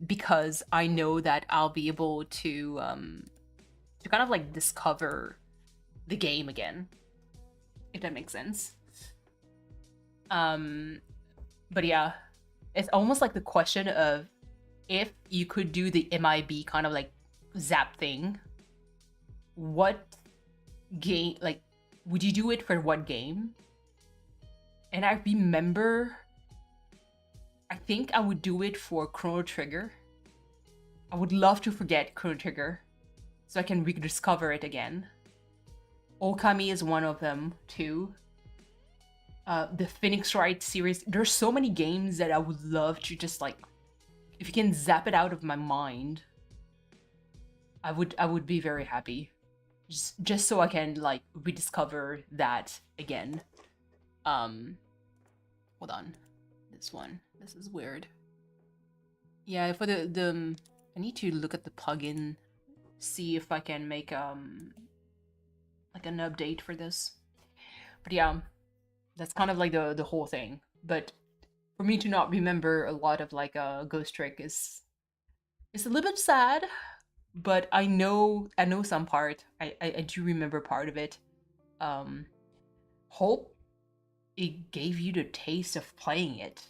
because I know that I'll be able to kind of like discover the game again, if that makes sense. But yeah, it's almost like the question of if you could do the MIB kind of like zap thing, what game, like, would you do it for what game? And I remember, I think I would do it for Chrono Trigger. I would love to forget Chrono Trigger so I can rediscover it again. Okami is one of them too. The Phoenix Wright series. There's so many games that I would love to just like, if you can zap it out of my mind, I would be very happy. Just so I can like rediscover that again. Hold on. This one. This is weird. Yeah, for the I need to look at the plugin, see if I can make like an update for this. But yeah, that's kind of like the whole thing. But for me to not remember a lot of like Ghost Trick is a little bit sad, but I know some part. I do remember part of it. Hope it gave you the taste of playing it.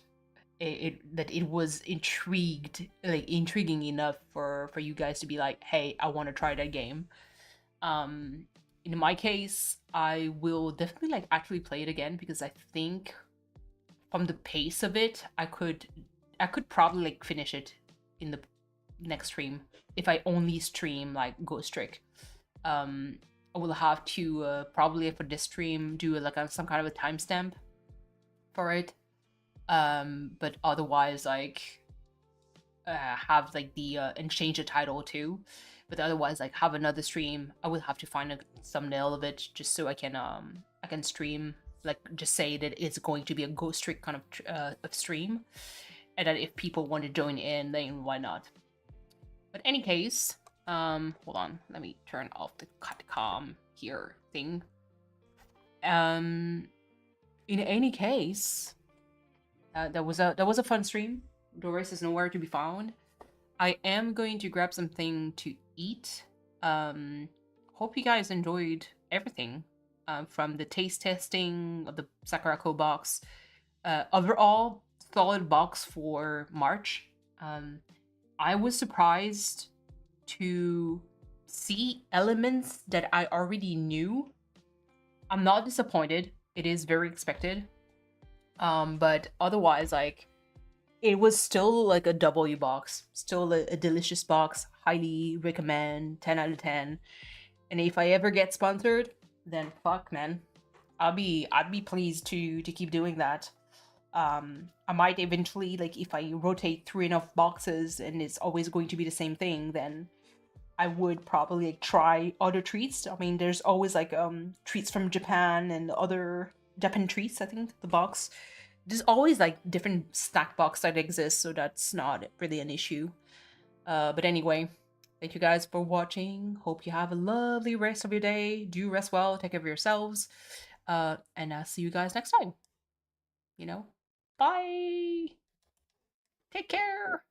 That it was intriguing enough for you guys to be like, hey, I want to try that game. In my case, I will definitely like actually play it again because I think from the pace of it, I could probably like finish it in the next stream if I only stream like Ghost Trick. I will have to probably for this stream do like some kind of a timestamp for it. But otherwise like have like the and change the title too. But otherwise like have another stream. I will have to find a thumbnail of it just so I can stream, like just say that it's going to be a Ghost Trick kind of stream, and that if people want to join in, then why not. But any case, hold on, let me turn off the cut calm here thing. In any case, that was a fun stream. Doris is nowhere to be found. I am going to grab something to eat. Hope you guys enjoyed everything, from the taste testing of the SakuraCo box. Overall, solid box for March. I was surprised to see elements that I already knew. I'm not disappointed. It is very expected. But otherwise, like, it was still like a W box, still a delicious box. Highly recommend, 10 out of 10. And if I ever get sponsored, then fuck, man, I'd be pleased to keep doing that. I might eventually, like, if I rotate through enough boxes and it's always going to be the same thing, then I would probably like try other treats. I mean, there's always like treats from Japan and other Japan treats. I think the box, there's always like different snack box that exists, so that's not really an issue. But anyway, thank you guys for watching. Hope you have a lovely rest of your day. Do rest well, take care of yourselves, and I'll see you guys next time. You know, bye. Take care.